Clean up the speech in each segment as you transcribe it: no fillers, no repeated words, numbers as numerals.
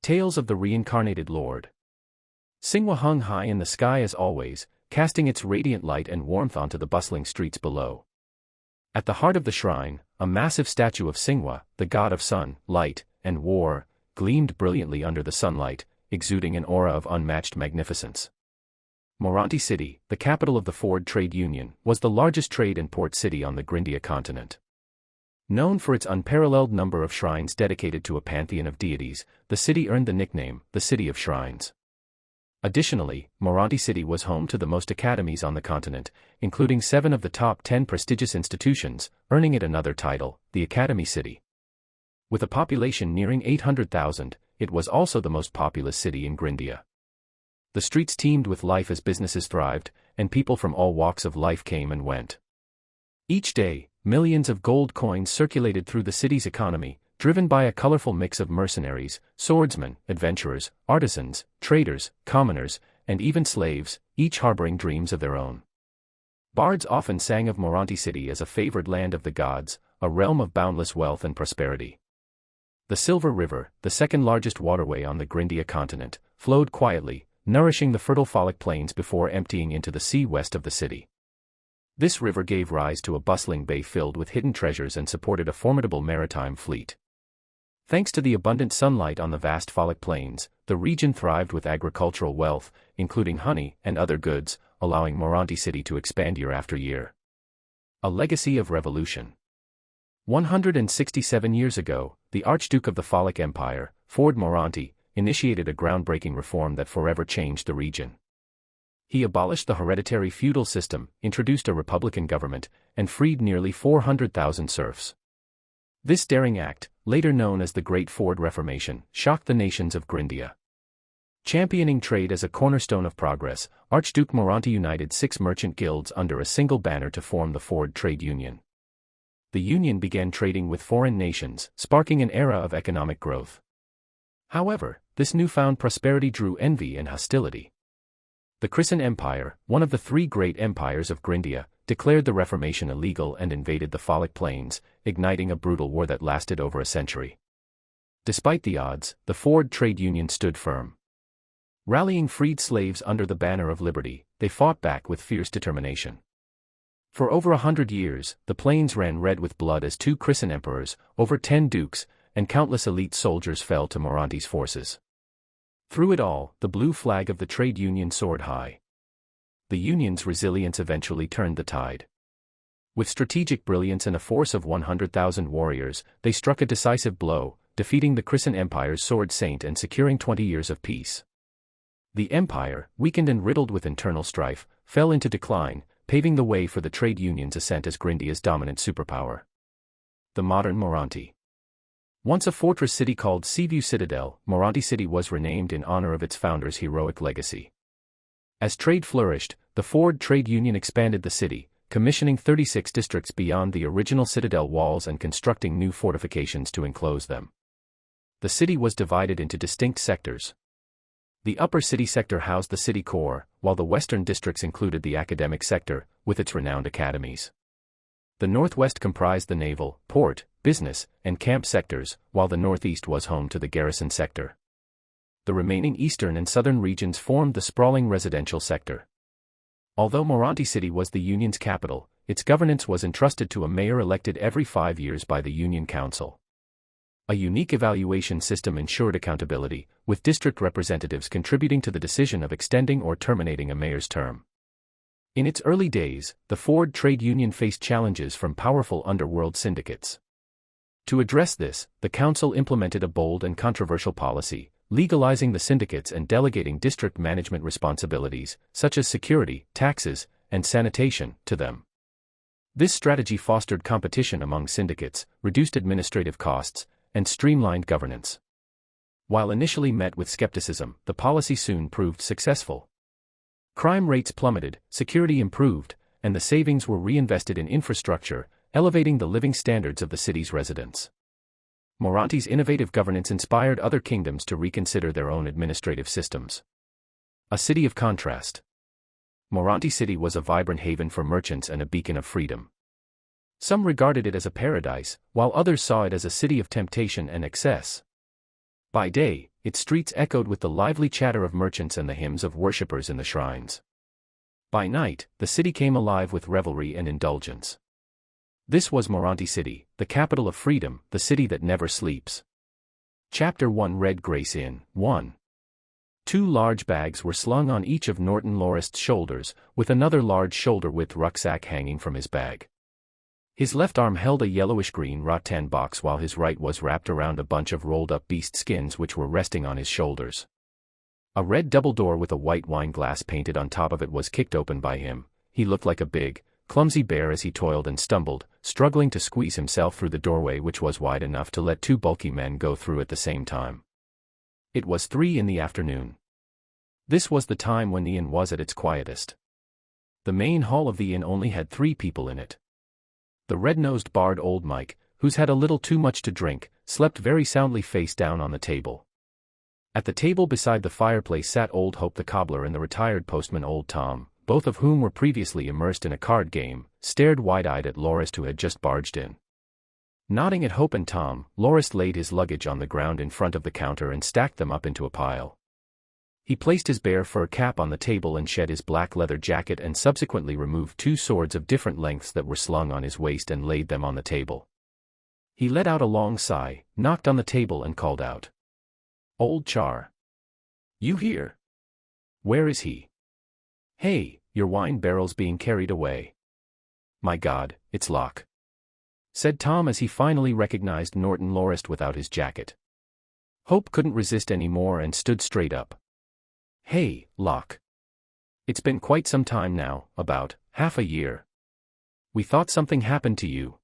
Tales of the Reincarnated Lord. Singwa hung high in the sky as always, casting its radiant light and warmth onto the bustling streets below. At the heart of the shrine, a massive statue of Singwa, the god of sun, light, and war, gleamed brilliantly under the sunlight, exuding an aura of unmatched magnificence. Morandi City, the capital of the Ford Trade Union, was the largest trade and port city on the Grindia continent. Known for its unparalleled number of shrines dedicated to a pantheon of deities, the city earned the nickname, the City of Shrines. Additionally, Morandi City was home to the most academies on the continent, including 7 of the top 10 prestigious institutions, earning it another title, the Academy City. With a population nearing 800,000, it was also the most populous city in Grindia. The streets teemed with life as businesses thrived, and people from all walks of life came and went. Each day, millions of gold coins circulated through the city's economy, driven by a colorful mix of mercenaries, swordsmen, adventurers, artisans, traders, commoners, and even slaves, each harboring dreams of their own. Bards often sang of Morandi City as a favored land of the gods, a realm of boundless wealth and prosperity. The Silver River, the second largest waterway on the Grindia continent, flowed quietly, nourishing the fertile Folic plains before emptying into the sea west of the city. This river gave rise to a bustling bay filled with hidden treasures and supported a formidable maritime fleet. Thanks to the abundant sunlight on the vast Folic plains, the region thrived with agricultural wealth, including honey and other goods, allowing Morandi City to expand year after year. A legacy of revolution. 167 years ago, the Archduke of the Folic Empire, Ford Morandi, initiated a groundbreaking reform that forever changed the region. He abolished the hereditary feudal system, introduced a republican government, and freed nearly 400,000 serfs. This daring act, later known as the Great Ford Reformation, shocked the nations of Grindia. Championing trade as a cornerstone of progress, Archduke Morandi united 6 merchant guilds under a single banner to form the Ford Trade Union. The union began trading with foreign nations, sparking an era of economic growth. However, this newfound prosperity drew envy and hostility. The Christian Empire, one of the 3 great empires of Grindia, declared the Reformation illegal and invaded the Folic plains, igniting a brutal war that lasted over a century. Despite the odds, the Ford Trade Union stood firm. Rallying freed slaves under the banner of liberty, they fought back with fierce determination. For over 100 years, the plains ran red with blood as 2 Christian emperors, over 10 dukes, and countless elite soldiers fell to Morandi's forces. Through it all, the blue flag of the trade union soared high. The union's resilience eventually turned the tide. With strategic brilliance and a force of 100,000 warriors, they struck a decisive blow, defeating the Christian Empire's sword saint and securing 20 years of peace. The empire, weakened and riddled with internal strife, fell into decline, paving the way for the trade union's ascent as Grindia's dominant superpower. The modern Morandi. Once a fortress city called Seaview Citadel, Morandi City was renamed in honor of its founder's heroic legacy. As trade flourished, the Ford Trade Union expanded the city, commissioning 36 districts beyond the original citadel walls and constructing new fortifications to enclose them. The city was divided into distinct sectors. The upper city sector housed the city core, while the western districts included the academic sector, with its renowned academies. The northwest comprised the naval, port, business, and camp sectors, while the northeast was home to the garrison sector. The remaining eastern and southern regions formed the sprawling residential sector. Although Morandi City was the union's capital, its governance was entrusted to a mayor elected every 5 years by the union council. A unique evaluation system ensured accountability, with district representatives contributing to the decision of extending or terminating a mayor's term. In its early days, the Ford Trade Union faced challenges from powerful underworld syndicates. To address this, the council implemented a bold and controversial policy, legalizing the syndicates and delegating district management responsibilities, such as security, taxes, and sanitation, to them. This strategy fostered competition among syndicates, reduced administrative costs, and streamlined governance. While initially met with skepticism, the policy soon proved successful. Crime rates plummeted, security improved, and the savings were reinvested in infrastructure, elevating the living standards of the city's residents. Morandi's innovative governance inspired other kingdoms to reconsider their own administrative systems. A city of contrast. Morandi City was a vibrant haven for merchants and a beacon of freedom. Some regarded it as a paradise, while others saw it as a city of temptation and excess. By day, its streets echoed with the lively chatter of merchants and the hymns of worshippers in the shrines. By night, the city came alive with revelry and indulgence. This was Morandi City, the capital of freedom, the city that never sleeps. Chapter 1 Red Grace Inn 1. 2 large bags were slung on each of Norton Lorist's shoulders, with another large shoulder-width rucksack hanging from his bag. His left arm held a yellowish-green rattan box while his right was wrapped around a bunch of rolled-up beast skins which were resting on his shoulders. A red double door with a white wine glass painted on top of it was kicked open by him. He looked like a big, clumsy bear as he toiled and stumbled, struggling to squeeze himself through the doorway which was wide enough to let 2 bulky men go through at the same time. It was 3 in the afternoon. This was the time when the inn was at its quietest. The main hall of the inn only had 3 people in it. The red-nosed bard old Mike, who's had a little too much to drink, slept very soundly face down on the table. At the table beside the fireplace sat old Hope the cobbler and the retired postman old Tom, both of whom were previously immersed in a card game, stared wide-eyed at Lorist who had just barged in. Nodding at Hope and Tom, Lorist laid his luggage on the ground in front of the counter and stacked them up into a pile. He placed his bear fur cap on the table and shed his black leather jacket and subsequently removed 2 swords of different lengths that were slung on his waist and laid them on the table. He let out a long sigh, knocked on the table and called out, "Old Char. You here? Where is he? Hey, your wine barrel's being carried away. My God, it's Locke," said Tom as he finally recognized Norton Lorist without his jacket. Hope couldn't resist any more and stood straight up. "Hey, Locke. It's been quite some time now, about half a year. We thought something happened to you.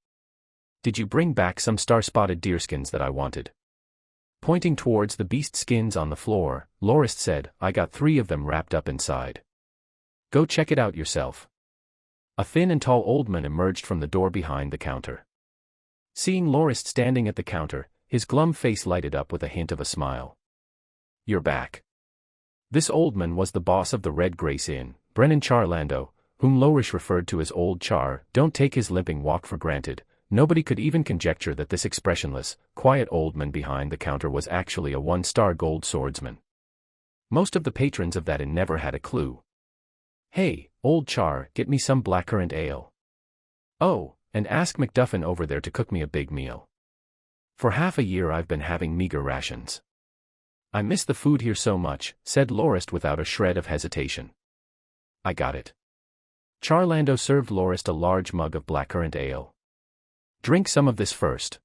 Did you bring back some star-spotted deerskins that I wanted?" Pointing towards the beast skins on the floor, Lorist said, "I got 3 of them wrapped up inside. Go check it out yourself." A thin and tall old man emerged from the door behind the counter. Seeing Lorist standing at the counter, his glum face lighted up with a hint of a smile. "You're back." This old man was the boss of the Red Grace Inn, Brennan Charlando, whom Lorish referred to as Old Char. Don't take his limping walk for granted. Nobody could even conjecture that this expressionless, quiet old man behind the counter was actually a 1-star gold swordsman. Most of the patrons of that inn never had a clue. "Hey, Old Char, get me some blackcurrant ale. Oh, and ask McDuffin over there to cook me a big meal. For half a year I've been having meager rations. I miss the food here so much," said Lorist without a shred of hesitation. "I got it." Charlando served Lorist a large mug of blackcurrant ale. "Drink some of this first.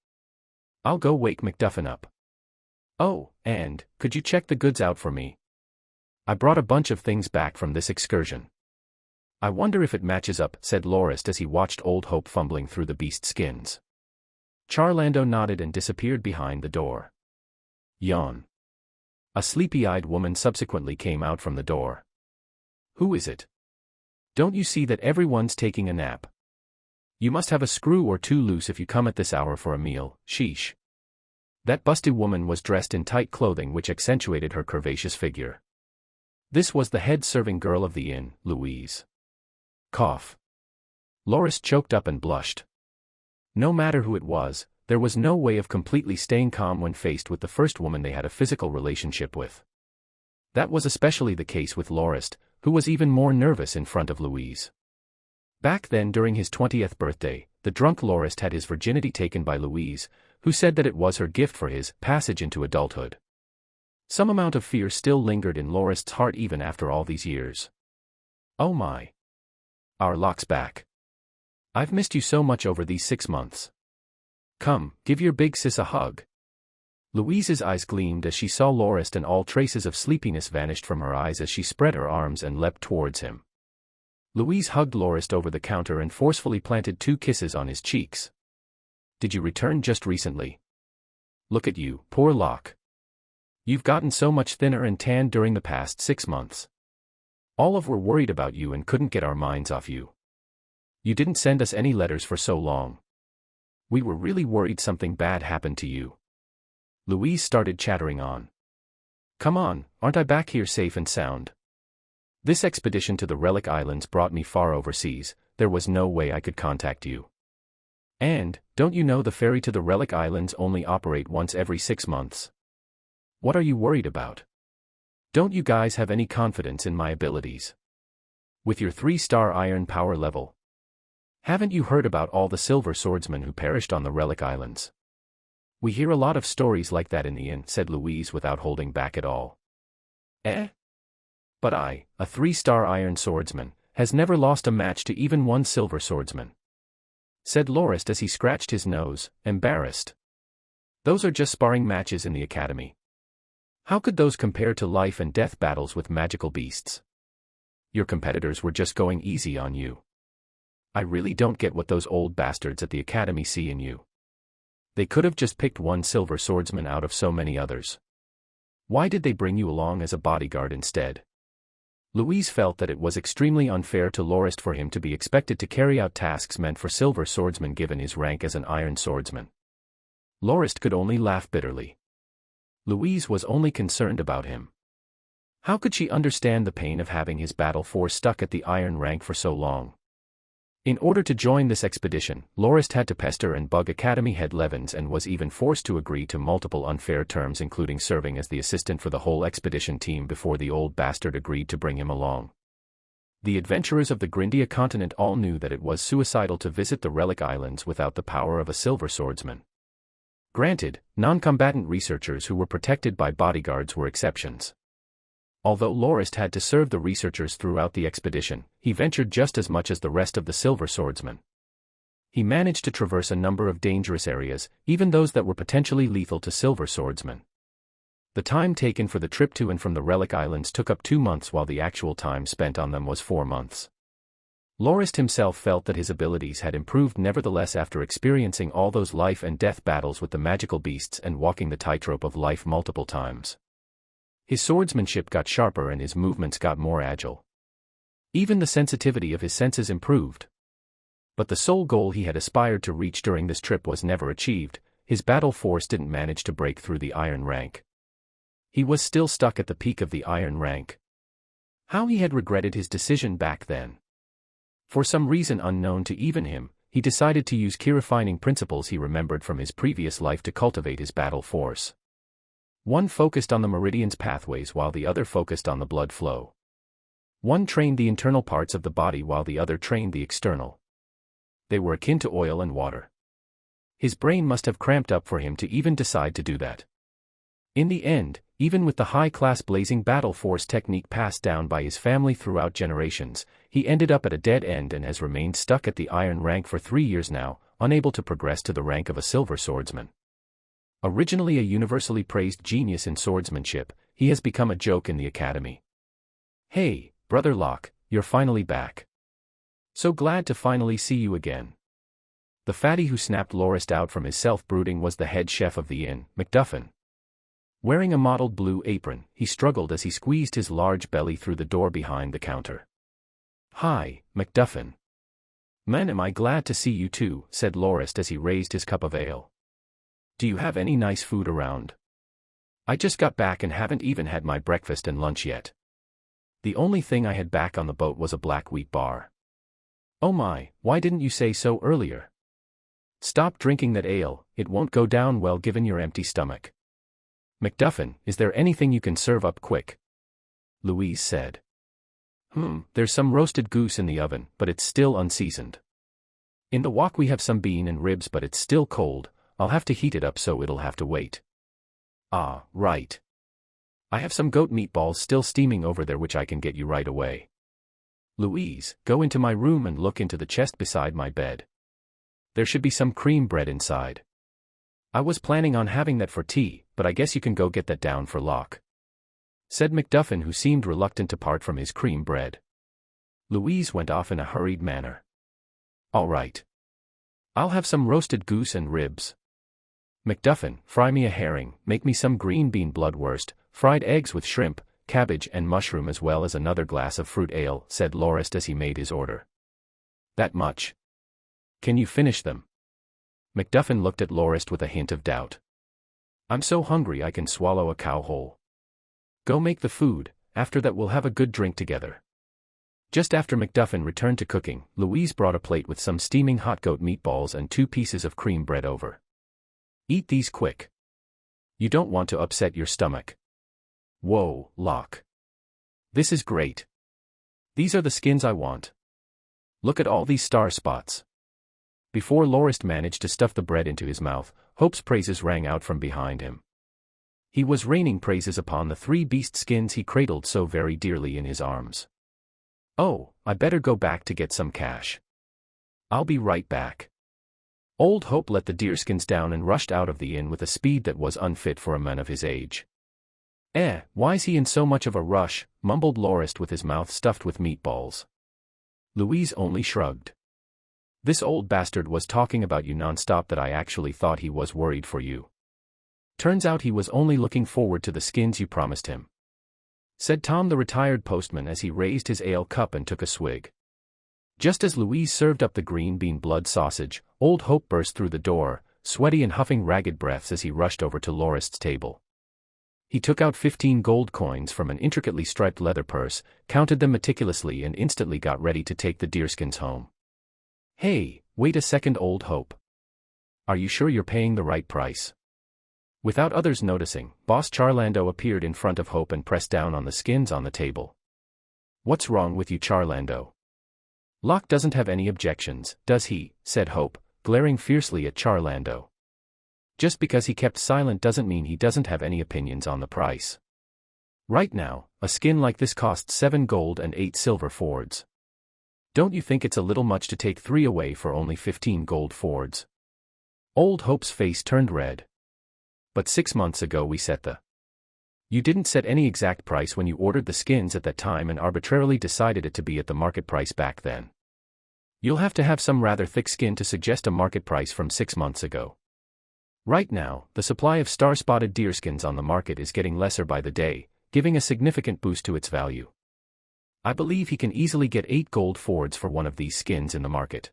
I'll go wake McDuffin up. Oh, and, could you check the goods out for me? I brought a bunch of things back from this excursion. I wonder if it matches up," said Lorist as he watched Old Hope fumbling through the beast skins. Charlando nodded and disappeared behind the door. Yawn. A sleepy-eyed woman subsequently came out from the door. "Who is it? Don't you see that everyone's taking a nap? You must have a screw or 2 loose if you come at this hour for a meal, sheesh." That busty woman was dressed in tight clothing which accentuated her curvaceous figure. This was the head serving girl of the inn, Louise. Cough. Lorist choked up and blushed. No matter who it was, there was no way of completely staying calm when faced with the first woman they had a physical relationship with. That was especially the case with Lorist, who was even more nervous in front of Louise. Back then during his 20th birthday, the drunk Lorist had his virginity taken by Louise, who said that it was her gift for his passage into adulthood. Some amount of fear still lingered in Lorist's heart even after all these years. "Oh my. Our Locke's back. I've missed you so much over these 6 months. Come, give your big sis a hug." Louise's eyes gleamed as she saw Lorist and all traces of sleepiness vanished from her eyes as she spread her arms and leapt towards him. Louise hugged Lorist over the counter and forcefully planted 2 kisses on his cheeks. "Did you return just recently? Look at you, poor Locke. You've gotten so much thinner and tanned during the past 6 months. All of we're worried about you and couldn't get our minds off you. You didn't send us any letters for so long. We were really worried something bad happened to you." Louise started chattering on. "Come on, aren't I back here safe and sound? This expedition to the Relic Islands brought me far overseas, there was no way I could contact you. And, don't you know the ferry to the Relic Islands only operate once every 6 months? What are you worried about? Don't you guys have any confidence in my abilities? With your 3-star iron power level. Haven't you heard about all the silver swordsmen who perished on the Relic Islands? We hear a lot of stories like that in the inn, said Louise without holding back at all. Eh? But I, a 3-star iron swordsman, has never lost a match to even one silver swordsman, said Lorist as he scratched his nose, embarrassed. Those are just sparring matches in the academy. How could those compare to life and death battles with magical beasts? Your competitors were just going easy on you. I really don't get what those old bastards at the academy see in you. They could have just picked one silver swordsman out of so many others. Why did they bring you along as a bodyguard instead? Louise felt that it was extremely unfair to Lorist for him to be expected to carry out tasks meant for silver swordsmen given his rank as an iron swordsman. Lorist could only laugh bitterly. Louise was only concerned about him. How could she understand the pain of having his battle force stuck at the iron rank for so long? In order to join this expedition, Lorist had to pester and bug Academy head Levins and was even forced to agree to multiple unfair terms, including serving as the assistant for the whole expedition team before the old bastard agreed to bring him along. The adventurers of the Grindia continent all knew that it was suicidal to visit the Relic Islands without the power of a silver swordsman. Granted, non-combatant researchers who were protected by bodyguards were exceptions. Although Lorist had to serve the researchers throughout the expedition, he ventured just as much as the rest of the silver swordsmen. He managed to traverse a number of dangerous areas, even those that were potentially lethal to silver swordsmen. The time taken for the trip to and from the Relic Islands took up 2 months, while the actual time spent on them was 4 months. Lorist himself felt that his abilities had improved nevertheless after experiencing all those life and death battles with the magical beasts and walking the tightrope of life multiple times. His swordsmanship got sharper and his movements got more agile. Even the sensitivity of his senses improved. But the sole goal he had aspired to reach during this trip was never achieved. His battle force didn't manage to break through the iron rank. He was still stuck at the peak of the iron rank. How he had regretted his decision back then. For some reason unknown to even him, he decided to use key refining principles he remembered from his previous life to cultivate his battle force. One focused on the meridian's pathways while the other focused on the blood flow. One trained the internal parts of the body while the other trained the external. They were akin to oil and water. His brain must have cramped up for him to even decide to do that. In the end, even with the high-class blazing battle force technique passed down by his family throughout generations, he ended up at a dead end and has remained stuck at the iron rank for 3 years now, unable to progress to the rank of a silver swordsman. Originally a universally praised genius in swordsmanship, he has become a joke in the academy. Hey, Brother Locke, you're finally back. So glad to finally see you again. The fatty who snapped Lorist out from his self-brooding was the head chef of the inn, McDuffin. Wearing a mottled blue apron, he struggled as he squeezed his large belly through the door behind the counter. Hi, McDuffin. Man, am I glad to see you too, said Lorist as he raised his cup of ale. Do you have any nice food around? I just got back and haven't even had my breakfast and lunch yet. The only thing I had back on the boat was a black wheat bar. Oh my, why didn't you say so earlier? Stop drinking that ale, it won't go down well given your empty stomach. McDuffin, is there anything you can serve up quick? Louise said. There's some roasted goose in the oven, but it's still unseasoned. In the wok we have some bean and ribs, but it's still cold. I'll have to heat it up, so it'll have to wait. Ah, right. I have some goat meatballs still steaming over there which I can get you right away. Louise, go into my room and look into the chest beside my bed. There should be some cream bread inside. I was planning on having that for tea, but I guess you can go get that down for Locke, said McDuffin, who seemed reluctant to part from his cream bread. Louise went off in a hurried manner. All right. I'll have some roasted goose and ribs. McDuffin, fry me a herring, make me some green bean bloodwurst, fried eggs with shrimp, cabbage and mushroom, as well as another glass of fruit ale, said Lorist as he made his order. That much? Can you finish them? McDuffin looked at Lorist with a hint of doubt. I'm so hungry I can swallow a cow whole. Go make the food, after that we'll have a good drink together. Just after McDuffin returned to cooking, Louise brought a plate with some steaming hot goat meatballs and 2 pieces of cream bread over. Eat these quick. You don't want to upset your stomach. Whoa, Locke. This is great. These are the skins I want. Look at all these star spots. Before Lorist managed to stuff the bread into his mouth, Hope's praises rang out from behind him. He was raining praises upon the 3 beast skins he cradled so very dearly in his arms. Oh, I better go back to get some cash. I'll be right back. Old Hope let the deerskins down and rushed out of the inn with a speed that was unfit for a man of his age. Why's he in so much of a rush, mumbled Lorist with his mouth stuffed with meatballs. Louise only shrugged. This old bastard was talking about you non-stop that I actually thought he was worried for you. Turns out he was only looking forward to the skins you promised him, said Tom the retired postman as he raised his ale cup and took a swig. Just as Louise served up the green bean blood sausage, Old Hope burst through the door, sweaty and huffing ragged breaths as he rushed over to Lorist's table. He took out 15 gold coins from an intricately striped leather purse, counted them meticulously and instantly got ready to take the deerskins home. Hey, wait a second, Old Hope. Are you sure you're paying the right price? Without others noticing, Boss Charlando appeared in front of Hope and pressed down on the skins on the table. What's wrong with you, Charlando? Locke doesn't have any objections, does he? Said Hope, glaring fiercely at Charlando. Just because he kept silent doesn't mean he doesn't have any opinions on the price. Right now, a skin like this costs 7 gold and 8 silver fords. Don't you think it's a little much to take 3 away for only 15 gold fords? Old Hope's face turned red. But 6 months ago we set the... You didn't set any exact price when you ordered the skins at that time and arbitrarily decided it to be at the market price back then. You'll have to have some rather thick skin to suggest a market price from 6 months ago. Right now, the supply of star-spotted deerskins on the market is getting lesser by the day, giving a significant boost to its value. I believe he can easily get 8 gold fords for one of these skins in the market.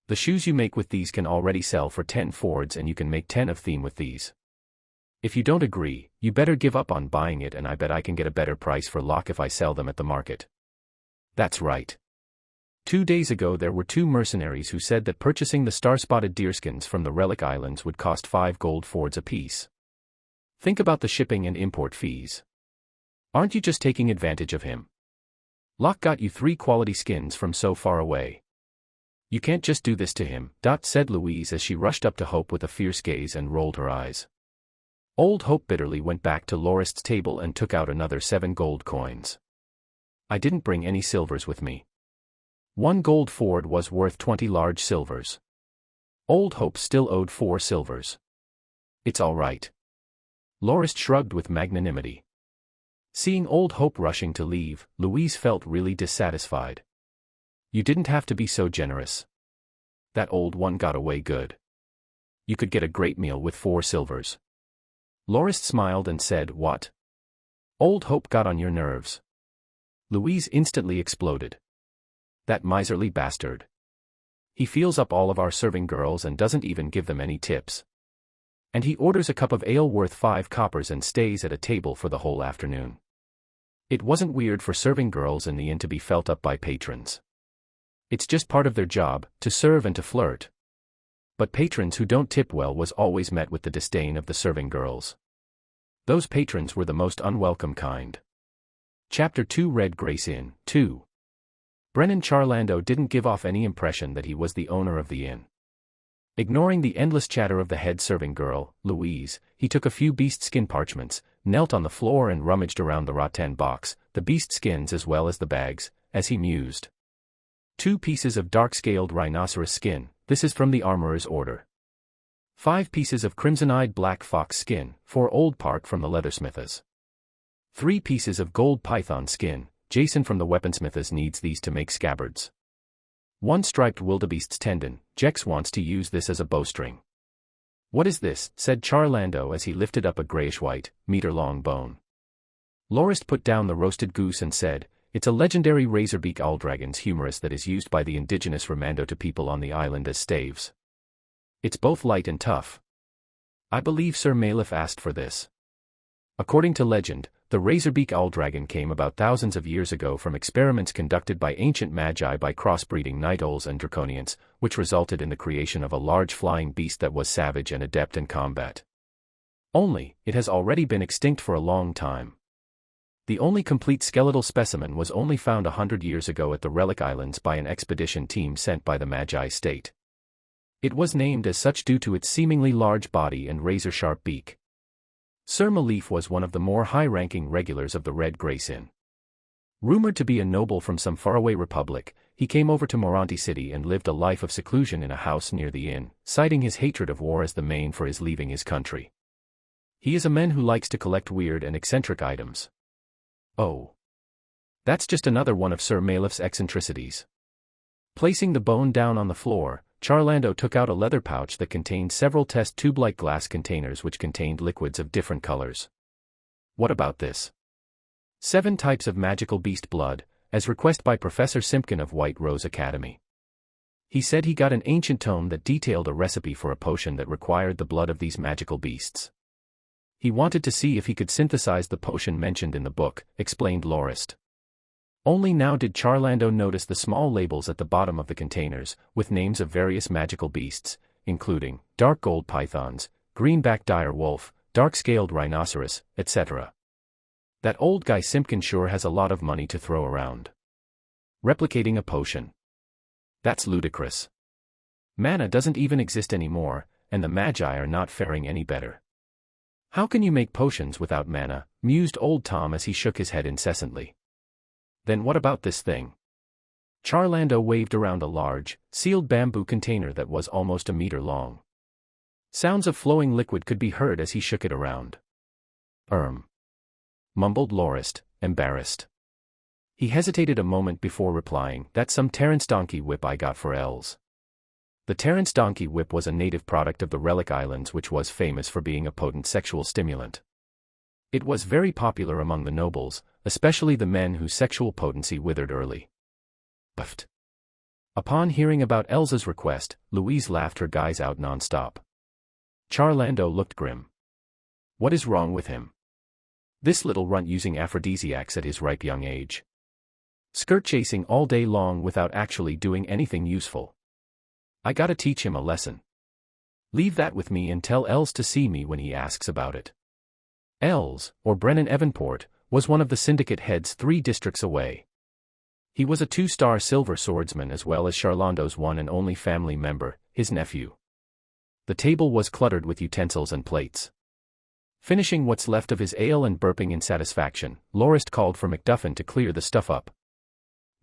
The shoes you make with these can already sell for 10 fords and you can make 10 of theme with these. If you don't agree, you better give up on buying it and I bet I can get a better price for Locke if I sell them at the market. That's right. 2 days ago there were 2 mercenaries who said that purchasing the star-spotted deerskins from the Relic Islands would cost 5 gold fords apiece. Think about the shipping and import fees. Aren't you just taking advantage of him? Locke got you 3 quality skins from so far away. You can't just do this to him, said Louise as she rushed up to Hope with a fierce gaze and rolled her eyes. Old Hope bitterly went back to Lorist's table and took out another 7 gold coins. I didn't bring any silvers with me. 1 gold ford was worth 20 large silvers. Old Hope still owed 4 silvers. It's all right. Lorist shrugged with magnanimity. Seeing Old Hope rushing to leave, Louise felt really dissatisfied. You didn't have to be so generous. That old one got away good. You could get a great meal with 4 silvers. Lorist smiled and said, What? Old Hope got on your nerves. Louise instantly exploded. That miserly bastard. He feels up all of our serving girls and doesn't even give them any tips. And he orders a cup of ale worth 5 coppers and stays at a table for the whole afternoon. It wasn't weird for serving girls in the inn to be felt up by patrons. It's just part of their job, to serve and to flirt. But patrons who don't tip well was always met with the disdain of the serving girls. Those patrons were the most unwelcome kind. Chapter 2 Red Grace Inn, 2. Brennan Charlando didn't give off any impression that he was the owner of the inn. Ignoring the endless chatter of the head serving girl, Louise, he took a few beast skin parchments, knelt on the floor and rummaged around the rattan box, the beast skins as well as the bags, as he mused. 2 pieces of dark-scaled rhinoceros skin, this is from the armorer's order. 5 pieces of crimson-eyed black fox skin, for Old Park from the leathersmithers. 3 pieces of gold python skin, Jason from the weaponsmithers needs these to make scabbards. 1 striped wildebeest's tendon, Jex wants to use this as a bowstring. What is this? Said Charlando as he lifted up a grayish-white, meter-long bone. Lorist put down the roasted goose and said, It's a legendary razorbeak alldragon's humerus that is used by the indigenous Remando people on the island as staves. It's both light and tough. I believe Sir Malif asked for this. According to legend, the razorbeak alldragon came about thousands of years ago from experiments conducted by ancient magi by crossbreeding night owls and draconians, which resulted in the creation of a large flying beast that was savage and adept in combat. Only, it has already been extinct for a long time. The only complete skeletal specimen was only found 100 years ago at the Relic Islands by an expedition team sent by the Magi state. It was named as such due to its seemingly large body and razor-sharp beak. Sir Malif was one of the more high-ranking regulars of the Red Grace Inn. Rumored to be a noble from some faraway republic, he came over to Morandi city and lived a life of seclusion in a house near the inn, citing his hatred of war as the main for his leaving his country. He is a man who likes to collect weird and eccentric items. Oh. That's just another one of Sir Malif's eccentricities. Placing the bone down on the floor, Charlando took out a leather pouch that contained several test tube-like glass containers which contained liquids of different colors. What about this? 7 types of magical beast blood, as requested by Professor Simpkin of White Rose Academy. He said he got an ancient tome that detailed a recipe for a potion that required the blood of these magical beasts. He wanted to see if he could synthesize the potion mentioned in the book, explained Lorist. Only now did Charlando notice the small labels at the bottom of the containers, with names of various magical beasts, including dark gold pythons, greenback dire wolf, dark-scaled rhinoceros, etc. That old guy Simpkin sure has a lot of money to throw around. Replicating a potion. That's ludicrous. Mana doesn't even exist anymore, and the Magi are not faring any better. How can you make potions without mana, mused old Tom as he shook his head incessantly. Then what about this thing? Charlando waved around a large, sealed bamboo container that was almost a meter long. Sounds of flowing liquid could be heard as he shook it around. Mumbled Lorist, embarrassed. He hesitated a moment before replying, "That's some Terrence donkey whip I got for Els." The Terrence donkey whip was a native product of the Relic Islands which was famous for being a potent sexual stimulant. It was very popular among the nobles, especially the men whose sexual potency withered early. Buffed. Upon hearing about Elsa's request, Louise laughed her guys out non-stop. Charlando looked grim. What is wrong with him? This little runt using aphrodisiacs at his ripe young age. Skirt chasing all day long without actually doing anything useful. I gotta teach him a lesson. Leave that with me and tell Els to see me when he asks about it. Els, or Brennan Evanport, was one of the syndicate heads 3 districts away. He was a 2-star silver swordsman as well as Charlando's one and only family member, his nephew. The table was cluttered with utensils and plates. Finishing what's left of his ale and burping in satisfaction, Lorist called for McDuffin to clear the stuff up.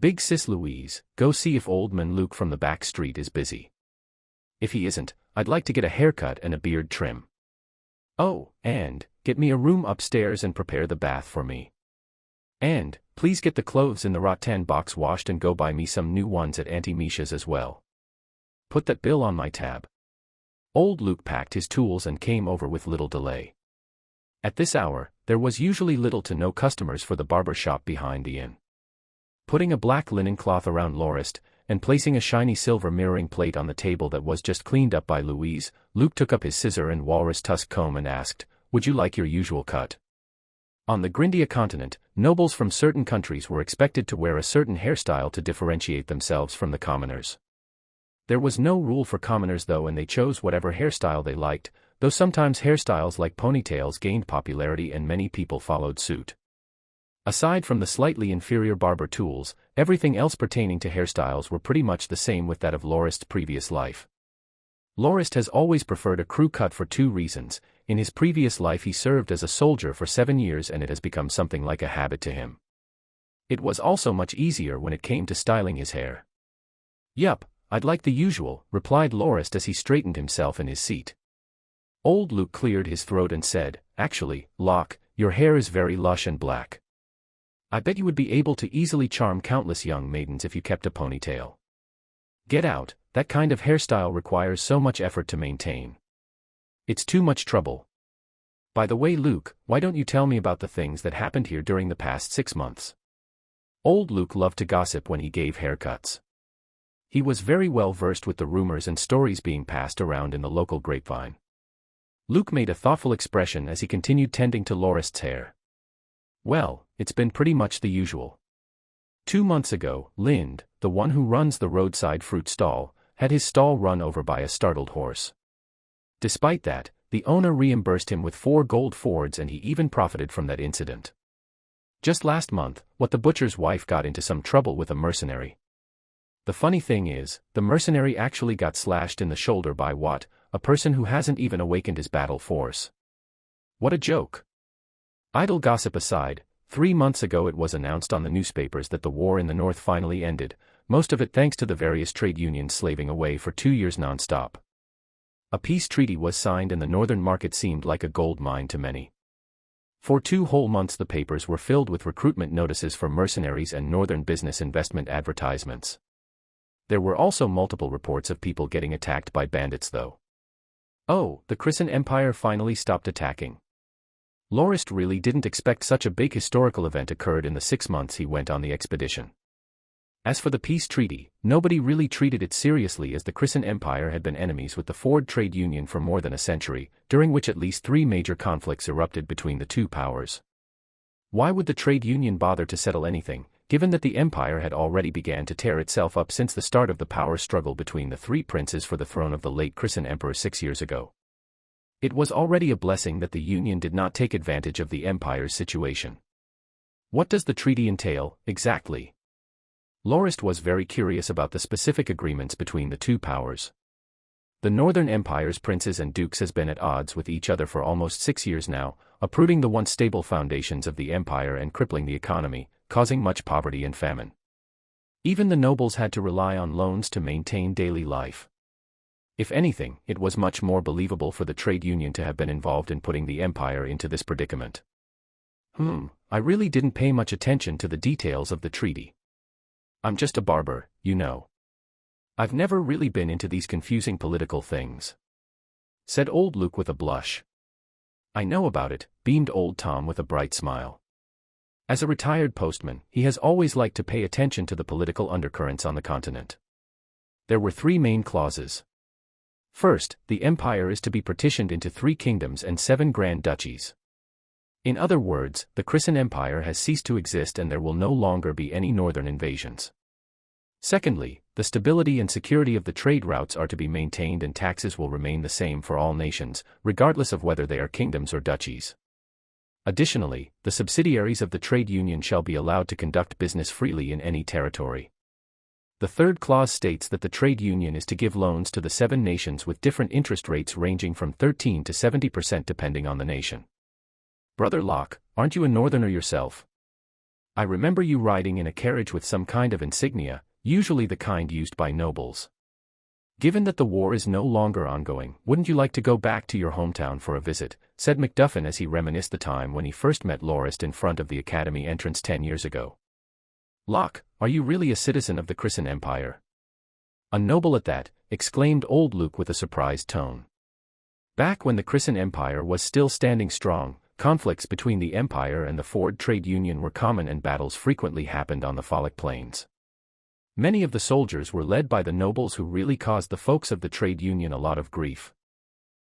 Big sis Louise, go see if old man Luke from the back street is busy. If he isn't, I'd like to get a haircut and a beard trim. Oh, and get me a room upstairs and prepare the bath for me. And please get the clothes in the rattan box washed and go buy me some new ones at Auntie Misha's as well. Put that bill on my tab. Old Luke packed his tools and came over with little delay. At this hour, there was usually little to no customers for the barber shop behind the inn. Putting a black linen cloth around Lorist, and placing a shiny silver mirroring plate on the table that was just cleaned up by Louise, Luke took up his scissor and walrus tusk comb and asked, "Would you like your usual cut?" On the Grindia continent, nobles from certain countries were expected to wear a certain hairstyle to differentiate themselves from the commoners. There was no rule for commoners though, and they chose whatever hairstyle they liked, though sometimes hairstyles like ponytails gained popularity and many people followed suit. Aside from the slightly inferior barber tools, everything else pertaining to hairstyles were pretty much the same with that of Lorist's previous life. Lorist has always preferred a crew cut for 2 reasons. In his previous life he served as a soldier for 7 years and it has become something like a habit to him. It was also much easier when it came to styling his hair. "Yup, I'd like the usual," replied Lorist as he straightened himself in his seat. Old Luke cleared his throat and said, "Actually, Locke, your hair is very lush and black. I bet you would be able to easily charm countless young maidens if you kept a ponytail. Get out, that kind of hairstyle requires so much effort to maintain. It's too much trouble. By the way, Luke, why don't you tell me about the things that happened here during the past 6 months?" Old Luke loved to gossip when he gave haircuts. He was very well versed with the rumors and stories being passed around in the local grapevine. Luke made a thoughtful expression as he continued tending to Lorist's hair. "Well, it's been pretty much the usual. 2 months ago, Lind, the one who runs the roadside fruit stall, had his stall run over by a startled horse. Despite that, The owner reimbursed him with 4 gold fords and he even profited from that incident. Just last month, the butcher's wife got into some trouble with a mercenary. The funny thing is, the mercenary actually got slashed in the shoulder by a person who hasn't even awakened his battle force. What a joke. Idle gossip aside, 3 months ago it was announced on the newspapers that the war in the north finally ended, most of it thanks to the various trade unions slaving away for 2 years non-stop. A peace treaty was signed and the northern market seemed like a gold mine to many. For 2 whole months the papers were filled with recruitment notices for mercenaries and northern business investment advertisements. There were also multiple reports of people getting attacked by bandits though. Oh, the Christian Empire finally stopped attacking. Lorist really didn't expect such a big historical event occurred in the 6 months he went on the expedition. As for the peace treaty, nobody really treated it seriously as the Christian Empire had been enemies with the Ford trade union for more than a century, during which at least 3 major conflicts erupted between the 2 powers. Why would the trade union bother to settle anything, given that the empire had already began to tear itself up since the start of the power struggle between the 3 princes for the throne of the late Christian emperor 6 years ago? It was already a blessing that the union did not take advantage of the empire's situation. What does the treaty entail, exactly? Lorist was very curious about the specific agreements between the 2 powers. The Northern Empire's princes and dukes has been at odds with each other for almost 6 years now, uprooting the once stable foundations of the empire and crippling the economy, causing much poverty and famine. Even the nobles had to rely on loans to maintain daily life. If anything, it was much more believable for the trade union to have been involved in putting the empire into this predicament. I really didn't pay much attention to the details of the treaty. I'm just a barber, you know. I've never really been into these confusing political things," said old Luke with a blush. "I know about it," beamed old Tom with a bright smile. As a retired postman, he has always liked to pay attention to the political undercurrents on the continent. There were 3 main clauses. First, the empire is to be partitioned into 3 kingdoms and 7 grand duchies. In other words, the Christian Empire has ceased to exist and there will no longer be any northern invasions. Secondly, the stability and security of the trade routes are to be maintained and taxes will remain the same for all nations, regardless of whether they are kingdoms or duchies. Additionally, the subsidiaries of the trade union shall be allowed to conduct business freely in any territory. The third clause states that the trade union is to give loans to the 7 nations with different interest rates ranging from 13% to 70% depending on the nation. Brother Locke, aren't you a northerner yourself? I remember you riding in a carriage with some kind of insignia, usually the kind used by nobles. Given that the war is no longer ongoing, wouldn't you like to go back to your hometown for a visit, said MacDuffin as he reminisced the time when he first met Lorist in front of the academy entrance 10 years ago. Locke, are you really a citizen of the Christian Empire? A noble at that, exclaimed old Luke with a surprised tone. Back when the Christian Empire was still standing strong, conflicts between the Empire and the Ford trade union were common and battles frequently happened on the Folic Plains. Many of the soldiers were led by the nobles who really caused the folks of the trade union a lot of grief.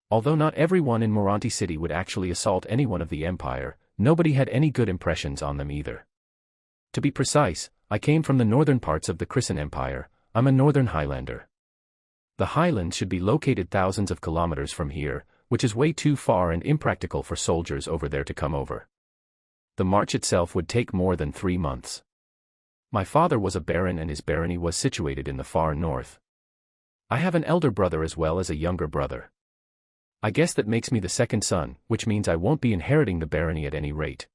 Although not everyone in Morandi City would actually assault anyone of the Empire, nobody had any good impressions on them either. To be precise, I came from the northern parts of the Christian Empire. I'm a northern Highlander. The Highlands should be located thousands of kilometers from here, which is way too far and impractical for soldiers over there to come over. The march itself would take more than 3 months. My father was a baron and his barony was situated in the far north. I have an elder brother as well as a younger brother. I guess that makes me the second son, which means I won't be inheriting the barony at any rate.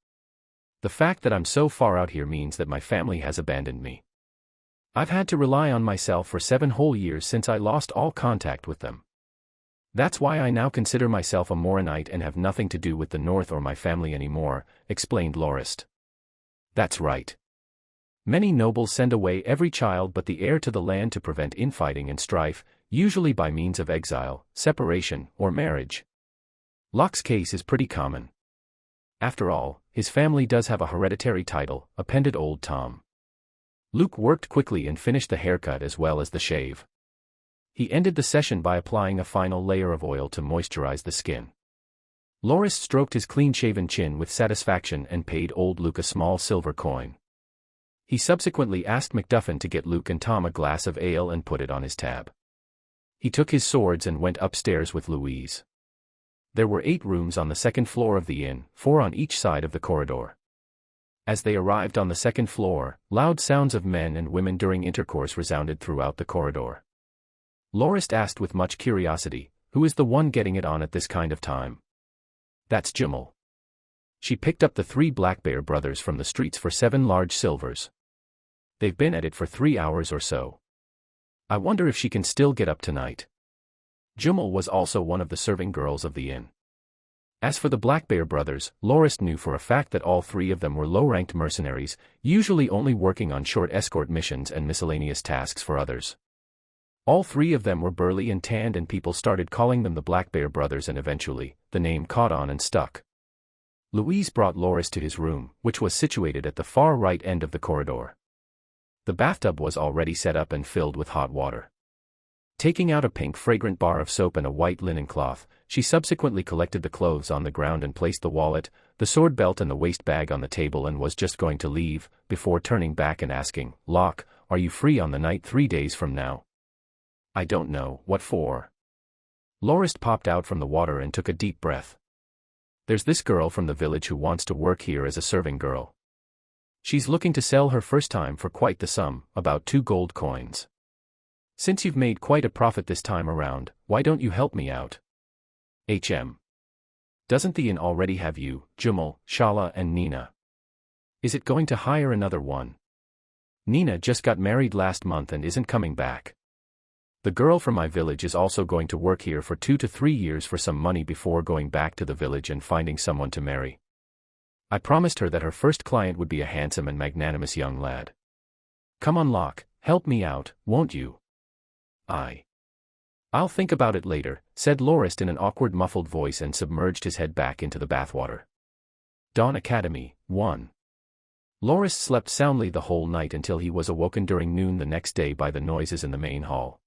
The fact that I'm so far out here means that my family has abandoned me. I've had to rely on myself for 7 whole years since I lost all contact with them. That's why I now consider myself a Moranite and have nothing to do with the north or my family anymore, explained Lorist. That's right. Many nobles send away every child but the heir to the land to prevent infighting and strife, usually by means of exile, separation, or marriage. Locke's case is pretty common. After all, his family does have a hereditary title, appended old Tom. Luke worked quickly and finished the haircut as well as the shave. He ended the session by applying a final layer of oil to moisturize the skin. Lorist stroked his clean-shaven chin with satisfaction and paid old Luke a small silver coin. He subsequently asked MacDuffin to get Luke and Tom a glass of ale and put it on his tab. He took his swords and went upstairs with Louise. There were 8 rooms on the second floor of the inn, 4 on each side of the corridor. As they arrived on the second floor, loud sounds of men and women during intercourse resounded throughout the corridor. Lorist asked with much curiosity, "Who is the one getting it on at this kind of time?" "That's Jummel. She picked up the 3 Black Bear brothers from the streets for 7 large silvers. They've been at it for 3 hours or so. I wonder if she can still get up tonight." Jummel was also one of the serving girls of the inn. As for the Black Bear brothers, Lorist knew for a fact that all 3 of them were low-ranked mercenaries, usually only working on short escort missions and miscellaneous tasks for others. All 3 of them were burly and tanned, and people started calling them the Black Bear brothers, and eventually, the name caught on and stuck. Louise brought Lorist to his room, which was situated at the far right end of the corridor. The bathtub was already set up and filled with hot water. Taking out a pink fragrant bar of soap and a white linen cloth, she subsequently collected the clothes on the ground and placed the wallet, the sword belt and the waist bag on the table, and was just going to leave, before turning back and asking, "Locke, are you free on the night 3 days from now?" "I don't know, what for?" Lorist popped out from the water and took a deep breath. "There's this girl from the village who wants to work here as a serving girl. She's looking to sell her first time for quite the sum, about 2 gold coins. Since you've made quite a profit this time around, why don't you help me out?" Doesn't the inn already have you, Jummel, Shala and Nina? Is it going to hire another one? Nina just got married last month and isn't coming back. The girl from my village is also going to work here for 2 to 3 years for some money before going back to the village and finding someone to marry. I promised her that her first client would be a handsome and magnanimous young lad. Come on, Locke, help me out, won't you?" "I'll think about it later," said Lorist in an awkward muffled voice and submerged his head back into the bathwater. Dawn Academy, 1. Lorist slept soundly the whole night until he was awoken during noon the next day by the noises in the main hall.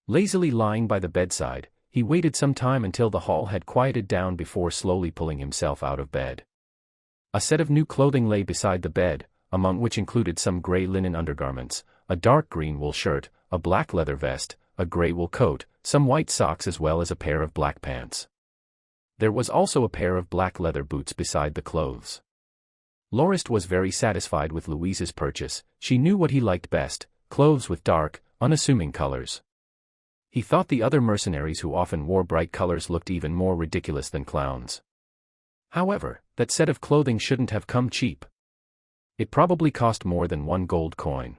Lazily lying by the bedside, he waited some time until the hall had quieted down before slowly pulling himself out of bed. A set of new clothing lay beside the bed, among which included some gray linen undergarments, a dark green wool shirt, a black leather vest, a gray wool coat, some white socks, as well as a pair of black pants. There was also a pair of black leather boots beside the clothes. Lorist was very satisfied with Louise's purchase. She knew what he liked best, clothes with dark, unassuming colors. He thought the other mercenaries who often wore bright colors looked even more ridiculous than clowns. However, that set of clothing shouldn't have come cheap. It probably cost more than 1 gold coin.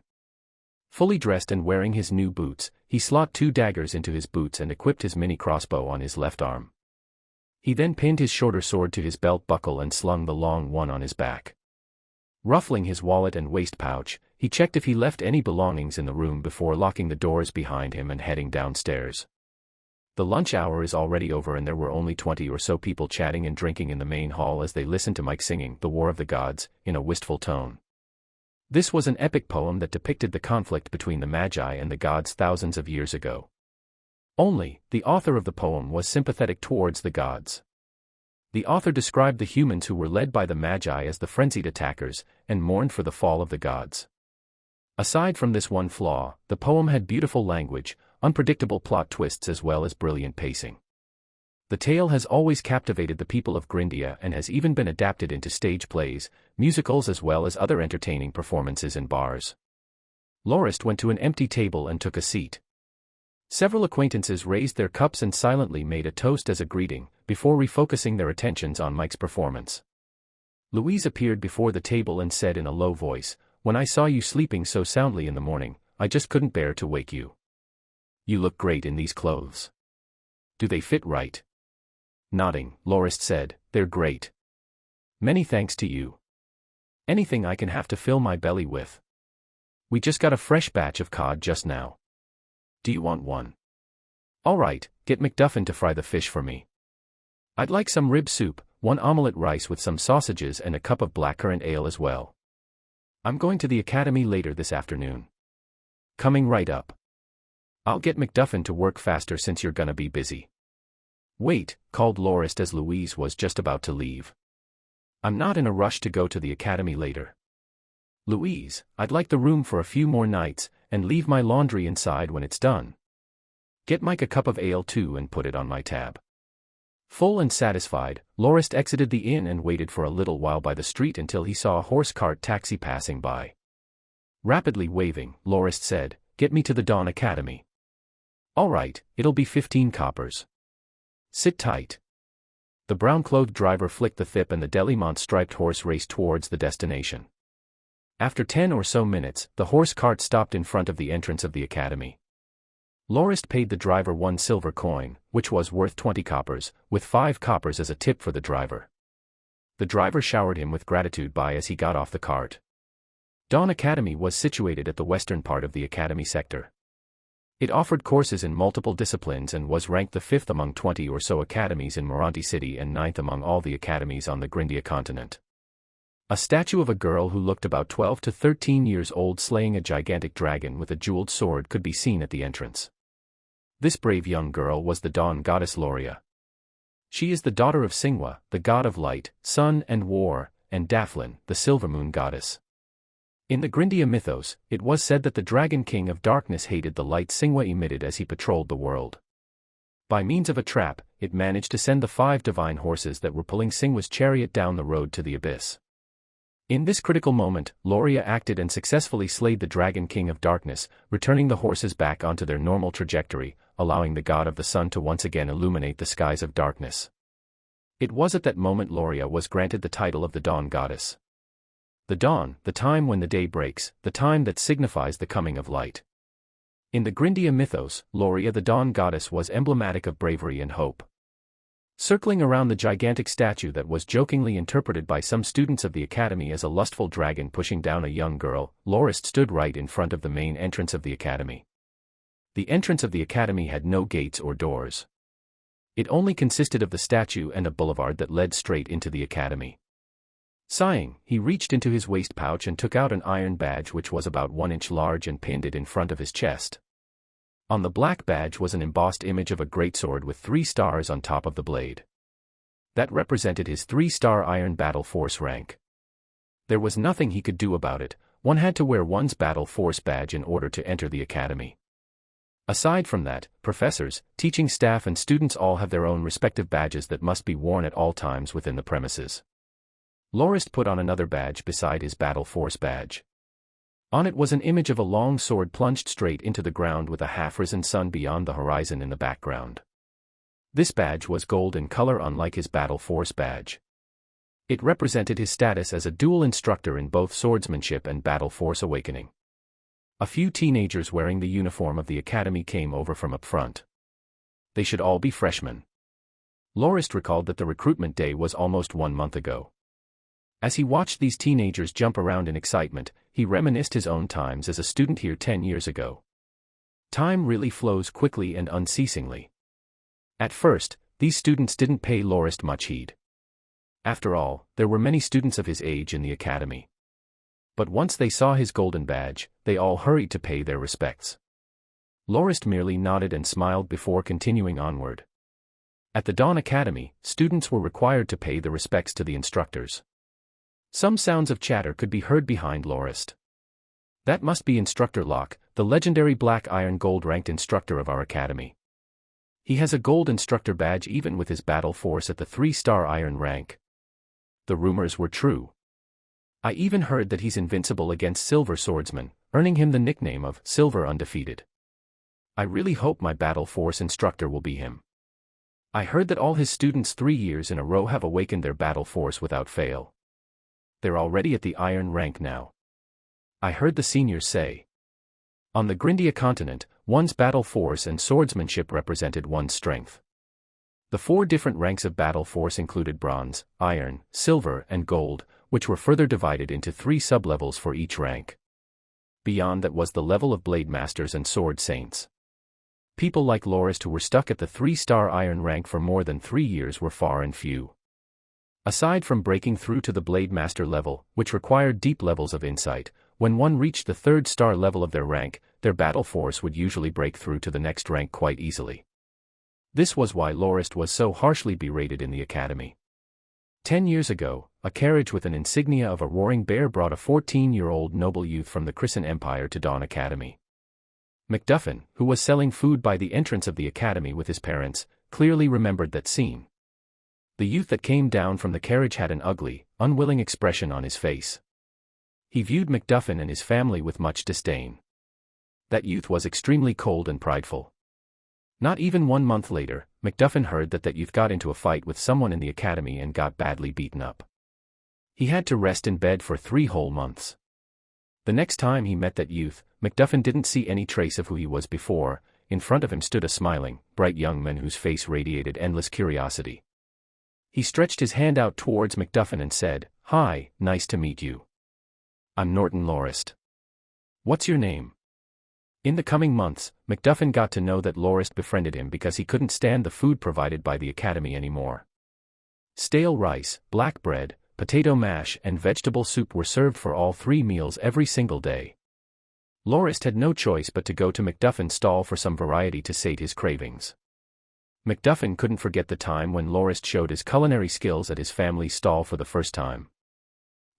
Fully dressed and wearing his new boots, he slot 2 daggers into his boots and equipped his mini crossbow on his left arm. He then pinned his shorter sword to his belt buckle and slung the long one on his back. Ruffling his wallet and waist pouch, he checked if he left any belongings in the room before locking the doors behind him and heading downstairs. The lunch hour is already over and there were only 20 or so people chatting and drinking in the main hall as they listened to Mike singing "The War of the Gods" in a wistful tone. This was an epic poem that depicted the conflict between the Magi and the gods thousands of years ago. Only, the author of the poem was sympathetic towards the gods. The author described the humans who were led by the Magi as the frenzied attackers, and mourned for the fall of the gods. Aside from this one flaw, the poem had beautiful language, unpredictable plot twists, as well as brilliant pacing. The tale has always captivated the people of Grindia and has even been adapted into stage plays, musicals, as well as other entertaining performances in bars. Lorist went to an empty table and took a seat. Several acquaintances raised their cups and silently made a toast as a greeting, before refocusing their attentions on Mike's performance. Louise appeared before the table and said in a low voice, "When I saw you sleeping so soundly in the morning, I just couldn't bear to wake you. You look great in these clothes. Do they fit right?" Nodding, Lorist said, "They're great. Many thanks to you. Anything I can have to fill my belly with. We just got a fresh batch of cod just now. Do you want one?" "All right, get McDuffin to fry the fish for me. I'd like some rib soup, 1 omelette rice with some sausages and a cup of blackcurrant ale as well. I'm going to the academy later this afternoon. Coming right up. I'll get McDuffin to work faster since you're gonna be busy." "Wait," called Lorist as Louise was just about to leave. "I'm not in a rush to go to the academy later. Louise, I'd like the room for a few more nights, and leave my laundry inside when it's done. Get Mike a cup of ale too and put it on my tab." Full and satisfied, Lorist exited the inn and waited for a little while by the street until he saw a horse-cart taxi passing by. Rapidly waving, Lorist said, "Get me to the Dawn Academy." "All right, it'll be 15 coppers. Sit tight." The brown-clothed driver flicked the thip and the Delimont striped horse raced towards the destination. After 10 or so minutes, the horse-cart stopped in front of the entrance of the academy. Lorist paid the driver 1 silver coin, which was worth 20 coppers, with 5 coppers as a tip for the driver. The driver showered him with gratitude as he got off the cart. Dawn Academy was situated at the western part of the academy sector. It offered courses in multiple disciplines and was ranked the 5th among 20 or so academies in Morandi City and 9th among all the academies on the Grindia continent. A statue of a girl who looked about 12 to 13 years old slaying a gigantic dragon with a jeweled sword could be seen at the entrance. This brave young girl was the Dawn goddess Loria. She is the daughter of Singwa, the god of light, sun and war, and Daphlin, the silver moon goddess. In the Grindia mythos, it was said that the Dragon King of Darkness hated the light Singwa emitted as he patrolled the world. By means of a trap, it managed to send the 5 divine horses that were pulling Singwa's chariot down the road to the abyss. In this critical moment, Loria acted and successfully slayed the Dragon King of Darkness, returning the horses back onto their normal trajectory, allowing the god of the sun to once again illuminate the skies of darkness. It was at that moment Loria was granted the title of the Dawn Goddess. The dawn, the time when the day breaks, the time that signifies the coming of light. In the Grindia mythos, Loria the Dawn Goddess was emblematic of bravery and hope. Circling around the gigantic statue that was jokingly interpreted by some students of the academy as a lustful dragon pushing down a young girl, Lorist stood right in front of the main entrance of the academy. The entrance of the academy had no gates or doors. It only consisted of the statue and a boulevard that led straight into the academy. Sighing, he reached into his waist pouch and took out an iron badge which was about 1 inch large and pinned it in front of his chest. On the black badge was an embossed image of a greatsword with 3 stars on top of the blade. That represented his 3-star Iron Battle Force rank. There was nothing he could do about it, one had to wear one's Battle Force badge in order to enter the academy. Aside from that, professors, teaching staff and students all have their own respective badges that must be worn at all times within the premises. Lorist put on another badge beside his Battle Force badge. On it was an image of a long sword plunged straight into the ground with a half-risen sun beyond the horizon in the background. This badge was gold in color unlike his Battle Force badge. It represented his status as a dual instructor in both swordsmanship and Battle Force awakening. A few teenagers wearing the uniform of the academy came over from up front. They should all be freshmen. Lorist recalled that the recruitment day was almost 1 month ago. As he watched these teenagers jump around in excitement, he reminisced his own times as a student here 10 years ago. Time really flows quickly and unceasingly. At first, these students didn't pay Lorist much heed. After all, there were many students of his age in the academy. But once they saw his golden badge, they all hurried to pay their respects. Lorist merely nodded and smiled before continuing onward. At the Dawn Academy, students were required to pay the respects to the instructors. Some sounds of chatter could be heard behind Lorist. That must be Instructor Locke, the legendary black iron gold-ranked instructor of our academy. He has a gold instructor badge even with his Battle Force at the 3-star iron rank. The rumors were true. I even heard that he's invincible against silver swordsmen, earning him the nickname of Silver Undefeated. I really hope my Battle Force instructor will be him. I heard that all his students 3 years in a row have awakened their Battle Force without fail. They're already at the iron rank now. I heard the seniors say. On the Grindia continent, one's Battle Force and swordsmanship represented one's strength. The 4 different ranks of Battle Force included bronze, iron, silver, and gold, which were further divided into 3 sublevels for each rank. Beyond that was the level of Blade Masters and Sword Saints. People like Lorist who were stuck at the 3-star iron rank for more than 3 years were far and few. Aside from breaking through to the Blade Master level, which required deep levels of insight, when one reached the 3rd-star level of their rank, their Battle Force would usually break through to the next rank quite easily. This was why Lorist was so harshly berated in the academy. 10 years ago, a carriage with an insignia of a roaring bear brought a 14-year-old noble youth from the Crescent Empire to Dawn Academy. MacDuffin, who was selling food by the entrance of the academy with his parents, clearly remembered that scene. The youth that came down from the carriage had an ugly, unwilling expression on his face. He viewed Macduffin and his family with much disdain. That youth was extremely cold and prideful. Not even 1 month later, Macduffin heard that youth got into a fight with someone in the academy and got badly beaten up. He had to rest in bed for 3 whole months. The next time he met that youth, Macduffin didn't see any trace of who he was before. In front of him stood a smiling, bright young man whose face radiated endless curiosity. He stretched his hand out towards Macduffin and said, "Hi, nice to meet you. I'm Norton Lorist. What's your name?" In the coming months, Macduffin got to know that Lorist befriended him because he couldn't stand the food provided by the academy anymore. Stale rice, black bread, potato mash and vegetable soup were served for all 3 meals every single day. Lorist had no choice but to go to Macduffin's stall for some variety to sate his cravings. Macduffin couldn't forget the time when Lorist showed his culinary skills at his family's stall for the first time.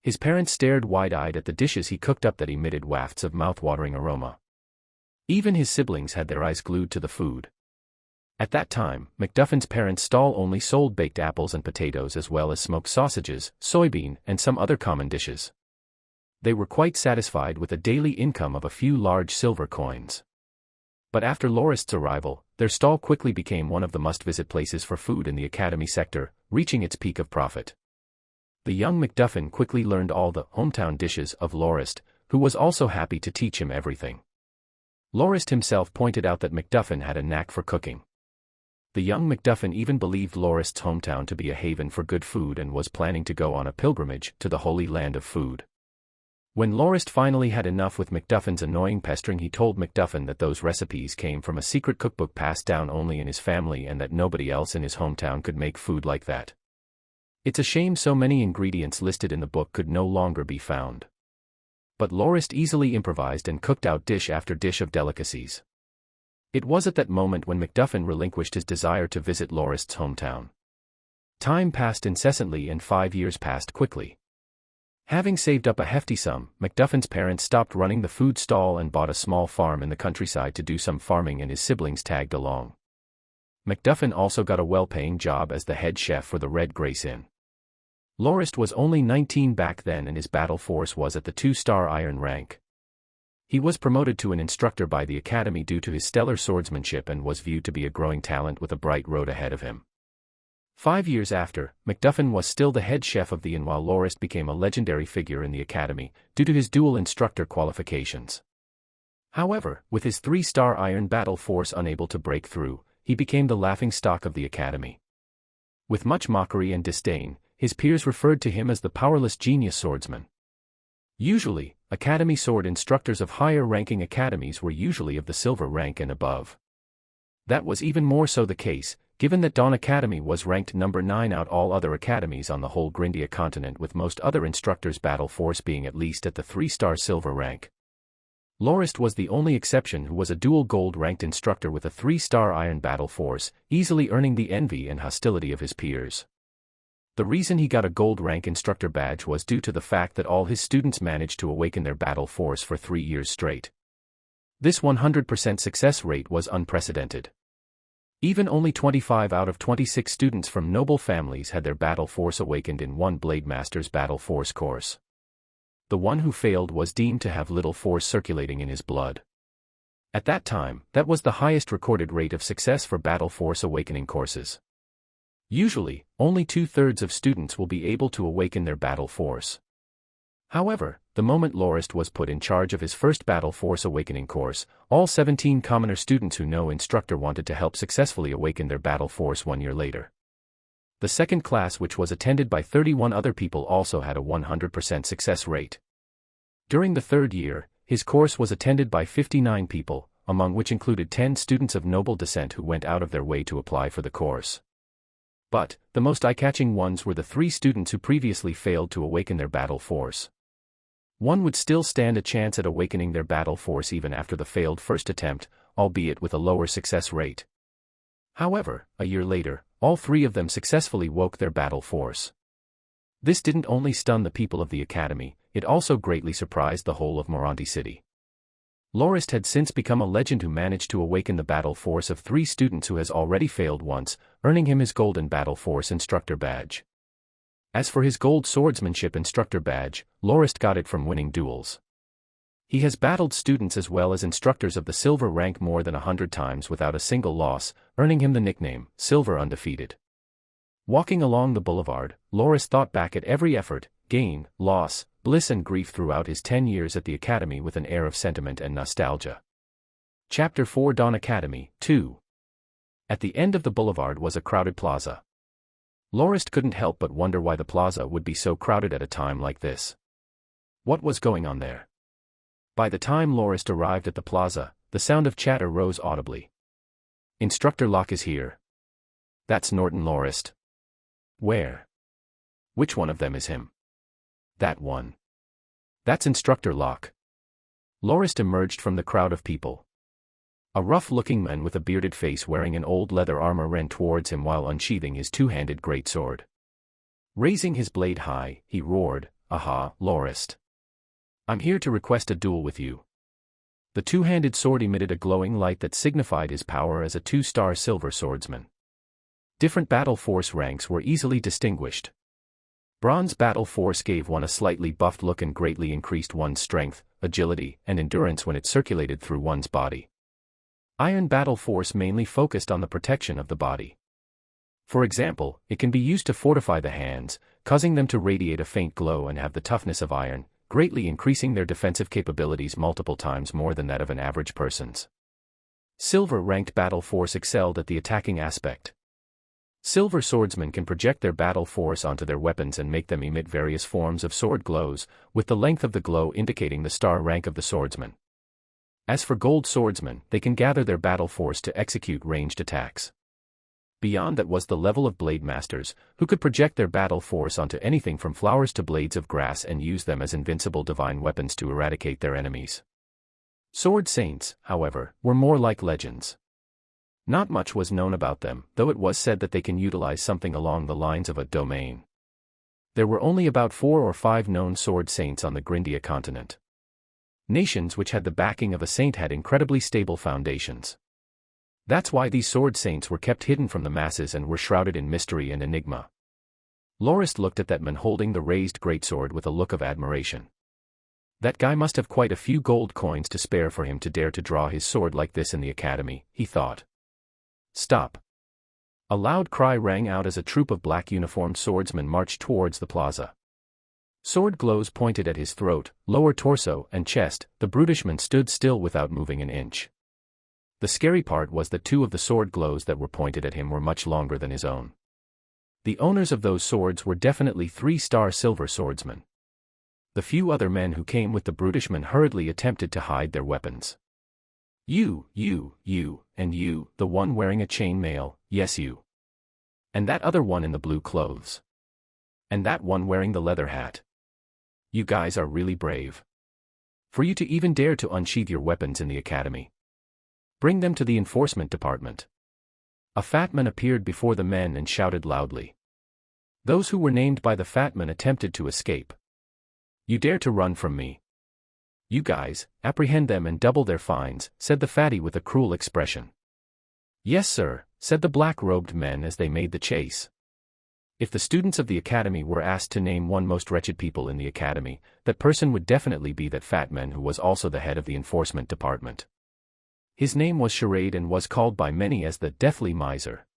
His parents stared wide-eyed at the dishes he cooked up that emitted wafts of mouth-watering aroma. Even his siblings had their eyes glued to the food. At that time, Macduffin's parents' stall only sold baked apples and potatoes as well as smoked sausages, soybean, and some other common dishes. They were quite satisfied with a daily income of a few large silver coins. But after Lorist's arrival, their stall quickly became one of the must-visit places for food in the academy sector, reaching its peak of profit. The young Macduffin quickly learned all the hometown dishes of Lorist, who was also happy to teach him everything. Lorist himself pointed out that Macduffin had a knack for cooking. The young Macduffin even believed Lorist's hometown to be a haven for good food and was planning to go on a pilgrimage to the holy land of food. When Lorist finally had enough with Macduffin's annoying pestering, he told Macduffin that those recipes came from a secret cookbook passed down only in his family and that nobody else in his hometown could make food like that. It's a shame so many ingredients listed in the book could no longer be found. But Lorist easily improvised and cooked out dish after dish of delicacies. It was at that moment when Macduffin relinquished his desire to visit Lorist's hometown. Time passed incessantly and 5 years passed quickly. Having saved up a hefty sum, Macduffin's parents stopped running the food stall and bought a small farm in the countryside to do some farming, and his siblings tagged along. Macduffin also got a well-paying job as the head chef for the Red Grace Inn. Lorist was only 19 back then and his battle force was at the 2-star iron rank. He was promoted to an instructor by the academy due to his stellar swordsmanship and was viewed to be a growing talent with a bright road ahead of him. 5 years after, Macduffin was still the head chef of the inn while Lorist became a legendary figure in the academy, due to his dual instructor qualifications. However, with his 3-star iron battle force unable to break through, he became the laughingstock of the academy. With much mockery and disdain, his peers referred to him as the powerless genius swordsman. Usually, academy sword instructors of higher-ranking academies were usually of the silver rank and above. That was even more so the case, given that Dawn Academy was ranked number 9 out all other academies on the whole Grindia continent, with most other instructors' battle force being at least at the 3-star silver rank. Lorist was the only exception who was a dual gold-ranked instructor with a 3-star iron battle force, easily earning the envy and hostility of his peers. The reason he got a gold rank instructor badge was due to the fact that all his students managed to awaken their battle force for 3 years straight. This 100% success rate was unprecedented. Even only 25 out of 26 students from noble families had their battle force awakened in one Blade Master's battle force course. The one who failed was deemed to have little force circulating in his blood. At that time, that was the highest recorded rate of success for battle force awakening courses. Usually, only 2/3 of students will be able to awaken their battle force. However, the moment Lorist was put in charge of his first battle force awakening course, all 17 commoner students who no instructor wanted to help successfully awaken their battle force 1 year later. The second class, which was attended by 31 other people, also had a 100% success rate. During the third year, his course was attended by 59 people, among which included 10 students of noble descent who went out of their way to apply for the course. But, the most eye-catching ones were the 3 students who previously failed to awaken their battle force. One would still stand a chance at awakening their battle force even after the failed first attempt, albeit with a lower success rate. However, a year later, all 3 of them successfully woke their battle force. This didn't only stun the people of the academy, it also greatly surprised the whole of Morandi city. Lorist had since become a legend who managed to awaken the battle force of 3 students who has already failed once, earning him his golden battle force instructor badge. As for his gold swordsmanship instructor badge, Lorist got it from winning duels. He has battled students as well as instructors of the silver rank more than 100 times without a single loss, earning him the nickname, Silver Undefeated. Walking along the boulevard, Lorist thought back at every effort, gain, loss, bliss and grief throughout his 10 years at the academy with an air of sentiment and nostalgia. Chapter 4 Dawn Academy, 2. At the end of the boulevard was a crowded plaza. Lorist couldn't help but wonder why the plaza would be so crowded at a time like this. What was going on there? By the time Lorist arrived at the plaza, the sound of chatter rose audibly. Instructor Locke is here. That's Norton Lorist. Where? Which one of them is him? That one. That's Instructor Locke. Lorist emerged from the crowd of people. A rough-looking man with a bearded face wearing an old leather armor ran towards him while unsheathing his two-handed greatsword. Raising his blade high, he roared, "Aha, Lorist. I'm here to request a duel with you." The two-handed sword emitted a glowing light that signified his power as a 2-star silver swordsman. Different battle force ranks were easily distinguished. Bronze battle force gave one a slightly buffed look and greatly increased one's strength, agility, and endurance when it circulated through one's body. Iron battle force mainly focused on the protection of the body. For example, it can be used to fortify the hands, causing them to radiate a faint glow and have the toughness of iron, greatly increasing their defensive capabilities multiple times more than that of an average person's. Silver-ranked battle force excelled at the attacking aspect. Silver swordsmen can project their battle force onto their weapons and make them emit various forms of sword glows, with the length of the glow indicating the star rank of the swordsman. As for gold swordsmen, they can gather their battle force to execute ranged attacks. Beyond that was the level of blade masters, who could project their battle force onto anything from flowers to blades of grass and use them as invincible divine weapons to eradicate their enemies. Sword saints, however, were more like legends. Not much was known about them, though it was said that they can utilize something along the lines of a domain. There were only about 4 or 5 known sword saints on the Grindia continent. Nations which had the backing of a saint had incredibly stable foundations. That's why these sword saints were kept hidden from the masses and were shrouded in mystery and enigma. Lorist looked at that man holding the raised greatsword with a look of admiration. That guy must have quite a few gold coins to spare for him to dare to draw his sword like this in the academy, he thought. Stop. A loud cry rang out as a troop of black-uniformed swordsmen marched towards the plaza. Sword glows pointed at his throat, lower torso, and chest. The brutishman stood still without moving an inch. The scary part was that 2 of the sword glows that were pointed at him were much longer than his own. The owners of those swords were definitely 3-star silver swordsmen. The few other men who came with the brutishman hurriedly attempted to hide their weapons. You, and you, the one wearing a chain mail, yes you. And that other one in the blue clothes. And that one wearing the leather hat. You guys are really brave. For you to even dare to unsheath your weapons in the academy. Bring them to the enforcement department. A fat man appeared before the men and shouted loudly. Those who were named by the fat man attempted to escape. You dare to run from me? You guys, apprehend them and double their fines, said the fatty with a cruel expression. Yes sir, said the black-robed men as they made the chase. If the students of the academy were asked to name one most wretched people in the academy, that person would definitely be that fat man who was also the head of the enforcement department. His name was Charade and was called by many as the Deathly Miser.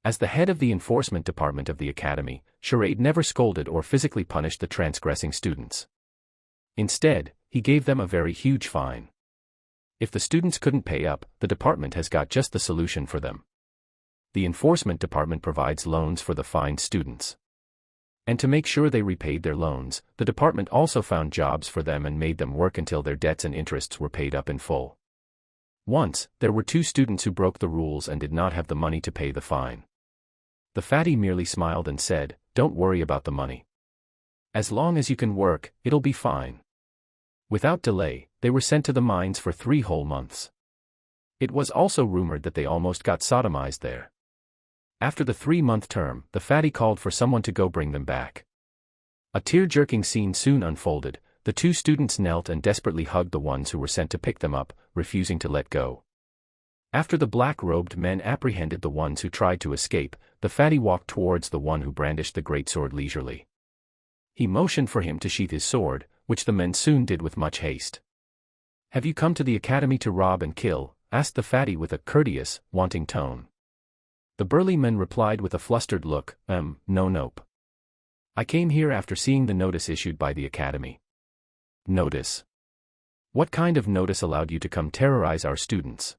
As the head of the enforcement department of the academy, Charade never scolded or physically punished the transgressing students. Instead, he gave them a very huge fine. If the students couldn't pay up, the department has got just the solution for them. The enforcement department provides loans for the fined students. And to make sure they repaid their loans, the department also found jobs for them and made them work until their debts and interests were paid up in full. Once, there were 2 students who broke the rules and did not have the money to pay the fine. The fatty merely smiled and said, "Don't worry about the money. As long as you can work, it'll be fine." Without delay, they were sent to the mines for 3 whole months. It was also rumored that they almost got sodomized there. After the 3-month term, the fatty called for someone to go bring them back. A tear-jerking scene soon unfolded. the two students knelt and desperately hugged the ones who were sent to pick them up, refusing to let go. After the black-robed men apprehended the ones who tried to escape, the fatty walked towards the one who brandished the greatsword leisurely. He motioned for him to sheath his sword, which the men soon did with much haste. "Have you come to the academy to rob and kill?" asked the fatty with a courteous, wanting tone. The burly man replied with a flustered look, nope. I came here after seeing the notice issued by the academy." "Notice? What kind of notice allowed you to come terrorize our students?"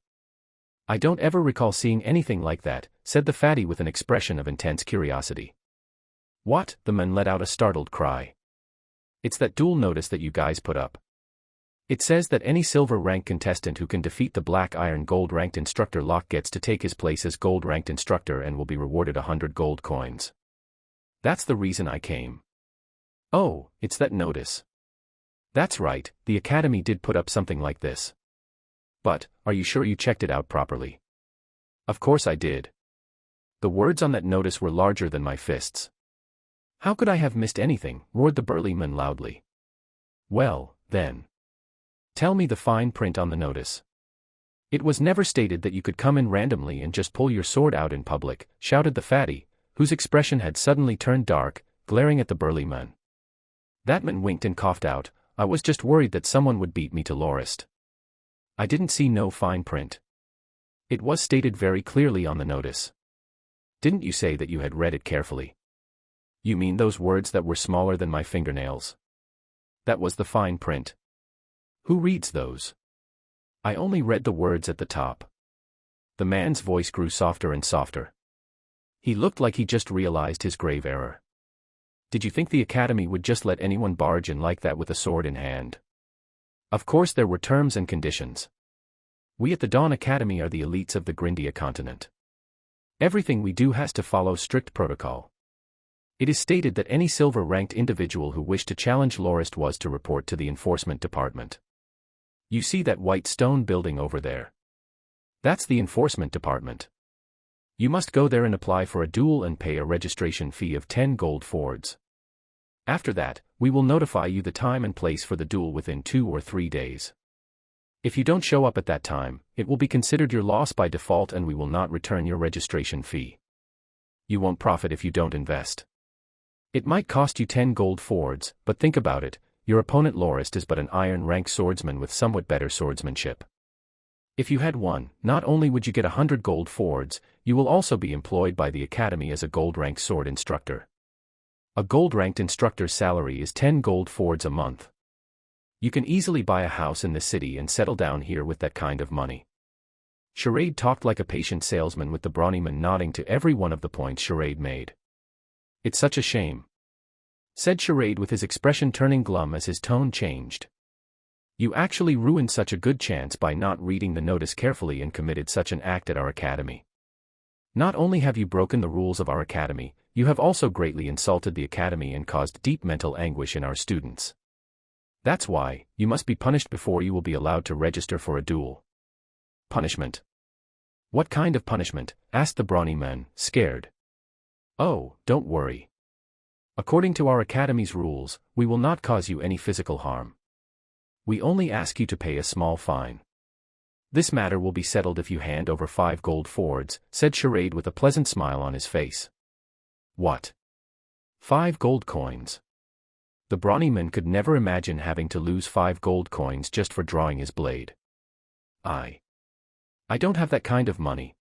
"I don't ever recall seeing anything like that," said the fatty with an expression of intense curiosity. "What?" the man let out a startled cry. "It's that duel notice that you guys put up. It says that any silver rank contestant who can defeat the black iron gold ranked instructor Locke gets to take his place as gold ranked instructor and will be rewarded 100 gold coins. That's the reason I came." "Oh, it's that notice." "That's right, the academy did put up something like this." "But, are you sure you checked it out properly?" "Of course I did. The words on that notice were larger than my fists." "How could I have missed anything?" roared the burly man loudly. "Well, then. Tell me the fine print on the notice." "It was never stated that you could come in randomly and just pull your sword out in public," shouted the fatty, whose expression had suddenly turned dark, glaring at the burly man. That man winked and coughed out, "I was just worried that someone would beat me to Lorist. I didn't see no fine print. It was stated very clearly on the notice." "Didn't you say that you had read it carefully?" "You mean those words that were smaller than my fingernails?" "That was the fine print." "Who reads those?" "I only read the words at the top." The man's voice grew softer and softer. He looked like he just realized his grave error. "Did you think the academy would just let anyone barge in like that with a sword in hand?" "Of course there were terms and conditions. We at the Dawn Academy are the elites of the Grindia continent. Everything we do has to follow strict protocol. It is stated that any silver-ranked individual who wished to challenge Lorist was to report to the enforcement department. You see that white stone building over there? That's the enforcement department. You must go there and apply for a duel and pay a registration fee of 10 gold fords. After that, we will notify you the time and place for the duel within 2 or 3 days. If you don't show up at that time, it will be considered your loss by default and we will not return your registration fee. You won't profit if you don't invest. It might cost you 10 gold fords, but think about it, your opponent Lorist is but an iron-rank swordsman with somewhat better swordsmanship. If you had won, not only would you get 100 gold fords, you will also be employed by the academy as a gold-ranked sword instructor. A gold-ranked instructor's salary is 10 gold fords a month. You can easily buy a house in the city and settle down here with that kind of money." Charade talked like a patient salesman with the brawny man nodding to every one of the points Charade made. "It's such a shame," said Charade with his expression turning glum as his tone changed. "You actually ruined such a good chance by not reading the notice carefully and committed such an act at our academy. Not only have you broken the rules of our academy, you have also greatly insulted the academy and caused deep mental anguish in our students. That's why, you must be punished before you will be allowed to register for a duel." "Punishment? What kind of punishment?" asked the brawny man, scared. "Oh, don't worry. According to our academy's rules, we will not cause you any physical harm. We only ask you to pay a small fine. This matter will be settled if you hand over 5 gold fords," said Charade with a pleasant smile on his face. "What? 5 gold coins?" The brawny man could never imagine having to lose 5 gold coins just for drawing his blade. I don't have that kind of money."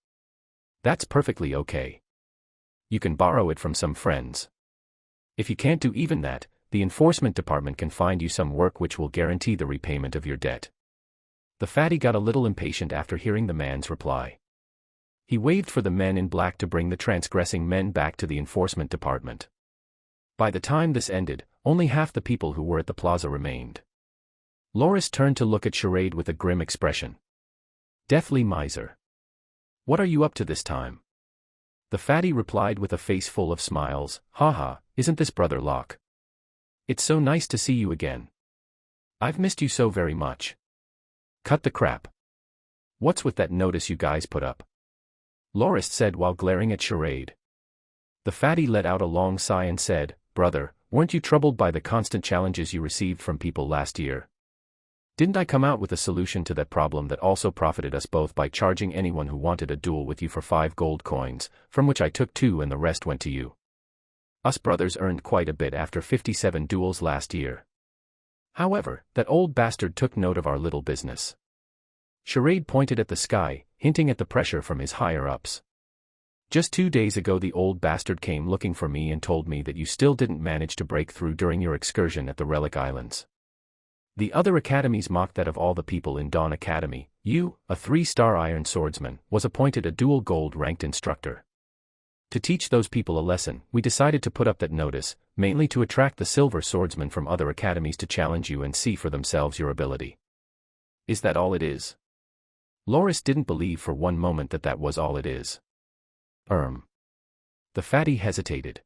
"That's perfectly okay. You can borrow it from some friends. If you can't do even that, the enforcement department can find you some work which will guarantee the repayment of your debt." The fatty got a little impatient after hearing the man's reply. He waved for the men in black to bring the transgressing men back to the enforcement department. By the time this ended, only half the people who were at the plaza remained. Lorist turned to look at Charade with a grim expression. "Deathly miser. What are you up to this time?" The fatty replied with a face full of smiles, "Haha, isn't this Brother Locke? It's so nice to see you again. I've missed you so very much." "Cut the crap. What's with that notice you guys put up?" Lorist said while glaring at Charade. The fatty let out a long sigh and said, brother, weren't you troubled by the constant challenges you received from people last year? Didn't I come out with a solution to that problem that also profited us both by charging anyone who wanted a duel with you for 5 gold coins, from which I took 2 and the rest went to you? Us brothers earned quite a bit after 57 duels last year. However, that old bastard took note of our little business. Charade pointed at the sky, hinting at the pressure from his higher-ups. Just 2 days ago the old bastard came looking for me and told me that you still didn't manage to break through during your excursion at the Relic Islands. The other academies mocked that of all the people in Dawn Academy, you, a 3-star iron swordsman, was appointed a dual gold-ranked instructor. To teach those people a lesson, we decided to put up that notice, mainly to attract the silver swordsmen from other academies to challenge you and see for themselves your ability. Is that all it is? Lorist didn't believe for one moment that that was all it is. The fatty hesitated.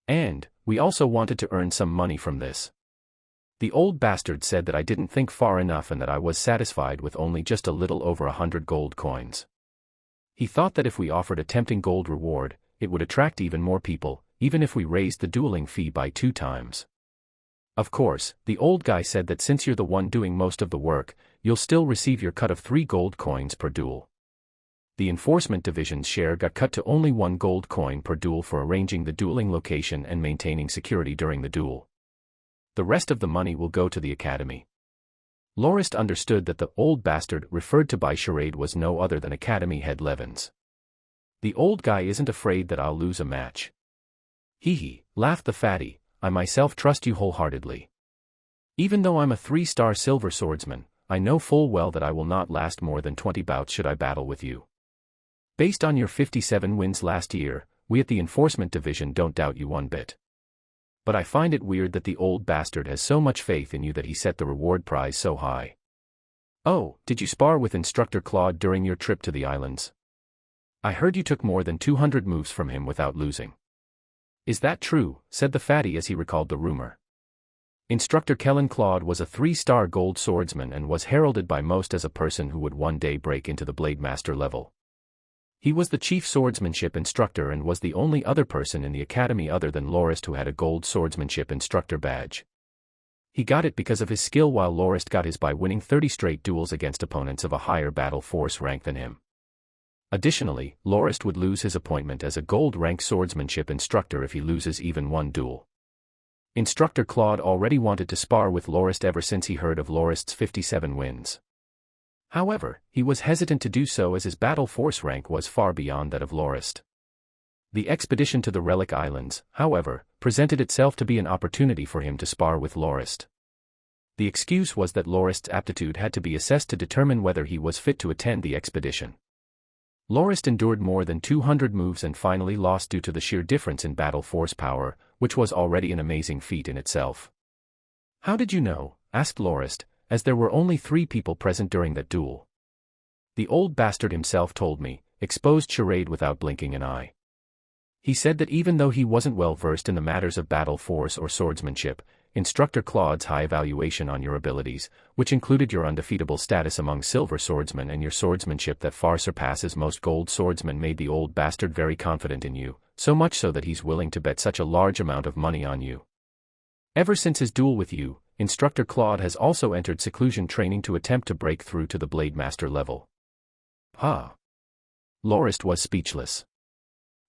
And, we also wanted to earn some money from this. The old bastard said that I didn't think far enough and that I was satisfied with only just a little over 100 gold coins. He thought that if we offered a tempting gold reward, it would attract even more people, even if we raised the dueling fee by 2 times. Of course, the old guy said that since you're the one doing most of the work, you'll still receive your cut of 3 gold coins per duel. The enforcement division's share got cut to only 1 gold coin per duel for arranging the dueling location and maintaining security during the duel. The rest of the money will go to the academy. Lorist understood that the old bastard referred to by Charade was no other than Academy head Levens. The old guy isn't afraid that I'll lose a match. Hee, laughed the fatty, I myself trust you wholeheartedly. Even though I'm a 3-star silver swordsman, I know full well that I will not last more than 20 bouts should I battle with you. Based on your 57 wins last year, we at the enforcement division don't doubt you one bit. But I find it weird that the old bastard has so much faith in you that he set the reward prize so high. Oh, did you spar with Instructor Claude during your trip to the islands? I heard you took more than 200 moves from him without losing. Is that true? Said the fatty as he recalled the rumor. Instructor Kellen Claude was a 3-star gold swordsman and was heralded by most as a person who would one day break into the Blade Master level. He was the chief swordsmanship instructor and was the only other person in the academy other than Lorist who had a gold swordsmanship instructor badge. He got it because of his skill while Lorist got his by winning 30 straight duels against opponents of a higher battle force rank than him. Additionally, Lorist would lose his appointment as a gold-rank swordsmanship instructor if he loses even 1 duel. Instructor Claude already wanted to spar with Lorist ever since he heard of Lorist's 57 wins. However, he was hesitant to do so as his battle force rank was far beyond that of Lorist. The expedition to the Relic Islands, however, presented itself to be an opportunity for him to spar with Lorist. The excuse was that Lorist's aptitude had to be assessed to determine whether he was fit to attend the expedition. Lorist endured more than 200 moves and finally lost due to the sheer difference in battle force power, which was already an amazing feat in itself. How did you know? Asked Lorist, as there were only 3 people present during that duel. The old bastard himself told me, exposed Charade without blinking an eye. He said that even though he wasn't well versed in the matters of battle force or swordsmanship, Instructor Claude's high evaluation on your abilities, which included your undefeatable status among silver swordsmen and your swordsmanship that far surpasses most gold swordsmen, made the old bastard very confident in you, so much so that he's willing to bet such a large amount of money on you. Ever since his duel with you, Instructor Claude has also entered seclusion training to attempt to break through to the Blade Master level. Lorist was speechless.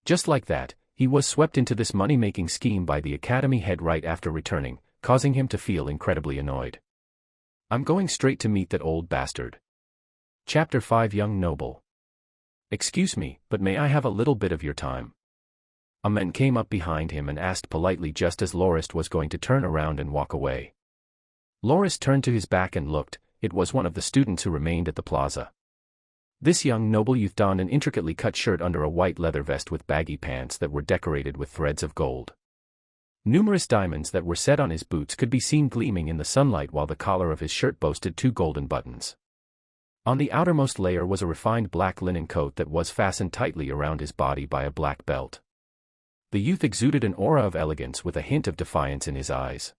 Just like that, he was swept into this money-making scheme by the academy head right after returning, causing him to feel incredibly annoyed. I'm going straight to meet that old bastard. Chapter 5 Young Noble. Excuse me, but may I have a little bit of your time? A man came up behind him and asked politely just as Lorist was going to turn around and walk away. Lorist turned to his back and looked. It was one of the students who remained at the plaza. This young noble youth donned an intricately cut shirt under a white leather vest with baggy pants that were decorated with threads of gold. Numerous diamonds that were set on his boots could be seen gleaming in the sunlight, while the collar of his shirt boasted 2 golden buttons. On the outermost layer was a refined black linen coat that was fastened tightly around his body by a black belt. The youth exuded an aura of elegance with a hint of defiance in his eyes.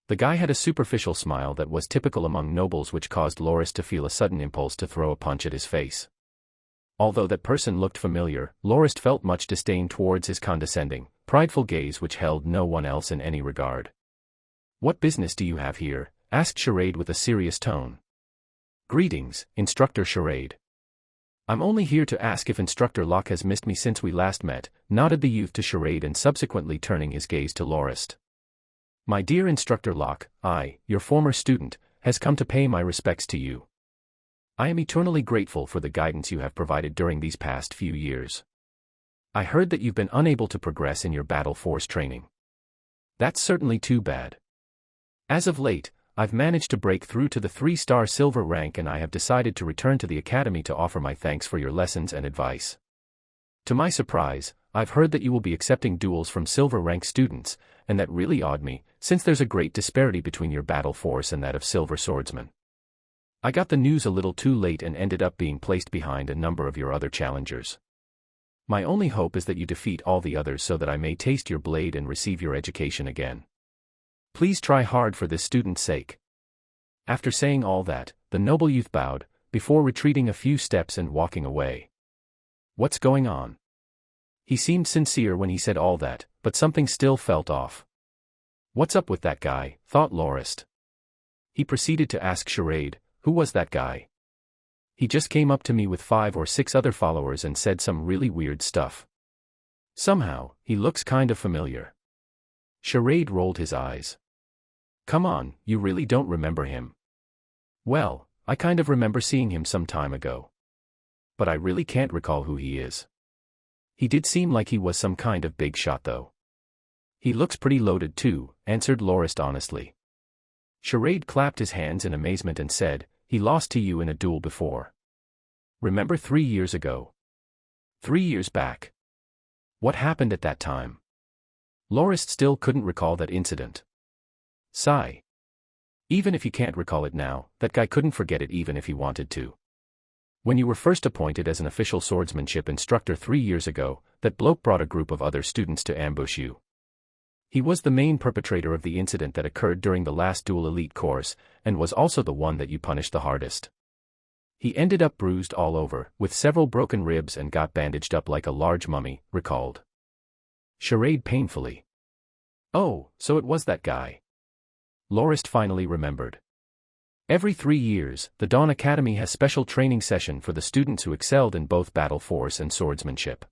The guy had a superficial smile that was typical among nobles, which caused Lorist to feel a sudden impulse to throw a punch at his face. Although that person looked familiar, Lorist felt much disdain towards his condescending, prideful gaze which held no one else in any regard. "What business do you have here?" asked Charade with a serious tone. "Greetings, Instructor Charade. I'm only here to ask if Instructor Locke has missed me since we last met," nodded the youth to Charade and subsequently turning his gaze to Lorist. "My dear Instructor Locke, I, your former student, has come to pay my respects to you. I am eternally grateful for the guidance you have provided during these past few years. I heard that you've been unable to progress in your battle force training. That's certainly too bad. As of late, I've managed to break through to the 3-star silver rank and I have decided to return to the academy to offer my thanks for your lessons and advice. To my surprise, I've heard that you will be accepting duels from silver rank students, and that really awed me, since there's a great disparity between your battle force and that of silver swordsmen. I got the news a little too late and ended up being placed behind a number of your other challengers. My only hope is that you defeat all the others so that I may taste your blade and receive your education again. Please try hard for this student's sake." After saying all that, the noble youth bowed, before retreating a few steps and walking away. What's going on? He seemed sincere when he said all that, but something still felt off. What's up with that guy, thought Lorist. He proceeded to ask Charade, who was that guy? He just came up to me with 5 or 6 other followers and said some really weird stuff. Somehow, he looks kind of familiar. Charade rolled his eyes. Come on, you really don't remember him? Well, I kind of remember seeing him some time ago. But I really can't recall who he is. He did seem like he was some kind of big shot though. He looks pretty loaded too, answered Lorist honestly. Charade clapped his hands in amazement and said, he lost to you in a duel before. Remember 3 years ago? 3 years back. What happened at that time? Lorist still couldn't recall that incident. Sigh. Even if you can't recall it now, that guy couldn't forget it even if he wanted to. When you were first appointed as an official swordsmanship instructor 3 years ago, that bloke brought a group of other students to ambush you. He was the main perpetrator of the incident that occurred during the last duel elite course, and was also the one that you punished the hardest. He ended up bruised all over, with several broken ribs and got bandaged up like a large mummy, recalled Charade painfully. Oh, so it was that guy. Lorist finally remembered. Every 3 years, the Dawn Academy has special training session for the students who excelled in both battle force and swordsmanship.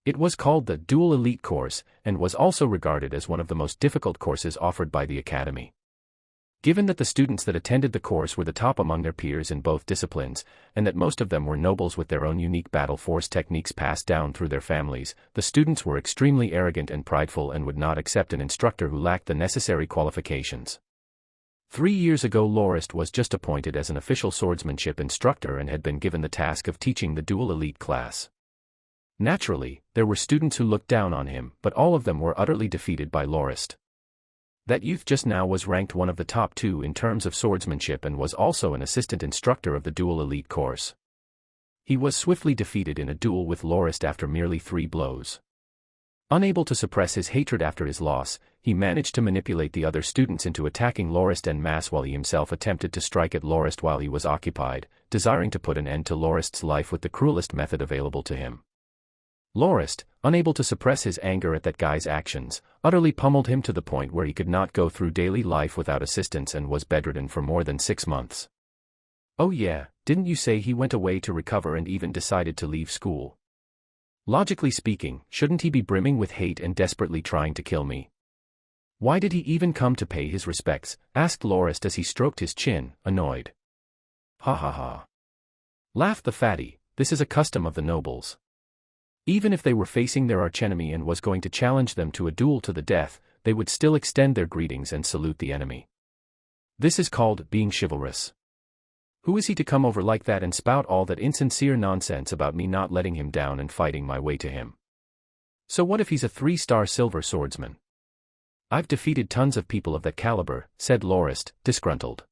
It was called the Duel Elite course, and was also regarded as one of the most difficult courses offered by the Academy. Given that the students that attended the course were the top among their peers in both disciplines, and that most of them were nobles with their own unique battle force techniques passed down through their families, the students were extremely arrogant and prideful and would not accept an instructor who lacked the necessary qualifications. 3 years ago Lorist was just appointed as an official swordsmanship instructor and had been given the task of teaching the Duel Elite class. Naturally, there were students who looked down on him, but all of them were utterly defeated by Lorist. That youth just now was ranked one of the top 2 in terms of swordsmanship and was also an assistant instructor of the Duel Elite course. He was swiftly defeated in a duel with Lorist after merely 3 blows. Unable to suppress his hatred after his loss, he managed to manipulate the other students into attacking Lorist en masse while he himself attempted to strike at Lorist while he was occupied, desiring to put an end to Lorist's life with the cruelest method available to him. Lorist, unable to suppress his anger at that guy's actions, utterly pummeled him to the point where he could not go through daily life without assistance and was bedridden for more than 6 months. Oh yeah, didn't you say he went away to recover and even decided to leave school? Logically speaking, shouldn't he be brimming with hate and desperately trying to kill me? Why did he even come to pay his respects? Asked Lorist as he stroked his chin, annoyed. Ha ha ha. Laughed the fatty, this is a custom of the nobles. Even if they were facing their archenemy and was going to challenge them to a duel to the death, they would still extend their greetings and salute the enemy. This is called being chivalrous. Who is he to come over like that and spout all that insincere nonsense about me not letting him down and fighting my way to him? So what if he's a 3-star silver swordsman? I've defeated tons of people of that caliber, said Lorist, disgruntled.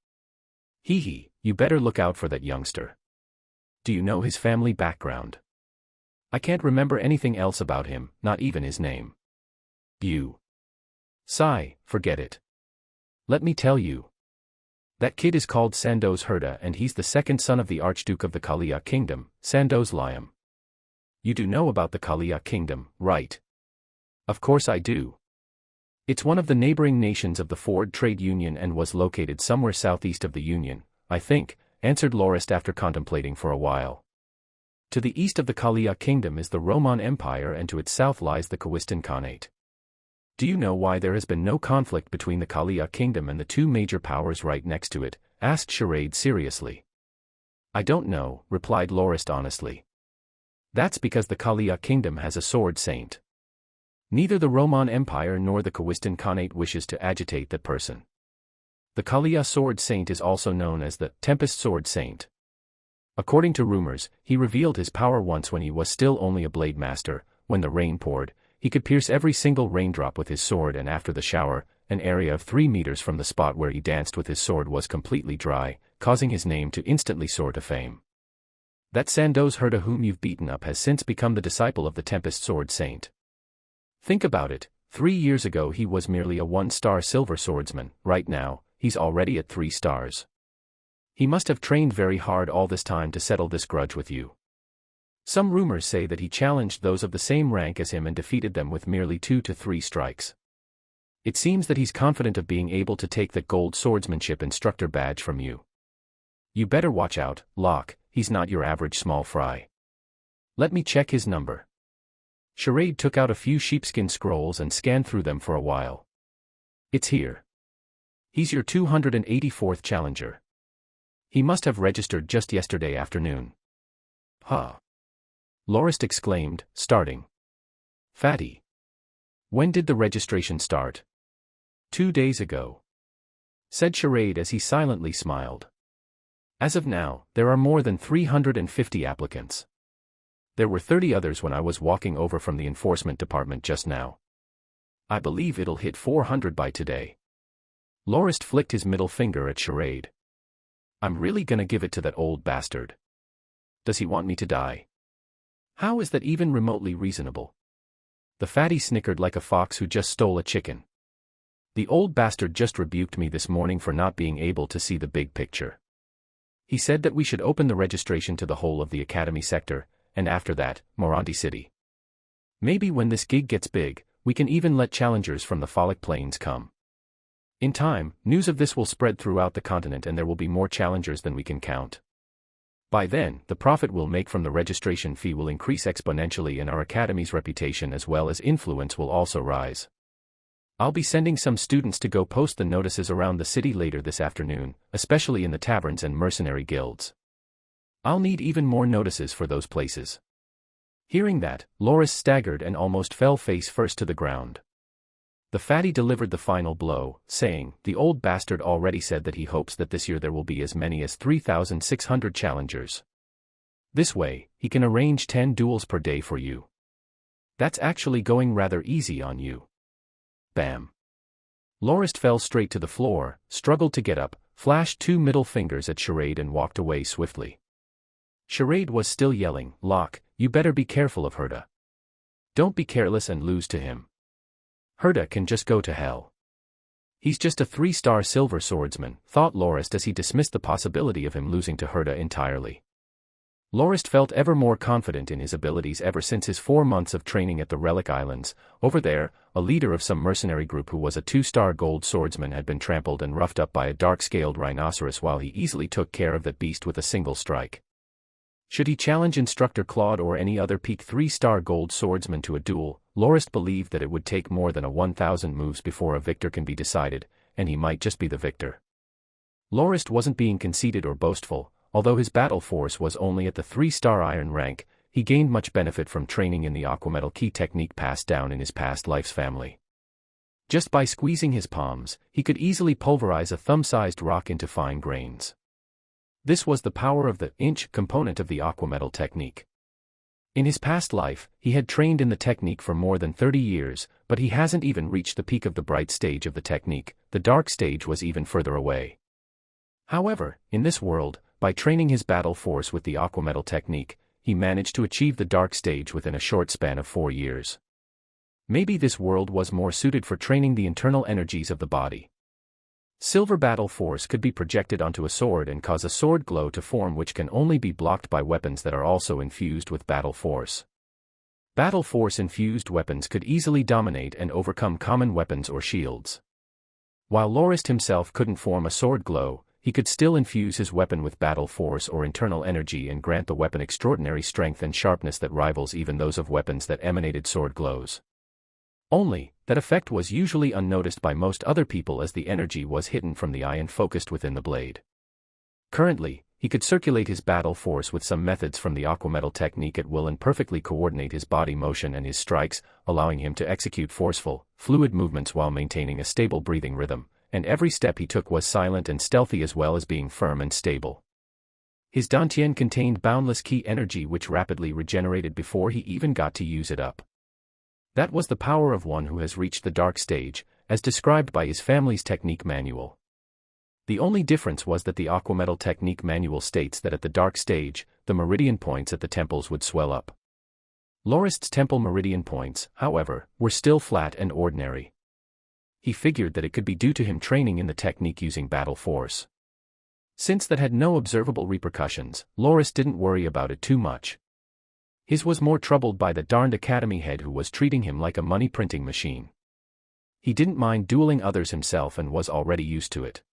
Hee hee, you better look out for that youngster. Do you know his family background? I can't remember anything else about him, not even his name. You. Sigh, forget it. Let me tell you. That kid is called Sandoz Herda and he's the 2nd son of the Archduke of the Kalia Kingdom, Sandoz Liam. You do know about the Kalia Kingdom, right? Of course I do. It's one of the neighboring nations of the Ford Trade Union and was located somewhere southeast of the Union, I think, answered Lorist after contemplating for a while. To the east of the Kalia Kingdom is the Roman Empire and to its south lies the Kawistan Khanate. Do you know why there has been no conflict between the Kalia Kingdom and the two major powers right next to it? Asked Charade seriously. I don't know, replied Lorist honestly. That's because the Kalia Kingdom has a sword saint. Neither the Roman Empire nor the Kawistan Khanate wishes to agitate that person. The Kalia sword saint is also known as the Tempest Sword Saint. According to rumors, he revealed his power once when he was still only a blade master. When the rain poured, he could pierce every single raindrop with his sword, and after the shower, an area of 3 meters from the spot where he danced with his sword was completely dry, causing his name to instantly soar to fame. That Sandoz Herda whom you've beaten up has since become the disciple of the Tempest Sword Saint. Think about it, 3 years ago he was merely a 1-star silver swordsman, right now, he's already at 3 stars. He must have trained very hard all this time to settle this grudge with you. Some rumors say that he challenged those of the same rank as him and defeated them with merely 2 to 3 strikes. It seems that he's confident of being able to take that gold swordsmanship instructor badge from you. You better watch out, Locke, he's not your average small fry. Let me check his number. Charade took out a few sheepskin scrolls and scanned through them for a while. It's here. He's your 284th challenger. He must have registered just yesterday afternoon. Huh. Lorist exclaimed, starting. Fatty. When did the registration start? 2 days ago. Said Charade as he silently smiled. As of now, there are more than 350 applicants. There were 30 others when I was walking over from the enforcement department just now. I believe it'll hit 400 by today. Lorist flicked his middle finger at Charade. I'm really gonna give it to that old bastard. Does he want me to die? How is that even remotely reasonable? The fatty snickered like a fox who just stole a chicken. The old bastard just rebuked me this morning for not being able to see the big picture. He said that we should open the registration to the whole of the Academy sector, and after that, Morandi City. Maybe when this gig gets big, we can even let challengers from the Folic Plains come. In time, news of this will spread throughout the continent and there will be more challengers than we can count. By then, the profit we'll make from the registration fee will increase exponentially and our Academy's reputation as well as influence will also rise. I'll be sending some students to go post the notices around the city later this afternoon, especially in the taverns and mercenary guilds. I'll need even more notices for those places. Hearing that, Loris staggered and almost fell face first to the ground. The fatty delivered the final blow, saying, the old bastard already said that he hopes that this year there will be as many as 3,600 challengers. This way, he can arrange 10 duels per day for you. That's actually going rather easy on you. Bam. Lorist fell straight to the floor, struggled to get up, flashed 2 middle fingers at Charade and walked away swiftly. Charade was still yelling, Locke, you better be careful of Herda. Don't be careless and lose to him. Herda can just go to hell. He's just a 3-star silver swordsman, thought Lorist as he dismissed the possibility of him losing to Herda entirely. Lorist felt ever more confident in his abilities ever since his 4 months of training at the Relic Islands. Over there, a leader of some mercenary group who was a 2-star gold swordsman had been trampled and roughed up by a dark-scaled rhinoceros while he easily took care of that beast with a single strike. Should he challenge Instructor Claude or any other peak 3-star gold swordsman to a duel, Lorist believed that it would take more than 1,000 moves before a victor can be decided, and he might just be the victor. Lorist wasn't being conceited or boastful. Although his battle force was only at the 3-star iron rank, he gained much benefit from training in the aquametal key technique passed down in his past life's family. Just by squeezing his palms, he could easily pulverize a thumb-sized rock into fine grains. This was the power of the inch component of the aquametal technique. In his past life, he had trained in the technique for more than 30 years, but he hasn't even reached the peak of the bright stage of the technique. The dark stage was even further away. However, in this world, by training his battle force with the aquametal technique, he managed to achieve the dark stage within a short span of 4 years. Maybe this world was more suited for training the internal energies of the body. Silver battle force could be projected onto a sword and cause a sword glow to form which can only be blocked by weapons that are also infused with battle force. Battle force-infused weapons could easily dominate and overcome common weapons or shields. While Lorist himself couldn't form a sword glow, he could still infuse his weapon with battle force or internal energy and grant the weapon extraordinary strength and sharpness that rivals even those of weapons that emanated sword glows. Only, that effect was usually unnoticed by most other people as the energy was hidden from the eye and focused within the blade. Currently, he could circulate his battle force with some methods from the aquametal technique at will and perfectly coordinate his body motion and his strikes, allowing him to execute forceful, fluid movements while maintaining a stable breathing rhythm, and every step he took was silent and stealthy as well as being firm and stable. His dantian contained boundless ki energy which rapidly regenerated before he even got to use it up. That was the power of one who has reached the dark stage, as described by his family's technique manual. The only difference was that the aquametal technique manual states that at the dark stage, the meridian points at the temples would swell up. Lorist's temple meridian points, however, were still flat and ordinary. He figured that it could be due to him training in the technique using battle force. Since that had no observable repercussions, Lorist didn't worry about it too much. His was more troubled by the darned academy head who was treating him like a money-printing machine. He didn't mind dueling others himself and was already used to it.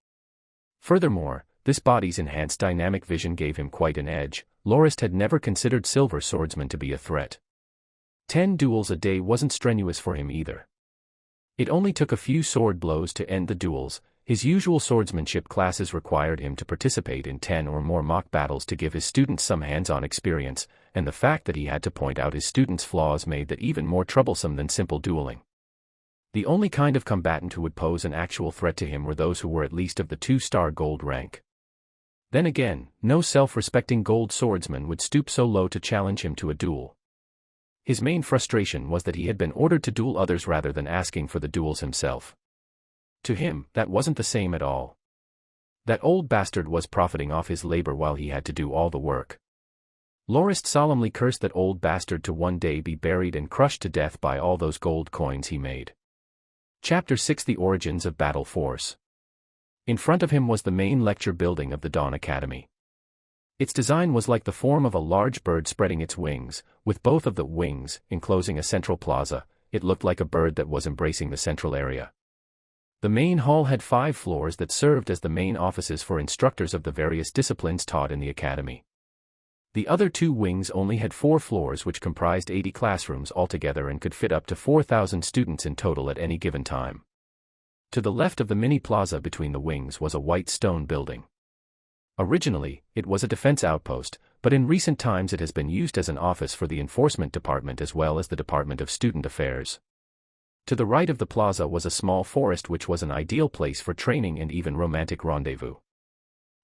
Furthermore, this body's enhanced dynamic vision gave him quite an edge. Lorist had never considered silver swordsmen to be a threat. 10 duels a day wasn't strenuous for him either. It only took a few sword blows to end the duels. His usual swordsmanship classes required him to participate in 10 or more mock battles to give his students some hands-on experience, and the fact that he had to point out his students' flaws made that even more troublesome than simple dueling. The only kind of combatant who would pose an actual threat to him were those who were at least of the 2-star gold rank. Then again, no self-respecting gold swordsman would stoop so low to challenge him to a duel. His main frustration was that he had been ordered to duel others rather than asking for the duels himself. To him, that wasn't the same at all. That old bastard was profiting off his labor while he had to do all the work. Lorist solemnly cursed that old bastard to one day be buried and crushed to death by all those gold coins he made. Chapter 6: The Origins of Battle Force. In front of him was the main lecture building of the Dawn Academy. Its design was like the form of a large bird spreading its wings, with both of the wings enclosing a central plaza. It looked like a bird that was embracing the central area. The main hall had 5 floors that served as the main offices for instructors of the various disciplines taught in the academy. The other 2 wings only had 4 floors which comprised 80 classrooms altogether and could fit up to 4,000 students in total at any given time. To the left of the mini plaza between the wings was a white stone building. Originally, it was a defense outpost, but in recent times it has been used as an office for the enforcement department as well as the Department of Student Affairs. To the right of the plaza was a small forest which was an ideal place for training and even romantic rendezvous.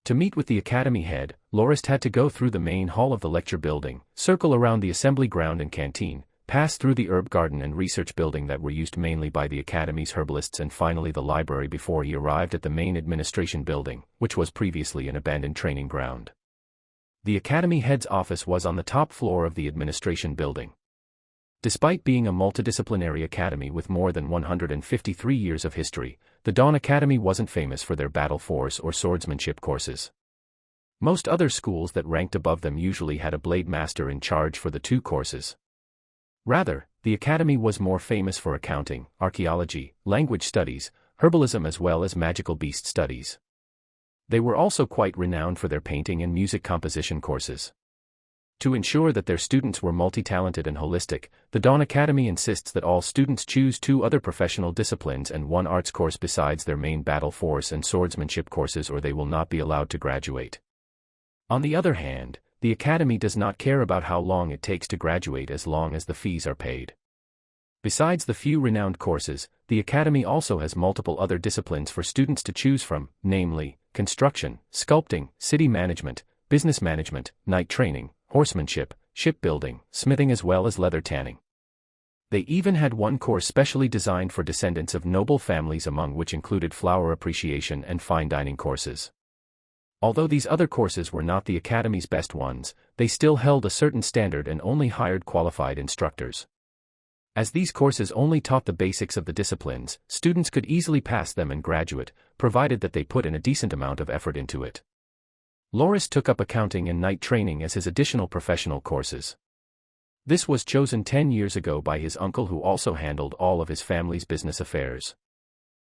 To meet with the academy head, Lorist had to go through the main hall of the lecture building, circle around the assembly ground and canteen, pass through the herb garden and research building that were used mainly by the academy's herbalists and finally the library before he arrived at the main administration building, which was previously an abandoned training ground. The academy head's office was on the top floor of the administration building. Despite being a multidisciplinary academy with more than 153 years of history, the Dawn Academy wasn't famous for their battle force or swordsmanship courses. Most other schools that ranked above them usually had a blade master in charge for the 2 courses. Rather, the academy was more famous for accounting, archaeology, language studies, herbalism as well as magical beast studies. They were also quite renowned for their painting and music composition courses. To ensure that their students were multi-talented and holistic, the Dawn Academy insists that all students choose 2 other professional disciplines and 1 arts course besides their main battle force and swordsmanship courses or they will not be allowed to graduate. On the other hand, the academy does not care about how long it takes to graduate as long as the fees are paid. Besides the few renowned courses, the academy also has multiple other disciplines for students to choose from, namely, construction, sculpting, city management, business management, night training, horsemanship, shipbuilding, smithing as well as leather tanning. They even had 1 course specially designed for descendants of noble families among which included flower appreciation and fine dining courses. Although these other courses were not the academy's best ones, they still held a certain standard and only hired qualified instructors. As these courses only taught the basics of the disciplines, students could easily pass them and graduate, provided that they put in a decent amount of effort into it. Lorist took up accounting and night training as his additional professional courses. This was chosen 10 years ago by his uncle, who also handled all of his family's business affairs.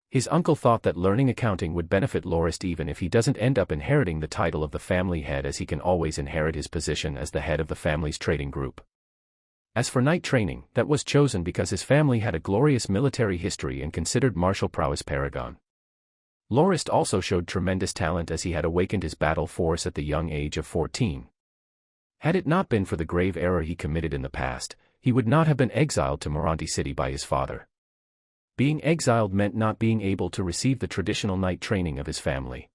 His uncle thought that learning accounting would benefit Lorist even if he doesn't end up inheriting the title of the family head, as he can always inherit his position as the head of the family's trading group. As for knight training, that was chosen because his family had a glorious military history and considered martial prowess paragon. Lorist also showed tremendous talent, as he had awakened his battle force at the young age of 14. Had it not been for the grave error he committed in the past, he would not have been exiled to Morandi city by his father. Being exiled meant not being able to receive the traditional knight training of his family.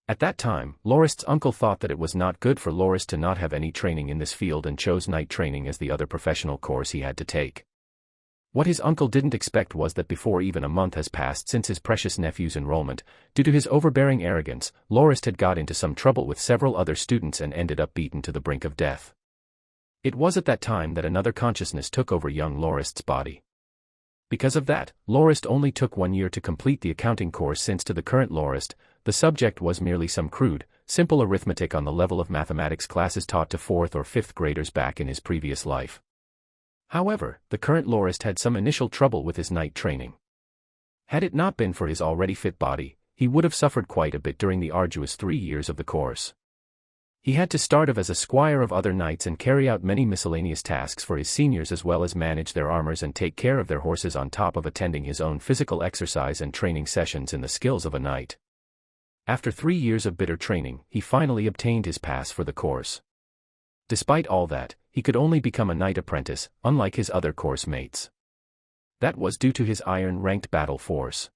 At that time, Lorist's uncle thought that it was not good for Lorist to not have any training in this field and chose knight training as the other professional course he had to take. What his uncle didn't expect was that before even a month has passed since his precious nephew's enrollment, due to his overbearing arrogance, Lorist had got into some trouble with several other students and ended up beaten to the brink of death. It was at that time that another consciousness took over young Lorist's body. Because of that, Lorist only took 1 year to complete the accounting course, since to the current Lorist, the subject was merely some crude, simple arithmetic on the level of mathematics classes taught to 4th or 5th graders back in his previous life. However, the current Lorist had some initial trouble with his knight training. Had it not been for his already fit body, he would have suffered quite a bit during the arduous 3 years of the course. He had to start off as a squire of other knights and carry out many miscellaneous tasks for his seniors, as well as manage their armors and take care of their horses, on top of attending his own physical exercise and training sessions in the skills of a knight. After 3 years of bitter training, he finally obtained his pass for the course. Despite all that, he could only become a knight apprentice, unlike his other course mates. That was due to his iron-ranked battle force.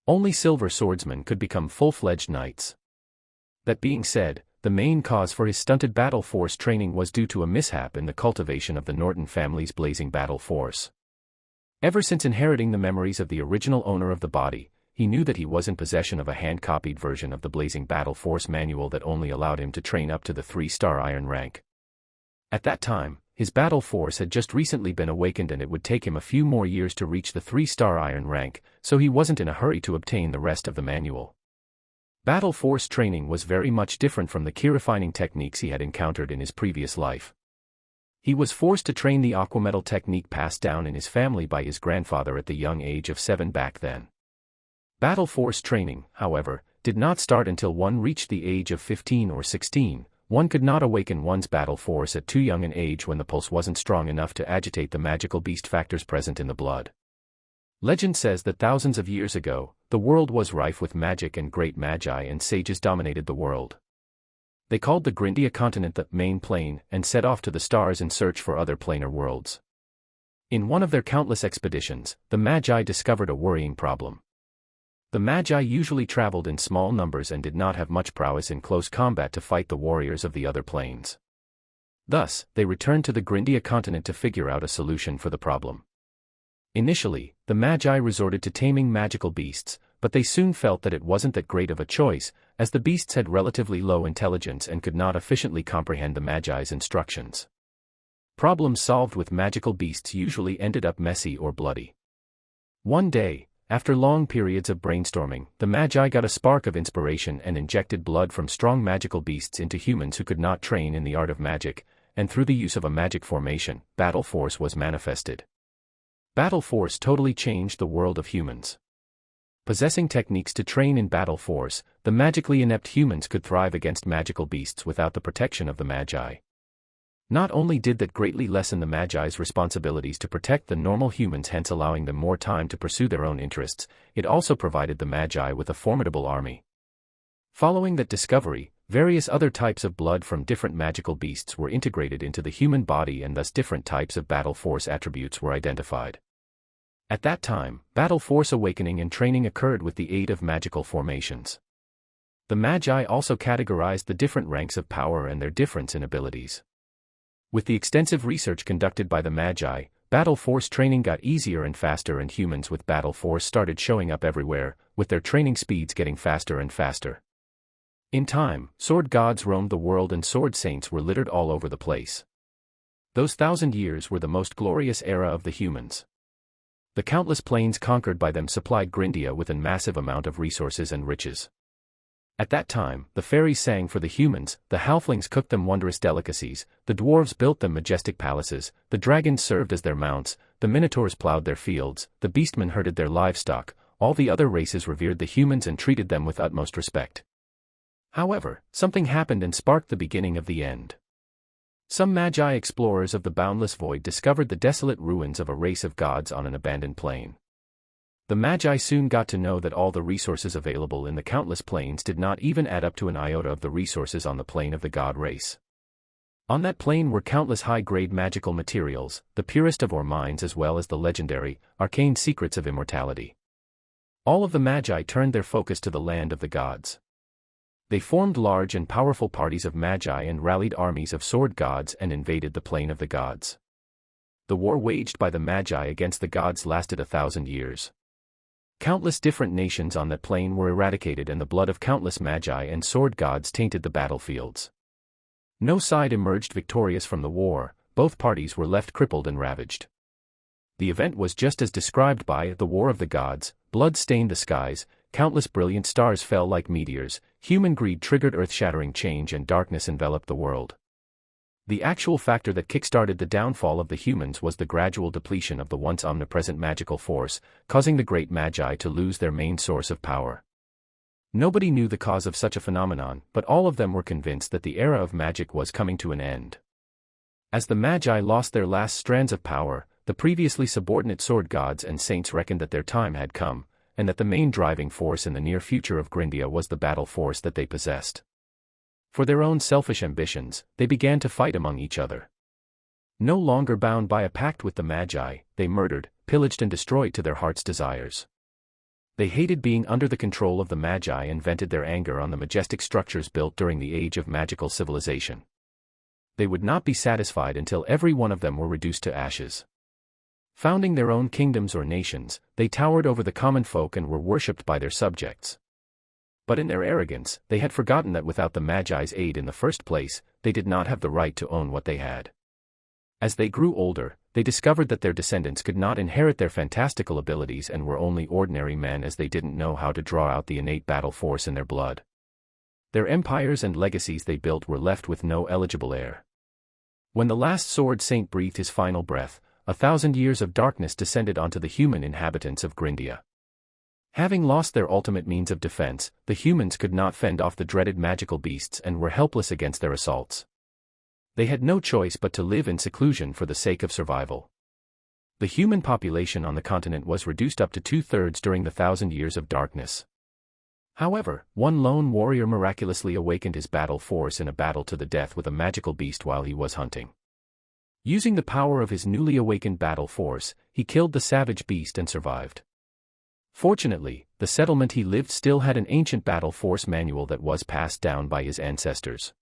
Only silver swordsmen could become full-fledged knights. That being said, the main cause for his stunted battle force training was due to a mishap in the cultivation of the Norton family's blazing battle force. Ever since inheriting the memories of the original owner of the body, he knew that he was in possession of a hand-copied version of the blazing battle force manual that only allowed him to train up to the 3-star iron rank. At that time, his battle force had just recently been awakened, and it would take him a few more years to reach the 3-star iron rank, so he wasn't in a hurry to obtain the rest of the manual. Battle force training was very much different from the key-refining techniques he had encountered in his previous life. He was forced to train the aquametal technique passed down in his family by his grandfather at the young age of 7 back then. Battle force training, however, did not start until one reached the age of 15 or 16. One could not awaken one's battle force at too young an age when the pulse wasn't strong enough to agitate the magical beast factors present in the blood. Legend says that thousands of years ago, the world was rife with magic, and great magi and sages dominated the world. They called the Grindia continent the main plane and set off to the stars in search for other planar worlds. In one of their countless expeditions, the magi discovered a worrying problem. The magi usually traveled in small numbers and did not have much prowess in close combat to fight the warriors of the other planes. Thus, they returned to the Grindia continent to figure out a solution for the problem. Initially, the magi resorted to taming magical beasts, but they soon felt that it wasn't that great of a choice, as the beasts had relatively low intelligence and could not efficiently comprehend the magi's instructions. Problems solved with magical beasts usually ended up messy or bloody. One day, after long periods of brainstorming, the magi got a spark of inspiration and injected blood from strong magical beasts into humans who could not train in the art of magic, and through the use of a magic formation, battle force was manifested. Battle force totally changed the world of humans. Possessing techniques to train in battle force, the magically inept humans could thrive against magical beasts without the protection of the magi. Not only did that greatly lessen the Magi's responsibilities to protect the normal humans, hence allowing them more time to pursue their own interests, it also provided the Magi with a formidable army. Following that discovery, various other types of blood from different magical beasts were integrated into the human body, and thus different types of battle force attributes were identified. At that time, battle force awakening and training occurred with the aid of magical formations. The Magi also categorized the different ranks of power and their difference in abilities. With the extensive research conducted by the Magi, battle force training got easier and faster, and humans with battle force started showing up everywhere, with their training speeds getting faster and faster. In time, sword gods roamed the world and sword saints were littered all over the place. Those 1,000 years were the most glorious era of the humans. The countless plains conquered by them supplied Grindia with a massive amount of resources and riches. At that time, the fairies sang for the humans, the halflings cooked them wondrous delicacies, the dwarves built them majestic palaces, the dragons served as their mounts, the minotaurs plowed their fields, the beastmen herded their livestock, all the other races revered the humans and treated them with utmost respect. However, something happened and sparked the beginning of the end. Some magi explorers of the boundless void discovered the desolate ruins of a race of gods on an abandoned plain. The Magi soon got to know that all the resources available in the countless plains did not even add up to an iota of the resources on the plane of the god race. On that plane were countless high-grade magical materials, the purest of ore mines as well as the legendary, arcane secrets of immortality. All of the Magi turned their focus to the land of the gods. They formed large and powerful parties of Magi and rallied armies of sword gods and invaded the plane of the gods. The war waged by the Magi against the gods lasted 1,000 years. Countless different nations on that plane were eradicated and the blood of countless magi and sword gods tainted the battlefields. No side emerged victorious from the war, both parties were left crippled and ravaged. The event was just as described by the War of the Gods, blood stained the skies, countless brilliant stars fell like meteors, human greed triggered earth-shattering change and darkness enveloped the world. The actual factor that kick-started the downfall of the humans was the gradual depletion of the once omnipresent magical force, causing the great magi to lose their main source of power. Nobody knew the cause of such a phenomenon, but all of them were convinced that the era of magic was coming to an end. As the magi lost their last strands of power, the previously subordinate sword gods and saints reckoned that their time had come, and that the main driving force in the near future of Grindia was the battle force that they possessed. For their own selfish ambitions, they began to fight among each other. No longer bound by a pact with the Magi, they murdered, pillaged and destroyed to their heart's desires. They hated being under the control of the Magi and vented their anger on the majestic structures built during the age of magical civilization. They would not be satisfied until every one of them were reduced to ashes. Founding their own kingdoms or nations, they towered over the common folk and were worshipped by their subjects. But in their arrogance, they had forgotten that without the Magi's aid in the first place, they did not have the right to own what they had. As they grew older, they discovered that their descendants could not inherit their fantastical abilities and were only ordinary men as they didn't know how to draw out the innate battle force in their blood. Their empires and legacies they built were left with no eligible heir. When the last sword saint breathed his final breath, 1,000 years of darkness descended onto the human inhabitants of Grindia. Having lost their ultimate means of defense, the humans could not fend off the dreaded magical beasts and were helpless against their assaults. They had no choice but to live in seclusion for the sake of survival. The human population on the continent was reduced up to 2/3 during the 1,000 years of darkness. However, one lone warrior miraculously awakened his battle force in a battle to the death with a magical beast while he was hunting. Using the power of his newly awakened battle force, he killed the savage beast and survived. Fortunately, the settlement he lived still had an ancient battle force manual that was passed down by his ancestors.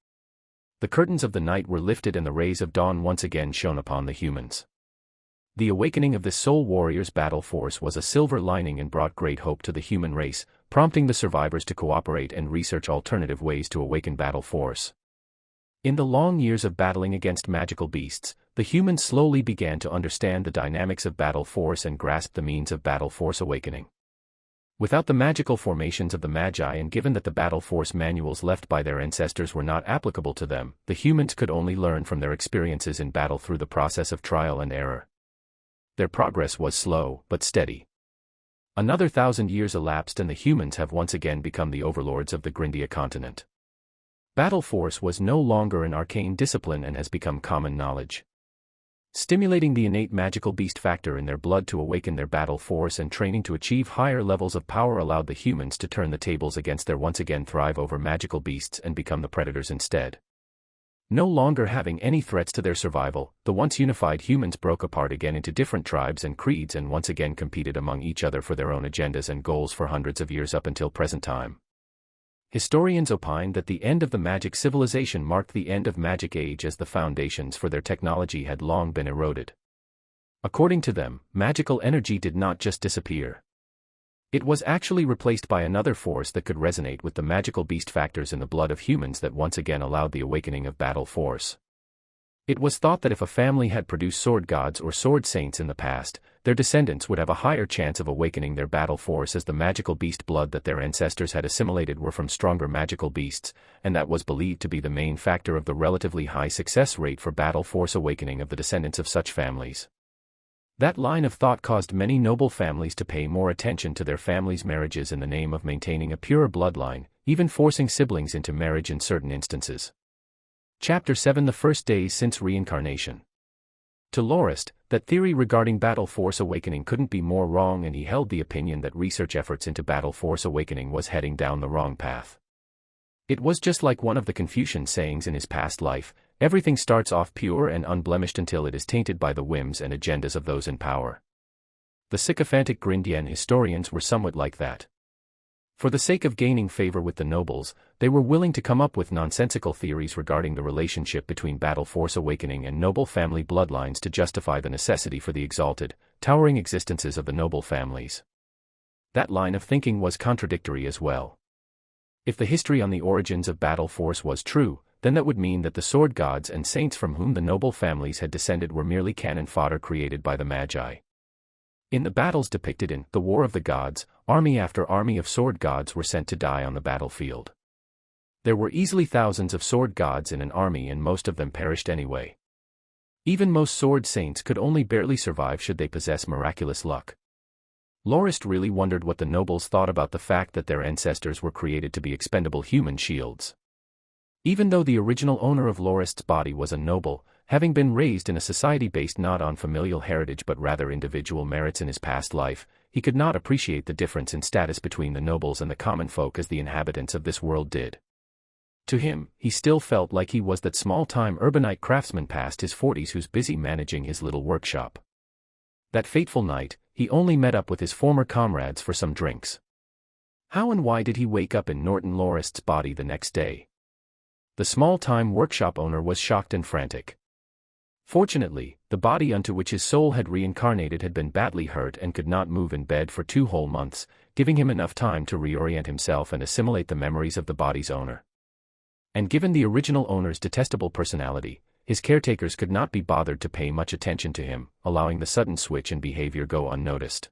The curtains of the night were lifted and the rays of dawn once again shone upon the humans. The awakening of this soul warrior's battle force was a silver lining and brought great hope to the human race, prompting the survivors to cooperate and research alternative ways to awaken battle force. In the long years of battling against magical beasts, the humans slowly began to understand the dynamics of battle force and grasp the means of battle force awakening. Without the magical formations of the Magi and given that the battle force manuals left by their ancestors were not applicable to them, the humans could only learn from their experiences in battle through the process of trial and error. Their progress was slow, but steady. Another 1,000 years elapsed and the humans have once again become the overlords of the Grindia continent. Battle force was no longer an arcane discipline and has become common knowledge. Stimulating the innate magical beast factor in their blood to awaken their battle force and training to achieve higher levels of power allowed the humans to turn the tables against their once again thrive over magical beasts and become the predators instead. No longer having any threats to their survival, the once unified humans broke apart again into different tribes and creeds and once again competed among each other for their own agendas and goals for hundreds of years up until present time. Historians opine that the end of the magic civilization marked the end of magic age as the foundations for their technology had long been eroded. According to them, magical energy did not just disappear. It was actually replaced by another force that could resonate with the magical beast factors in the blood of humans that once again allowed the awakening of battle force. It was thought that if a family had produced sword gods or sword saints in the past, their descendants would have a higher chance of awakening their battle force, as the magical beast blood that their ancestors had assimilated were from stronger magical beasts, and that was believed to be the main factor of the relatively high success rate for battle force awakening of the descendants of such families. That line of thought caused many noble families to pay more attention to their families' marriages in the name of maintaining a purer bloodline, even forcing siblings into marriage in certain instances. Chapter 7: The First Days Since Reincarnation. To Lorist, that theory regarding battle force awakening couldn't be more wrong, and he held the opinion that research efforts into battle force awakening was heading down the wrong path. It was just like one of the Confucian sayings in his past life: everything starts off pure and unblemished until it is tainted by the whims and agendas of those in power. The sycophantic Grindian historians were somewhat like that. For the sake of gaining favor with the nobles, they were willing to come up with nonsensical theories regarding the relationship between battle force awakening and noble family bloodlines to justify the necessity for the exalted, towering existences of the noble families. That line of thinking was contradictory as well. If the history on the origins of battle force was true, then that would mean that the sword gods and saints from whom the noble families had descended were merely cannon fodder created by the Magi. In the battles depicted in The War of the Gods, army after army of sword gods were sent to die on the battlefield. There were easily thousands of sword gods in an army, and most of them perished anyway. Even most sword saints could only barely survive should they possess miraculous luck. Lorist really wondered what the nobles thought about the fact that their ancestors were created to be expendable human shields. Even though the original owner of Lorist's body was a noble, having been raised in a society based not on familial heritage but rather individual merits in his past life, he could not appreciate the difference in status between the nobles and the common folk as the inhabitants of this world did. To him, he still felt like he was that small-time urbanite craftsman past his 40s who's busy managing his little workshop. That fateful night, he only met up with his former comrades for some drinks. How and why did he wake up in Norton Lorist's body the next day? The small-time workshop owner was shocked and frantic. Fortunately, the body unto which his soul had reincarnated had been badly hurt and could not move in bed for 2 whole months, giving him enough time to reorient himself and assimilate the memories of the body's owner. And given the original owner's detestable personality, his caretakers could not be bothered to pay much attention to him, allowing the sudden switch in behavior go unnoticed.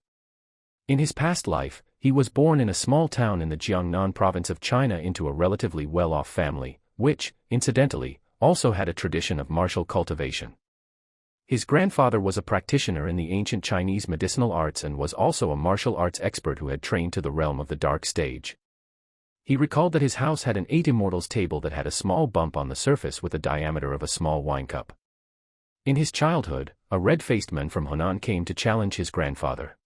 In his past life, he was born in a small town in the Jiangnan province of China into a relatively well-off family, which, incidentally, also had a tradition of martial cultivation. His grandfather was a practitioner in the ancient Chinese medicinal arts and was also a martial arts expert who had trained to the realm of the dark stage. He recalled that his house had an 8 immortals table that had a small bump on the surface with the diameter of a small wine cup. In his childhood, a red-faced man from Hunan came to challenge his grandfather.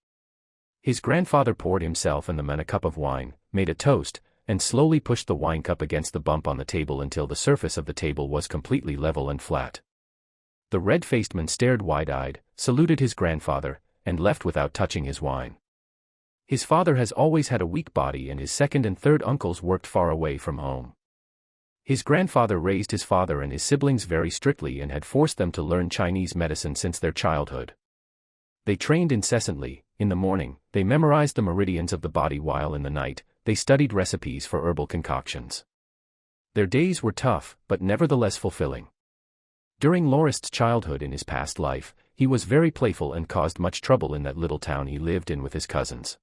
His grandfather poured himself and the man a cup of wine, made a toast, and slowly pushed the wine cup against the bump on the table until the surface of the table was completely level and flat. The red-faced man stared wide-eyed, saluted his grandfather, and left without touching his wine. His father has always had a weak body and his second and third uncles worked far away from home. His grandfather raised his father and his siblings very strictly and had forced them to learn Chinese medicine since their childhood. They trained incessantly. In the morning, they memorized the meridians of the body, while in the night, they studied recipes for herbal concoctions. Their days were tough, but nevertheless fulfilling. During Lorist's childhood in his past life, he was very playful and caused much trouble in that little town he lived in with his cousins.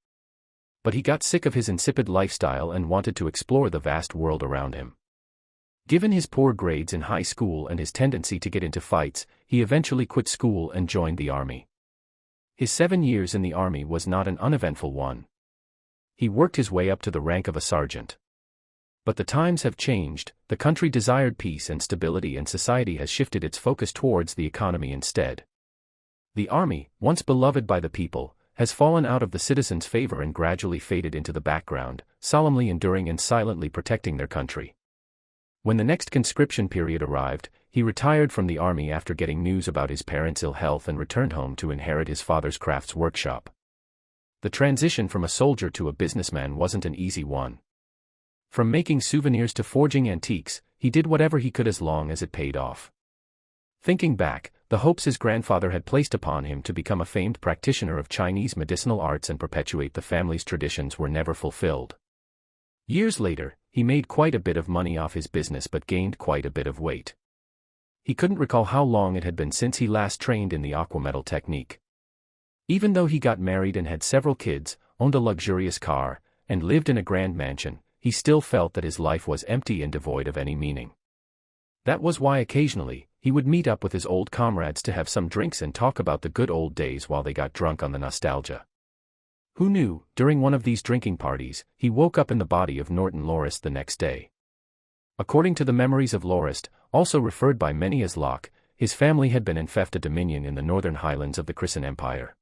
But he got sick of his insipid lifestyle and wanted to explore the vast world around him. Given his poor grades in high school and his tendency to get into fights, he eventually quit school and joined the army. His 7 years in the army was not an uneventful one. He worked his way up to the rank of a sergeant. But the times have changed, the country desired peace and stability, and society has shifted its focus towards the economy instead. The army, once beloved by the people, has fallen out of the citizens' favor and gradually faded into the background, solemnly enduring and silently protecting their country. When the next conscription period arrived, he retired from the army after getting news about his parents' ill health and returned home to inherit his father's crafts workshop. The transition from a soldier to a businessman wasn't an easy one. From making souvenirs to forging antiques, he did whatever he could as long as it paid off. Thinking back, the hopes his grandfather had placed upon him to become a famed practitioner of Chinese medicinal arts and perpetuate the family's traditions were never fulfilled. Years later, he made quite a bit of money off his business but gained quite a bit of weight. He couldn't recall how long it had been since he last trained in the aquametal technique. Even though he got married and had several kids, owned a luxurious car, and lived in a grand mansion, he still felt that his life was empty and devoid of any meaning. That was why occasionally, he would meet up with his old comrades to have some drinks and talk about the good old days while they got drunk on the nostalgia. Who knew, during one of these drinking parties, he woke up in the body of Norton Lorist the next day. According to the memories of Lorist, also referred by many as Locke, his family had been infeft a dominion in the northern highlands of the Christian Empire.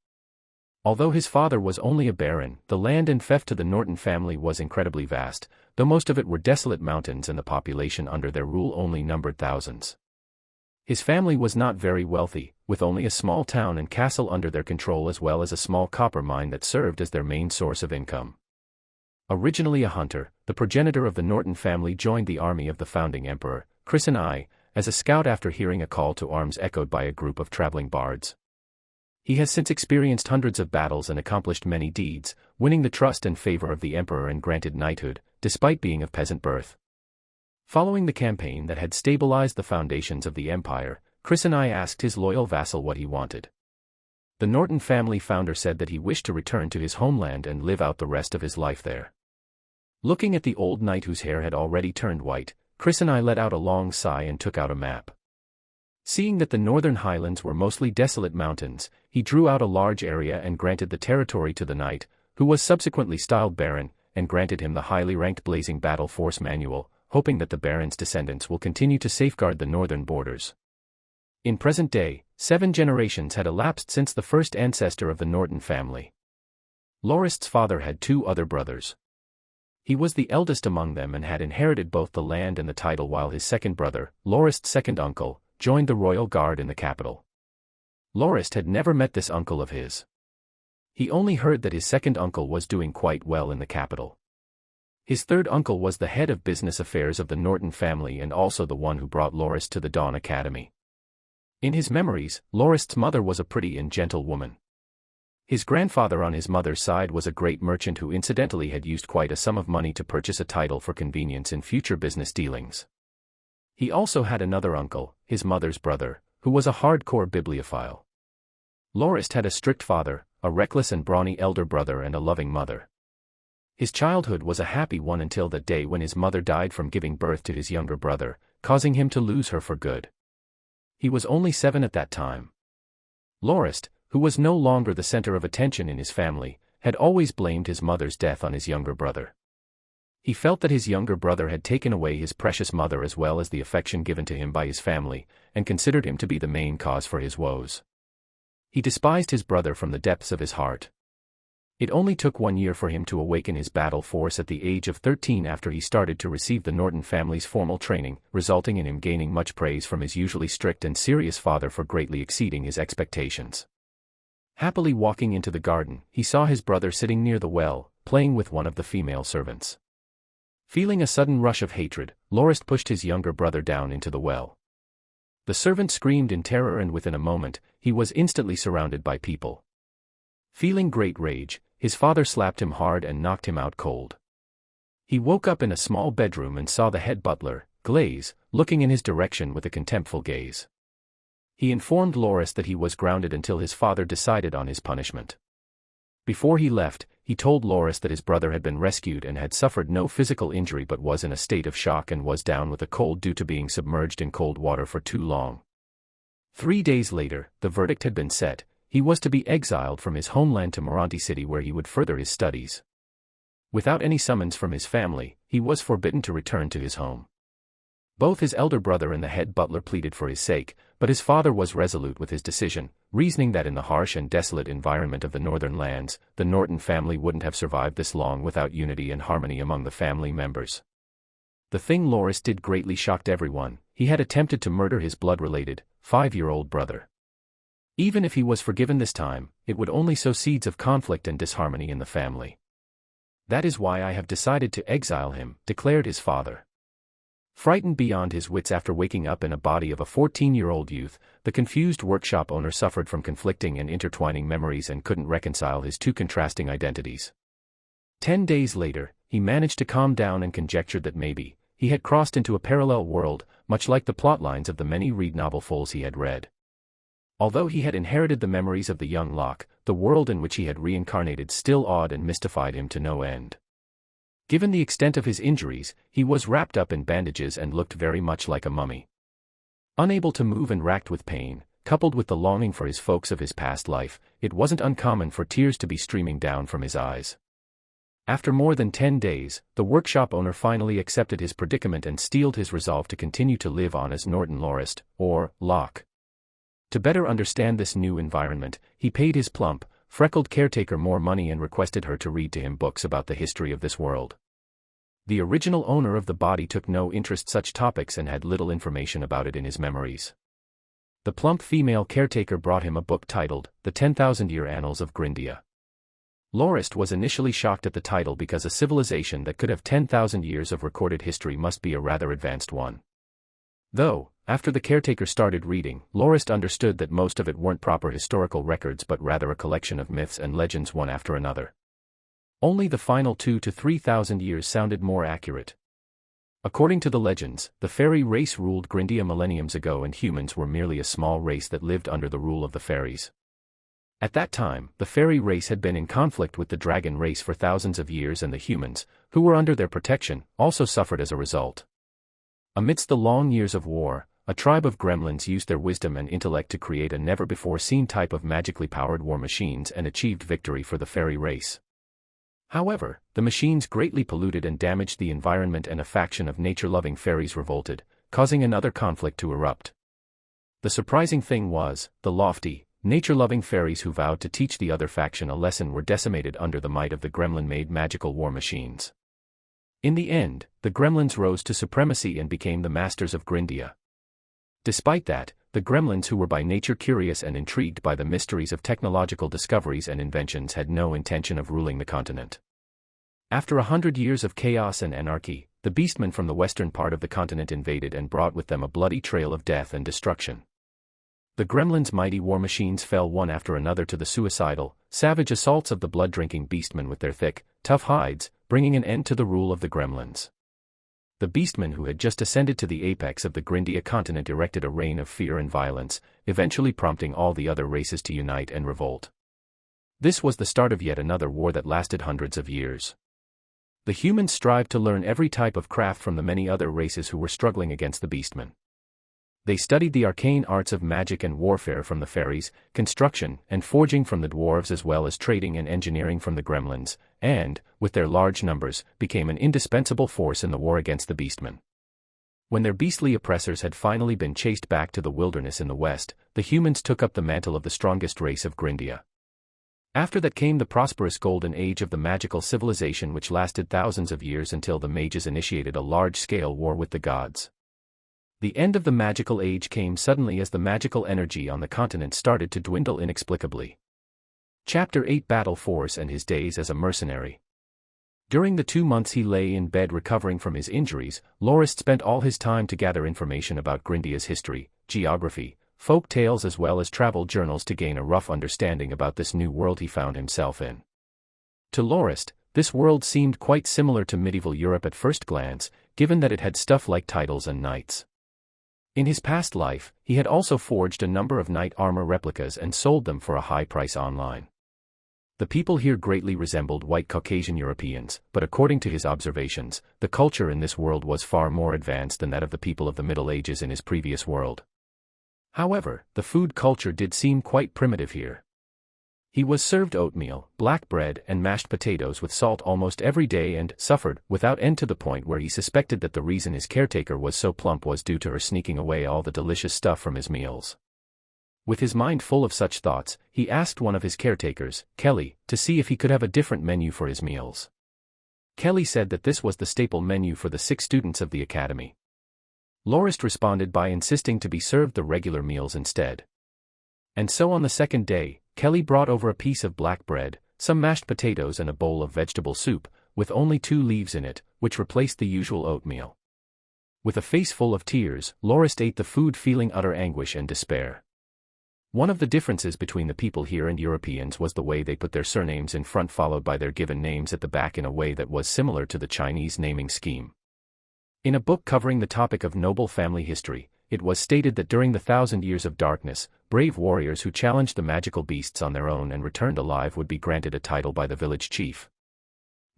Although his father was only a baron, the land and fief to the Norton family was incredibly vast, though most of it were desolate mountains and the population under their rule only numbered thousands. His family was not very wealthy, with only a small town and castle under their control as well as a small copper mine that served as their main source of income. Originally a hunter, the progenitor of the Norton family joined the army of the founding emperor, Christian I, as a scout after hearing a call to arms echoed by a group of traveling bards. He has since experienced hundreds of battles and accomplished many deeds, winning the trust and favor of the emperor and granted knighthood, despite being of peasant birth. Following the campaign that had stabilized the foundations of the empire, Christian I asked his loyal vassal what he wanted. The Norton family founder said that he wished to return to his homeland and live out the rest of his life there. Looking at the old knight whose hair had already turned white, Christian I let out a long sigh and took out a map. Seeing that the northern highlands were mostly desolate mountains, he drew out a large area and granted the territory to the knight, who was subsequently styled baron, and granted him the highly ranked Blazing Battle Force Manual, hoping that the baron's descendants will continue to safeguard the northern borders. In present day, 7 generations had elapsed since the first ancestor of the Norton family. Lorist's father had 2 other brothers. He was the eldest among them and had inherited both the land and the title, while his second brother, Lorist's second uncle, joined the royal guard in the capital. Lorist had never met this uncle of his. He only heard that his second uncle was doing quite well in the capital. His third uncle was the head of business affairs of the Norton family and also the one who brought Lorist to the Dawn Academy. In his memories, Lorist's mother was a pretty and gentle woman. His grandfather on his mother's side was a great merchant who incidentally had used quite a sum of money to purchase a title for convenience in future business dealings. He also had another uncle, his mother's brother, who was a hardcore bibliophile. Lorist had a strict father, a reckless and brawny elder brother and a loving mother. His childhood was a happy one until the day when his mother died from giving birth to his younger brother, causing him to lose her for good. He was only 7 at that time. Lorist, who was no longer the center of attention in his family, had always blamed his mother's death on his younger brother. He felt that his younger brother had taken away his precious mother as well as the affection given to him by his family, and considered him to be the main cause for his woes. He despised his brother from the depths of his heart. It only took 1 year for him to awaken his battle force at the age of 13 after he started to receive the Norton family's formal training, resulting in him gaining much praise from his usually strict and serious father for greatly exceeding his expectations. Happily walking into the garden, he saw his brother sitting near the well, playing with one of the female servants. Feeling a sudden rush of hatred, Lorist pushed his younger brother down into the well. The servant screamed in terror and within a moment, he was instantly surrounded by people. Feeling great rage, his father slapped him hard and knocked him out cold. He woke up in a small bedroom and saw the head butler, Glaze, looking in his direction with a contemptful gaze. He informed Lorist that he was grounded until his father decided on his punishment. Before he left, he told Lorist that his brother had been rescued and had suffered no physical injury but was in a state of shock and was down with a cold due to being submerged in cold water for too long. 3 days later, the verdict had been set. He was to be exiled from his homeland to Morandi city where he would further his studies. Without any summons from his family, he was forbidden to return to his home. Both his elder brother and the head butler pleaded for his sake, but his father was resolute with his decision, reasoning that in the harsh and desolate environment of the northern lands, the Norton family wouldn't have survived this long without unity and harmony among the family members. The thing Lorist did greatly shocked everyone. He had attempted to murder his blood-related, 5-year-old brother. Even if he was forgiven this time, it would only sow seeds of conflict and disharmony in the family. That is why I have decided to exile him, declared his father. Frightened beyond his wits after waking up in a body of a 14-year-old youth, the confused workshop owner suffered from conflicting and intertwining memories and couldn't reconcile his 2 contrasting identities. 10 days later, he managed to calm down and conjectured that maybe he had crossed into a parallel world, much like the plotlines of the many Reed novelfuls he had read. Although he had inherited the memories of the young Locke, the world in which he had reincarnated still awed and mystified him to no end. Given the extent of his injuries, he was wrapped up in bandages and looked very much like a mummy. Unable to move and racked with pain, coupled with the longing for his folks of his past life, it wasn't uncommon for tears to be streaming down from his eyes. After more than 10 days, the workshop owner finally accepted his predicament and steeled his resolve to continue to live on as Norton Lorist, or Locke. To better understand this new environment, he paid his plump, freckled caretaker more money and requested her to read to him books about the history of this world. The original owner of the body took no interest in such topics and had little information about it in his memories. The plump female caretaker brought him a book titled, The 10,000-Year Annals of Grindia. Lorist was initially shocked at the title because a civilization that could have 10,000 years of recorded history must be a rather advanced one. Though, after the caretaker started reading, Lorist understood that most of it weren't proper historical records but rather a collection of myths and legends one after another. Only the final 2,000 to 3,000 years sounded more accurate. According to the legends, the fairy race ruled Grindia millenniums ago and humans were merely a small race that lived under the rule of the fairies. At that time, the fairy race had been in conflict with the dragon race for thousands of years and the humans, who were under their protection, also suffered as a result. Amidst the long years of war, a tribe of gremlins used their wisdom and intellect to create a never-before-seen type of magically powered war machines and achieved victory for the fairy race. However, the machines greatly polluted and damaged the environment and a faction of nature-loving fairies revolted, causing another conflict to erupt. The surprising thing was, the lofty, nature-loving fairies who vowed to teach the other faction a lesson were decimated under the might of the gremlin-made magical war machines. In the end, the gremlins rose to supremacy and became the masters of Grindia. Despite that, the gremlins who were by nature curious and intrigued by the mysteries of technological discoveries and inventions had no intention of ruling the continent. After 100 years of chaos and anarchy, the beastmen from the western part of the continent invaded and brought with them a bloody trail of death and destruction. The gremlins' mighty war machines fell one after another to the suicidal, savage assaults of the blood-drinking beastmen with their thick, tough hides, bringing an end to the rule of the gremlins. The beastmen who had just ascended to the apex of the Grindia continent erected a reign of fear and violence, eventually prompting all the other races to unite and revolt. This was the start of yet another war that lasted hundreds of years. The humans strived to learn every type of craft from the many other races who were struggling against the beastmen. They studied the arcane arts of magic and warfare from the fairies, construction and forging from the dwarves as well as trading and engineering from the gremlins, and, with their large numbers, became an indispensable force in the war against the beastmen. When their beastly oppressors had finally been chased back to the wilderness in the west, the humans took up the mantle of the strongest race of Grindia. After that came the prosperous golden age of the magical civilization which lasted thousands of years until the mages initiated a large-scale war with the gods. The end of the magical age came suddenly as the magical energy on the continent started to dwindle inexplicably. Chapter 8 Battle Force and His Days as a Mercenary. During the 2 months he lay in bed recovering from his injuries, Lorist spent all his time to gather information about Grindia's history, geography, folk tales as well as travel journals to gain a rough understanding about this new world he found himself in. To Lorist, this world seemed quite similar to medieval Europe at first glance, given that it had stuff like titles and knights. In his past life, he had also forged a number of knight armor replicas and sold them for a high price online. The people here greatly resembled white Caucasian Europeans, but according to his observations, the culture in this world was far more advanced than that of the people of the Middle Ages in his previous world. However, the food culture did seem quite primitive here. He was served oatmeal, black bread and mashed potatoes with salt almost every day and suffered without end to the point where he suspected that the reason his caretaker was so plump was due to her sneaking away all the delicious stuff from his meals. With his mind full of such thoughts, he asked one of his caretakers, Kelly, to see if he could have a different menu for his meals. Kelly said that this was the staple menu for the 6 students of the academy. Lorist responded by insisting to be served the regular meals instead. And so on the second day, Kelly brought over a piece of black bread, some mashed potatoes and a bowl of vegetable soup, with only 2 leaves in it, which replaced the usual oatmeal. With a face full of tears, Lorist ate the food feeling utter anguish and despair. One of the differences between the people here and Europeans was the way they put their surnames in front followed by their given names at the back in a way that was similar to the Chinese naming scheme. In a book covering the topic of noble family history, it was stated that during the 1,000 Years of Darkness, brave warriors who challenged the magical beasts on their own and returned alive would be granted a title by the village chief.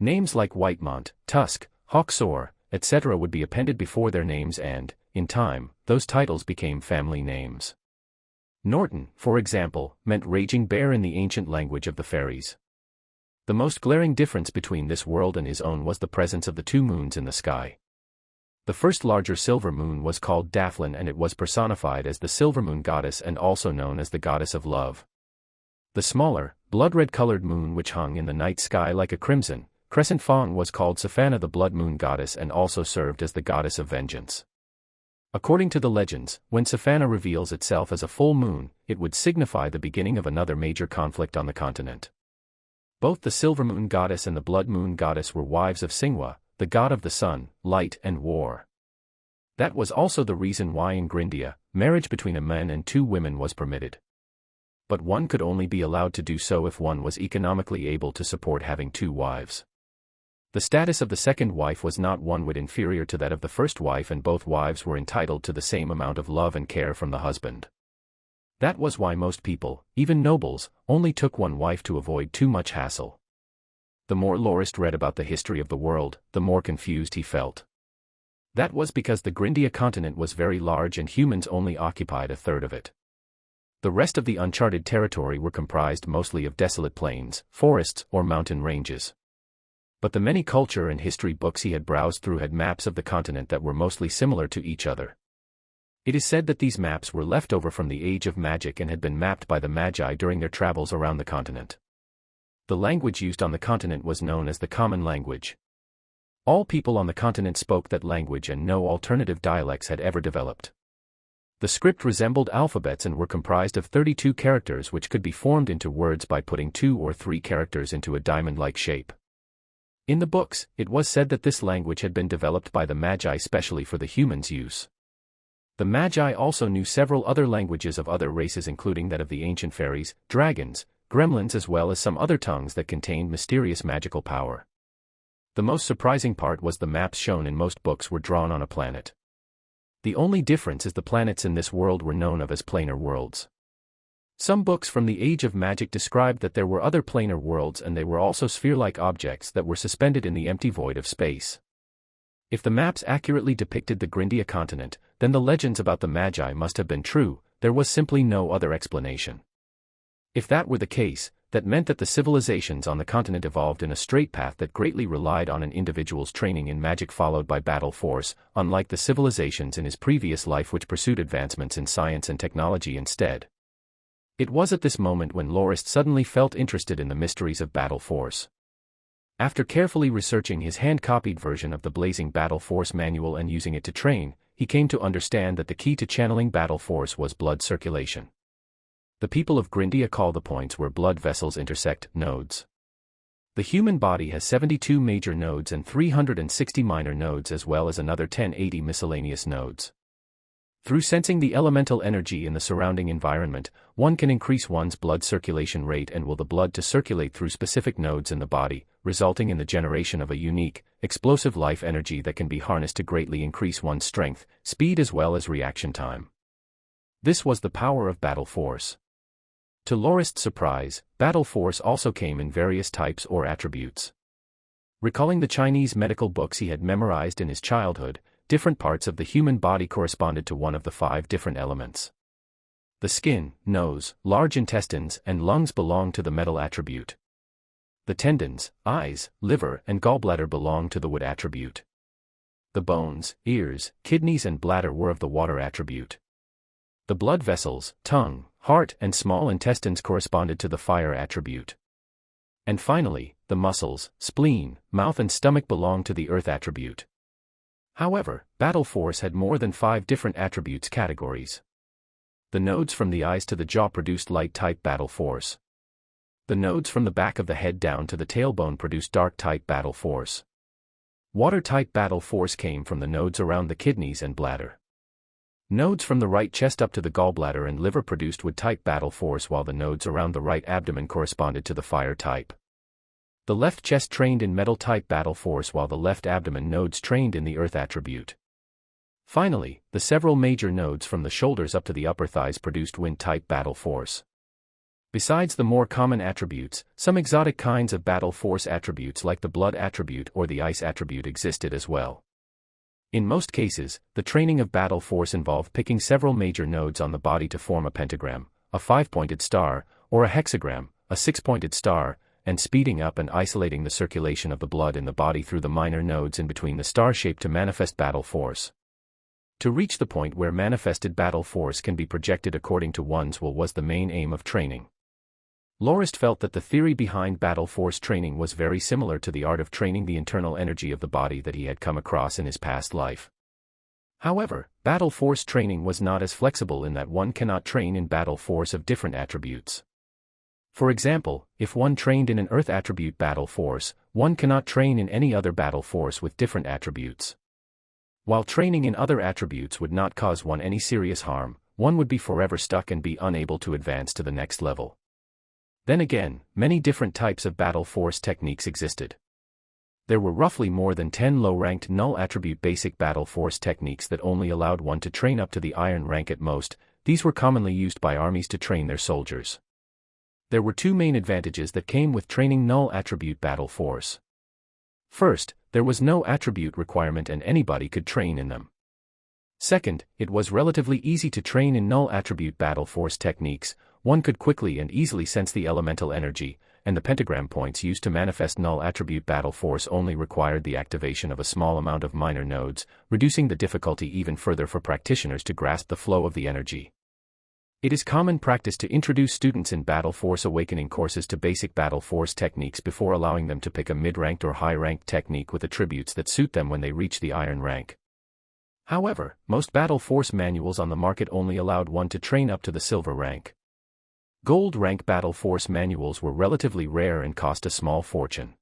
Names like Whitemont, Tusk, Hawksoar, etc. would be appended before their names and, in time, those titles became family names. Norton, for example, meant raging bear in the ancient language of the fairies. The most glaring difference between this world and his own was the presence of the two moons in the sky. The first larger silver moon was called Daphlin, and it was personified as the silver moon goddess and also known as the goddess of love. The smaller, blood-red-colored moon which hung in the night sky like a crimson crescent fawn was called Sapphana, the blood moon goddess, and also served as the goddess of vengeance. According to the legends, when Sapphana reveals itself as a full moon, it would signify the beginning of another major conflict on the continent. Both the silver moon goddess and the blood moon goddess were wives of Singwa, the god of the sun, light and war. That was also the reason why in Grindia, marriage between a man and two women was permitted. But one could only be allowed to do so if one was economically able to support having two wives. The status of the second wife was not one whit inferior to that of the first wife, and both wives were entitled to the same amount of love and care from the husband. That was why most people, even nobles, only took one wife to avoid too much hassle. The more Lorist read about the history of the world, the more confused he felt. That was because the Grindia continent was very large and humans only occupied a third of it. The rest of the uncharted territory were comprised mostly of desolate plains, forests, or mountain ranges. But the many culture and history books he had browsed through had maps of the continent that were mostly similar to each other. It is said that these maps were left over from the Age of Magic and had been mapped by the Magi during their travels around the continent. The language used on the continent was known as the Common Language. All people on the continent spoke that language, and no alternative dialects had ever developed. The script resembled alphabets and were comprised of 32 characters which could be formed into words by putting 2 or 3 characters into a diamond-like shape. In the books, it was said that this language had been developed by the Magi specially for the humans' use. The Magi also knew several other languages of other races, including that of the ancient fairies, dragons, gremlins, as well as some other tongues that contained mysterious magical power. The most surprising part was the maps shown in most books were drawn on a planet. The only difference is the planets in this world were known of as planar worlds. Some books from the Age of Magic described that there were other planar worlds, and they were also sphere-like objects that were suspended in the empty void of space. If the maps accurately depicted the Grindia continent, then the legends about the Magi must have been true. There was simply no other explanation. If that were the case, that meant that the civilizations on the continent evolved in a straight path that greatly relied on an individual's training in magic followed by battle force, unlike the civilizations in his previous life which pursued advancements in science and technology instead. It was at this moment when Lorist suddenly felt interested in the mysteries of battle force. After carefully researching his hand-copied version of the Blazing Battle Force manual and using it to train, he came to understand that the key to channeling battle force was blood circulation. The people of Grindia call the points where blood vessels intersect nodes. The human body has 72 major nodes and 360 minor nodes, as well as another 1080 miscellaneous nodes. Through sensing the elemental energy in the surrounding environment, one can increase one's blood circulation rate and will the blood to circulate through specific nodes in the body, resulting in the generation of a unique, explosive life energy that can be harnessed to greatly increase one's strength, speed as well as reaction time. This was the power of battle force. To Lorist's surprise, battle force also came in various types or attributes. Recalling the Chinese medical books he had memorized in his childhood, different parts of the human body corresponded to one of the 5 different elements. The skin, nose, large intestines, and lungs belong to the metal attribute. The tendons, eyes, liver, and gallbladder belong to the wood attribute. The bones, ears, kidneys, and bladder were of the water attribute. The blood vessels, tongue, heart, and small intestines corresponded to the fire attribute. And finally, the muscles, spleen, mouth, and stomach belonged to the earth attribute. However, battle force had more than 5 different attributes categories. The nodes from the eyes to the jaw produced light-type battle force. The nodes from the back of the head down to the tailbone produced dark-type battle force. Water-type battle force came from the nodes around the kidneys and bladder. Nodes from the right chest up to the gallbladder and liver produced wood-type battle force, while the nodes around the right abdomen corresponded to the fire type. The left chest trained in metal-type battle force, while the left abdomen nodes trained in the earth attribute. Finally, the several major nodes from the shoulders up to the upper thighs produced wind-type battle force. Besides the more common attributes, some exotic kinds of battle force attributes like the blood attribute or the ice attribute existed as well. In most cases, the training of battle force involved picking several major nodes on the body to form a pentagram, a 5-pointed star, or a hexagram, a 6-pointed star, and speeding up and isolating the circulation of the blood in the body through the minor nodes in between the star shape to manifest battle force. To reach the point where manifested battle force can be projected according to one's will was the main aim of training. Lorist felt that the theory behind battle force training was very similar to the art of training the internal energy of the body that he had come across in his past life. However, battle force training was not as flexible in that one cannot train in battle force of different attributes. For example, if one trained in an earth attribute battle force, one cannot train in any other battle force with different attributes. While training in other attributes would not cause one any serious harm, one would be forever stuck and be unable to advance to the next level. Then again, many different types of battle force techniques existed. There were roughly more than 10 low-ranked null attribute basic battle force techniques that only allowed one to train up to the iron rank at most. These were commonly used by armies to train their soldiers. There were two main advantages that came with training null attribute battle force. First, there was no attribute requirement and anybody could train in them. Second, it was relatively easy to train in null attribute battle force techniques. One could quickly and easily sense the elemental energy, and the pentagram points used to manifest null attribute battle force only required the activation of a small amount of minor nodes, reducing the difficulty even further for practitioners to grasp the flow of the energy. It is common practice to introduce students in battle force awakening courses to basic battle force techniques before allowing them to pick a mid-ranked or high-ranked technique with attributes that suit them when they reach the iron rank. However, most battle force manuals on the market only allowed one to train up to the silver rank. Gold rank battle force manuals were relatively rare and cost a small fortune.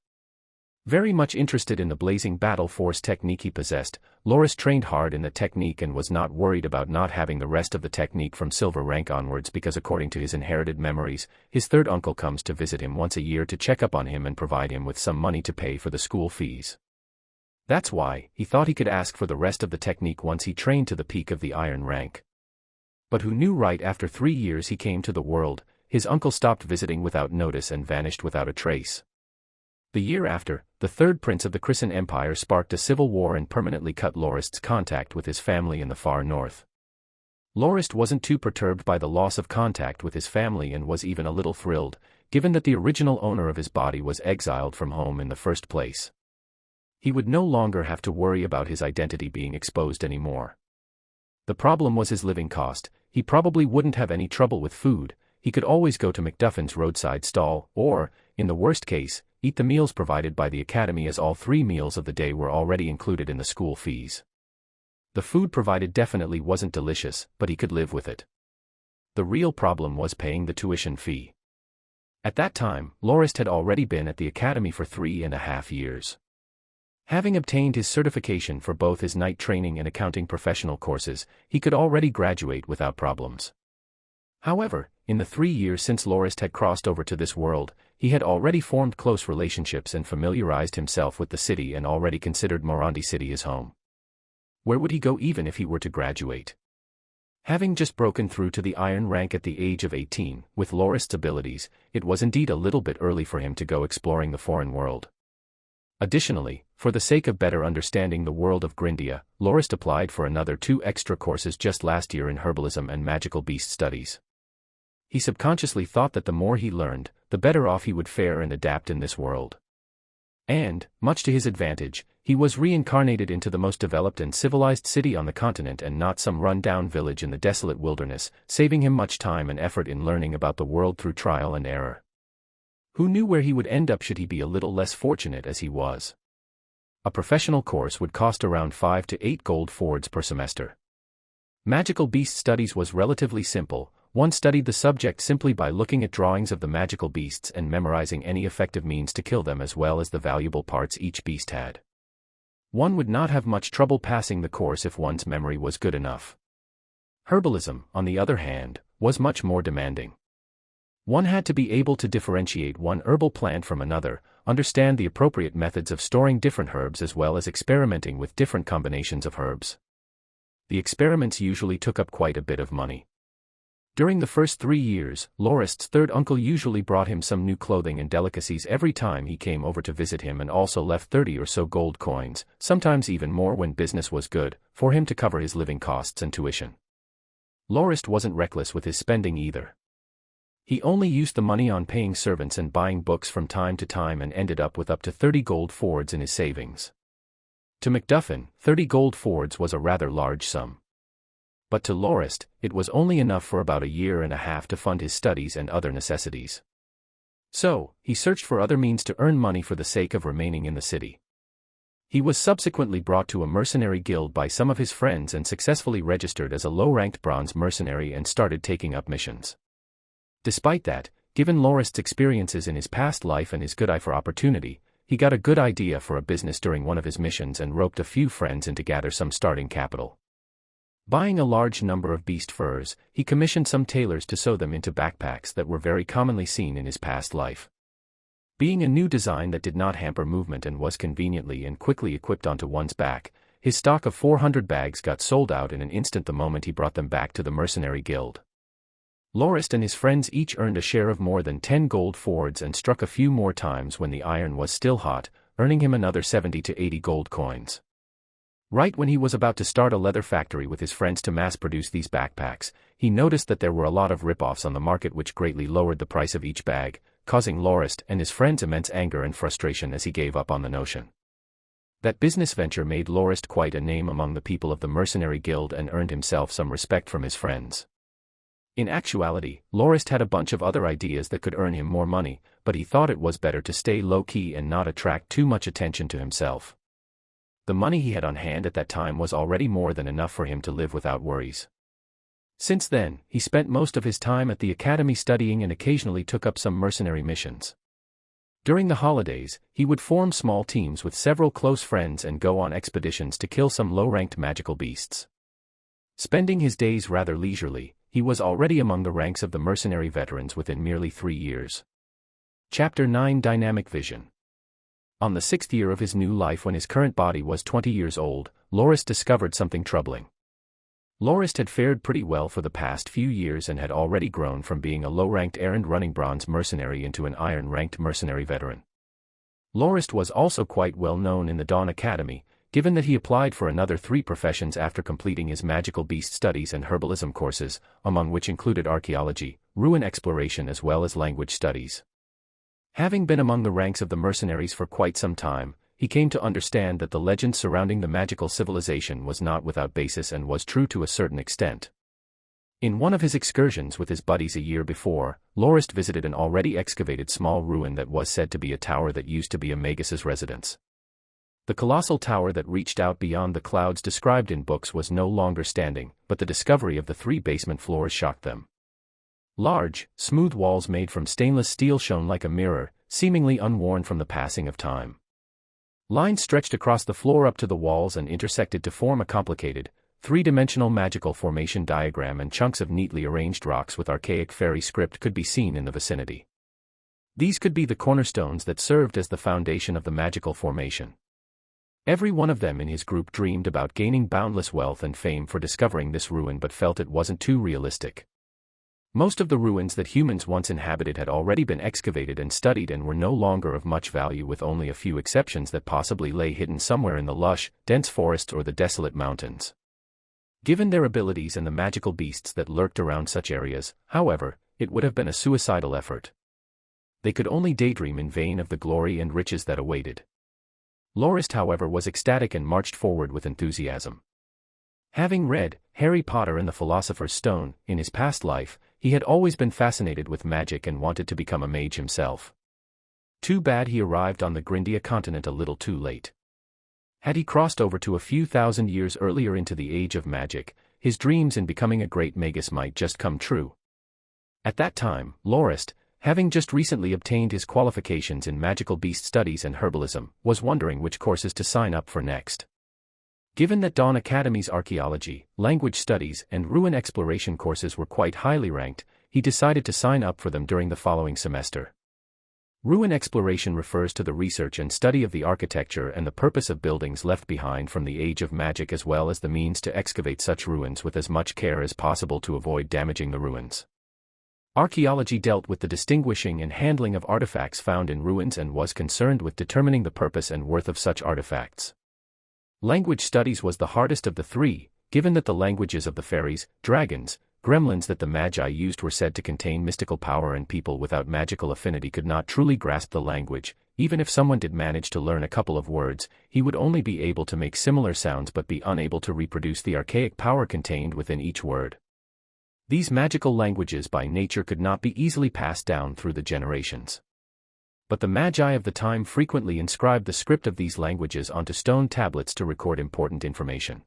Very much interested in the blazing battle force technique he possessed, Lorist trained hard in the technique and was not worried about not having the rest of the technique from silver rank onwards because according to his inherited memories, his third uncle comes to visit him once a year to check up on him and provide him with some money to pay for the school fees. That's why, he thought he could ask for the rest of the technique once he trained to the peak of the iron rank. But who knew right after 3 years he came to the world, his uncle stopped visiting without notice and vanished without a trace. The year after, the third prince of the Christian Empire sparked a civil war and permanently cut Lorist's contact with his family in the far north. Lorist wasn't too perturbed by the loss of contact with his family and was even a little thrilled, given that the original owner of his body was exiled from home in the first place. He would no longer have to worry about his identity being exposed anymore. The problem was his living cost. He probably wouldn't have any trouble with food. He could always go to McDuffin's roadside stall, or, in the worst case, eat the meals provided by the academy as all 3 meals of the day were already included in the school fees. The food provided definitely wasn't delicious, but he could live with it. The real problem was paying the tuition fee. At that time, Lorist had already been at the academy for 3.5 years. Having obtained his certification for both his night training and accounting professional courses, he could already graduate without problems. However, in the 3 years since Lorist had crossed over to this world, he had already formed close relationships and familiarized himself with the city and already considered Morandi city his home. Where would he go even if he were to graduate? Having just broken through to the iron rank at the age of 18, with Lorist's abilities, it was indeed a little bit early for him to go exploring the foreign world. Additionally, for the sake of better understanding the world of Grindia, Lorist applied for another 2 extra courses just last year in herbalism and magical beast studies. He subconsciously thought that the more he learned, the better off he would fare and adapt in this world. And, much to his advantage, he was reincarnated into the most developed and civilized city on the continent and not some run-down village in the desolate wilderness, saving him much time and effort in learning about the world through trial and error. Who knew where he would end up should he be a little less fortunate as he was? A professional course would cost around 5 to 8 gold fords per semester. Magical beast studies was relatively simple. One studied the subject simply by looking at drawings of the magical beasts and memorizing any effective means to kill them as well as the valuable parts each beast had. One would not have much trouble passing the course if one's memory was good enough. Herbalism, on the other hand, was much more demanding. One had to be able to differentiate one herbal plant from another, understand the appropriate methods of storing different herbs as well as experimenting with different combinations of herbs. the experiments usually took up quite a bit of money. During the first 3 years, Lorist's third uncle usually brought him some new clothing and delicacies every time he came over to visit him, and also left 30 or so gold coins, sometimes even more when business was good, for him to cover his living costs and tuition. Lorist wasn't reckless with his spending either. He only used the money on paying servants and buying books from time to time, and ended up with up to 30 gold fords in his savings. To MacDuffin, 30 gold fords was a rather large sum. But to Lorist, it was only enough for about a year and a half to fund his studies and other necessities. So, he searched for other means to earn money for the sake of remaining in the city. He was subsequently brought to a mercenary guild by some of his friends and successfully registered as a low-ranked bronze mercenary and started taking up missions. Despite that, given Lorist's experiences in his past life and his good eye for opportunity, he got a good idea for a business during one of his missions and roped a few friends in to gather some starting capital. Buying a large number of beast furs, he commissioned some tailors to sew them into backpacks that were very commonly seen in his past life. Being a new design that did not hamper movement and was conveniently and quickly equipped onto one's back, his stock of 400 bags got sold out in an instant the moment he brought them back to the mercenary guild. Lorist and his friends each earned a share of more than 10 gold fords and struck a few more times when the iron was still hot, earning him another 70 to 80 gold coins. Right when he was about to start a leather factory with his friends to mass-produce these backpacks, he noticed that there were a lot of rip-offs on the market which greatly lowered the price of each bag, causing Lorist and his friends immense anger and frustration as he gave up on the notion. That business venture made Lorist quite a name among the people of the mercenary guild and earned himself some respect from his friends. In actuality, Lorist had a bunch of other ideas that could earn him more money, but he thought it was better to stay low-key and not attract too much attention to himself. The money he had on hand at that time was already more than enough for him to live without worries. Since then, he spent most of his time at the academy studying and occasionally took up some mercenary missions. During the holidays, he would form small teams with several close friends and go on expeditions to kill some low-ranked magical beasts. Spending his days rather leisurely, he was already among the ranks of the mercenary veterans within merely 3 years. Chapter 9 Dynamic Vision. On the 6th year of his new life, when his current body was 20 years old, Lorist discovered something troubling. Lorist had fared pretty well for the past few years and had already grown from being a low-ranked errand-running bronze mercenary into an iron-ranked mercenary veteran. Lorist was also quite well known in the Dawn Academy, given that he applied for another 3 professions after completing his magical beast studies and herbalism courses, among which included archaeology, ruin exploration as well as language studies. Having been among the ranks of the mercenaries for quite some time, he came to understand that the legend surrounding the magical civilization was not without basis and was true to a certain extent. In one of his excursions with his buddies a year before, Lorist visited an already excavated small ruin that was said to be a tower that used to be a magus's residence. The colossal tower that reached out beyond the clouds described in books was no longer standing, but the discovery of the 3 basement floors shocked them. Large, smooth walls made from stainless steel shone like a mirror, seemingly unworn from the passing of time. Lines stretched across the floor up to the walls and intersected to form a complicated, 3-dimensional magical formation diagram, and chunks of neatly arranged rocks with archaic fairy script could be seen in the vicinity. These could be the cornerstones that served as the foundation of the magical formation. Every one of them in his group dreamed about gaining boundless wealth and fame for discovering this ruin, but felt it wasn't too realistic. Most of the ruins that humans once inhabited had already been excavated and studied and were no longer of much value, with only a few exceptions that possibly lay hidden somewhere in the lush, dense forests or the desolate mountains. Given their abilities and the magical beasts that lurked around such areas, however, it would have been a suicidal effort. They could only daydream in vain of the glory and riches that awaited. Lorist, however, was ecstatic and marched forward with enthusiasm. Having read Harry Potter and the Philosopher's Stone in his past life, he had always been fascinated with magic and wanted to become a mage himself. Too bad he arrived on the Grindia continent a little too late. Had he crossed over to a few thousand years earlier into the age of magic, his dreams in becoming a great magus might just come true. At that time, Lorist, having just recently obtained his qualifications in magical beast studies and herbalism, was wondering which courses to sign up for next. Given that Dawn Academy's archaeology, language studies, and ruin exploration courses were quite highly ranked, he decided to sign up for them during the following semester. Ruin exploration refers to the research and study of the architecture and the purpose of buildings left behind from the age of magic, as well as the means to excavate such ruins with as much care as possible to avoid damaging the ruins. Archaeology dealt with the distinguishing and handling of artifacts found in ruins and was concerned with determining the purpose and worth of such artifacts. Language studies was the hardest of the three, given that the languages of the fairies, dragons, gremlins that the Magi used were said to contain mystical power, and people without magical affinity could not truly grasp the language. Even if someone did manage to learn a couple of words, he would only be able to make similar sounds but be unable to reproduce the archaic power contained within each word. These magical languages by nature could not be easily passed down through the generations. But the Magi of the time frequently inscribed the script of these languages onto stone tablets to record important information.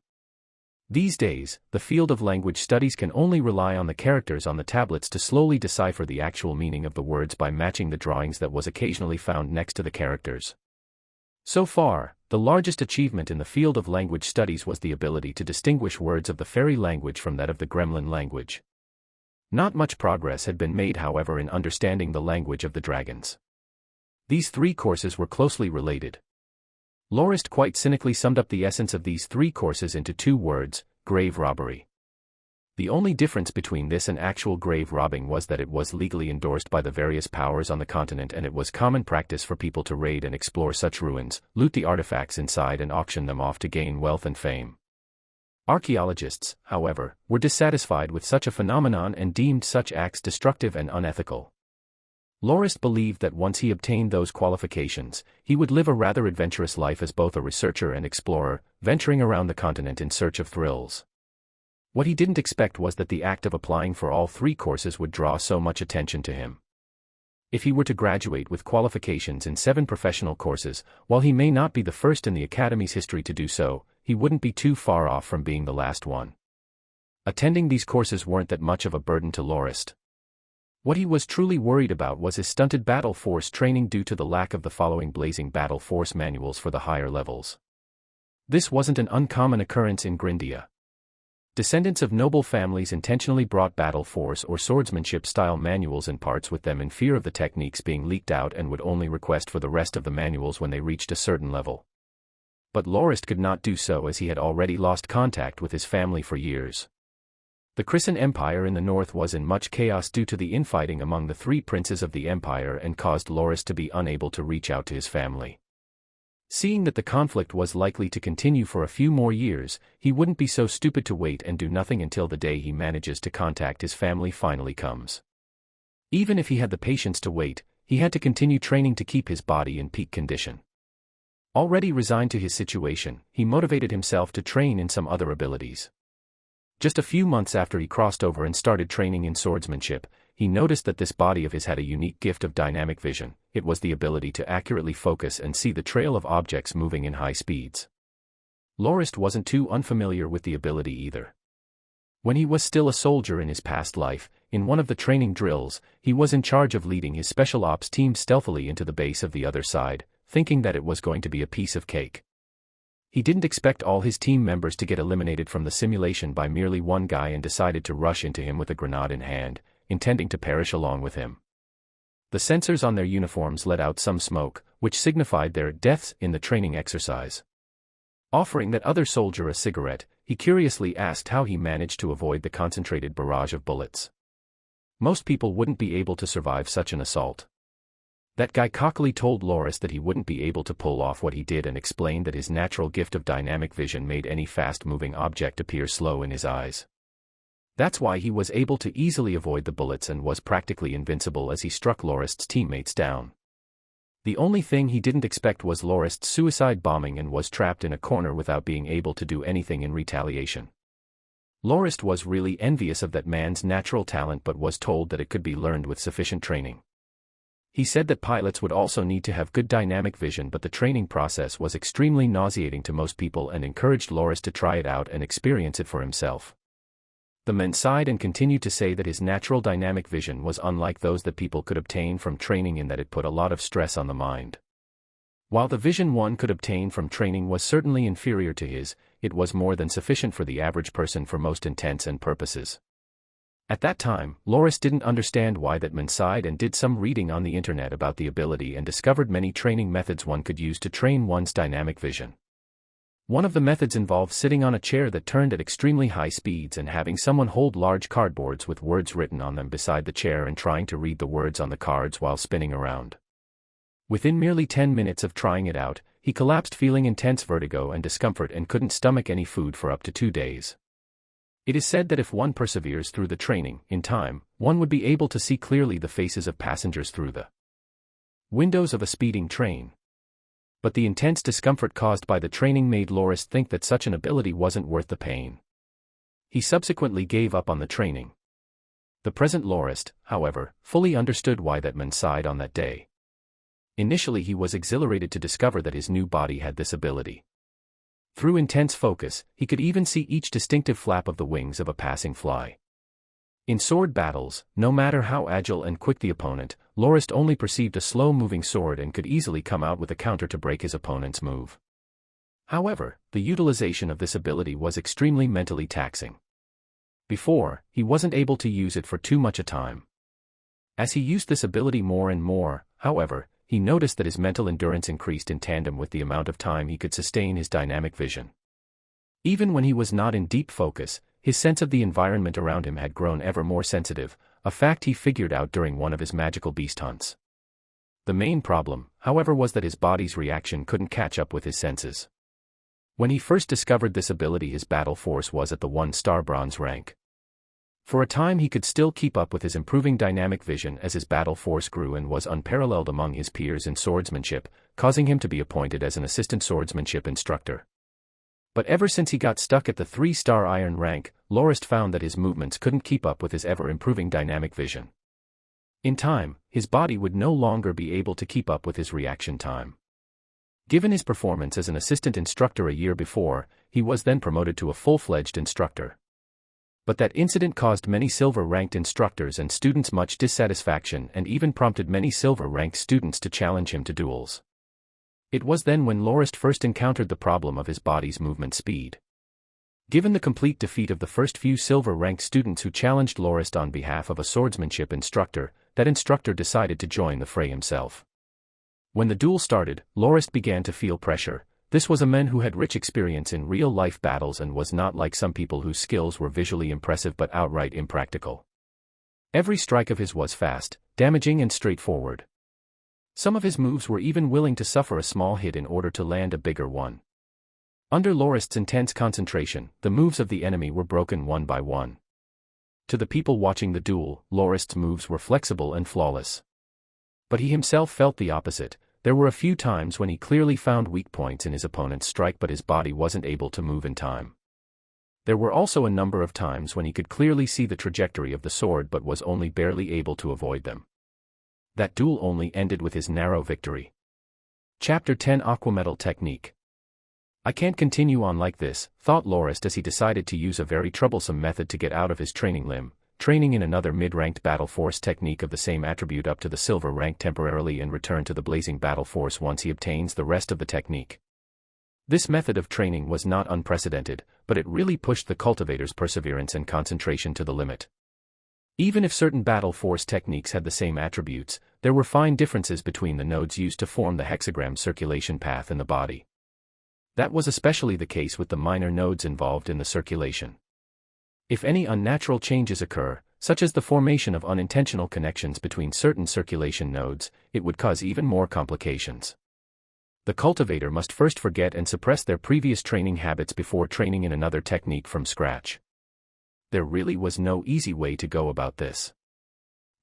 These days, the field of language studies can only rely on the characters on the tablets to slowly decipher the actual meaning of the words by matching the drawings that was occasionally found next to the characters. So far, the largest achievement in the field of language studies was the ability to distinguish words of the fairy language from that of the gremlin language. Not much progress had been made, however, in understanding the language of the dragons. These three courses were closely related. Lorist quite cynically summed up the essence of these three courses into two words: grave robbery. The only difference between this and actual grave robbing was that it was legally endorsed by the various powers on the continent, and it was common practice for people to raid and explore such ruins, loot the artifacts inside and auction them off to gain wealth and fame. Archaeologists, however, were dissatisfied with such a phenomenon and deemed such acts destructive and unethical. Lorist believed that once he obtained those qualifications, he would live a rather adventurous life as both a researcher and explorer, venturing around the continent in search of thrills. What he didn't expect was that the act of applying for all three courses would draw so much attention to him. If he were to graduate with qualifications in 7 professional courses, while he may not be the first in the Academy's history to do so, he wouldn't be too far off from being the last one. Attending these courses weren't that much of a burden to Lorist. What he was truly worried about was his stunted battle force training due to the lack of the following blazing battle force manuals for the higher levels. This wasn't an uncommon occurrence in Grindia. Descendants of noble families intentionally brought battle force or swordsmanship-style manuals and parts with them in fear of the techniques being leaked out, and would only request for the rest of the manuals when they reached a certain level. But Lorist could not do so, as he had already lost contact with his family for years. The Christian Empire in the north was in much chaos due to the infighting among the 3 princes of the empire, and caused Lorist to be unable to reach out to his family. Seeing that the conflict was likely to continue for a few more years, he wouldn't be so stupid to wait and do nothing until the day he manages to contact his family finally comes. Even if he had the patience to wait, he had to continue training to keep his body in peak condition. Already resigned to his situation, he motivated himself to train in some other abilities. Just a few months after he crossed over and started training in swordsmanship, he noticed that this body of his had a unique gift of dynamic vision. It was the ability to accurately focus and see the trail of objects moving in high speeds. Lorist wasn't too unfamiliar with the ability either. When he was still a soldier in his past life, in one of the training drills, he was in charge of leading his special ops team stealthily into the base of the other side, thinking that it was going to be a piece of cake. He didn't expect all his team members to get eliminated from the simulation by merely one guy, and decided to rush into him with a grenade in hand, intending to perish along with him. The sensors on their uniforms let out some smoke, which signified their deaths in the training exercise. Offering that other soldier a cigarette, he curiously asked how he managed to avoid the concentrated barrage of bullets. Most people wouldn't be able to survive such an assault. That guy cockily told Lorist that he wouldn't be able to pull off what he did, and explained that his natural gift of dynamic vision made any fast-moving object appear slow in his eyes. That's why he was able to easily avoid the bullets and was practically invincible as he struck Lorist's teammates down. The only thing he didn't expect was Lorist's suicide bombing, and was trapped in a corner without being able to do anything in retaliation. Lorist was really envious of that man's natural talent, but was told that it could be learned with sufficient training. He said that pilots would also need to have good dynamic vision, but the training process was extremely nauseating to most people, and encouraged Lorist to try it out and experience it for himself. The men sighed and continued to say that his natural dynamic vision was unlike those that people could obtain from training, in that it put a lot of stress on the mind. While the vision one could obtain from training was certainly inferior to his, it was more than sufficient for the average person for most intents and purposes. At that time, Lorist didn't understand why that meant sighed and did some reading on the internet about the ability and discovered many training methods one could use to train one's dynamic vision. One of the methods involved sitting on a chair that turned at extremely high speeds and having someone hold large cardboards with words written on them beside the chair and trying to read the words on the cards while spinning around. Within merely 10 minutes of trying it out, he collapsed feeling intense vertigo and discomfort and couldn't stomach any food for up to 2 days. It is said that if one perseveres through the training, in time, one would be able to see clearly the faces of passengers through the windows of a speeding train. But the intense discomfort caused by the training made Lorist think that such an ability wasn't worth the pain. He subsequently gave up on the training. The present Lorist, however, fully understood why that man sighed on that day. Initially he was exhilarated to discover that his new body had this ability. Through intense focus, he could even see each distinctive flap of the wings of a passing fly. In sword battles, no matter how agile and quick the opponent, Lorist only perceived a slow-moving sword and could easily come out with a counter to break his opponent's move. However, the utilization of this ability was extremely mentally taxing. Before, he wasn't able to use it for too much a time. As he used this ability more and more, however, he noticed that his mental endurance increased in tandem with the amount of time he could sustain his dynamic vision. Even when he was not in deep focus, his sense of the environment around him had grown ever more sensitive, a fact he figured out during one of his magical beast hunts. The main problem, however, was that his body's reaction couldn't catch up with his senses. When he first discovered this ability, his battle force was at the 1-star bronze rank. For a time he could still keep up with his improving dynamic vision as his battle force grew and was unparalleled among his peers in swordsmanship, causing him to be appointed as an assistant swordsmanship instructor. But ever since he got stuck at the 3-star iron rank, Lorist found that his movements couldn't keep up with his ever-improving dynamic vision. In time, his body would no longer be able to keep up with his reaction time. Given his performance as an assistant instructor a year before, he was then promoted to a full-fledged instructor. But that incident caused many silver-ranked instructors and students much dissatisfaction and even prompted many silver-ranked students to challenge him to duels. It was then when Lorist first encountered the problem of his body's movement speed. Given the complete defeat of the first few silver-ranked students who challenged Lorist on behalf of a swordsmanship instructor, that instructor decided to join the fray himself. When the duel started, Lorist began to feel pressure. This was a man who had rich experience in real-life battles and was not like some people whose skills were visually impressive but outright impractical. Every strike of his was fast, damaging and straightforward. Some of his moves were even willing to suffer a small hit in order to land a bigger one. Under Lorist's intense concentration, the moves of the enemy were broken one by one. To the people watching the duel, Lorist's moves were flexible and flawless. But he himself felt the opposite. There were a few times when he clearly found weak points in his opponent's strike but his body wasn't able to move in time. There were also a number of times when he could clearly see the trajectory of the sword but was only barely able to avoid them. That duel only ended with his narrow victory. Chapter 10 Aquametal Technique. I can't continue on like this, thought Lorist as he decided to use a very troublesome method to get out of his training limb, training in another mid-ranked battle force technique of the same attribute up to the silver rank temporarily and return to the blazing battle force once he obtains the rest of the technique. This method of training was not unprecedented, but it really pushed the cultivator's perseverance and concentration to the limit. Even if certain battle force techniques had the same attributes, there were fine differences between the nodes used to form the hexagram circulation path in the body. That was especially the case with the minor nodes involved in the circulation. If any unnatural changes occur, such as the formation of unintentional connections between certain circulation nodes, it would cause even more complications. The cultivator must first forget and suppress their previous training habits before training in another technique from scratch. There really was no easy way to go about this.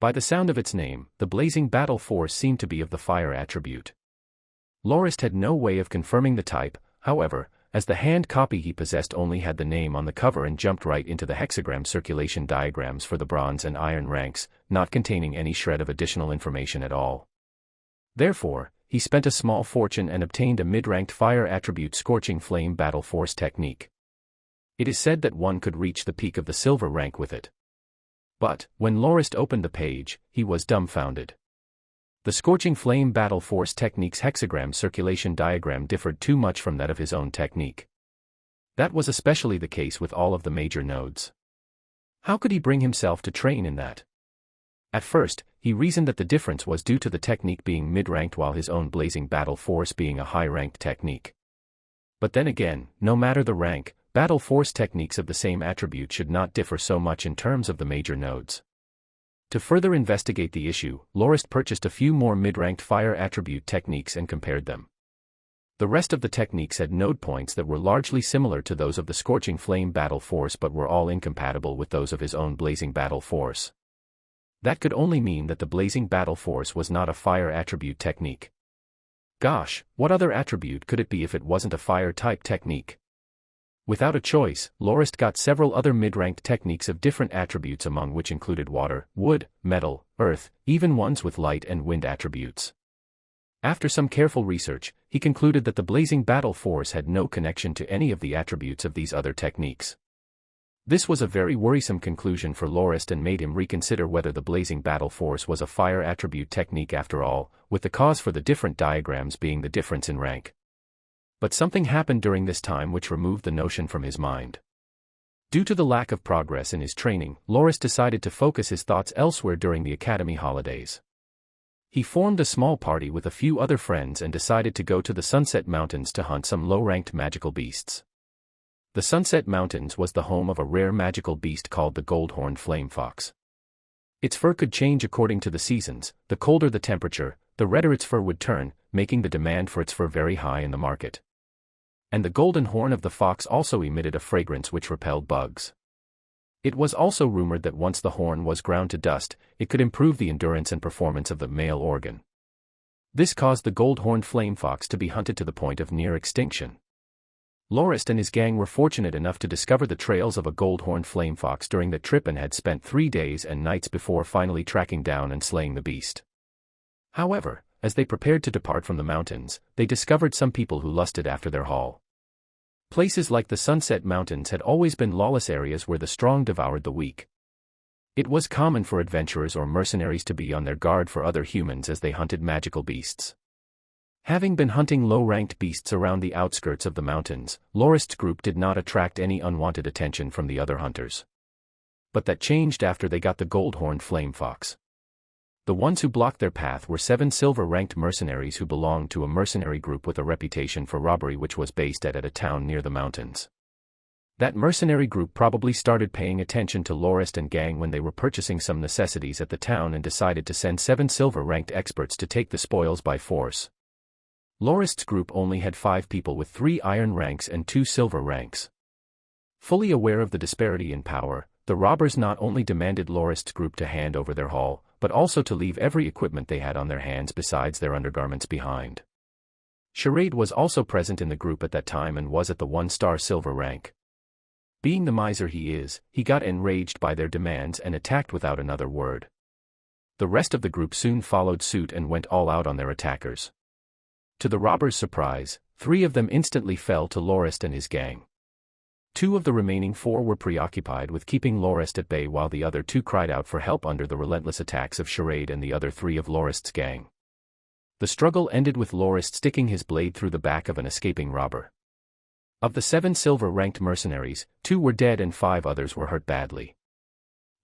By the sound of its name, the blazing battle force seemed to be of the fire attribute. Lorist had no way of confirming the type, however, as the hand copy he possessed only had the name on the cover and jumped right into the hexagram circulation diagrams for the bronze and iron ranks, not containing any shred of additional information at all. Therefore, he spent a small fortune and obtained a mid-ranked fire attribute scorching flame battle force technique. It is said that one could reach the peak of the silver rank with it. But, when Lorist opened the page, he was dumbfounded. The scorching flame battle force technique's hexagram circulation diagram differed too much from that of his own technique. That was especially the case with all of the major nodes. How could he bring himself to train in that? At first, he reasoned that the difference was due to the technique being mid-ranked while his own blazing battle force being a high-ranked technique. But then again, no matter the rank, battle force techniques of the same attribute should not differ so much in terms of the major nodes. To further investigate the issue, Lorist purchased a few more mid-ranked fire attribute techniques and compared them. The rest of the techniques had node points that were largely similar to those of the Scorching Flame battle force but were all incompatible with those of his own Blazing battle force. That could only mean that the Blazing battle force was not a fire attribute technique. Gosh, what other attribute could it be if it wasn't a fire-type technique? Without a choice, Lorist got several other mid-ranked techniques of different attributes among which included water, wood, metal, earth, even ones with light and wind attributes. After some careful research, he concluded that the Blazing battle force had no connection to any of the attributes of these other techniques. This was a very worrisome conclusion for Lorist and made him reconsider whether the Blazing battle force was a fire attribute technique after all, with the cause for the different diagrams being the difference in rank. But something happened during this time which removed the notion from his mind. Due to the lack of progress in his training, Lorist decided to focus his thoughts elsewhere during the academy holidays. He formed a small party with a few other friends and decided to go to the Sunset Mountains to hunt some low-ranked magical beasts. The Sunset Mountains was the home of a rare magical beast called the gold-horned flame fox. Its fur could change according to the seasons. The colder the temperature, the redder its fur would turn, making the demand for its fur very high in the market. And the golden horn of the fox also emitted a fragrance which repelled bugs. It was also rumored that once the horn was ground to dust, it could improve the endurance and performance of the male organ. This caused the gold-horned flame fox to be hunted to the point of near extinction. Lorist and his gang were fortunate enough to discover the trails of a gold-horned flame fox during the trip and had spent 3 days and nights before finally tracking down and slaying the beast. However, as they prepared to depart from the mountains, they discovered some people who lusted after their haul. Places like the Sunset Mountains had always been lawless areas where the strong devoured the weak. It was common for adventurers or mercenaries to be on their guard for other humans as they hunted magical beasts. Having been hunting low-ranked beasts around the outskirts of the mountains, Lorist's group did not attract any unwanted attention from the other hunters. But that changed after they got the gold-horned flame fox. The ones who blocked their path were 7 silver-ranked mercenaries who belonged to a mercenary group with a reputation for robbery which was based at a town near the mountains. That mercenary group probably started paying attention to Lorist and gang when they were purchasing some necessities at the town and decided to send 7 silver-ranked experts to take the spoils by force. Lorist's group only had 5 people with 3 iron ranks and 2 silver ranks. Fully aware of the disparity in power, the robbers not only demanded Lorist's group to hand over their haul, but also to leave every equipment they had on their hands besides their undergarments behind. Charade was also present in the group at that time and was at the 1-star silver rank. Being the miser he is, he got enraged by their demands and attacked without another word. The rest of the group soon followed suit and went all out on their attackers. To the robbers' surprise, 3 of them instantly fell to Lorist and his gang. 2 of the remaining 4 were preoccupied with keeping Lorist at bay while the other 2 cried out for help under the relentless attacks of Charade and the other 3 of Lorist's gang. The struggle ended with Lorist sticking his blade through the back of an escaping robber. Of the 7 silver-ranked mercenaries, 2 were dead and 5 others were hurt badly.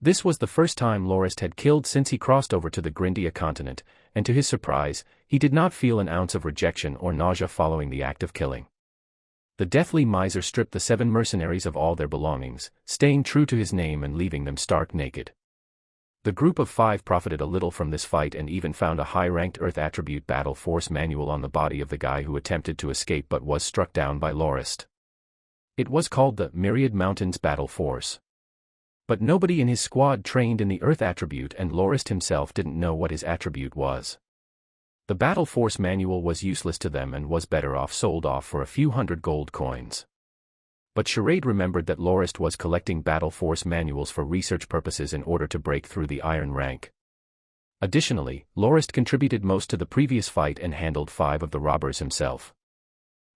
This was the first time Lorist had killed since he crossed over to the Grindia continent, and to his surprise, he did not feel an ounce of rejection or nausea following the act of killing. The deathly miser stripped the 7 mercenaries of all their belongings, staying true to his name and leaving them stark naked. The group of 5 profited a little from this fight and even found a high-ranked Earth Attribute Battle Force manual on the body of the guy who attempted to escape but was struck down by Lorist. It was called the Myriad Mountains Battle Force. But nobody in his squad trained in the Earth Attribute and Lorist himself didn't know what his attribute was. The Battle Force manual was useless to them and was better off sold off for a few hundred gold coins. But Charade remembered that Lorist was collecting Battle Force manuals for research purposes in order to break through the iron rank. Additionally, Lorist contributed most to the previous fight and handled 5 of the robbers himself.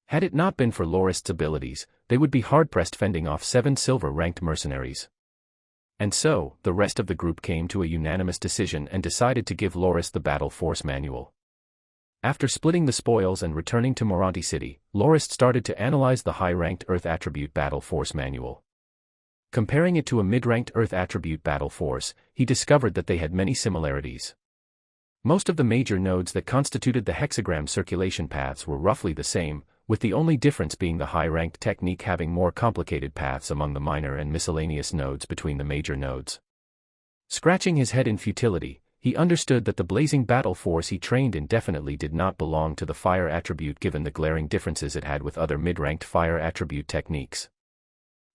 Had it not been for Lorist's abilities, they would be hard-pressed fending off 7 silver-ranked mercenaries. And so, the rest of the group came to a unanimous decision and decided to give Lorist the Battle Force manual. After splitting the spoils and returning to Morandi City, Lorist started to analyze the high-ranked Earth Attribute Battle Force manual. Comparing it to a mid-ranked Earth attribute battle force, he discovered that they had many similarities. Most of the major nodes that constituted the hexagram circulation paths were roughly the same, with the only difference being the high-ranked technique having more complicated paths among the minor and miscellaneous nodes between the major nodes. Scratching his head in futility, he understood that the blazing battle force he trained in definitely did not belong to the fire attribute given the glaring differences it had with other mid-ranked fire attribute techniques.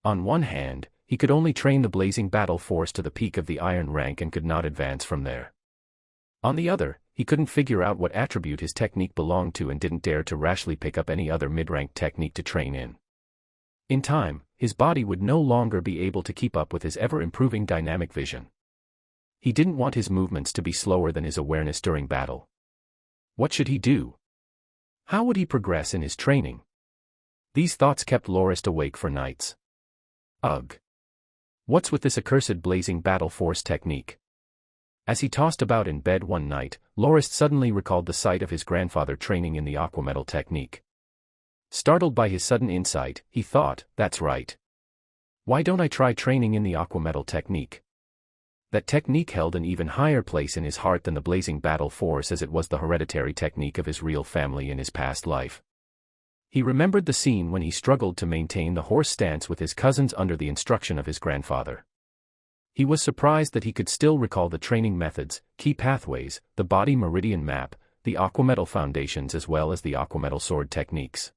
On one hand, he could only train the blazing battle force to the peak of the iron rank and could not advance from there. On the other, he couldn't figure out what attribute his technique belonged to and didn't dare to rashly pick up any other mid-ranked technique to train in. In time, his body would no longer be able to keep up with his ever-improving dynamic vision. He didn't want his movements to be slower than his awareness during battle. What should he do? How would he progress in his training? These thoughts kept Lorist awake for nights. Ugh! What's with this accursed blazing battle force technique? As he tossed about in bed one night, Lorist suddenly recalled the sight of his grandfather training in the aquametal technique. Startled by his sudden insight, he thought, that's right. Why don't I try training in the aquametal technique? That technique held an even higher place in his heart than the blazing battle force, as it was the hereditary technique of his real family in his past life. He remembered the scene when he struggled to maintain the horse stance with his cousins under the instruction of his grandfather. He was surprised that he could still recall the training methods, key pathways, the body meridian map, the aquametal foundations as well as the aquametal sword techniques.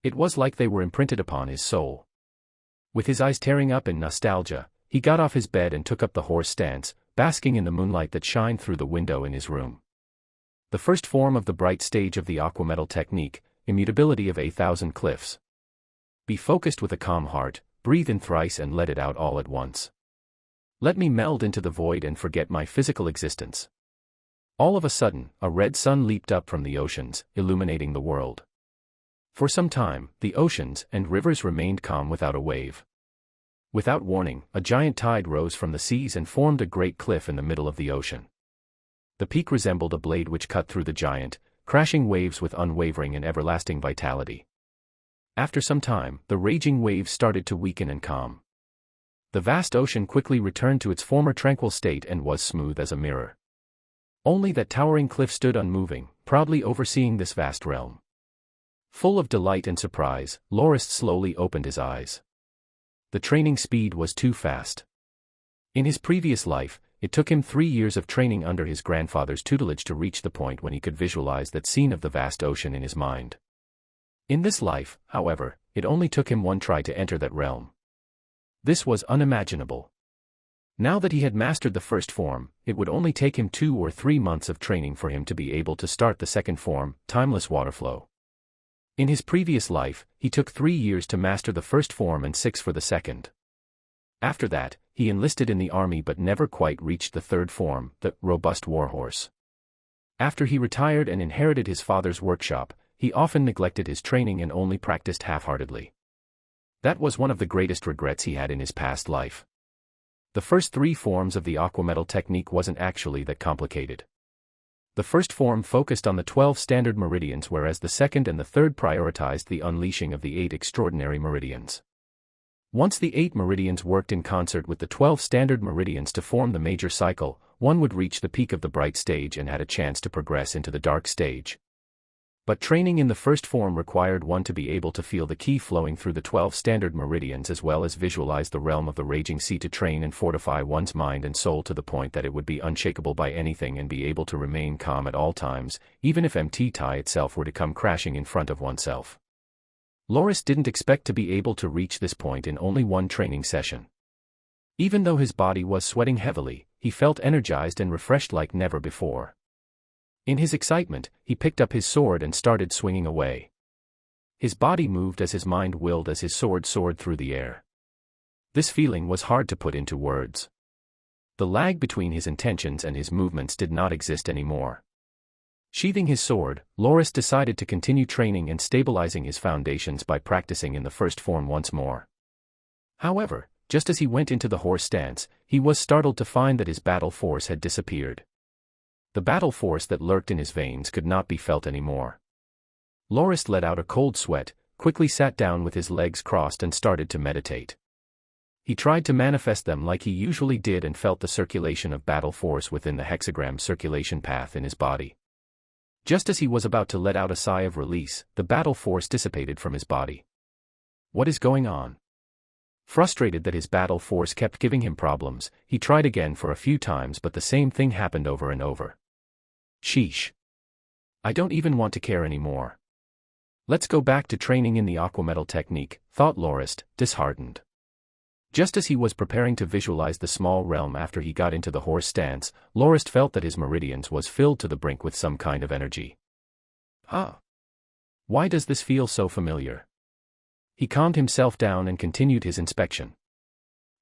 It was like they were imprinted upon his soul. With his eyes tearing up in nostalgia, he got off his bed and took up the horse stance, basking in the moonlight that shined through the window in his room. The first form of the bright stage of the aquametal technique, immutability of 1,000 cliffs. Be focused with a calm heart, breathe in thrice and let it out all at once. Let me meld into the void and forget my physical existence. All of a sudden, a red sun leaped up from the oceans, illuminating the world. For some time, the oceans and rivers remained calm without a wave. Without warning, a giant tide rose from the seas and formed a great cliff in the middle of the ocean. The peak resembled a blade which cut through the giant, crashing waves with unwavering and everlasting vitality. After some time, the raging waves started to weaken and calm. The vast ocean quickly returned to its former tranquil state and was smooth as a mirror. Only that towering cliff stood unmoving, proudly overseeing this vast realm. Full of delight and surprise, Lorist slowly opened his eyes. The training speed was too fast. In his previous life, it took him 3 years of training under his grandfather's tutelage to reach the point when he could visualize that scene of the vast ocean in his mind. In this life, however, it only took him one try to enter that realm. This was unimaginable. Now that he had mastered the first form, it would only take him 2 or 3 months of training for him to be able to start the second form, timeless waterflow. In his previous life, he took 3 years to master the first form and 6 for the second. After that, he enlisted in the army but never quite reached the third form, the robust warhorse. After he retired and inherited his father's workshop, he often neglected his training and only practiced half-heartedly. That was one of the greatest regrets he had in his past life. The first 3 forms of the aquametal technique wasn't actually that complicated. The first form focused on the 12 standard meridians, whereas the second and the third prioritized the unleashing of the 8 extraordinary meridians. Once the 8 meridians worked in concert with the 12 standard meridians to form the major cycle, one would reach the peak of the bright stage and had a chance to progress into the dark stage. But training in the first form required one to be able to feel the ki flowing through the 12 standard meridians as well as visualize the realm of the raging sea to train and fortify one's mind and soul to the point that it would be unshakable by anything and be able to remain calm at all times, even if MT-Tai itself were to come crashing in front of oneself. Lorist didn't expect to be able to reach this point in only one training session. Even though his body was sweating heavily, he felt energized and refreshed like never before. In his excitement, he picked up his sword and started swinging away. His body moved as his mind willed as his sword soared through the air. This feeling was hard to put into words. The lag between his intentions and his movements did not exist anymore. Sheathing his sword, Lorist decided to continue training and stabilizing his foundations by practicing in the first form once more. However, just as he went into the horse stance, he was startled to find that his battle force had disappeared. The battle force that lurked in his veins could not be felt anymore. Lorist let out a cold sweat, quickly sat down with his legs crossed and started to meditate. He tried to manifest them like he usually did and felt the circulation of battle force within the hexagram circulation path in his body. Just as he was about to let out a sigh of release, the battle force dissipated from his body. What is going on? Frustrated that his battle force kept giving him problems, he tried again for a few times, but the same thing happened over and over. Sheesh. I don't even want to care anymore. Let's go back to training in the aquametal technique, thought Lorist, disheartened. Just as he was preparing to visualize the small realm after he got into the horse stance, Lorist felt that his meridians was filled to the brink with some kind of energy. Why does this feel so familiar? He calmed himself down and continued his inspection.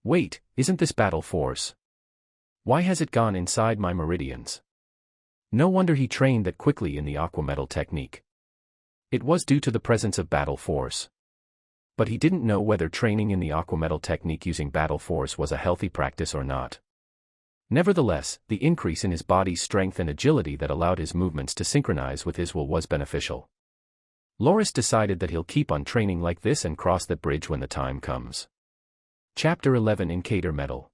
Wait, isn't this battle force? Why has it gone inside my meridians? No wonder he trained that quickly in the aquametal technique. It was due to the presence of battle force. But he didn't know whether training in the aquametal technique using battle force was a healthy practice or not. Nevertheless, the increase in his body's strength and agility that allowed his movements to synchronize with his will was beneficial. Lorist decided that he'll keep on training like this and cross that bridge when the time comes. Chapter 11 Incator Metal.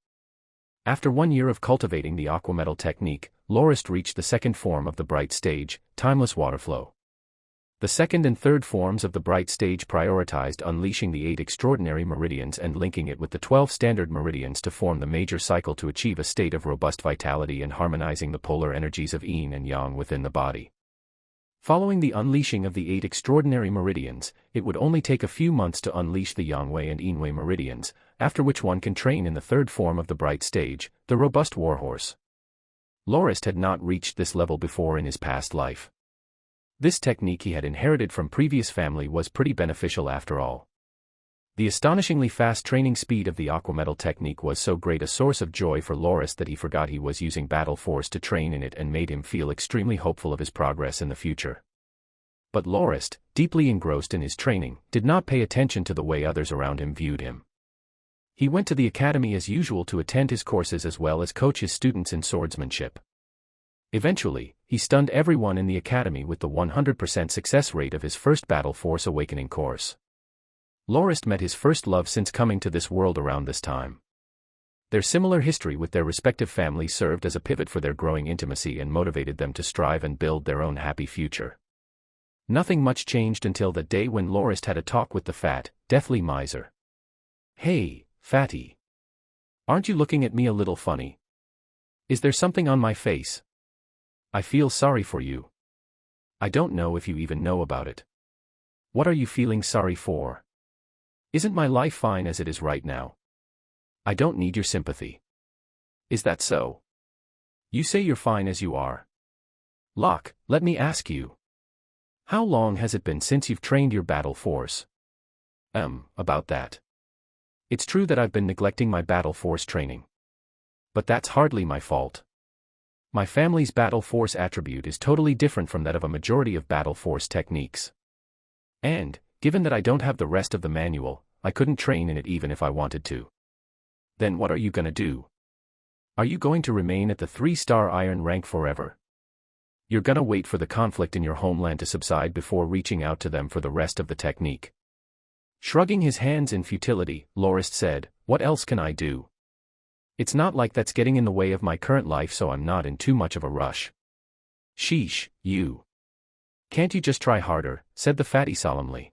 After 1 year of cultivating the aquametal technique, Lorist reached the second form of the bright stage, timeless waterflow. The second and third forms of the bright stage prioritized unleashing the 8 extraordinary meridians and linking it with the 12 standard meridians to form the major cycle to achieve a state of robust vitality and harmonizing the polar energies of yin and yang within the body. Following the unleashing of the 8 extraordinary meridians, it would only take a few months to unleash the Yangwei and Yinwei meridians, after which one can train in the third form of the bright stage, the robust warhorse. Lorist had not reached this level before in his past life. This technique he had inherited from previous family was pretty beneficial after all. The astonishingly fast training speed of the aquametal technique was so great a source of joy for Lorist that he forgot he was using battle force to train in it and made him feel extremely hopeful of his progress in the future. But Lorist, deeply engrossed in his training, did not pay attention to the way others around him viewed him. He went to the academy as usual to attend his courses as well as coach his students in swordsmanship. Eventually, he stunned everyone in the academy with the 100% success rate of his first battle force awakening course. Lorist met his first love since coming to this world around this time. Their similar history with their respective families served as a pivot for their growing intimacy and motivated them to strive and build their own happy future. Nothing much changed until the day when Lorist had a talk with the fat, deathly miser. Hey, fatty. Aren't you looking at me a little funny? Is there something on my face? I feel sorry for you. I don't know if you even know about it. What are you feeling sorry for? Isn't my life fine as it is right now? I don't need your sympathy. Is that so? You say you're fine as you are. Locke, let me ask you. How long has it been since you've trained your battle force? About that. It's true that I've been neglecting my battle force training. But that's hardly my fault. My family's battle force attribute is totally different from that of a majority of battle force techniques. And, given that I don't have the rest of the manual, I couldn't train in it even if I wanted to. Then what are you gonna do? Are you going to remain at the 3-star iron rank forever? You're gonna wait for the conflict in your homeland to subside before reaching out to them for the rest of the technique. Shrugging his hands in futility, Lorist said, what else can I do? It's not like that's getting in the way of my current life, so I'm not in too much of a rush. Sheesh, you. Can't you just try harder, said the fatty solemnly.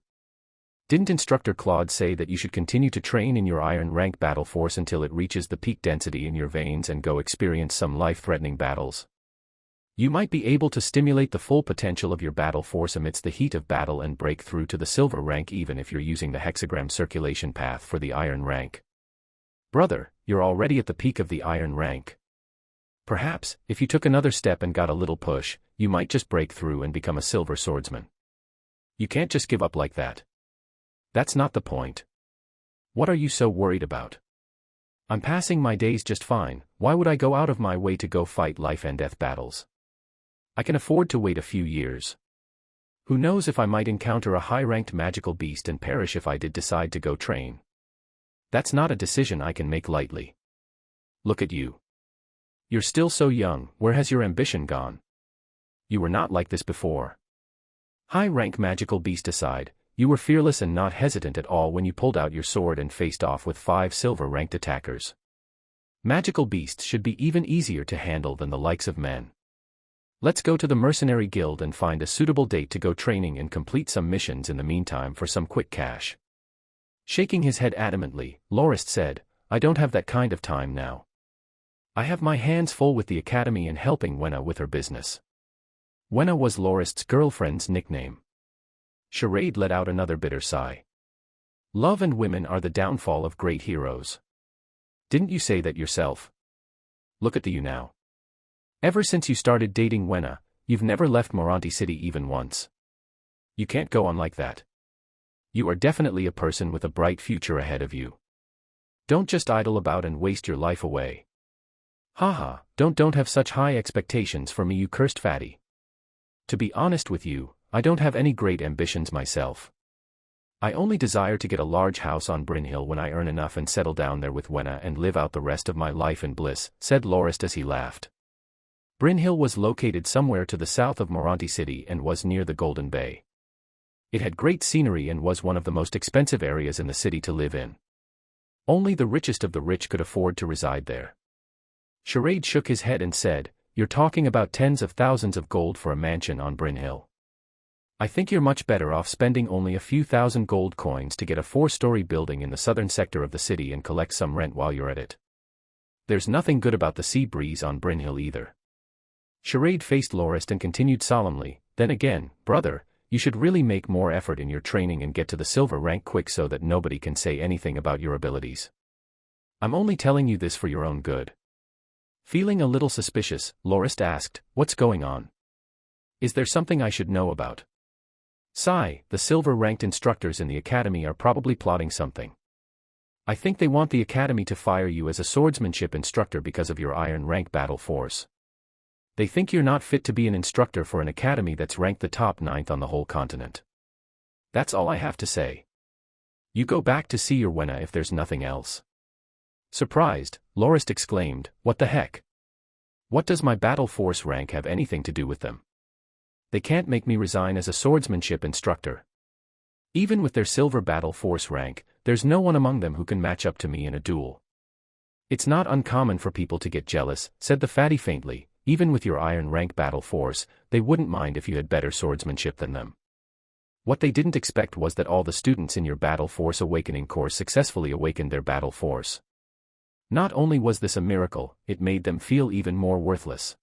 Didn't Instructor Claude say that you should continue to train in your iron rank battle force until it reaches the peak density in your veins and go experience some life-threatening battles? You might be able to stimulate the full potential of your battle force amidst the heat of battle and break through to the silver rank even if you're using the hexagram circulation path for the iron rank. Brother, you're already at the peak of the iron rank. Perhaps, if you took another step and got a little push, you might just break through and become a silver swordsman. You can't just give up like that. That's not the point. What are you so worried about? I'm passing my days just fine, why would I go out of my way to go fight life and death battles? I can afford to wait a few years. Who knows if I might encounter a high-ranked magical beast and perish if I did decide to go train. That's not a decision I can make lightly. Look at you. You're still so young, where has your ambition gone? You were not like this before. High-rank magical beast aside, You were fearless and not hesitant at all when you pulled out your sword and faced off with 5 silver-ranked attackers. Magical beasts should be even easier to handle than the likes of men. Let's go to the mercenary guild and find a suitable date to go training and complete some missions in the meantime for some quick cash. Shaking his head adamantly, Lorist said, I don't have that kind of time now. I have my hands full with the academy and helping Wenna with her business. Wenna was Lorist's girlfriend's nickname. Charade let out another bitter sigh. Love and women are the downfall of great heroes. Didn't you say that yourself? Look at you now. Ever since you started dating Wenna, you've never left Morandi City even once. You can't go on like that. You are definitely a person with a bright future ahead of you. Don't just idle about and waste your life away. Haha, don't have such high expectations for me, you cursed fatty. To be honest with you, I don't have any great ambitions myself. I only desire to get a large house on Bryn Hill when I earn enough and settle down there with Wenna and live out the rest of my life in bliss, said Lorist as he laughed. Bryn Hill was located somewhere to the south of Morandi City and was near the Golden Bay. It had great scenery and was one of the most expensive areas in the city to live in. Only the richest of the rich could afford to reside there. Charade shook his head and said, You're talking about tens of thousands of gold for a mansion on Bryn Hill. I think you're much better off spending only a few thousand gold coins to get a 4-story building in the southern sector of the city and collect some rent while you're at it. There's nothing good about the sea breeze on Bryn Hill either. Charade faced Lorist and continued solemnly, Then again, brother, you should really make more effort in your training and get to the silver rank quick so that nobody can say anything about your abilities. I'm only telling you this for your own good. Feeling a little suspicious, Lorist asked, What's going on? Is there something I should know about? Sigh, the silver-ranked instructors in the academy are probably plotting something. I think they want the academy to fire you as a swordsmanship instructor because of your iron rank battle force. They think you're not fit to be an instructor for an academy that's ranked the top 9th on the whole continent. That's all I have to say. You go back to see your Wenna if there's nothing else. Surprised, Lorist exclaimed, What the heck? What does my battle force rank have anything to do with them? They can't make me resign as a swordsmanship instructor. Even with their silver battle force rank, there's no one among them who can match up to me in a duel. It's not uncommon for people to get jealous, said the fatty faintly. Even with your iron rank battle force, they wouldn't mind if you had better swordsmanship than them. What they didn't expect was that all the students in your battle force awakening course successfully awakened their battle force. Not only was this a miracle, it made them feel even more worthless.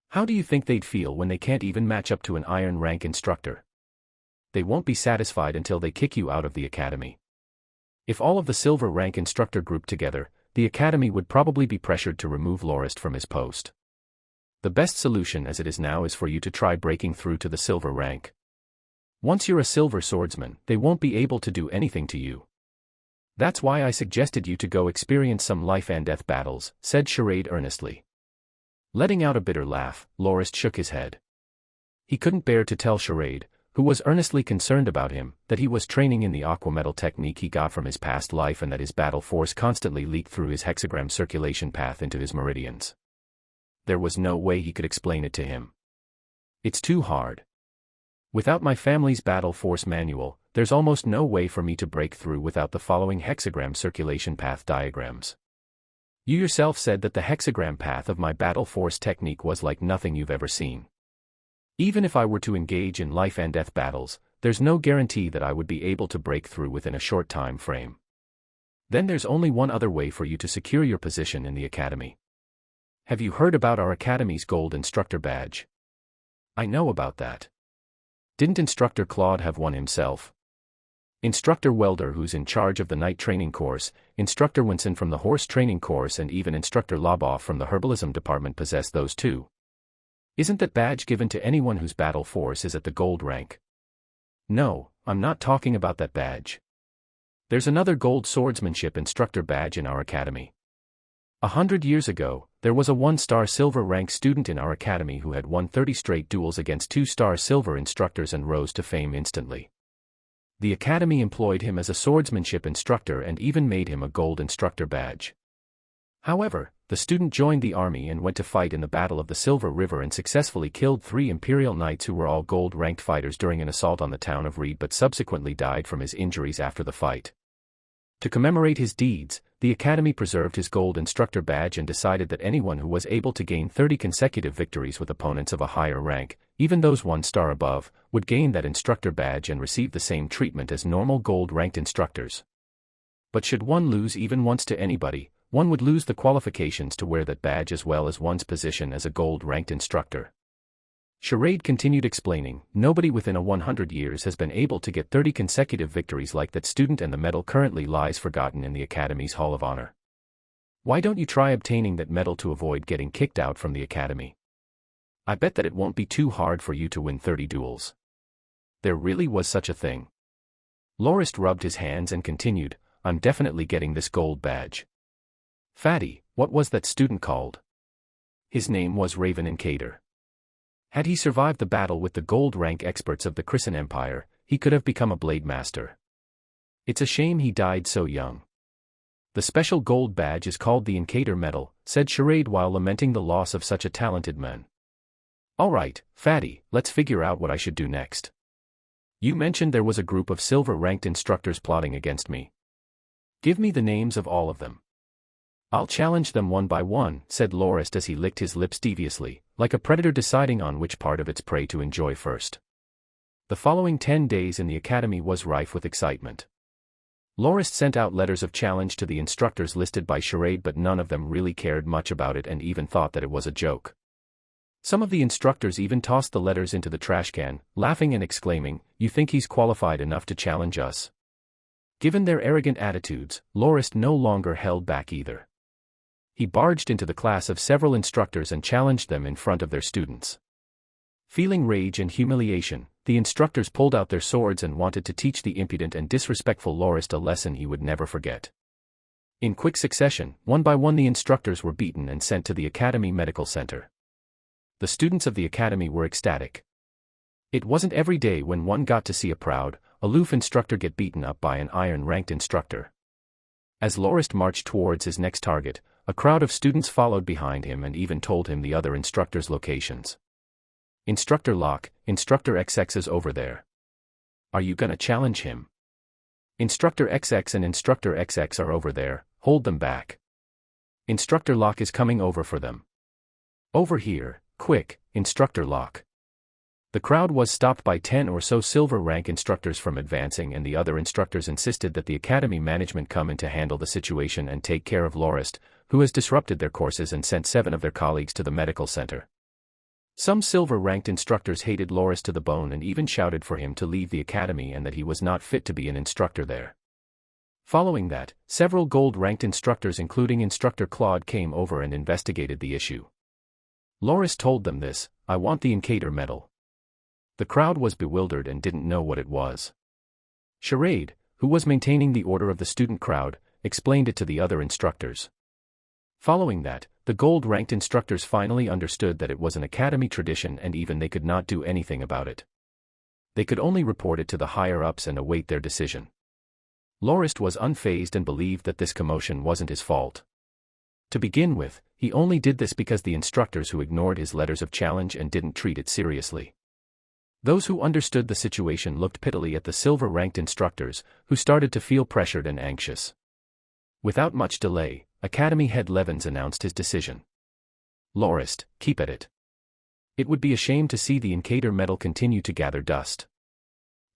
How do you think they'd feel when they can't even match up to an iron rank instructor? They won't be satisfied until they kick you out of the academy. If all of the silver rank instructor grouped together, the academy would probably be pressured to remove Lorist from his post. The best solution as it is now is for you to try breaking through to the silver rank. Once you're a silver swordsman, they won't be able to do anything to you. That's why I suggested you to go experience some life and death battles, said Charade earnestly. Letting out a bitter laugh, Lorist shook his head. He couldn't bear to tell Charade, who was earnestly concerned about him, that he was training in the aquametal technique he got from his past life and that his battle force constantly leaked through his hexagram circulation path into his meridians. There was no way he could explain it to him. It's too hard. Without my family's battle force manual, there's almost no way for me to break through without the following hexagram circulation path diagrams. You yourself said that the hexagram path of my battle force technique was like nothing you've ever seen. Even if I were to engage in life and death battles, there's no guarantee that I would be able to break through within a short time frame. Then there's only one other way for you to secure your position in the academy. Have you heard about our academy's gold instructor badge? I know about that. Didn't Instructor Claude have one himself? Instructor Welder, who's in charge of the night training course, Instructor Winson from the horse training course, and even Instructor Loboff from the herbalism department possess those too. Isn't that badge given to anyone whose battle force is at the gold rank? No, I'm not talking about that badge. There's another gold swordsmanship instructor badge in our academy. 100 years ago, there was a 1-star silver rank student in our academy who had won 30 straight duels against 2-star silver instructors and rose to fame instantly. The academy employed him as a swordsmanship instructor and even made him a gold instructor badge. However, the The student joined the army and went to fight in the Battle of the Silver River and successfully killed 3 Imperial Knights who were all gold-ranked fighters during an assault on the town of Reed, but subsequently died from his injuries after the fight. To commemorate his deeds, the Academy preserved his gold instructor badge and decided that anyone who was able to gain 30 consecutive victories with opponents of a higher rank, even those 1 star above, would gain that instructor badge and receive the same treatment as normal gold-ranked instructors. But should one lose even once to anybody, one would lose the qualifications to wear that badge as well as one's position as a gold-ranked instructor. Charade continued explaining, nobody within a 100 years has been able to get 30 consecutive victories like that student, and the medal currently lies forgotten in the Academy's Hall of Honor. Why don't you try obtaining that medal to avoid getting kicked out from the Academy? I bet that it won't be too hard for you to win 30 duels. There really was such a thing. Lorist rubbed his hands and continued, I'm definitely getting this gold badge. Fatty, what was that student called? His name was Reincarnated. Had he survived the battle with the gold rank experts of the Christian Empire, he could have become a blade master. It's a shame he died so young. The special gold badge is called the Incator Medal, said Charade while lamenting the loss of such a talented man. Alright, Fatty, let's figure out what I should do next. You mentioned there was a group of silver-ranked instructors plotting against me. Give me the names of all of them. I'll challenge them one by one, said Lorist as he licked his lips deviously, like a predator deciding on which part of its prey to enjoy first. The following 10 days in the Academy was rife with excitement. Lorist sent out letters of challenge to the instructors listed by Charade, but none of them really cared much about it and even thought that it was a joke. Some of the instructors even tossed the letters into the trash can, laughing and exclaiming, "You think he's qualified enough to challenge us?" Given their arrogant attitudes, Lorist no longer held back either. He barged into the class of several instructors and challenged them in front of their students. Feeling rage and humiliation, the instructors pulled out their swords and wanted to teach the impudent and disrespectful Lorist a lesson he would never forget. In quick succession, one by one the instructors were beaten and sent to the Academy Medical Center. The students of the Academy were ecstatic. It wasn't every day when one got to see a proud, aloof instructor get beaten up by an iron-ranked instructor. As Lorist marched towards his next target, a crowd of students followed behind him and even told him the other instructors' locations. Instructor Locke, Instructor XX is over there. Are you gonna challenge him? Instructor XX and Instructor XX are over there, hold them back. Instructor Locke is coming over for them. Over here, quick, Instructor Locke. The crowd was stopped by 10 or so silver rank instructors from advancing, and the other instructors insisted that the Academy management come in to handle the situation and take care of Lorist, who has disrupted their courses and sent 7 of their colleagues to the medical center. Some silver-ranked instructors hated Lorist to the bone and even shouted for him to leave the Academy and that he was not fit to be an instructor there. Following that, several gold-ranked instructors including Instructor Claude came over and investigated the issue. Lorist told them this, "I want the Incator Medal." The crowd was bewildered and didn't know what it was. Charade, who was maintaining the order of the student crowd, explained it to the other instructors. Following that, the gold-ranked instructors finally understood that it was an Academy tradition and even they could not do anything about it. They could only report it to the higher-ups and await their decision. Lorist was unfazed and believed that this commotion wasn't his fault. To begin with, he only did this because the instructors who ignored his letters of challenge and didn't treat it seriously. Those who understood the situation looked pitifully at the silver-ranked instructors, who started to feel pressured and anxious. Without much delay, Academy head Levens announced his decision. "Lorist, keep at it. It would be a shame to see the Incator Medal continue to gather dust.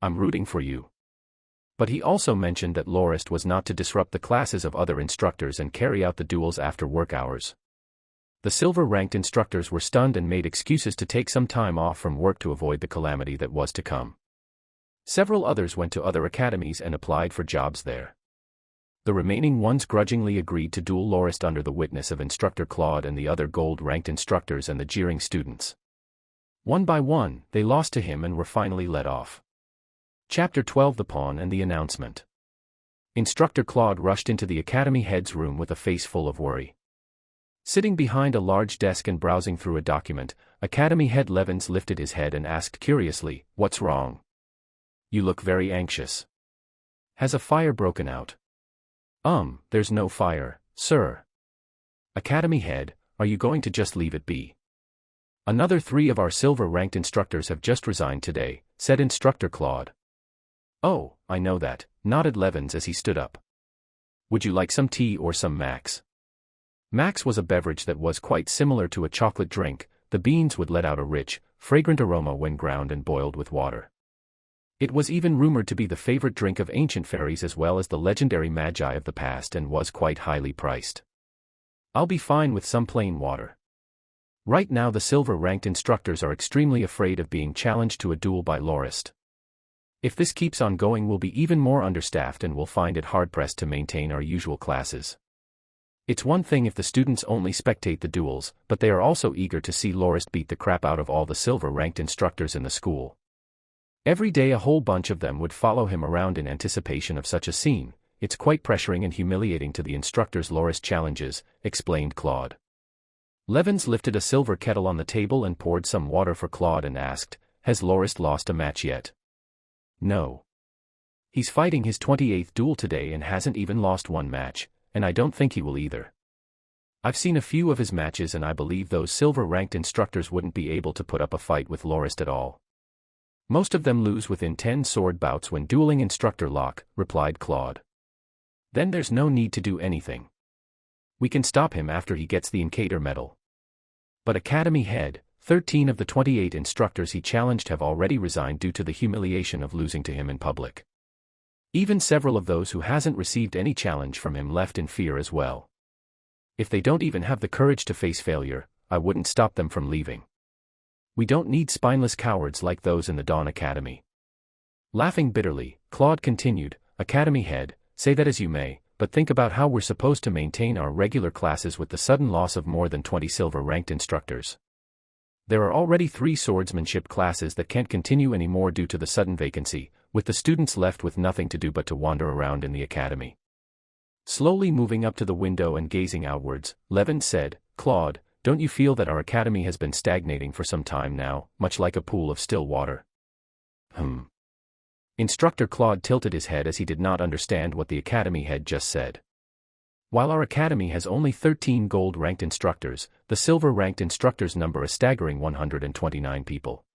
I'm rooting for you." But he also mentioned that Lorist was not to disrupt the classes of other instructors and carry out the duels after work hours. The silver-ranked instructors were stunned and made excuses to take some time off from work to avoid the calamity that was to come. Several others went to other academies and applied for jobs there. The remaining ones grudgingly agreed to duel Lorist under the witness of Instructor Claude and the other gold-ranked instructors and the jeering students. One by one, they lost to him and were finally let off. Chapter 12: The Pawn and the Announcement. Instructor Claude rushed into the Academy head's room with a face full of worry. Sitting behind a large desk and browsing through a document, Academy head Levens lifted his head and asked curiously, "What's wrong? You look very anxious. Has a fire broken out?" There's no fire, sir. Academy head, are you going to just leave it be? Another 3 of our silver-ranked instructors have just resigned today, said Instructor Claude. Oh, I know that, nodded Levins as he stood up. Would you like some tea or some Max? Max was a beverage that was quite similar to a chocolate drink. The beans would let out a rich, fragrant aroma when ground and boiled with water. It was even rumored to be the favorite drink of ancient fairies as well as the legendary magi of the past and was quite highly priced. I'll be fine with some plain water. Right now the silver-ranked instructors are extremely afraid of being challenged to a duel by Lorist. If this keeps on going, we'll be even more understaffed and we'll find it hard-pressed to maintain our usual classes. It's one thing if the students only spectate the duels, but they are also eager to see Lorist beat the crap out of all the silver-ranked instructors in the school. Every day a whole bunch of them would follow him around in anticipation of such a scene. It's quite pressuring and humiliating to the instructors' Lorist challenges, explained Claude. Levins lifted a silver kettle on the table and poured some water for Claude and asked, "Has Lorist lost a match yet?" "No. He's fighting his 28th duel today and hasn't even lost one match, and I don't think he will either. I've seen a few of his matches and I believe those silver-ranked instructors wouldn't be able to put up a fight with Lorist at all. Most of them lose within 10 sword bouts when dueling Instructor Locke," replied Claude. "Then there's no need to do anything. We can stop him after he gets the Incator medal." But Academy head, 13 of the 28 instructors he challenged have already resigned due to the humiliation of losing to him in public. Even several of those who hasn't received any challenge from him left in fear as well. If they don't even have the courage to face failure, I wouldn't stop them from leaving. We don't need spineless cowards like those in the Dawn Academy. Laughing bitterly, Claude continued, "Academy head, say that as you may, but think about how we're supposed to maintain our regular classes with the sudden loss of more than 20 silver-ranked instructors. There are already 3 swordsmanship classes that can't continue anymore due to the sudden vacancy, with the students left with nothing to do but to wander around in the academy." Slowly moving up to the window and gazing outwards, Levin said, "Claude, don't you feel that our academy has been stagnating for some time now, much like a pool of still water?" Instructor Claude tilted his head as he did not understand what the academy head just said. While our academy has only 13 gold-ranked instructors, the silver-ranked instructors number a staggering 129 people.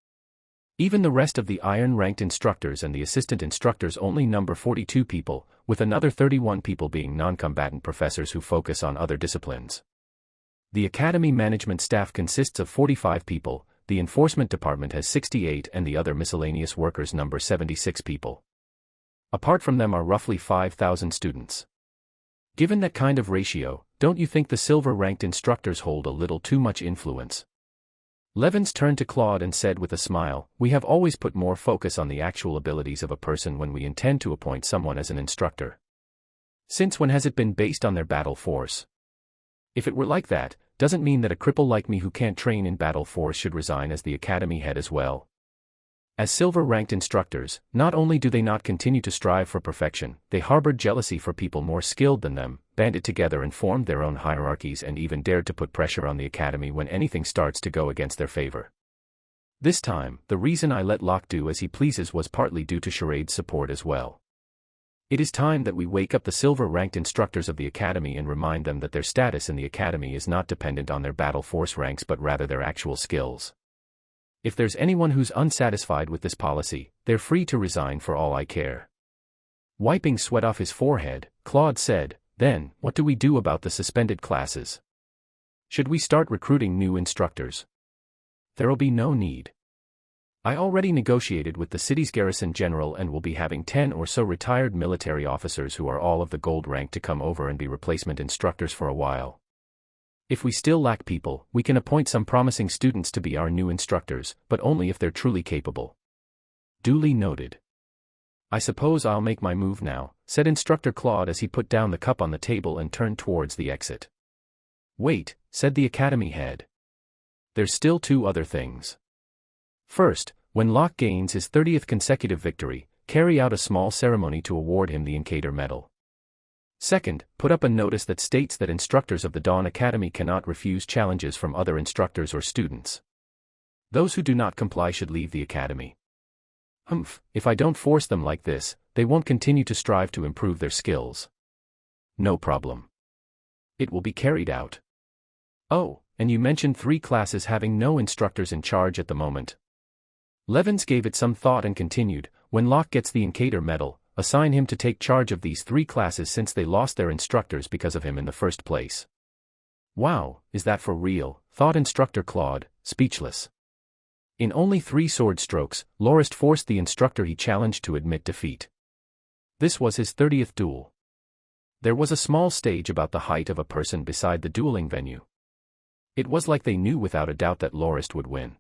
Even the rest of the iron-ranked instructors and the assistant instructors only number 42 people, with another 31 people being non-combatant professors who focus on other disciplines. The academy management staff consists of 45 people, the enforcement department has 68 and the other miscellaneous workers number 76 people. Apart from them are roughly 5,000 students. Given that kind of ratio, don't you think the silver-ranked instructors hold a little too much influence? Levins turned to Claude and said with a smile, "We have always put more focus on the actual abilities of a person when we intend to appoint someone as an instructor. Since when has it been based on their battle force? If it were like that, doesn't mean that a cripple like me who can't train in battle force should resign as the academy head as well." As silver-ranked instructors, not only do they not continue to strive for perfection, they harbored jealousy for people more skilled than them, banded together and formed their own hierarchies and even dared to put pressure on the academy when anything starts to go against their favor. This time, the reason I let Locke do as he pleases was partly due to Charade's support as well. It is time that we wake up the silver-ranked instructors of the academy and remind them that their status in the academy is not dependent on their battle force ranks but rather their actual skills. If there's anyone who's unsatisfied with this policy, they're free to resign for all I care." Wiping sweat off his forehead, Claude said, "Then, what do we do about the suspended classes? Should we start recruiting new instructors?" "There'll be no need. I already negotiated with the city's garrison general and will be having 10 or so retired military officers who are all of the gold rank to come over and be replacement instructors for a while. If we still lack people, we can appoint some promising students to be our new instructors, but only if they're truly capable." Duly noted. "I suppose I'll make my move now," said Instructor Claude as he put down the cup on the table and turned towards the exit. "Wait," said the academy head. "There's still 2 other things. First, when Locke gains his 30th consecutive victory, carry out a small ceremony to award him the Incator medal. Second, put up a notice that states that instructors of the Dawn Academy cannot refuse challenges from other instructors or students. Those who do not comply should leave the academy. If I don't force them like this, they won't continue to strive to improve their skills." "No problem. It will be carried out." Oh, and you mentioned 3 classes having no instructors in charge at the moment. Levins gave it some thought and continued, when Locke gets the Incator medal, assign him to take charge of these 3 classes since they lost their instructors because of him in the first place. Wow, is that for real? Thought instructor Claude, speechless. In only 3 sword strokes, Lorist forced the instructor he challenged to admit defeat. This was his 30th duel. There was a small stage about the height of a person beside the dueling venue. It was like they knew without a doubt that Lorist would win.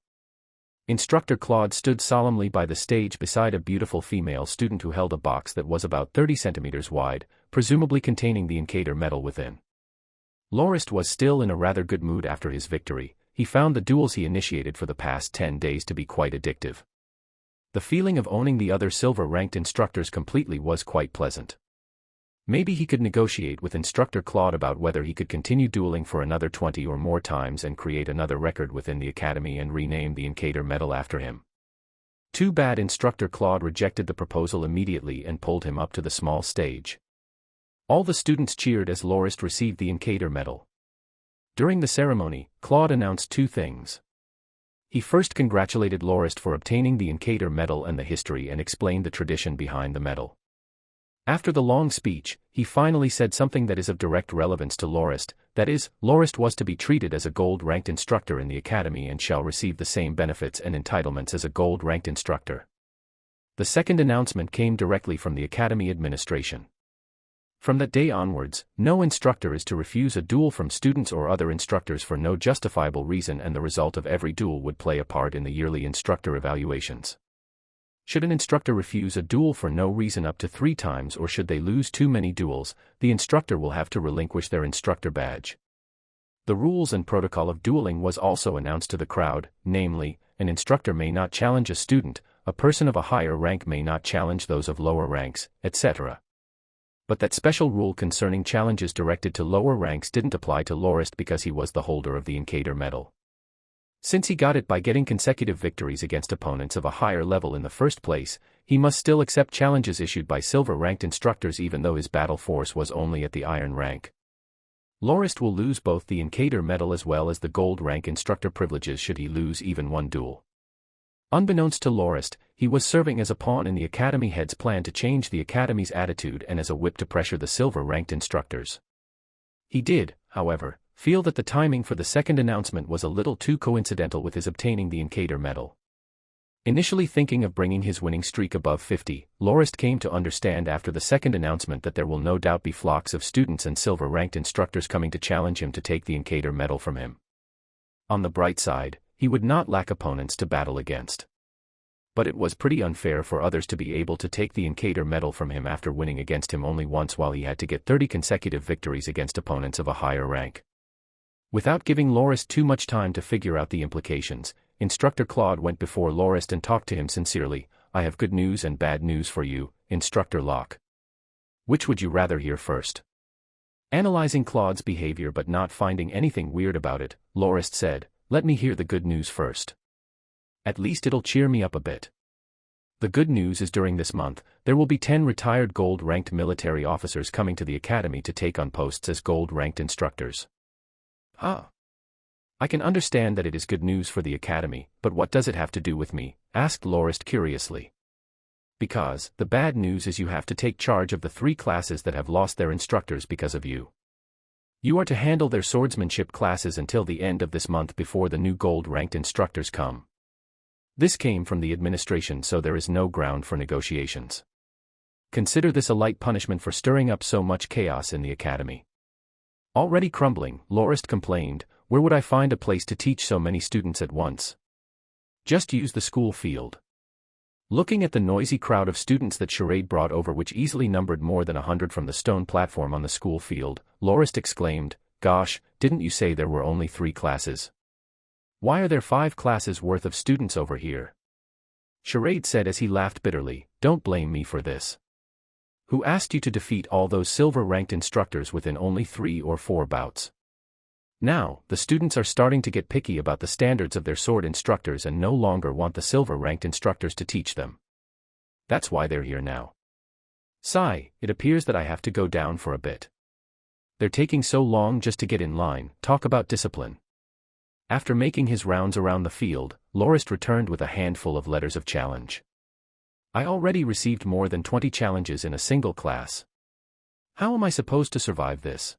Instructor Claude stood solemnly by the stage beside a beautiful female student who held a box that was about 30 centimeters wide, presumably containing the Incator medal within. Lorist was still in a rather good mood after his victory. He found the duels he initiated for the past 10 days to be quite addictive. The feeling of owning the other silver-ranked instructors completely was quite pleasant. Maybe he could negotiate with Instructor Claude about whether he could continue dueling for another 20 or more times and create another record within the academy and rename the Incator medal after him. Too bad Instructor Claude rejected the proposal immediately and pulled him up to the small stage. All the students cheered as Lorist received the Incator medal. During the ceremony, Claude announced 2 things. He first congratulated Lorist for obtaining the Incator medal and the history and explained the tradition behind the medal. After the long speech, he finally said something that is of direct relevance to Lorist, that is, Lorist was to be treated as a gold-ranked instructor in the academy and shall receive the same benefits and entitlements as a gold-ranked instructor. The second announcement came directly from the academy administration. From that day onwards, no instructor is to refuse a duel from students or other instructors for no justifiable reason, and the result of every duel would play a part in the yearly instructor evaluations. Should an instructor refuse a duel for no reason up to 3 times, or should they lose too many duels, the instructor will have to relinquish their instructor badge. The rules and protocol of dueling was also announced to the crowd, namely, an instructor may not challenge a student, a person of a higher rank may not challenge those of lower ranks, etc. But that special rule concerning challenges directed to lower ranks didn't apply to Lorist because he was the holder of the Incator medal. Since he got it by getting consecutive victories against opponents of a higher level in the first place, he must still accept challenges issued by silver-ranked instructors even though his battle force was only at the iron rank. Lorist will lose both the Incator medal as well as the gold rank instructor privileges should he lose even one duel. Unbeknownst to Lorist, he was serving as a pawn in the academy head's plan to change the academy's attitude and as a whip to pressure the silver-ranked instructors. He did, however, feel that the timing for the second announcement was a little too coincidental with his obtaining the Incator medal. Initially thinking of bringing his winning streak above 50, Lorist came to understand after the second announcement that there will no doubt be flocks of students and silver-ranked instructors coming to challenge him to take the Incator medal from him. On the bright side, he would not lack opponents to battle against. But it was pretty unfair for others to be able to take the Incator medal from him after winning against him only once while he had to get 30 consecutive victories against opponents of a higher rank. Without giving Lorist too much time to figure out the implications, Instructor Claude went before Lorist and talked to him sincerely. I have good news and bad news for you, Instructor Locke. Which would you rather hear first? Analyzing Claude's behavior but not finding anything weird about it, Lorist said, let me hear the good news first. At least it'll cheer me up a bit. The good news is during this month, there will be 10 retired gold-ranked military officers coming to the academy to take on posts as gold-ranked instructors. I can understand that it is good news for the academy, but what does it have to do with me? Asked Lorist curiously. Because, the bad news is you have to take charge of the 3 classes that have lost their instructors because of you. You are to handle their swordsmanship classes until the end of this month before the new gold-ranked instructors come. This came from the administration, so there is no ground for negotiations. Consider this a light punishment for stirring up so much chaos in the academy. Already crumbling, Lorist complained, where would I find a place to teach so many students at once? Just use the school field. Looking at the noisy crowd of students that Charade brought over, which easily numbered more than 100 from the stone platform on the school field, Lorist exclaimed, gosh, didn't you say there were only 3 classes? Why are there 5 classes worth of students over here? Charade said as he laughed bitterly, don't blame me for this. Who asked you to defeat all those silver-ranked instructors within only 3 or 4 bouts? Now, the students are starting to get picky about the standards of their sword instructors and no longer want the silver-ranked instructors to teach them. That's why they're here now. Sigh, it appears that I have to go down for a bit. They're taking so long just to get in line, talk about discipline. After making his rounds around the field, Lorist returned with a handful of letters of challenge. I already received more than 20 challenges in a single class. How am I supposed to survive this?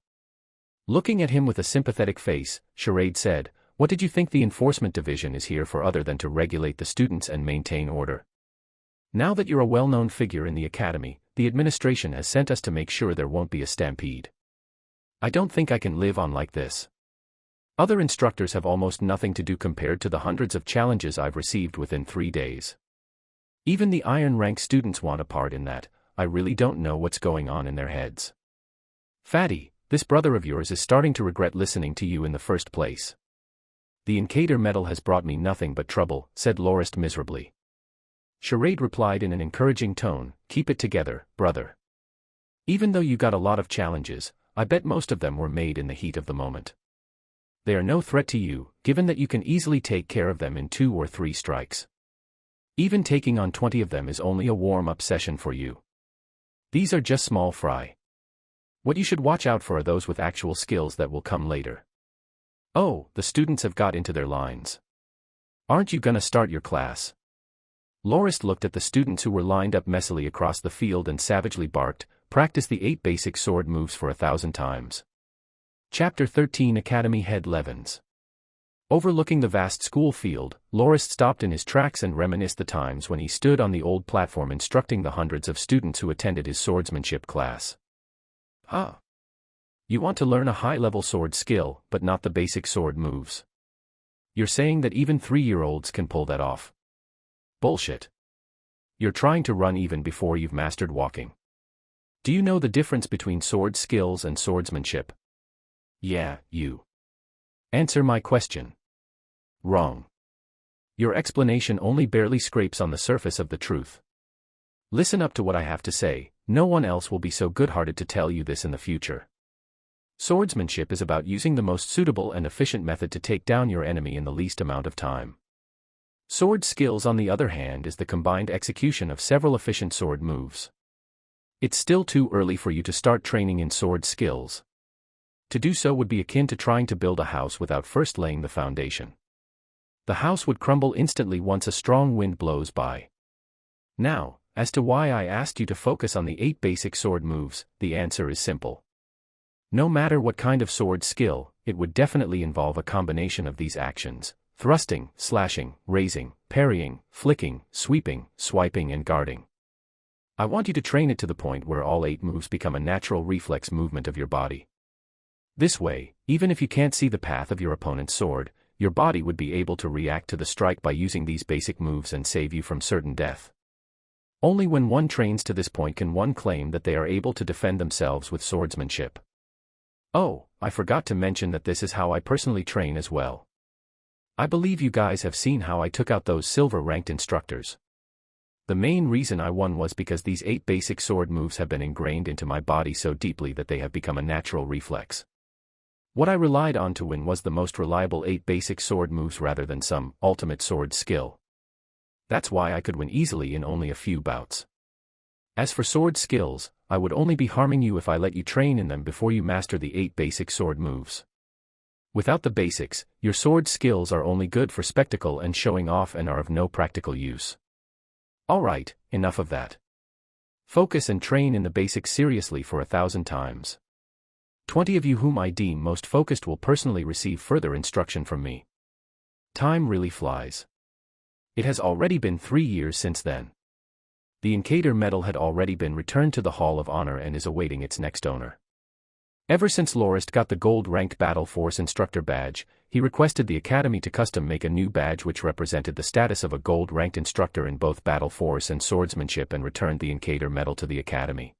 Looking at him with a sympathetic face, Charade said, "What did you think the enforcement division is here for other than to regulate the students and maintain order? Now that you're a well-known figure in the academy, the administration has sent us to make sure there won't be a stampede. I don't think I can live on like this. Other instructors have almost nothing to do compared to the hundreds of challenges I've received within 3 days. Even the iron rank students want a part in that. I really don't know what's going on in their heads. Fatty, this brother of yours is starting to regret listening to you in the first place." "The Incator medal has brought me nothing but trouble," said Lorist miserably. Charade replied in an encouraging tone, "Keep it together, brother. Even though you got a lot of challenges, I bet most of them were made in the heat of the moment. They are no threat to you, given that you can easily take care of them in 2 or 3 strikes. Even taking on 20 of them is only a warm-up session for you. These are just small fry. What you should watch out for are those with actual skills that will come later." "Oh, the students have got into their lines. Aren't you gonna start your class?" Lorist looked at the students who were lined up messily across the field and savagely barked, "Practice the 8 basic sword moves for 1,000 times. Chapter 13 Academy Head Levens. Overlooking the vast school field, Lorist stopped in his tracks and reminisced the times when he stood on the old platform instructing the hundreds of students who attended his swordsmanship class. "Ah. You want to learn a high-level sword skill, but not the basic sword moves. You're saying that even 3-year-olds can pull that off? Bullshit. You're trying to run even before you've mastered walking. Do you know the difference between sword skills and swordsmanship? Yeah, you. Answer my question." "Wrong. Your explanation only barely scrapes on the surface of the truth. Listen up to what I have to say, no one else will be so good-hearted to tell you this in the future. Swordsmanship is about using the most suitable and efficient method to take down your enemy in the least amount of time. Sword skills, on the other hand, is the combined execution of several efficient sword moves. It's still too early for you to start training in sword skills. To do so would be akin to trying to build a house without first laying the foundation. The house would crumble instantly once a strong wind blows by. Now, as to why I asked you to focus on the 8 basic sword moves, the answer is simple. No matter what kind of sword skill, it would definitely involve a combination of these actions: thrusting, slashing, raising, parrying, flicking, sweeping, swiping and guarding. I want you to train it to the point where all 8 moves become a natural reflex movement of your body. This way, even if you can't see the path of your opponent's sword, your body would be able to react to the strike by using these basic moves and save you from certain death. Only when one trains to this point can one claim that they are able to defend themselves with swordsmanship. Oh, I forgot to mention that this is how I personally train as well. I believe you guys have seen how I took out those silver-ranked instructors. The main reason I won was because these 8 basic sword moves have been ingrained into my body so deeply that they have become a natural reflex. What I relied on to win was the most reliable 8 basic sword moves rather than some ultimate sword skill. That's why I could win easily in only a few bouts. As for sword skills, I would only be harming you if I let you train in them before you master the 8 basic sword moves. Without the basics, your sword skills are only good for spectacle and showing off and are of no practical use. Alright, enough of that. Focus and train in the basics seriously for 1,000 times. 20 of you whom I deem most focused will personally receive further instruction from me. Time really flies. It has already been 3 years since then. The Incator medal had already been returned to the Hall of Honor and is awaiting its next owner. Ever since Lorist got the gold-ranked Battle Force Instructor badge, he requested the Academy to custom-make a new badge which represented the status of a gold-ranked instructor in both Battle Force and Swordsmanship and returned the Incator medal to the Academy.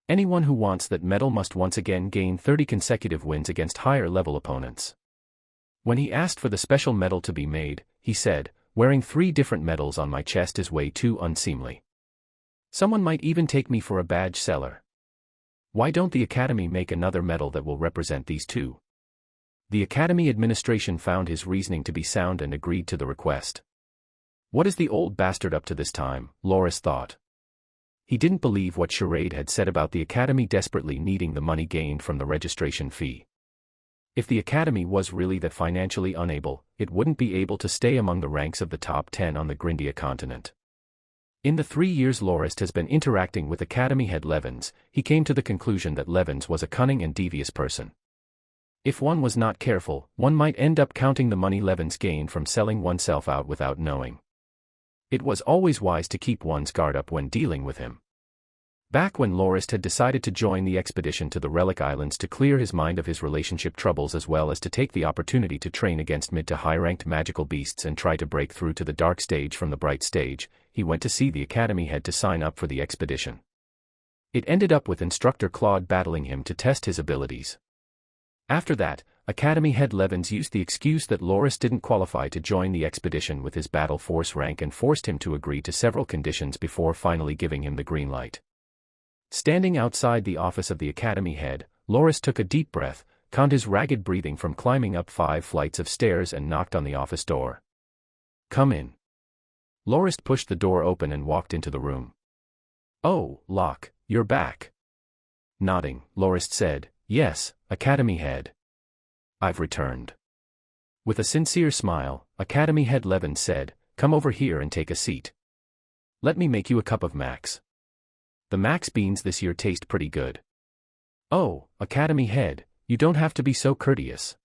Anyone who wants that medal must once again gain 30 consecutive wins against higher-level opponents. When he asked for the special medal to be made, he said, "Wearing 3 different medals on my chest is way too unseemly. Someone might even take me for a badge seller. Why don't the Academy make another medal that will represent these 2? The Academy administration found his reasoning to be sound and agreed to the request. What is the old bastard up to this time, Lorist thought. He didn't believe what Charade had said about the Academy desperately needing the money gained from the registration fee. If the Academy was really that financially unable, it wouldn't be able to stay among the ranks of the top 10 on the Grindia continent. In the 3 years Lorist has been interacting with Academy head Levens, he came to the conclusion that Levens was a cunning and devious person. If one was not careful, one might end up counting the money Levens gained from selling oneself out without knowing. It was always wise to keep one's guard up when dealing with him. Back when Lorist had decided to join the expedition to the Relic Islands to clear his mind of his relationship troubles as well as to take the opportunity to train against mid to high-ranked magical beasts and try to break through to the dark stage from the bright stage, he went to see the Academy head to sign up for the expedition. It ended up with instructor Claude battling him to test his abilities. After that, Academy head Levens used the excuse that Lorist didn't qualify to join the expedition with his battle force rank and forced him to agree to several conditions before finally giving him the green light. Standing outside the office of the Academy head, Lorist took a deep breath, calmed his ragged breathing from climbing up 5 flights of stairs and knocked on the office door. "Come in." Lorist pushed the door open and walked into the room. "Oh, Locke, you're back." Nodding, Lorist said, "Yes, Academy head. I've returned." With a sincere smile, Academy head Levens said, "Come over here and take a seat. Let me make you a cup of Max. The Max beans this year taste pretty good." "Oh, Academy head, you don't have to be so courteous."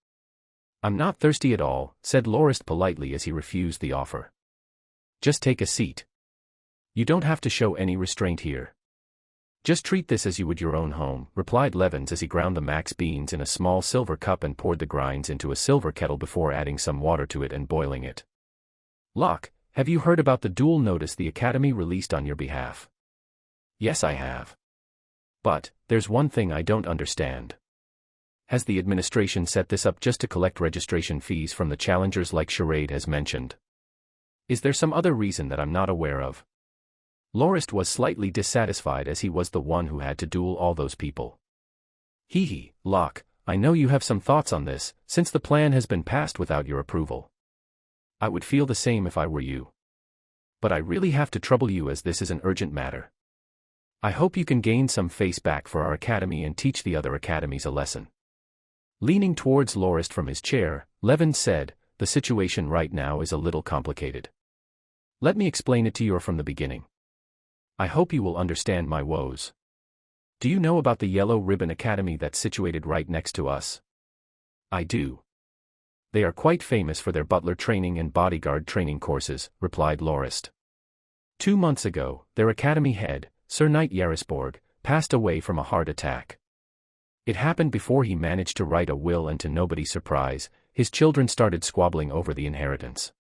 "I'm not thirsty at all," said Lorist politely as he refused the offer. "Just take a seat. You don't have to show any restraint here. Just treat this as you would your own home," replied Levens as he ground the Max beans in a small silver cup and poured the grinds into a silver kettle before adding some water to it and boiling it. "Locke, have you heard about the duel notice the Academy released on your behalf?" "Yes, I have. But, there's one thing I don't understand. Has the administration set this up just to collect registration fees from the challengers like Charade has mentioned? Is there some other reason that I'm not aware of?" Lorist was slightly dissatisfied as he was the one who had to duel all those people. "Hee, Locke, I know you have some thoughts on this, since the plan has been passed without your approval. I would feel the same if I were you. But I really have to trouble you as this is an urgent matter. I hope you can gain some face back for our Academy and teach the other academies a lesson." Leaning towards Lorist from his chair, Levens said, "The situation right now is a little complicated. Let me explain it to you from the beginning. I hope you will understand my woes. Do you know about the Yellow Ribbon Academy that's situated right next to us?" "I do. They are quite famous for their butler training and bodyguard training courses," replied Lorist. 2 months ago, their academy head, Sir Knight Yarisborg, passed away from a heart attack. It happened before he managed to write a will, and to nobody's surprise, his children started squabbling over the inheritance.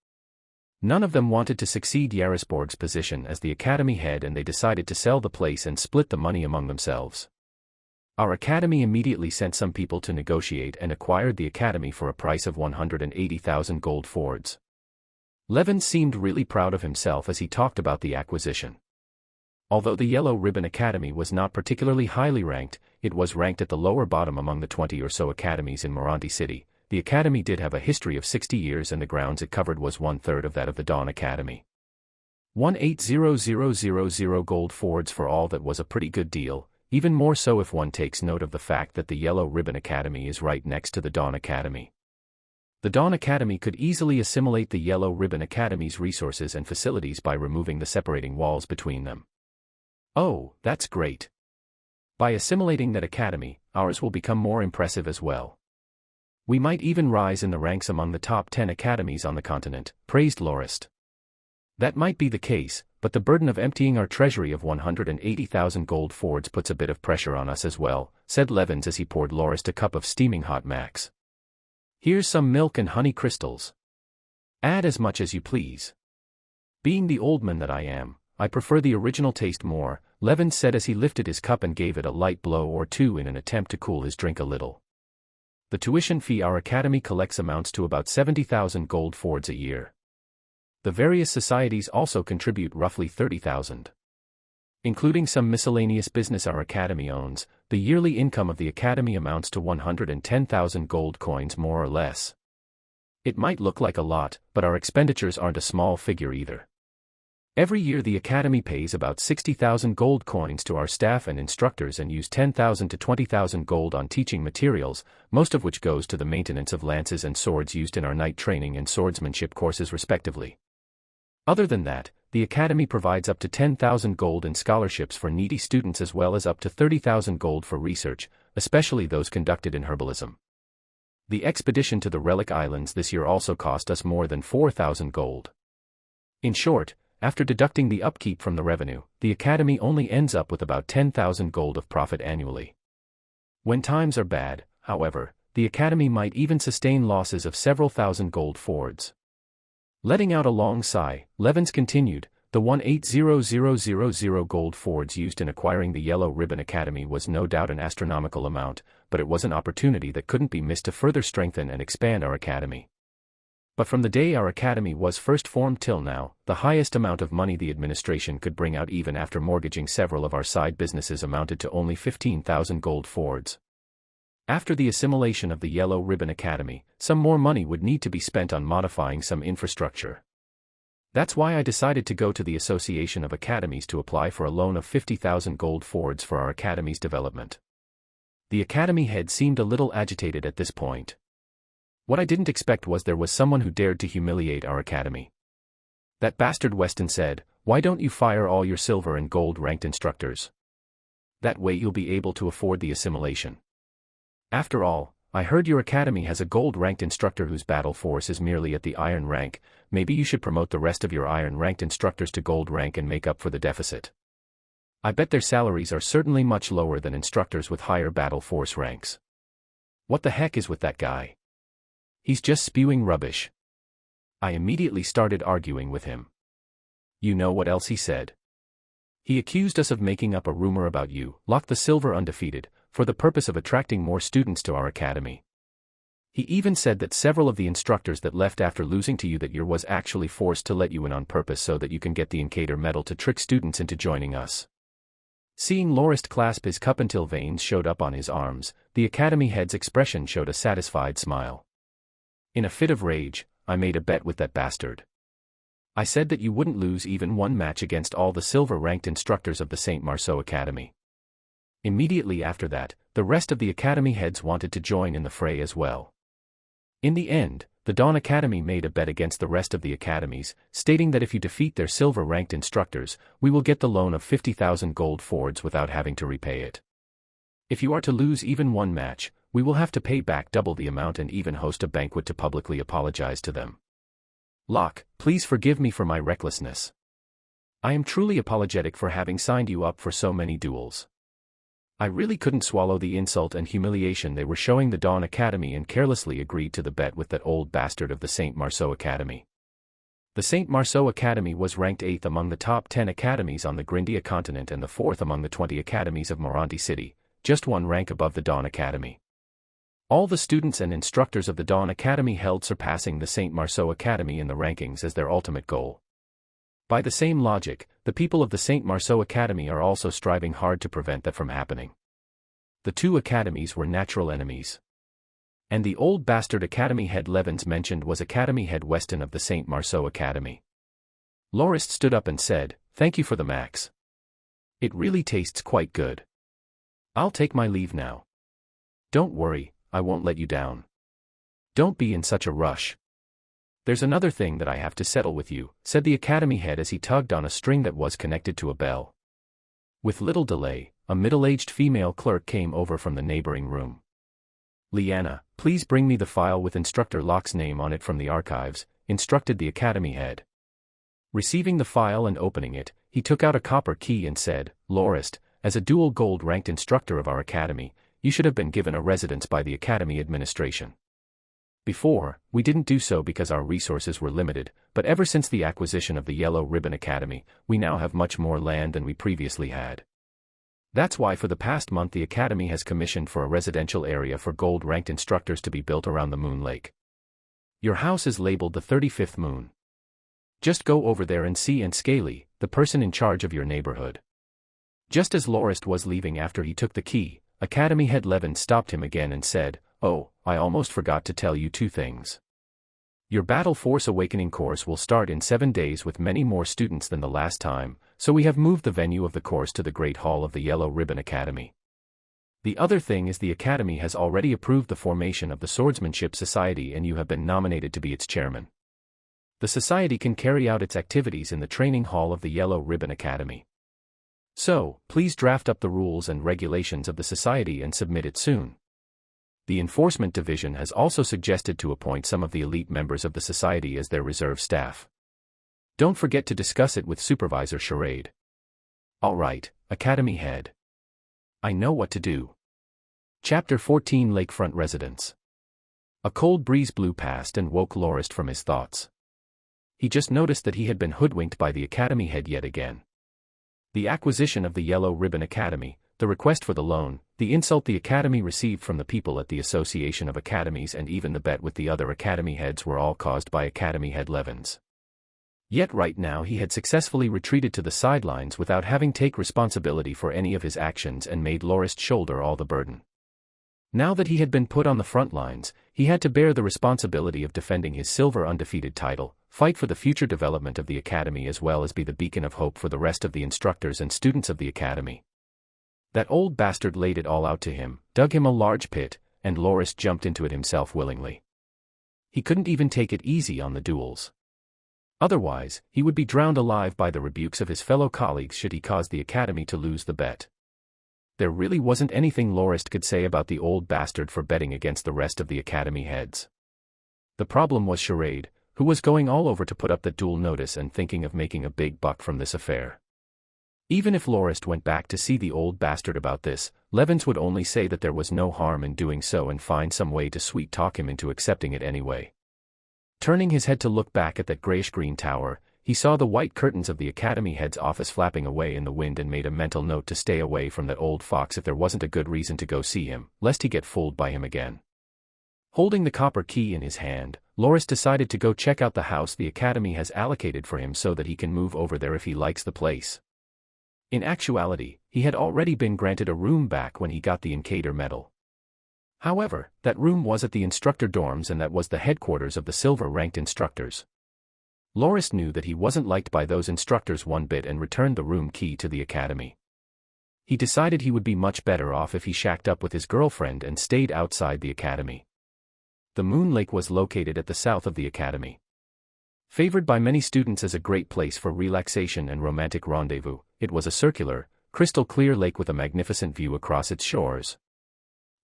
None of them wanted to succeed Yarisborg's position as the academy head, and they decided to sell the place and split the money among themselves. Our academy immediately sent some people to negotiate and acquired the academy for a price of 180,000 gold fords. Levens seemed really proud of himself as he talked about the acquisition. Although the Yellow Ribbon Academy was not particularly highly ranked, it was ranked at the lower bottom among the 20 or so academies in Morandi City. The academy did have a history of 60 years, and the grounds it covered was 1/3 of that of the Dawn Academy. 180,000 gold fords for all that was a pretty good deal, even more so if one takes note of the fact that the Yellow Ribbon Academy is right next to the Dawn Academy. The Dawn Academy could easily assimilate the Yellow Ribbon Academy's resources and facilities by removing the separating walls between them. "Oh, that's great. By assimilating that academy, ours will become more impressive as well. We might even rise in the ranks among the top 10 academies on the continent," praised Lorist. "That might be the case, but the burden of emptying our treasury of 180,000 gold fords puts a bit of pressure on us as well," said Levens as he poured Lorist a cup of steaming hot Max. "Here's some milk and honey crystals. Add as much as you please. Being the old man that I am, I prefer the original taste more," Levens said as he lifted his cup and gave it a light blow or two in an attempt to cool his drink a little. "The tuition fee our academy collects amounts to about 70,000 gold fords a year. The various societies also contribute roughly 30,000. Including some miscellaneous business our academy owns, the yearly income of the academy amounts to 110,000 gold coins more or less. It might look like a lot, but our expenditures aren't a small figure either. Every year the Academy pays about 60,000 gold coins to our staff and instructors and use 10,000 to 20,000 gold on teaching materials, most of which goes to the maintenance of lances and swords used in our knight training and swordsmanship courses respectively. Other than that, the Academy provides up to 10,000 gold in scholarships for needy students as well as up to 30,000 gold for research, especially those conducted in herbalism. The expedition to the Relic Islands this year also cost us more than 4,000 gold. In short, after deducting the upkeep from the revenue, the Academy only ends up with about 10,000 gold of profit annually. When times are bad, however, the Academy might even sustain losses of several thousand gold fords. Letting out a long sigh, Levins continued, the 180,000 gold fords used in acquiring the Yellow Ribbon Academy was no doubt an astronomical amount, but it was an opportunity that couldn't be missed to further strengthen and expand our Academy. But from the day our Academy was first formed till now, the highest amount of money the administration could bring out even after mortgaging several of our side businesses amounted to only 15,000 gold fords. After the assimilation of the Yellow Ribbon Academy, some more money would need to be spent on modifying some infrastructure. That's why I decided to go to the Association of Academies to apply for a loan of 50,000 gold fords for our Academy's development. The Academy head seemed a little agitated at this point. What I didn't expect was there was someone who dared to humiliate our Academy. That bastard Weston said, "Why don't you fire all your silver and gold ranked instructors? That way you'll be able to afford the assimilation. After all, I heard your Academy has a gold ranked instructor whose battle force is merely at the iron rank. Maybe you should promote the rest of your iron ranked instructors to gold rank and make up for the deficit. I bet their salaries are certainly much lower than instructors with higher battle force ranks. What the heck is with that guy? He's just spewing rubbish." I immediately started arguing with him. You know what else he said? He accused us of making up a rumor about you, Lock the Silver Undefeated, for the purpose of attracting more students to our Academy. He even said that several of the instructors that left after losing to you that year was actually forced to let you in on purpose so that you can get the Incator medal to trick students into joining us. Seeing Lorist clasp his cup until veins showed up on his arms, the Academy head's expression showed a satisfied smile. In a fit of rage, I made a bet with that bastard. I said that you wouldn't lose even one match against all the silver-ranked instructors of the St. Marceau Academy. Immediately after that, the rest of the Academy heads wanted to join in the fray as well. In the end, the Dawn Academy made a bet against the rest of the academies, stating that if you defeat their silver-ranked instructors, we will get the loan of 50,000 gold fords without having to repay it. If you are to lose even one match, we will have to pay back double the amount and even host a banquet to publicly apologize to them. Locke, please forgive me for my recklessness. I am truly apologetic for having signed you up for so many duels. I really couldn't swallow the insult and humiliation they were showing the Dawn Academy and carelessly agreed to the bet with that old bastard of the St. Marceau Academy. The St. Marceau Academy was ranked 8th among the top 10 academies on the Grindia continent and the 4th among the 20 academies of Morandi city, just one rank above the Dawn Academy. All the students and instructors of the Dawn Academy held surpassing the St. Marceau Academy in the rankings as their ultimate goal. By the same logic, the people of the St. Marceau Academy are also striving hard to prevent that from happening. The two academies were natural enemies. And the old bastard Academy head Levins mentioned was Academy head Weston of the St. Marceau Academy. Lorist stood up and said, "Thank you for the max. It really tastes quite good. I'll take my leave now." "Don't worry, I won't let you down. Don't be in such a rush. There's another thing that I have to settle with you," said the Academy head as he tugged on a string that was connected to a bell. With little delay, a middle-aged female clerk came over from the neighboring room. "Leanna, please bring me the file with Instructor Locke's name on it from the archives," instructed the Academy head. Receiving the file and opening it, he took out a copper key and said, "Lorist, as a dual gold-ranked instructor of our Academy, you should have been given a residence by the Academy administration. Before, we didn't do so because our resources were limited, but ever since the acquisition of the Yellow Ribbon Academy, we now have much more land than we previously had. That's why for the past month the Academy has commissioned for a residential area for gold-ranked instructors to be built around the Moon Lake. Your house is labeled the 35th Moon. Just go over there and see and Scaly, the person in charge of your neighborhood." Just as Lorist was leaving after he took the key, Academy head Levin stopped him again and said, "Oh, I almost forgot to tell you two things. Your Battle Force Awakening course will start in 7 days with many more students than the last time, so we have moved the venue of the course to the Great Hall of the Yellow Ribbon Academy. The other thing is the Academy has already approved the formation of the Swordsmanship Society and you have been nominated to be its chairman. The society can carry out its activities in the training hall of the Yellow Ribbon Academy. So, please draft up the rules and regulations of the society and submit it soon. The Enforcement Division has also suggested to appoint some of the elite members of the society as their reserve staff. Don't forget to discuss it with Supervisor Charade. Alright, Academy Head. I know what to do. Chapter 14 Lakefront Residence. A cold breeze blew past and woke Lorist from his thoughts. He just noticed that he had been hoodwinked by the Academy Head yet again. The acquisition of the Yellow Ribbon Academy, the request for the loan, the insult the Academy received from the people at the Association of Academies and even the bet with the other Academy heads were all caused by Academy Head Levens. Yet right now he had successfully retreated to the sidelines without having take responsibility for any of his actions and made Lorist shoulder all the burden. Now that he had been put on the front lines, he had to bear the responsibility of defending his silver undefeated title, fight for the future development of the Academy as well as be the beacon of hope for the rest of the instructors and students of the Academy. That old bastard laid it all out to him, dug him a large pit, and Lorist jumped into it himself willingly. He couldn't even take it easy on the duels. Otherwise, he would be drowned alive by the rebukes of his fellow colleagues should he cause the Academy to lose the bet. There really wasn't anything Lorist could say about the old bastard for betting against the rest of the Academy heads. The problem was Charade, who was going all over to put up the duel notice and thinking of making a big buck from this affair. Even if Lorist went back to see the old bastard about this, Levens would only say that there was no harm in doing so and find some way to sweet-talk him into accepting it anyway. Turning his head to look back at that grayish-green tower, he saw the white curtains of the Academy head's office flapping away in the wind and made a mental note to stay away from that old fox if there wasn't a good reason to go see him, lest he get fooled by him again. Holding the copper key in his hand, Lorist decided to go check out the house the Academy has allocated for him so that he can move over there if he likes the place. In actuality, he had already been granted a room back when he got the Incator medal. However, that room was at the instructor dorms and that was the headquarters of the silver-ranked instructors. Lorist knew that he wasn't liked by those instructors one bit and returned the room key to the Academy. He decided he would be much better off if he shacked up with his girlfriend and stayed outside the Academy. The Moon Lake was located at the south of the Academy. Favored by many students as a great place for relaxation and romantic rendezvous, it was a circular, crystal-clear lake with a magnificent view across its shores.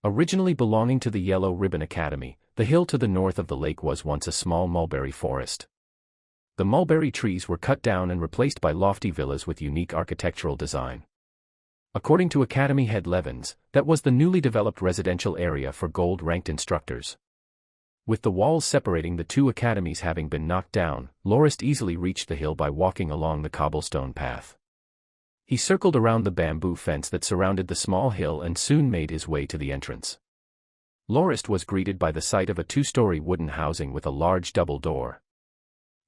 Originally belonging to the Yellow Ribbon Academy, the hill to the north of the lake was once a small mulberry forest. The mulberry trees were cut down and replaced by lofty villas with unique architectural design. According to Academy Head Levens, that was the newly developed residential area for gold-ranked instructors. With the walls separating the two academies having been knocked down, Lorist easily reached the hill by walking along the cobblestone path. He circled around the bamboo fence that surrounded the small hill and soon made his way to the entrance. Lorist was greeted by the sight of a two-story wooden housing with a large double door.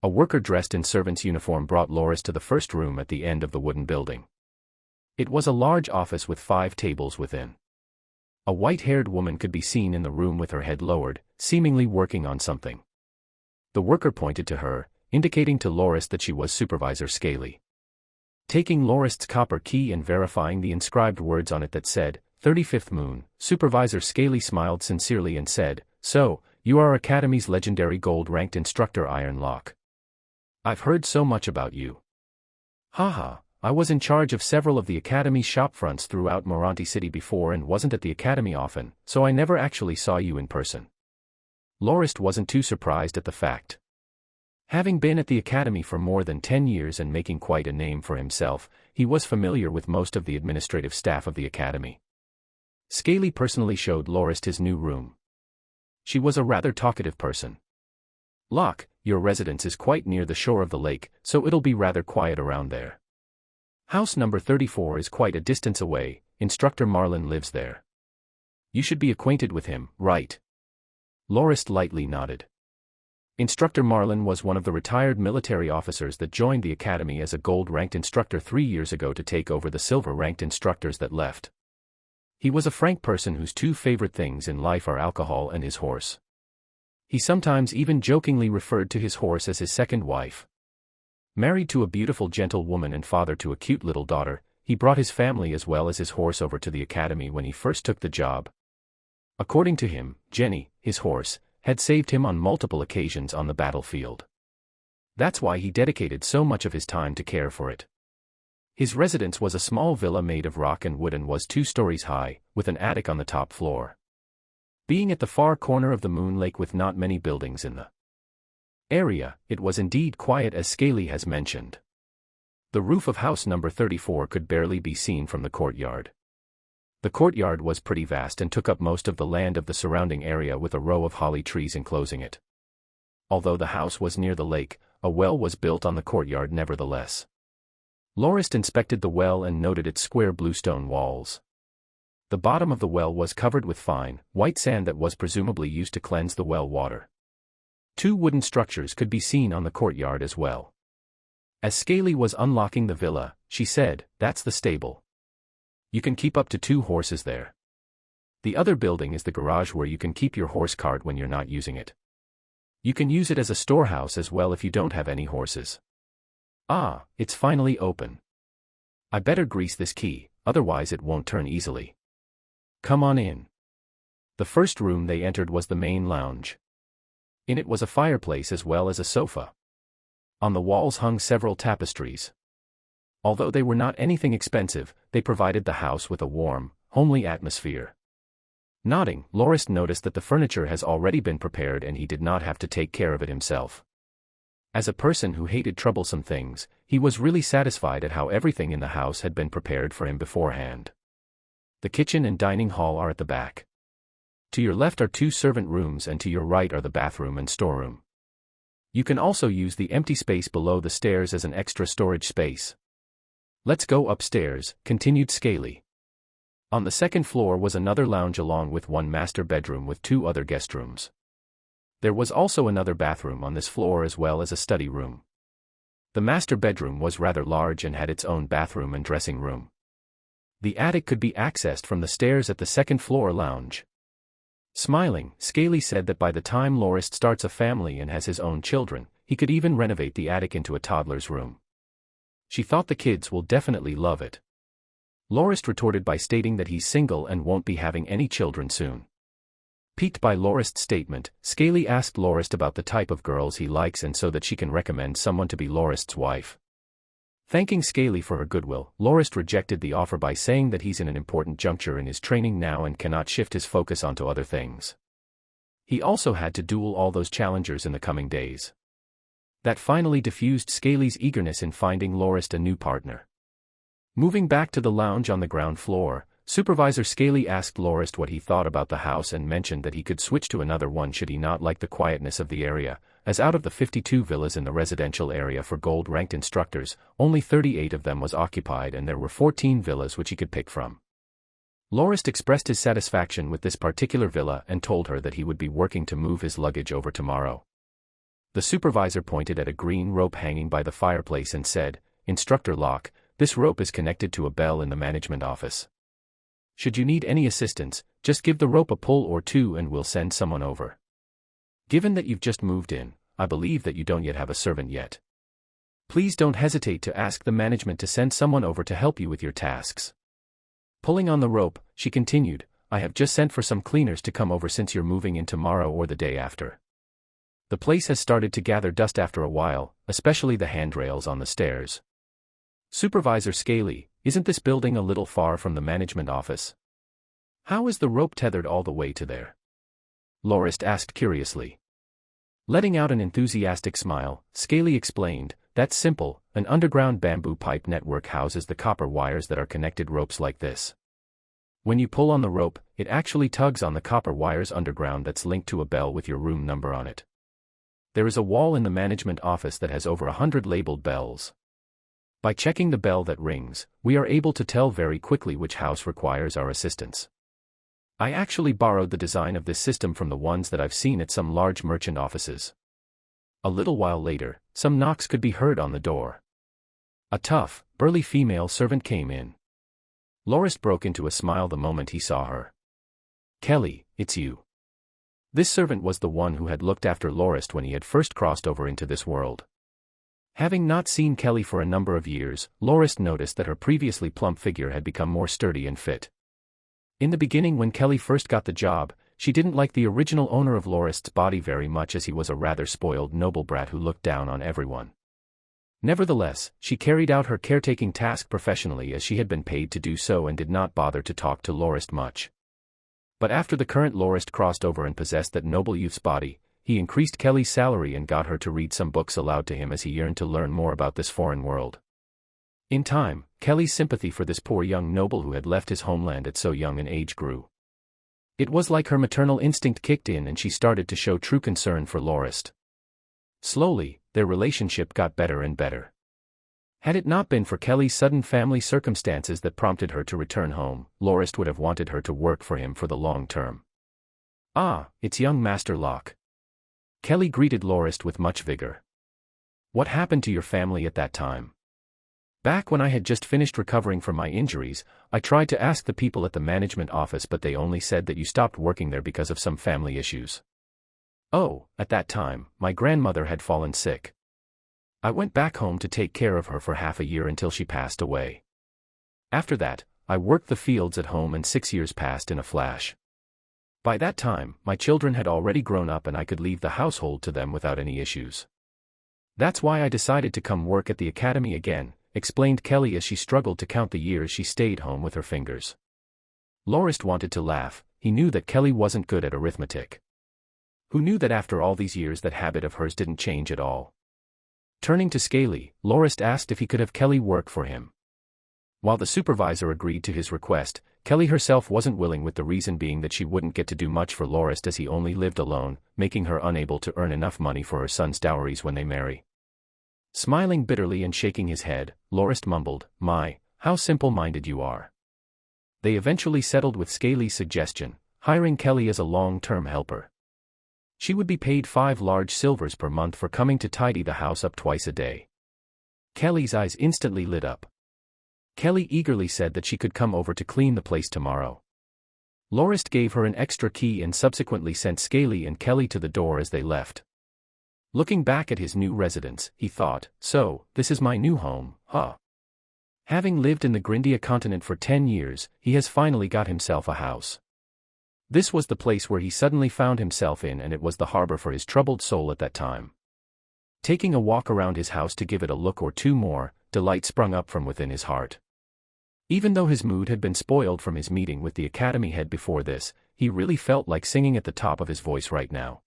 A worker dressed in servant's uniform brought Lorist to the first room at the end of the wooden building. It was a large office with 5 tables within. A white-haired woman could be seen in the room with her head lowered, seemingly working on something. The worker pointed to her, indicating to Lorist that she was Supervisor Scaly. Taking Lorist's copper key and verifying the inscribed words on it that said, 35th Moon, Supervisor Scaly smiled sincerely and said, "So, you are Academy's legendary gold-ranked instructor Iron Lock. I've heard so much about you. Haha, I was in charge of several of the Academy's shopfronts throughout Morandi City before and wasn't at the Academy often, so I never actually saw you in person." Lorist wasn't too surprised at the fact. Having been at the Academy for more than 10 years and making quite a name for himself, he was familiar with most of the administrative staff of the Academy. Scaly personally showed Lorist his new room. She was a rather talkative person. "Locke, your residence is quite near the shore of the lake, so it'll be rather quiet around there. House number 34 is quite a distance away, Instructor Marlin lives there. You should be acquainted with him, right?" Lorist lightly nodded. Instructor Marlin was one of the retired military officers that joined the Academy as a gold-ranked instructor 3 years ago to take over the silver-ranked instructors that left. He was a frank person whose 2 favorite things in life are alcohol and his horse. He sometimes even jokingly referred to his horse as his second wife. Married to a beautiful gentle woman and father to a cute little daughter, he brought his family as well as his horse over to the academy when he first took the job. According to him, Jenny, his horse, had saved him on multiple occasions on the battlefield. That's why he dedicated so much of his time to care for it. His residence was a small villa made of rock and wood and was 2 stories high, with an attic on the top floor. Being at the far corner of the Moon Lake with not many buildings in the area, it was indeed quiet as Scaly has mentioned. The roof of house number 34 could barely be seen from the courtyard. The courtyard was pretty vast and took up most of the land of the surrounding area with a row of holly trees enclosing it. Although the house was near the lake, a well was built on the courtyard nevertheless. Lorist inspected the well and noted its square bluestone walls. The bottom of the well was covered with fine, white sand that was presumably used to cleanse the well water. 2 wooden structures could be seen on the courtyard as well. As Scaly was unlocking the villa, she said, "That's the stable. You can keep up to 2 horses there. The other building is the garage where you can keep your horse cart when you're not using it. You can use it as a storehouse as well if you don't have any horses. Ah, it's finally open. I better grease this key, otherwise it won't turn easily. Come on in." The first room they entered was the main lounge. In it was a fireplace as well as a sofa. On the walls hung several tapestries. Although they were not anything expensive, they provided the house with a warm, homely atmosphere. Nodding, Lorist noticed that the furniture has already been prepared and he did not have to take care of it himself. As a person who hated troublesome things, he was really satisfied at how everything in the house had been prepared for him beforehand. The kitchen and dining hall are at the back. To your left are 2 servant rooms and to your right are the bathroom and storeroom. You can also use the empty space below the stairs as an extra storage space. "Let's go upstairs," continued Scaly. On the second floor was another lounge along with 1 master bedroom with 2 other guest rooms. There was also another bathroom on this floor as well as a study room. The master bedroom was rather large and had its own bathroom and dressing room. The attic could be accessed from the stairs at the second floor lounge. Smiling, Scaly said that by the time Lorist starts a family and has his own children, he could even renovate the attic into a toddler's room. She thought the kids will definitely love it. Lorist retorted by stating that he's single and won't be having any children soon. Piqued by Lorist's statement, Scaly asked Lorist about the type of girls he likes and so that she can recommend someone to be Lorist's wife. Thanking Scaly for her goodwill, Lorist rejected the offer by saying that he's in an important juncture in his training now and cannot shift his focus onto other things. He also had to duel all those challengers in the coming days. That finally diffused Scaly's eagerness in finding Lorist a new partner. Moving back to the lounge on the ground floor, Supervisor Scaly asked Lorist what he thought about the house and mentioned that he could switch to another one should he not like the quietness of the area, as out of the 52 villas in the residential area for gold-ranked instructors, only 38 of them was occupied and there were 14 villas which he could pick from. Lorist expressed his satisfaction with this particular villa and told her that he would be working to move his luggage over tomorrow. The supervisor pointed at a green rope hanging by the fireplace and said, "Instructor Locke, this rope is connected to a bell in the management office. Should you need any assistance, just give the rope a pull or 2 and we'll send someone over. Given that you've just moved in, I believe that you don't yet have a servant yet. Please don't hesitate to ask the management to send someone over to help you with your tasks." Pulling on the rope, she continued, "I have just sent for some cleaners to come over since you're moving in tomorrow or the day after. The place has started to gather dust after a while, especially the handrails on the stairs." Supervisor Scaly, "Isn't this building a little far from the management office? How is the rope tethered all the way to there?" Lorist asked curiously. Letting out an enthusiastic smile, Scaly explained, "That's simple, an underground bamboo pipe network houses the copper wires that are connected ropes like this. When you pull on the rope, it actually tugs on the copper wires underground that's linked to a bell with your room number on it. There is a wall in the management office that has over 100 labeled bells. By checking the bell that rings, we are able to tell very quickly which house requires our assistance. I actually borrowed the design of this system from the ones that I've seen at some large merchant offices." A little while later, some knocks could be heard on the door. A tough, burly female servant came in. Lorist broke into a smile the moment he saw her. "Kelly, it's you. This servant was the one who had looked after Lorist when he had first crossed over into this world. Having not seen Kelly for a number of years, Lorist noticed that her previously plump figure had become more sturdy and fit. In the beginning, when Kelly first got the job, she didn't like the original owner of Lorist's body very much, as he was a rather spoiled noble brat who looked down on everyone. Nevertheless, she carried out her caretaking task professionally, as she had been paid to do so, and did not bother to talk to Lorist much. But after the current Lorist crossed over and possessed that noble youth's body, he increased Kelly's salary and got her to read some books aloud to him, as he yearned to learn more about this foreign world. In time, Kelly's sympathy for this poor young noble who had left his homeland at so young an age grew. It was like her maternal instinct kicked in, and she started to show true concern for Lorist. Slowly, their relationship got better and better. Had it not been for Kelly's sudden family circumstances that prompted her to return home, Lorist would have wanted her to work for him for the long term. "Ah, it's young Master Locke." Kelly greeted Lorist with much vigor. "What happened to your family at that time?" "Back when I had just finished recovering from my injuries, I tried to ask the people at the management office, but they only said that you stopped working there because of some family issues." "Oh, at that time, my grandmother had fallen sick. I went back home to take care of her for half a year until she passed away. After that, I worked the fields at home, and 6 years passed in a flash. By that time, my children had already grown up and I could leave the household to them without any issues. That's why I decided to come work at the academy again," explained Kelly as she struggled to count the years she stayed home with her fingers. Lorist wanted to laugh. He knew that Kelly wasn't good at arithmetic. Who knew that after all these years that habit of hers didn't change at all? Turning to Scaly, Lorist asked if he could have Kelly work for him. While the supervisor agreed to his request, Kelly herself wasn't willing, with the reason being that she wouldn't get to do much for Lorist as he only lived alone, making her unable to earn enough money for her son's dowries when they marry. Smiling bitterly and shaking his head, Lorist mumbled, "My, how simple-minded you are." They eventually settled with Scaly's suggestion, hiring Kelly as a long-term helper. She would be paid 5 large silvers per month for coming to tidy the house up twice a day. Kelly's eyes instantly lit up. Kelly eagerly said that she could come over to clean the place tomorrow. Lorist gave her an extra key and subsequently sent Scaly and Kelly to the door as they left. Looking back at his new residence, he thought, "So, this is my new home, huh?" Having lived in the Grindia continent for 10 years, he has finally got himself a house. This was the place where he suddenly found himself in, and it was the harbor for his troubled soul at that time. Taking a walk around his house to give it a look or two more, delight sprung up from within his heart. Even though his mood had been spoiled from his meeting with the academy head before this, he really felt like singing at the top of his voice right now.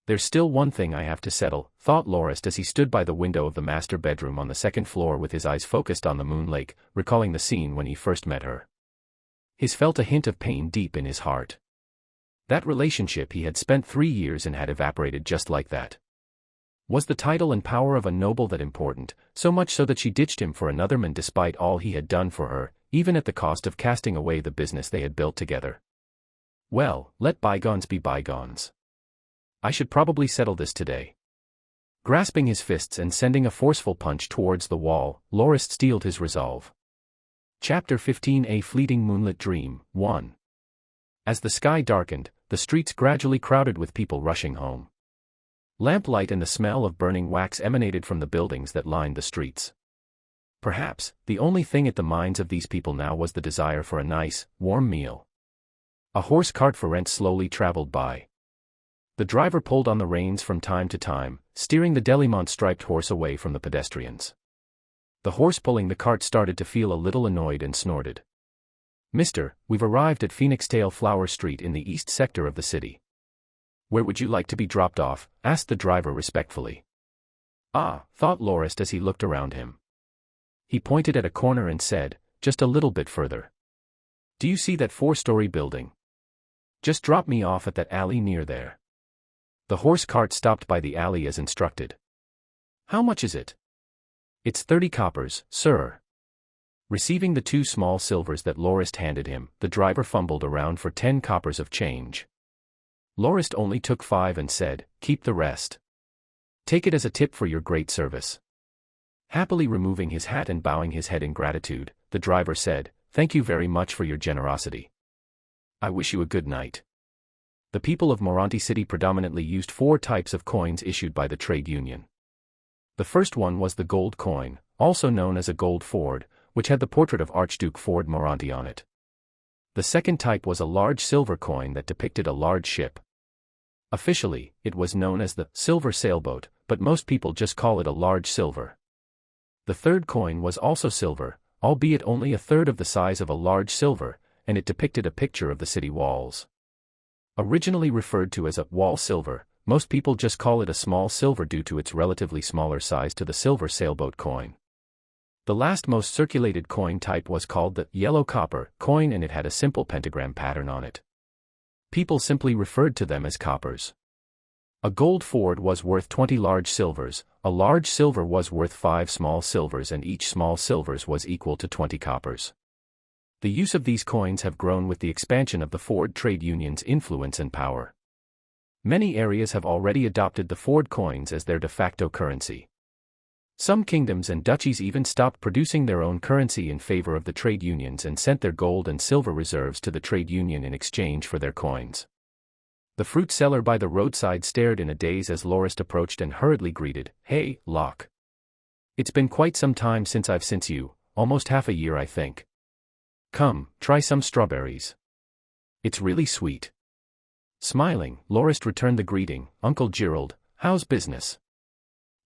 "There's still one thing I have to settle," thought Lorist as he stood by the window of the master bedroom on the second floor with his eyes focused on the moon lake, recalling the scene when he first met her. He felt a hint of pain deep in his heart. That relationship he had spent 3 years in had evaporated just like that. Was the title and power of a noble that important, so much so that she ditched him for another man despite all he had done for her, even at the cost of casting away the business they had built together? Well, let bygones be bygones. I should probably settle this today. Grasping his fists and sending a forceful punch towards the wall, Lorist steeled his resolve. Chapter 15: A Fleeting Moonlit Dream, 1. As the sky darkened, the streets gradually crowded with people rushing home. Lamplight and the smell of burning wax emanated from the buildings that lined the streets. Perhaps, the only thing at the minds of these people now was the desire for a nice, warm meal. A horse cart for rent slowly traveled by. The driver pulled on the reins from time to time, steering the Delimont striped horse away from the pedestrians. The horse pulling the cart started to feel a little annoyed and snorted. "Mister, we've arrived at Phoenixtail Flower Street in the east sector of the city. Where would you like to be dropped off?" asked the driver respectfully. "Ah," thought Lorist as he looked around him. He pointed at a corner and said, "Just a little bit further. Do you see that 4-story building? Just drop me off at that alley near there." The horse cart stopped by the alley as instructed. "How much is it?" "It's 30 coppers, sir." Receiving the 2 small silvers that Lorist handed him, the driver fumbled around for 10 coppers of change. Lorist only took 5 and said, "Keep the rest. Take it as a tip for your great service." Happily removing his hat and bowing his head in gratitude, the driver said, "Thank you very much for your generosity. I wish you a good night." The people of Morandi City predominantly used 4 types of coins issued by the trade union. The first one was the gold coin, also known as a gold Ford, which had the portrait of Archduke Ford Morandi on it. The second type was a large silver coin that depicted a large ship. Officially, it was known as the silver sailboat, but most people just call it a large silver. The third coin was also silver, albeit only a third of the size of a large silver, and it depicted a picture of the city walls. Originally referred to as a wall silver, most people just call it a small silver due to its relatively smaller size to the silver sailboat coin. The last most circulated coin type was called the yellow copper coin, and it had a simple pentagram pattern on it. People simply referred to them as coppers. A gold Ford was worth 20 large silvers, a large silver was worth 5 small silvers, and each small silvers was equal to 20 coppers. The use of these coins have grown with the expansion of the Ford trade union's influence and power. Many areas have already adopted the Ford coins as their de facto currency. Some kingdoms and duchies even stopped producing their own currency in favor of the trade unions and sent their gold and silver reserves to the trade union in exchange for their coins. The fruit seller by the roadside stared in a daze as Lorist approached and hurriedly greeted, "Hey, Locke. It's been quite some time since I've seen you, almost half a year I think. Come, try some strawberries. It's really sweet." Smiling, Lorist returned the greeting, "Uncle Gerald, how's business?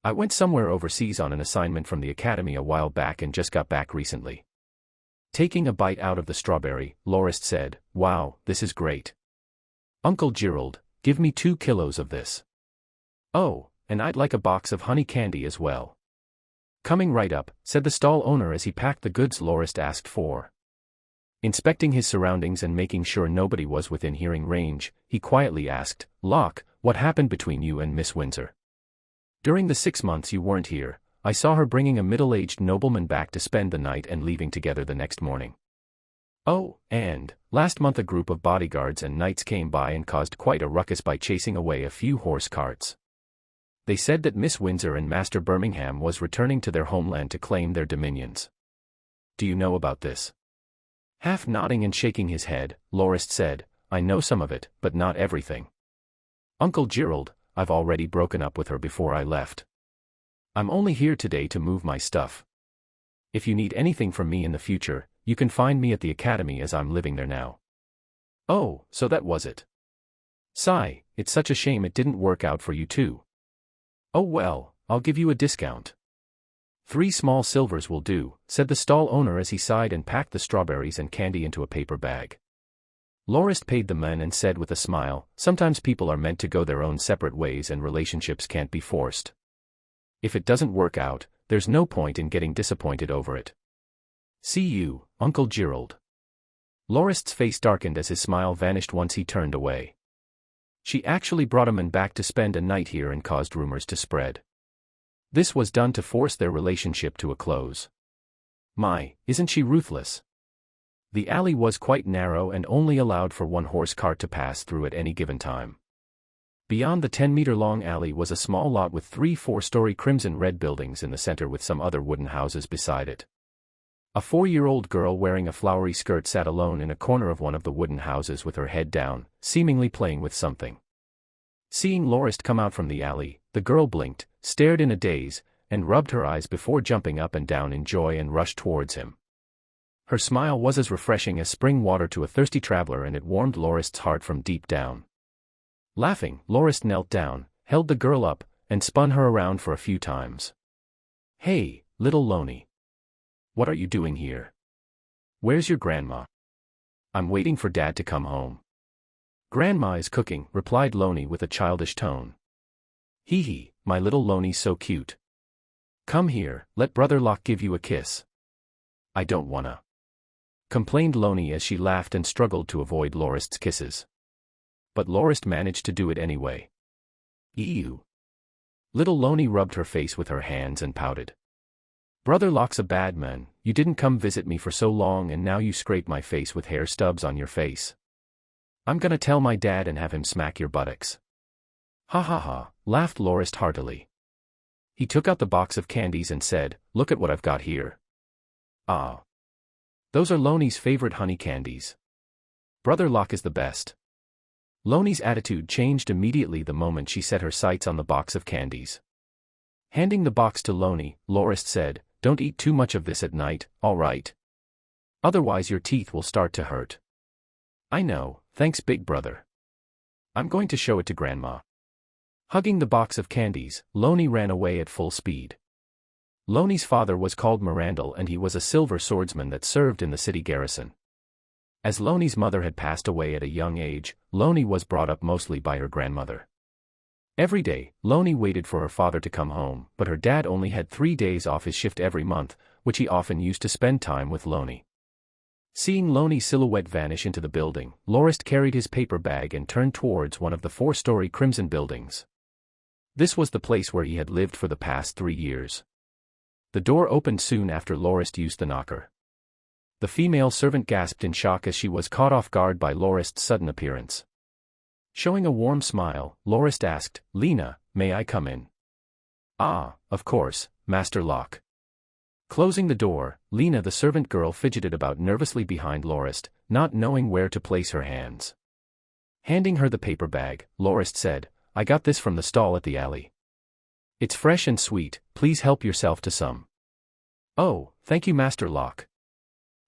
I went somewhere overseas on an assignment from the academy a while back and just got back recently." Taking a bite out of the strawberry, Lorist said, "Wow, this is great. Uncle Gerald, give me 2 kilos of this. Oh, and I'd like a box of honey candy as well." "Coming right up," said the stall owner as he packed the goods Lorist asked for. Inspecting his surroundings and making sure nobody was within hearing range, he quietly asked, "Locke, what happened between you and Miss Windsor? During the 6 months you weren't here, I saw her bringing a middle-aged nobleman back to spend the night and leaving together the next morning. Oh, and last month a group of bodyguards and knights came by and caused quite a ruckus by chasing away a few horse carts. They said that Miss Windsor and Master Birmingham was returning to their homeland to claim their dominions. Do you know about this?" Half nodding and shaking his head, Lorist said, "I know some of it, but not everything. Uncle Gerald, I've already broken up with her before I left. I'm only here today to move my stuff. If you need anything from me in the future, you can find me at the academy as I'm living there now." "Oh, so that was it. Sigh, it's such a shame it didn't work out for you too. Oh well, I'll give you a discount. 3 small silvers will do," said the stall owner as he sighed and packed the strawberries and candy into a paper bag. Lorist paid the man and said with a smile, "Sometimes people are meant to go their own separate ways and relationships can't be forced. If it doesn't work out, there's no point in getting disappointed over it. See you, Uncle Gerald." Lorist's face darkened as his smile vanished once he turned away. She actually brought a man back to spend a night here and caused rumors to spread. This was done to force their relationship to a close. My, isn't she ruthless? The alley was quite narrow and only allowed for 1 horse cart to pass through at any given time. Beyond the 10-meter-long alley was a small lot with 3 4-story crimson-red buildings in the center with some other wooden houses beside it. A 4-year-old girl wearing a flowery skirt sat alone in a corner of one of the wooden houses with her head down, seemingly playing with something. Seeing Lorist come out from the alley, the girl blinked, stared in a daze, and rubbed her eyes before jumping up and down in joy and rushed towards him. Her smile was as refreshing as spring water to a thirsty traveler, and it warmed Lorist's heart from deep down. Laughing, Lorist knelt down, held the girl up, and spun her around for a few times. "Hey, little Loney. What are you doing here? Where's your grandma?" "I'm waiting for Dad to come home." "Grandma is cooking," replied Loney with a childish tone. "Hee hee, my little Loney's so cute. Come here, let Brother Locke give you a kiss." "I don't wanna," complained Loney as she laughed and struggled to avoid Lorist's kisses. But Lorist managed to do it anyway. "Ew." Little Loney rubbed her face with her hands and pouted. "Brother Locke's a bad man, you didn't come visit me for so long and now you scrape my face with hair stubs on your face. I'm gonna tell my dad and have him smack your buttocks." "Ha ha ha," laughed Lorist heartily. He took out the box of candies and said, "Look at what I've got here. Ah. Those are Loney's favorite honey candies. Brother Locke is the best." Loney's attitude changed immediately the moment she set her sights on the box of candies. Handing the box to Loney, Lorist said, "Don't eat too much of this at night, all right? Otherwise your teeth will start to hurt." "I know, thanks big brother. I'm going to show it to Grandma." Hugging the box of candies, Loney ran away at full speed. Loney's father was called Morandi and he was a silver swordsman that served in the city garrison. As Loney's mother had passed away at a young age, Loney was brought up mostly by her grandmother. Every day, Loney waited for her father to come home, but her dad only had 3 days off his shift every month, which he often used to spend time with Loney. Seeing Loney's silhouette vanish into the building, Lorist carried his paper bag and turned towards one of the 4-story crimson buildings. This was the place where he had lived for the past 3 years. The door opened soon after Lorist used the knocker. The female servant gasped in shock as she was caught off guard by Lorist's sudden appearance. Showing a warm smile, Lorist asked, "Lena, may I come in?" "Ah, of course, Master Locke." Closing the door, Lena the servant girl fidgeted about nervously behind Lorist, not knowing where to place her hands. Handing her the paper bag, Lorist said, "I got this from the stall at the alley. It's fresh and sweet, please help yourself to some." "Oh, thank you Master Locke.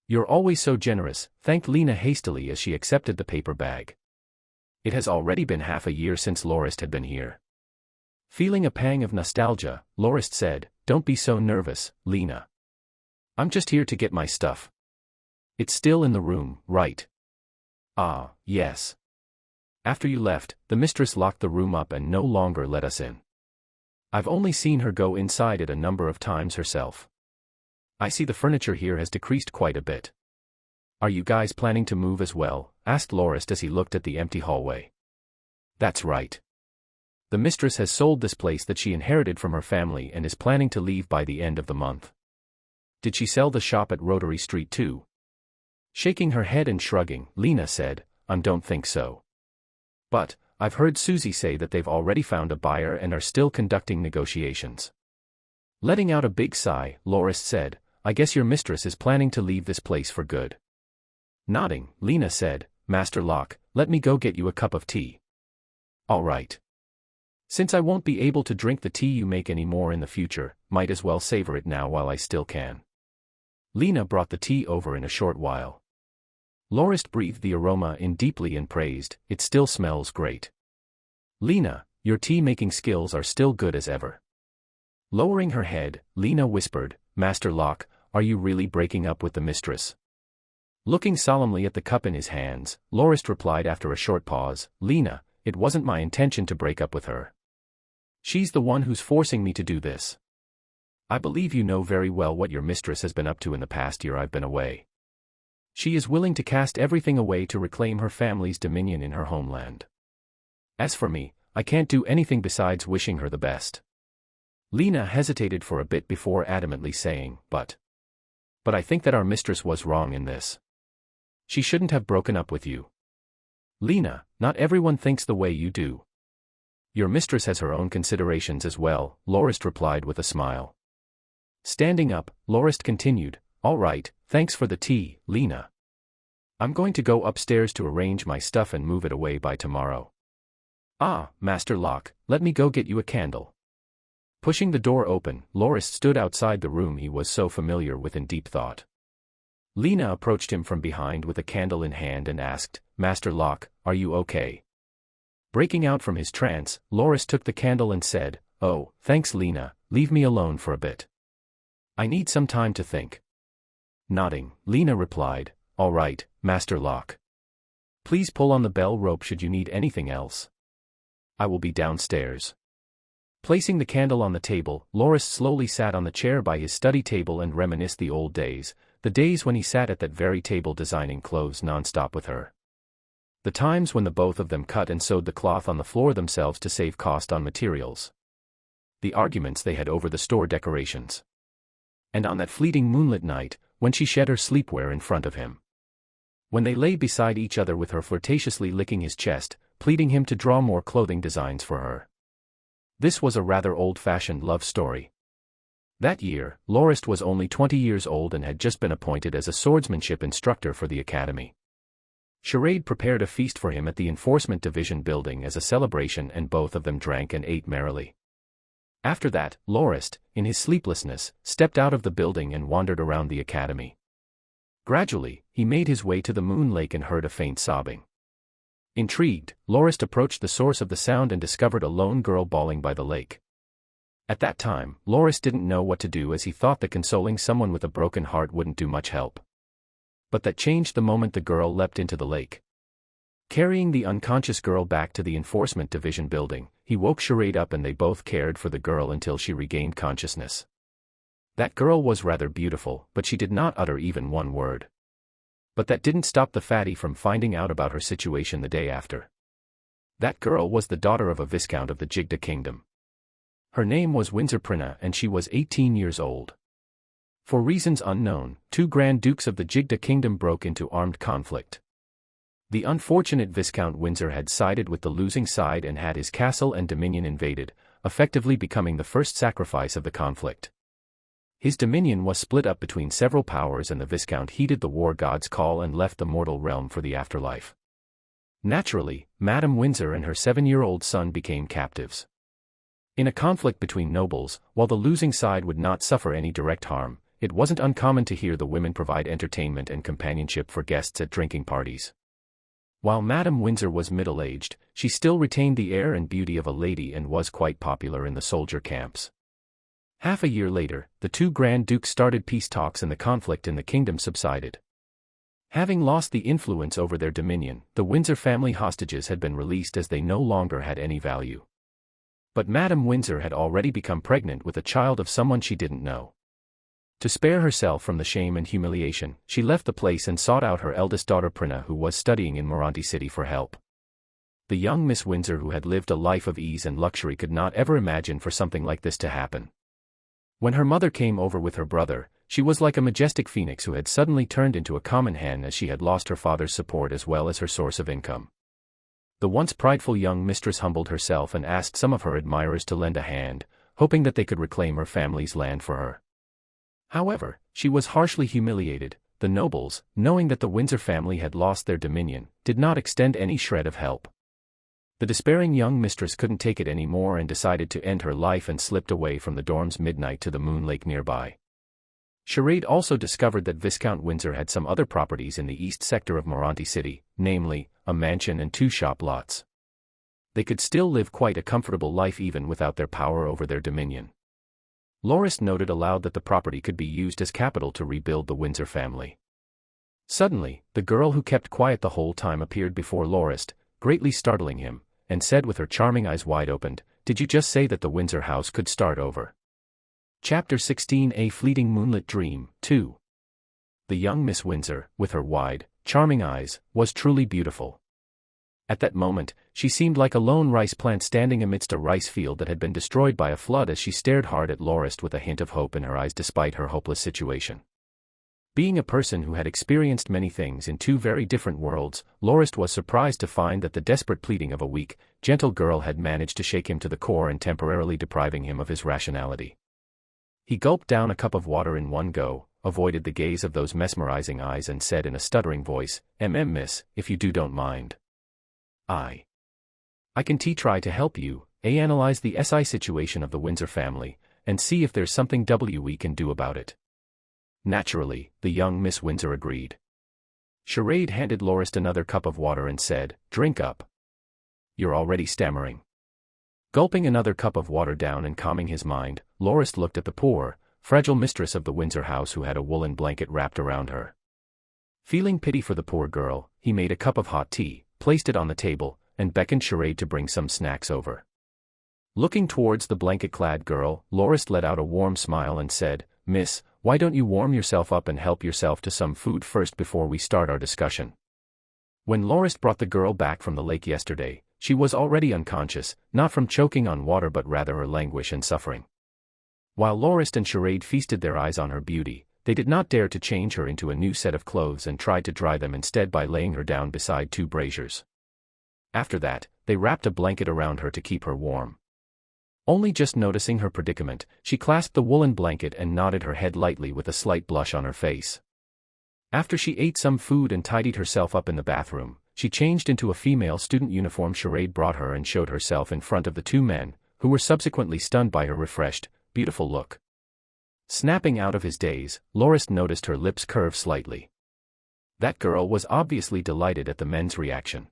You're always so generous," thanked Lena hastily as she accepted the paper bag. It has already been half a year since Lorist had been here. Feeling a pang of nostalgia, Lorist said, "Don't be so nervous, Lena. I'm just here to get my stuff. It's still in the room, right?" "Ah, yes. After you left, the mistress locked the room up and no longer let us in. I've only seen her go inside it a number of times herself. I see the furniture here has decreased quite a bit. Are you guys planning to move as well?" asked Lorist as he looked at the empty hallway. "That's right. The mistress has sold this place that she inherited from her family and is planning to leave by the end of the month." "Did she sell the shop at Rotary Street too?" Shaking her head and shrugging, Lena said, "Don't think so. But I've heard Susie say that they've already found a buyer and are still conducting negotiations." Letting out a big sigh, Lorist said, "I guess your mistress is planning to leave this place for good." Nodding, Lena said, "Master Locke, let me go get you a cup of tea." "All right. Since I won't be able to drink the tea you make anymore in the future, might as well savor it now while I still can." Lena brought the tea over in a short while. Lorist breathed the aroma in deeply and praised, "It still smells great. Lena, your tea-making skills are still good as ever." Lowering her head, Lena whispered, "Master Locke, are you really breaking up with the mistress?" Looking solemnly at the cup in his hands, Lorist replied after a short pause, "Lena, it wasn't my intention to break up with her. She's the one who's forcing me to do this. I believe you know very well what your mistress has been up to in the past year I've been away. She is willing to cast everything away to reclaim her family's dominion in her homeland. As for me, I can't do anything besides wishing her the best." Lena hesitated for a bit before adamantly saying, But I think that our mistress was wrong in this. She shouldn't have broken up with you. Lena, not everyone thinks the way you do. Your mistress has her own considerations as well," Lorist replied with a smile. Standing up, Lorist continued, "All right, thanks for the tea, Lena. I'm going to go upstairs to arrange my stuff and move it away by tomorrow. Ah, Master Locke, let me go get you a candle." Pushing the door open, Lorist stood outside the room he was so familiar with in deep thought. Lena approached him from behind with a candle in hand and asked, "Master Locke, are you okay?" Breaking out from his trance, Lorist took the candle and said, "Oh, thanks Lena, leave me alone for a bit. I need some time to think." Nodding, Lena replied, "All right, Master Locke. Please pull on the bell rope should you need anything else. I will be downstairs." Placing the candle on the table, Lorist slowly sat on the chair by his study table and reminisced the old days, the days when he sat at that very table designing clothes non-stop with her. The times when the both of them cut and sewed the cloth on the floor themselves to save cost on materials. The arguments they had over the store decorations. And on that fleeting moonlit night, when she shed her sleepwear in front of him. When they lay beside each other with her flirtatiously licking his chest, pleading him to draw more clothing designs for her. This was a rather old-fashioned love story. That year, Lorist was only 20 years old and had just been appointed as a swordsmanship instructor for the academy. Charade prepared a feast for him at the Enforcement Division building as a celebration, and both of them drank and ate merrily. After that, Lorist, in his sleeplessness, stepped out of the building and wandered around the academy. Gradually, he made his way to the Moon Lake and heard a faint sobbing. Intrigued, Lorist approached the source of the sound and discovered a lone girl bawling by the lake. At that time, Lorist didn't know what to do, as he thought that consoling someone with a broken heart wouldn't do much help. But that changed the moment the girl leapt into the lake. Carrying the unconscious girl back to the Enforcement Division building, he woke Charade up and they both cared for the girl until she regained consciousness. That girl was rather beautiful, but she did not utter even one word. But that didn't stop the fatty from finding out about her situation the day after. That girl was the daughter of a viscount of the Jigda Kingdom. Her name was Windsor and she was 18 years old. For reasons unknown, two Grand Dukes of the Jigda Kingdom broke into armed conflict. The unfortunate Viscount Windsor had sided with the losing side and had his castle and dominion invaded, effectively becoming the first sacrifice of the conflict. His dominion was split up between several powers, and the Viscount heeded the war god's call and left the mortal realm for the afterlife. Naturally, Madame Windsor and her 7-year-old son became captives. In a conflict between nobles, while the losing side would not suffer any direct harm, it wasn't uncommon to hear the women provide entertainment and companionship for guests at drinking parties. While Madame Windsor was middle-aged, she still retained the air and beauty of a lady and was quite popular in the soldier camps. Half a year later, the two Grand Dukes started peace talks and the conflict in the kingdom subsided. Having lost the influence over their dominion, the Windsor family hostages had been released as they no longer had any value. But Madame Windsor had already become pregnant with a child of someone she didn't know. To spare herself from the shame and humiliation, she left the place and sought out her eldest daughter Prina, who was studying in Morandi city, for help. The young Miss Windsor, who had lived a life of ease and luxury, could not ever imagine for something like this to happen. When her mother came over with her brother, she was like a majestic phoenix who had suddenly turned into a common hen, as she had lost her father's support as well as her source of income. The once prideful young mistress humbled herself and asked some of her admirers to lend a hand, hoping that they could reclaim her family's land for her. However, she was harshly humiliated. The nobles, knowing that the Windsor family had lost their dominion, did not extend any shred of help. The despairing young mistress couldn't take it anymore and decided to end her life and slipped away from the dorms midnight to the Moon Lake nearby. Charade also discovered that Viscount Windsor had some other properties in the east sector of Morandi city, namely, a mansion and 2 shop lots. They could still live quite a comfortable life even without their power over their dominion. Lorist noted aloud that the property could be used as capital to rebuild the Windsor family. Suddenly, the girl who kept quiet the whole time appeared before Lorist, greatly startling him, and said with her charming eyes wide opened, "Did you just say that the Windsor house could start over?" Chapter 16: A Fleeting Moonlit Dream, 2. The young Miss Windsor, with her wide, charming eyes, was truly beautiful. At that moment, she seemed like a lone rice plant standing amidst a rice field that had been destroyed by a flood, as she stared hard at Lorist with a hint of hope in her eyes despite her hopeless situation. Being a person who had experienced many things in 2 very different worlds, Lorist was surprised to find that the desperate pleading of a weak, gentle girl had managed to shake him to the core and temporarily depriving him of his rationality. He gulped down a cup of water in one go, avoided the gaze of those mesmerizing eyes and said in a stuttering voice, Miss, if you don't mind. I can try to help you, analyze the SI situation of the Windsor family, and see if there's something we can do about it. Naturally, the young Miss Windsor agreed. Charade handed Lorist another cup of water and said, "Drink up. You're already stammering." Gulping another cup of water down and calming his mind, Lorist looked at the poor, fragile mistress of the Windsor house who had a woolen blanket wrapped around her. Feeling pity for the poor girl, he made a cup of hot tea, placed it on the table, and beckoned Charade to bring some snacks over. Looking towards the blanket-clad girl, Lorist let out a warm smile and said, "Miss, why don't you warm yourself up and help yourself to some food first before we start our discussion?" When Lorist brought the girl back from the lake yesterday, she was already unconscious, not from choking on water but rather her languish and suffering. While Lorist and Charade feasted their eyes on her beauty, they did not dare to change her into a new set of clothes and tried to dry them instead by laying her down beside 2 braziers. After that, they wrapped a blanket around her to keep her warm. Only just noticing her predicament, she clasped the woolen blanket and nodded her head lightly with a slight blush on her face. After she ate some food and tidied herself up in the bathroom, she changed into a female student uniform Charade brought her and showed herself in front of the two men, who were subsequently stunned by her refreshed, beautiful look. Snapping out of his daze, Lorist noticed her lips curve slightly. That girl was obviously delighted at the men's reaction.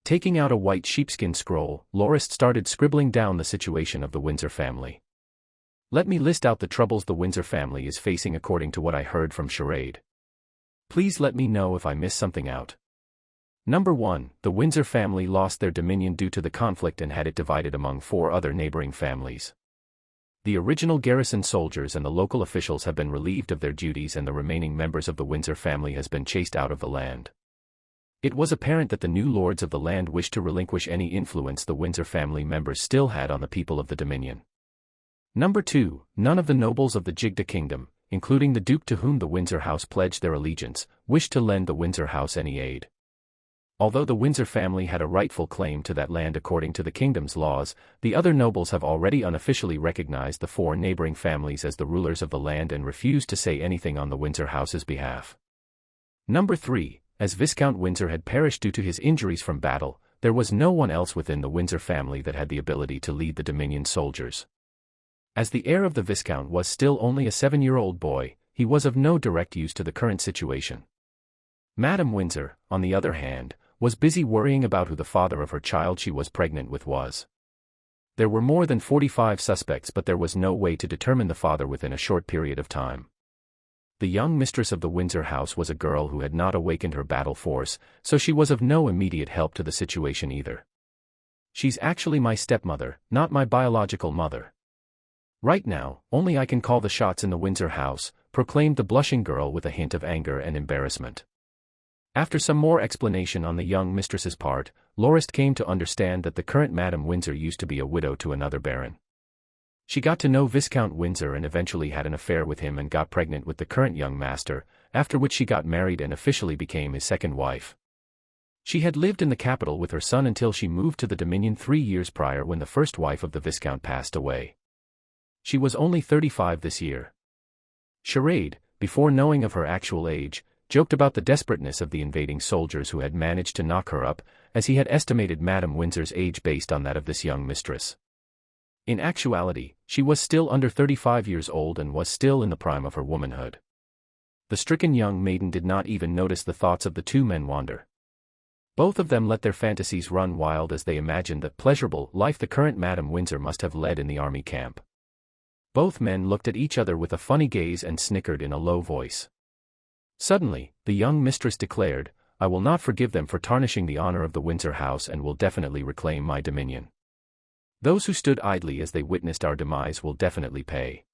Taking out a white sheepskin scroll, Lorist started scribbling down the situation of the Windsor family. Let me list out the troubles the Windsor family is facing according to what I heard from Charade. Please let me know if I miss something out. Number 1. The Windsor family lost their dominion due to the conflict and had it divided among 4 other neighboring families. The original garrison soldiers and the local officials have been relieved of their duties and the remaining members of the Windsor family has been chased out of the land. It was apparent that the new lords of the land wished to relinquish any influence the Windsor family members still had on the people of the Dominion. Number 2. None of the nobles of the Jigda kingdom, including the Duke to whom the Windsor house pledged their allegiance, wished to lend the Windsor house any aid. Although the Windsor family had a rightful claim to that land according to the kingdom's laws, the other nobles have already unofficially recognized the 4 neighboring families as the rulers of the land and refused to say anything on the Windsor house's behalf. Number 3. As Viscount Windsor had perished due to his injuries from battle, there was no one else within the Windsor family that had the ability to lead the Dominion soldiers. As the heir of the Viscount was still only a 7-year-old boy, he was of no direct use to the current situation. Madame Windsor, on the other hand, was busy worrying about who the father of her child she was pregnant with was. There were more than 45 suspects, but there was no way to determine the father within a short period of time. The young mistress of the Windsor house was a girl who had not awakened her battle force, so she was of no immediate help to the situation either. She's actually my stepmother, not my biological mother. Right now, only I can call the shots in the Windsor house, proclaimed the blushing girl with a hint of anger and embarrassment. After some more explanation on the young mistress's part, Lorist came to understand that the current Madame Windsor used to be a widow to another baron. She got to know Viscount Windsor and eventually had an affair with him and got pregnant with the current young master, after which she got married and officially became his second wife. She had lived in the capital with her son until she moved to the Dominion 3 years prior when the first wife of the Viscount passed away. She was only 35 this year. Charade, before knowing of her actual age, joked about the desperateness of the invading soldiers who had managed to knock her up, as he had estimated Madame Windsor's age based on that of this young mistress. In actuality, she was still under 35 years old and was still in the prime of her womanhood. The stricken young maiden did not even notice the thoughts of the 2 men wander. Both of them let their fantasies run wild as they imagined the pleasurable life the current Madame Windsor must have led in the army camp. Both men looked at each other with a funny gaze and snickered in a low voice. Suddenly, the young mistress declared, "I will not forgive them for tarnishing the honor of the Windsor house and will definitely reclaim my dominion. Those who stood idly as they witnessed our demise will definitely pay."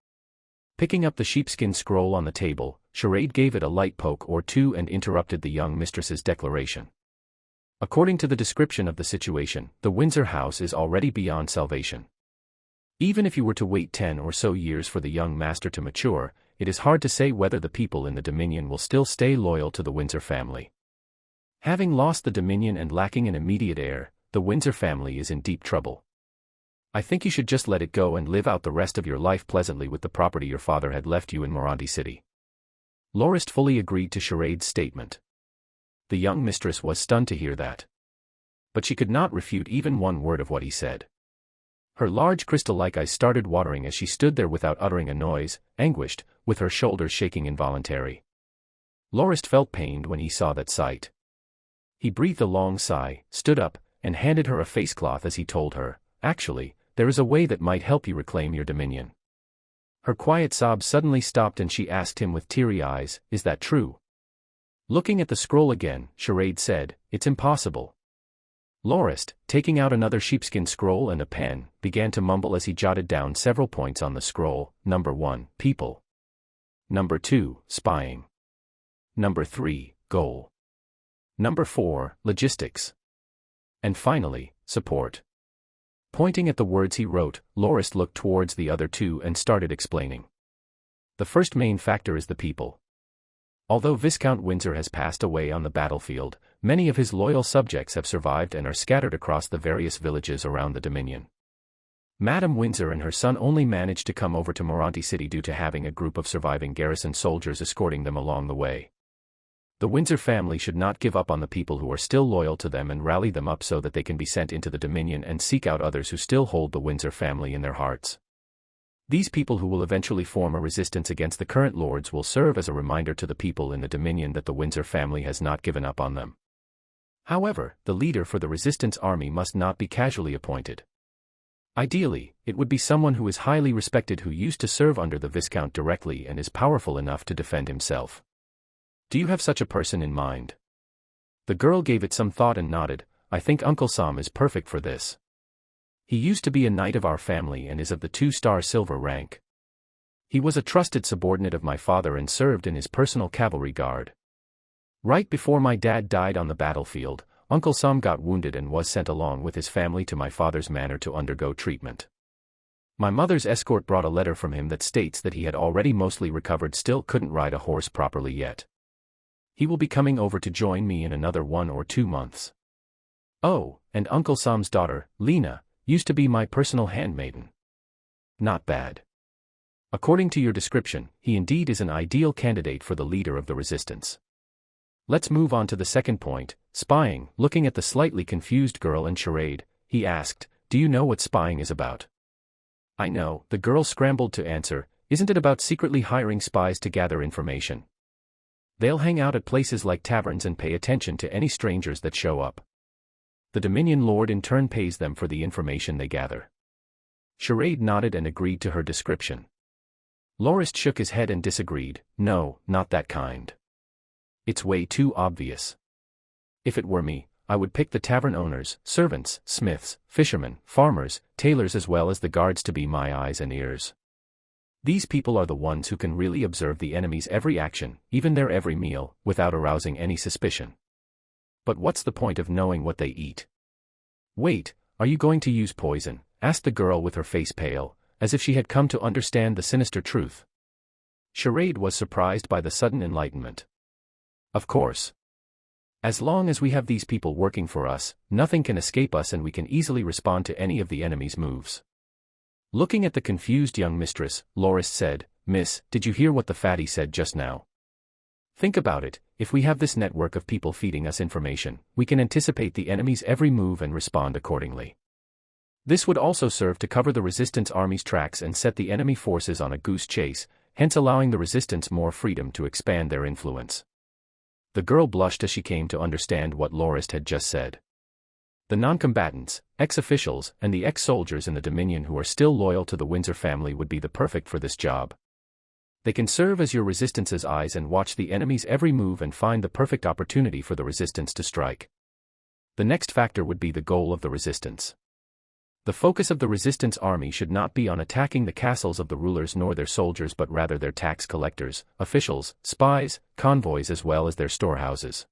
Picking up the sheepskin scroll on the table, Charade gave it a light poke or two and interrupted the young mistress's declaration. According to the description of the situation, the Windsor house is already beyond salvation. Even if you were to wait 10 or so years for the young master to mature, it is hard to say whether the people in the Dominion will still stay loyal to the Windsor family. Having lost the Dominion and lacking an immediate heir, the Windsor family is in deep trouble. I think you should just let it go and live out the rest of your life pleasantly with the property your father had left you in Morandi City. Lorist fully agreed to Charade's statement. The young mistress was stunned to hear that. But she could not refute even one word of what he said. Her large crystal-like eyes started watering as she stood there without uttering a noise, anguished, with her shoulders shaking involuntarily. Lorist felt pained when he saw that sight. He breathed a long sigh, stood up, and handed her a face-cloth as he told her, "Actually, there is a way that might help you reclaim your dominion." Her quiet sobs suddenly stopped and she asked him with teary eyes, "Is that true?" Looking at the scroll again, Charade said, "It's impossible." Lorist, taking out another sheepskin scroll and a pen, began to mumble as he jotted down several points on the scroll. Number 1, people. Number 2, spying. Number 3, goal. Number 4, logistics. And finally, support. Pointing at the words he wrote, Lorist looked towards the other 2 and started explaining. The first main factor is the people. Although Viscount Windsor has passed away on the battlefield, many of his loyal subjects have survived and are scattered across the various villages around the Dominion. Madame Windsor and her son only managed to come over to Morandi City due to having a group of surviving garrison soldiers escorting them along the way. The Windsor family should not give up on the people who are still loyal to them and rally them up so that they can be sent into the Dominion and seek out others who still hold the Windsor family in their hearts. These people who will eventually form a resistance against the current lords will serve as a reminder to the people in the Dominion that the Windsor family has not given up on them. However, the leader for the resistance army must not be casually appointed. Ideally, it would be someone who is highly respected who used to serve under the Viscount directly and is powerful enough to defend himself. Do you have such a person in mind? The girl gave it some thought and nodded. I think Uncle Sam is perfect for this. He used to be a knight of our family and is of the 2-star silver rank. He was a trusted subordinate of my father and served in his personal cavalry guard. Right before my dad died on the battlefield, Uncle Sam got wounded and was sent along with his family to my father's manor to undergo treatment. My mother's escort brought a letter from him that states that he had already mostly recovered, still couldn't ride a horse properly yet. He will be coming over to join me in another 1 or 2 months. Oh, and Uncle Sam's daughter, Lena, used to be my personal handmaiden. Not bad. According to your description, he indeed is an ideal candidate for the leader of the resistance. Let's move on to the second point, spying. Looking at the slightly confused girl and Charade, he asked, do you know what spying is about? I know, the girl scrambled to answer, isn't it about secretly hiring spies to gather information? They'll hang out at places like taverns and pay attention to any strangers that show up. The Dominion Lord in turn pays them for the information they gather. Charade nodded and agreed to her description. Lorist shook his head and disagreed, no, not that kind. It's way too obvious. If it were me, I would pick the tavern owners, servants, smiths, fishermen, farmers, tailors as well as the guards to be my eyes and ears. These people are the ones who can really observe the enemy's every action, even their every meal, without arousing any suspicion. But what's the point of knowing what they eat? Wait, are you going to use poison? Asked the girl with her face pale, as if she had come to understand the sinister truth. Charade was surprised by the sudden enlightenment. Of course. As long as we have these people working for us, nothing can escape us and we can easily respond to any of the enemy's moves. Looking at the confused young mistress, Lorist said, Miss, did you hear what the fatty said just now? Think about it, if we have this network of people feeding us information, we can anticipate the enemy's every move and respond accordingly. This would also serve to cover the resistance army's tracks and set the enemy forces on a goose chase, hence allowing the resistance more freedom to expand their influence. The girl blushed as she came to understand what Lorist had just said. The non-combatants, ex-officials, and the ex-soldiers in the Dominion who are still loyal to the Windsor family would be the perfect for this job. They can serve as your resistance's eyes and watch the enemy's every move and find the perfect opportunity for the resistance to strike. The next factor would be the goal of the resistance. The focus of the resistance army should not be on attacking the castles of the rulers nor their soldiers but rather their tax collectors, officials, spies, convoys as well as their storehouses.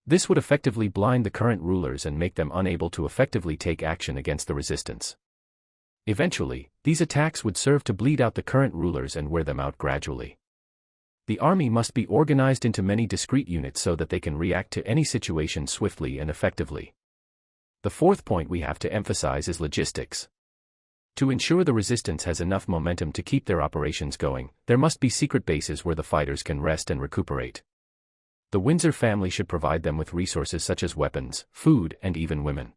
This would effectively blind the current rulers and make them unable to effectively take action against the resistance. Eventually, these attacks would serve to bleed out the current rulers and wear them out gradually. The army must be organized into many discrete units so that they can react to any situation swiftly and effectively. The fourth point we have to emphasize is logistics. To ensure the resistance has enough momentum to keep their operations going, there must be secret bases where the fighters can rest and recuperate. The Windsor family should provide them with resources such as weapons, food, and even women.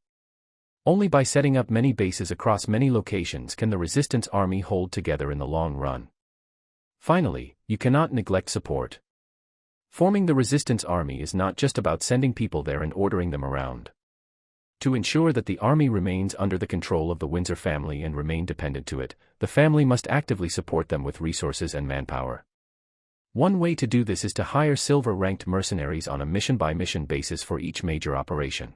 Only by setting up many bases across many locations can the resistance army hold together in the long run. Finally, you cannot neglect support. Forming the resistance army is not just about sending people there and ordering them around. To ensure that the army remains under the control of the Windsor family and remain dependent to it, the family must actively support them with resources and manpower. One way to do this is to hire silver-ranked mercenaries on a mission-by-mission basis for each major operation.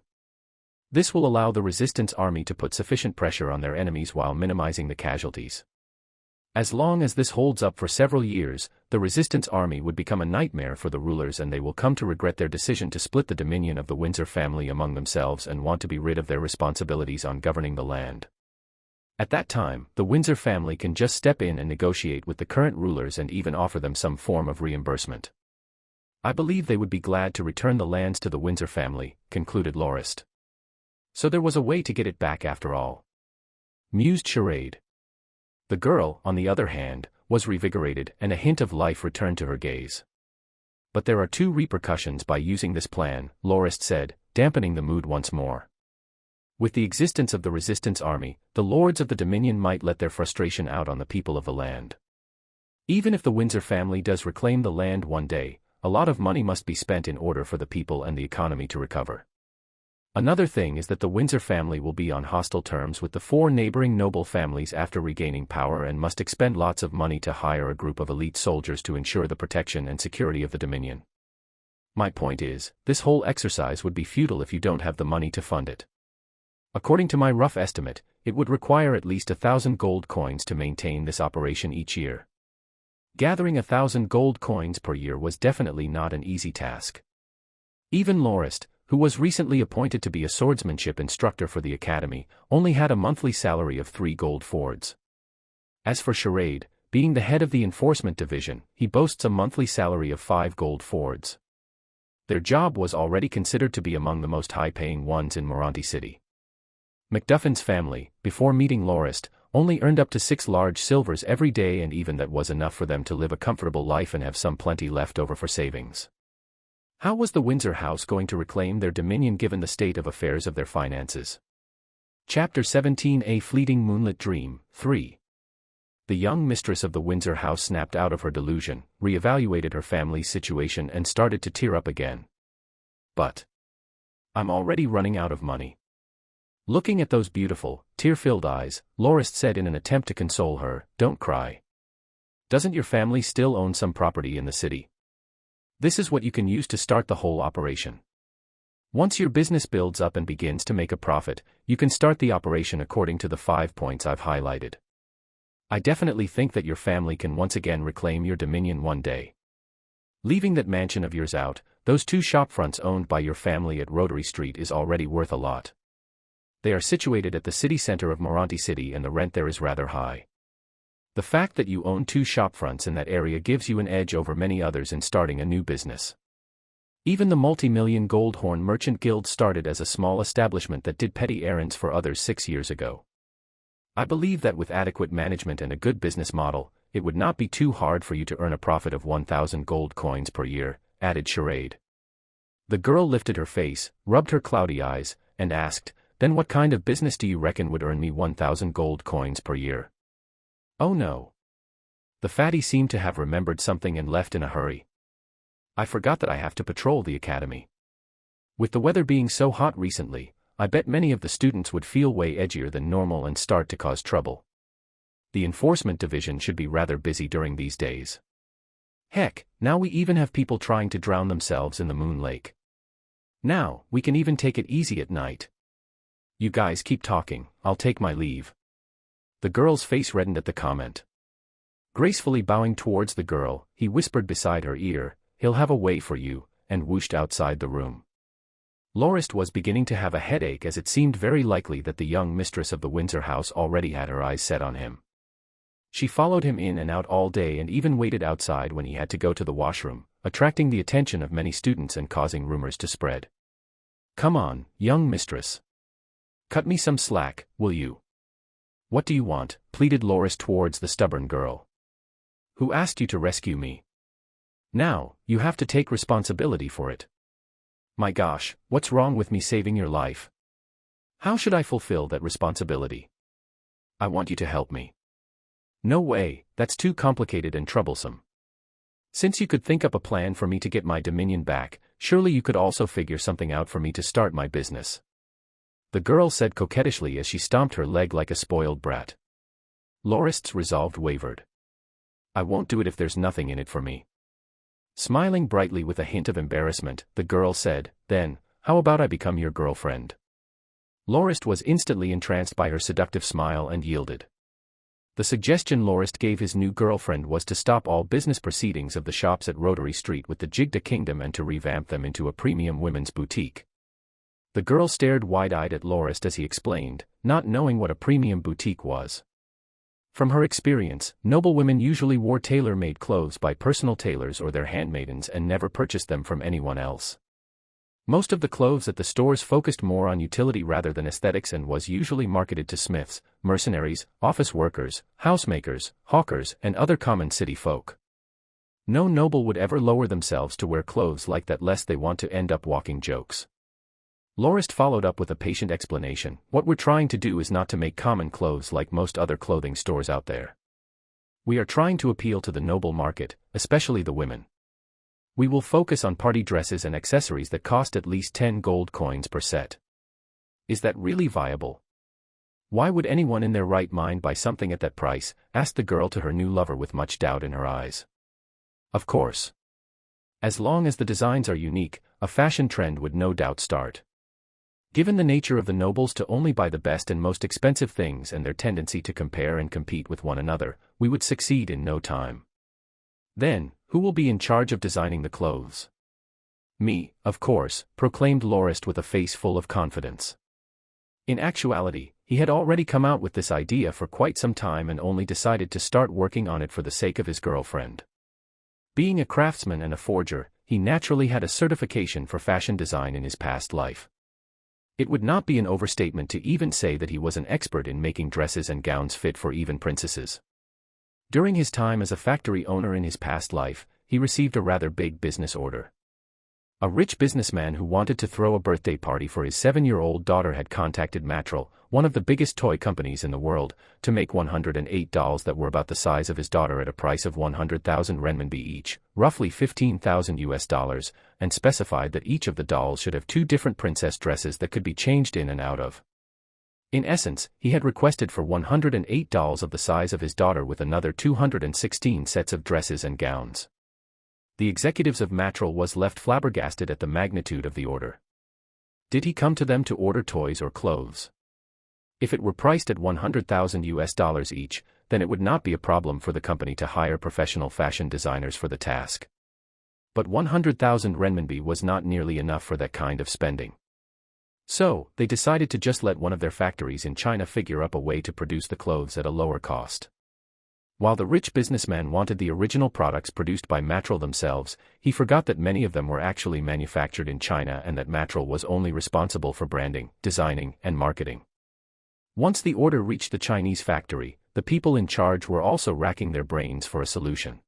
This will allow the resistance army to put sufficient pressure on their enemies while minimizing the casualties. As long as this holds up for several years, the resistance army would become a nightmare for the rulers and they will come to regret their decision to split the dominion of the Windsor family among themselves and want to be rid of their responsibilities on governing the land. At that time, the Windsor family can just step in and negotiate with the current rulers and even offer them some form of reimbursement. I believe they would be glad to return the lands to the Windsor family, concluded Lorist. So there was a way to get it back after all. Mused Charade. The girl, on the other hand, was revigorated and a hint of life returned to her gaze. But there are two repercussions by using this plan, Lorist said, dampening the mood once more. With the existence of the resistance army, the lords of the Dominion might let their frustration out on the people of the land. Even if the Windsor family does reclaim the land one day, a lot of money must be spent in order for the people and the economy to recover. Another thing is that the Windsor family will be on hostile terms with the four neighboring noble families after regaining power and must expend lots of money to hire a group of elite soldiers to ensure the protection and security of the Dominion. My point is, this whole exercise would be futile if you don't have the money to fund it. According to my rough estimate, it would require at least 1,000 gold coins to maintain this operation each year. Gathering 1,000 gold coins per year was definitely not an easy task. Even Lorist, who was recently appointed to be a swordsmanship instructor for the academy, only had a monthly salary of 3 gold fords. As for Charade, being the head of the enforcement division, he boasts a monthly salary of 5 gold fords. Their job was already considered to be among the most high-paying ones in Morandi City. MacDuffin's family, before meeting Lorist, only earned up to 6 large silvers every day, and even that was enough for them to live a comfortable life and have some plenty left over for savings. How was the Windsor house going to reclaim their dominion given the state of affairs of their finances? Chapter 17, A Fleeting Moonlit Dream, 3. The young mistress of the Windsor house snapped out of her delusion, re-evaluated her family's situation and started to tear up again. But I'm already running out of money. Looking at those beautiful, tear-filled eyes, Lorist said in an attempt to console her, "Don't cry. Doesn't your family still own some property in the city? This is what you can use to start the whole operation. Once your business builds up and begins to make a profit, you can start the operation according to the 5 points I've highlighted. I definitely think that your family can once again reclaim your dominion one day. Leaving that mansion of yours out, those 2 shopfronts owned by your family at Rotary Street is already worth a lot. They are situated at the city center of Morandi City and the rent there is rather high. The fact that you own 2 shopfronts in that area gives you an edge over many others in starting a new business. Even the multi-million Goldhorn Merchant Guild started as a small establishment that did petty errands for others 6 years ago. I believe that with adequate management and a good business model, it would not be too hard for you to earn a profit of 1,000 gold coins per year," added Charade. The girl lifted her face, rubbed her cloudy eyes, and asked, "Then what kind of business do you reckon would earn me 1,000 gold coins per year?" "Oh no." The fatty seemed to have remembered something and left in a hurry. "I forgot that I have to patrol the academy. With the weather being so hot recently, I bet many of the students would feel way edgier than normal and start to cause trouble. The enforcement division should be rather busy during these days. Heck, now we even have people trying to drown themselves in the Moon Lake. Now, we can even take it easy at night. You guys keep talking, I'll take my leave." The girl's face reddened at the comment. Gracefully bowing towards the girl, he whispered beside her ear, "He'll have a way for you," and whooshed outside the room. Lorist was beginning to have a headache as it seemed very likely that the young mistress of the Windsor house already had her eyes set on him. She followed him in and out all day and even waited outside when he had to go to the washroom, attracting the attention of many students and causing rumors to spread. "Come on, young mistress. Cut me some slack, will you?" "What do you want?" pleaded Lorist towards the stubborn girl. "Who asked you to rescue me? Now, you have to take responsibility for it. My gosh, what's wrong with me saving your life? How should I fulfill that responsibility? I want you to help me." "No way, that's too complicated and troublesome. Since you could think up a plan for me to get my dominion back, surely you could also figure something out for me to start my business," the girl said coquettishly as she stomped her leg like a spoiled brat. Lorist's resolve wavered. "I won't do it if there's nothing in it for me." Smiling brightly with a hint of embarrassment, the girl said, "Then, how about I become your girlfriend?" Lorist was instantly entranced by her seductive smile and yielded. The suggestion Lorist gave his new girlfriend was to stop all business proceedings of the shops at Rotary Street with the Jigda Kingdom and to revamp them into a premium women's boutique. The girl stared wide-eyed at Lorist as he explained, not knowing what a premium boutique was. From her experience, noble women usually wore tailor-made clothes by personal tailors or their handmaidens and never purchased them from anyone else. Most of the clothes at the stores focused more on utility rather than aesthetics and was usually marketed to smiths, mercenaries, office workers, housemakers, hawkers, and other common city folk. No noble would ever lower themselves to wear clothes like that lest they want to end up walking jokes. Lorist followed up with a patient explanation. What we're trying to do is not to make common clothes like most other clothing stores out there. We are trying to appeal to the noble market, especially the women. We will focus on party dresses and accessories that cost at least 10 gold coins per set. Is that really viable? Why would anyone in their right mind buy something at that price? Asked the girl to her new lover with much doubt in her eyes. Of course. As long as the designs are unique, a fashion trend would no doubt start. Given the nature of the nobles to only buy the best and most expensive things and their tendency to compare and compete with one another, we would succeed in no time. Then, who will be in charge of designing the clothes? Me, of course, proclaimed Lorist with a face full of confidence. In actuality, he had already come out with this idea for quite some time and only decided to start working on it for the sake of his girlfriend. Being a craftsman and a forger, he naturally had a certification for fashion design in his past life. It would not be an overstatement to even say that he was an expert in making dresses and gowns fit for even princesses. During his time as a factory owner in his past life, he received a rather big business order. A rich businessman who wanted to throw a birthday party for his 7-year-old daughter had contacted Mattrel, one of the biggest toy companies in the world, to make 108 dolls that were about the size of his daughter at a price of 100,000 renminbi each, roughly $15,000, and specified that each of the dolls should have 2 different princess dresses that could be changed in and out of. In essence, he had requested for 108 dolls of the size of his daughter with another 216 sets of dresses and gowns. The executives of Mattrel was left flabbergasted at the magnitude of the order. Did he come to them to order toys or clothes? If it were priced at $100,000 each, then it would not be a problem for the company to hire professional fashion designers for the task. But 100,000 renminbi was not nearly enough for that kind of spending. So, they decided to just let one of their factories in China figure up a way to produce the clothes at a lower cost. While the rich businessman wanted the original products produced by Mattrel themselves, he forgot that many of them were actually manufactured in China and that Mattrel was only responsible for branding, designing, and marketing. Once the order reached the Chinese factory, the people in charge were also racking their brains for a solution.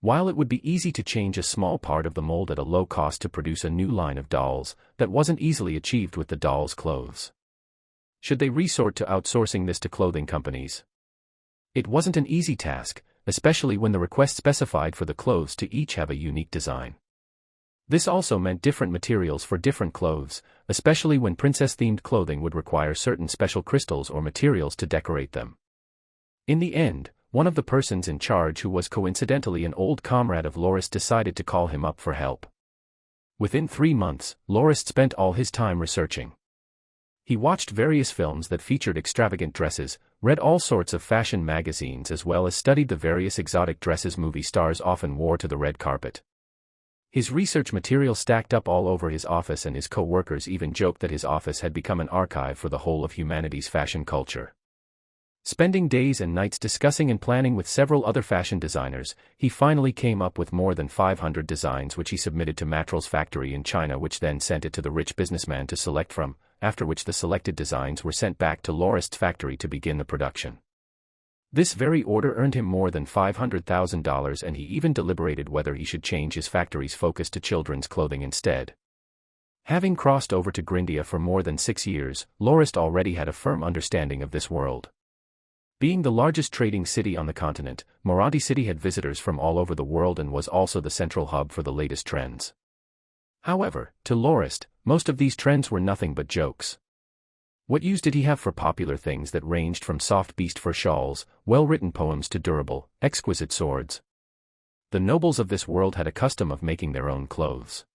While it would be easy to change a small part of the mold at a low cost to produce a new line of dolls, that wasn't easily achieved with the dolls' clothes. Should they resort to outsourcing this to clothing companies? It wasn't an easy task, especially when the request specified for the clothes to each have a unique design. This also meant different materials for different clothes, especially when princess-themed clothing would require certain special crystals or materials to decorate them. In the end, one of the persons in charge who was coincidentally an old comrade of Lorist decided to call him up for help. Within 3 months, Lorist spent all his time researching. He watched various films that featured extravagant dresses, read all sorts of fashion magazines as well as studied the various exotic dresses movie stars often wore to the red carpet. His research material stacked up all over his office and his co-workers even joked that his office had become an archive for the whole of humanity's fashion culture. Spending days and nights discussing and planning with several other fashion designers, he finally came up with more than 500 designs which he submitted to Mattrel's factory in China, which then sent it to the rich businessman to select from, after which the selected designs were sent back to Lorist's factory to begin the production. This very order earned him more than $500,000 and he even deliberated whether he should change his factory's focus to children's clothing instead. Having crossed over to Grindia for more than 6 years, Lorist already had a firm understanding of this world. Being the largest trading city on the continent, Morandi city had visitors from all over the world and was also the central hub for the latest trends. However, to Lorist, most of these trends were nothing but jokes. What use did he have for popular things that ranged from soft beast fur shawls, well-written poems to durable, exquisite swords? The nobles of this world had a custom of making their own clothes.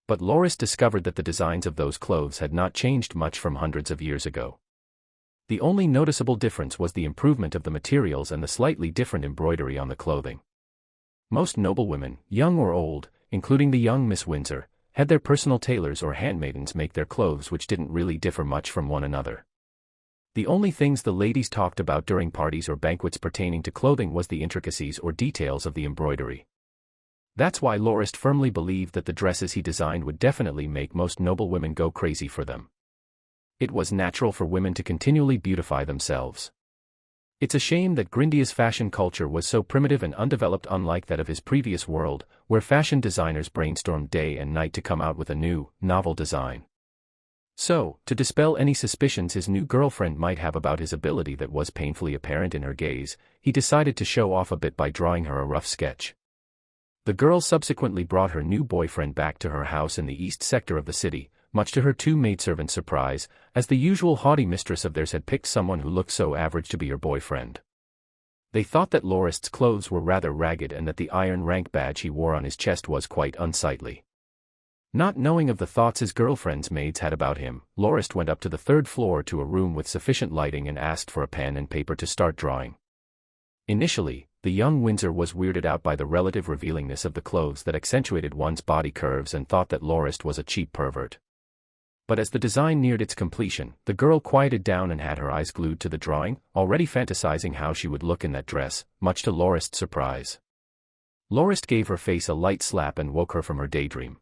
But Lorist discovered that the designs of those clothes had not changed much from hundreds of years ago. The only noticeable difference was the improvement of the materials and the slightly different embroidery on the clothing. Most noble women, young or old, including the young Miss Windsor, had their personal tailors or handmaidens make their clothes, which didn't really differ much from one another. The only things the ladies talked about during parties or banquets pertaining to clothing was the intricacies or details of the embroidery. That's why Lorist firmly believed that the dresses he designed would definitely make most noble women go crazy for them. It was natural for women to continually beautify themselves. It's a shame that Grindia's fashion culture was so primitive and undeveloped, unlike that of his previous world, where fashion designers brainstormed day and night to come out with a new, novel design. So, to dispel any suspicions his new girlfriend might have about his ability that was painfully apparent in her gaze, he decided to show off a bit by drawing her a rough sketch. The girl subsequently brought her new boyfriend back to her house in the east sector of the city, much to her two maidservants' surprise, as the usual haughty mistress of theirs had picked someone who looked so average to be her boyfriend. They thought that Lorist's clothes were rather ragged and that the iron rank badge he wore on his chest was quite unsightly. Not knowing of the thoughts his girlfriend's maids had about him, Lorist went up to the third floor to a room with sufficient lighting and asked for a pen and paper to start drawing. Initially, the young Windsor was weirded out by the relative revealingness of the clothes that accentuated one's body curves and thought that Lorist was a cheap pervert. But as the design neared its completion, the girl quieted down and had her eyes glued to the drawing, already fantasizing how she would look in that dress, much to Lorist's surprise. Lorist gave her face a light slap and woke her from her daydream.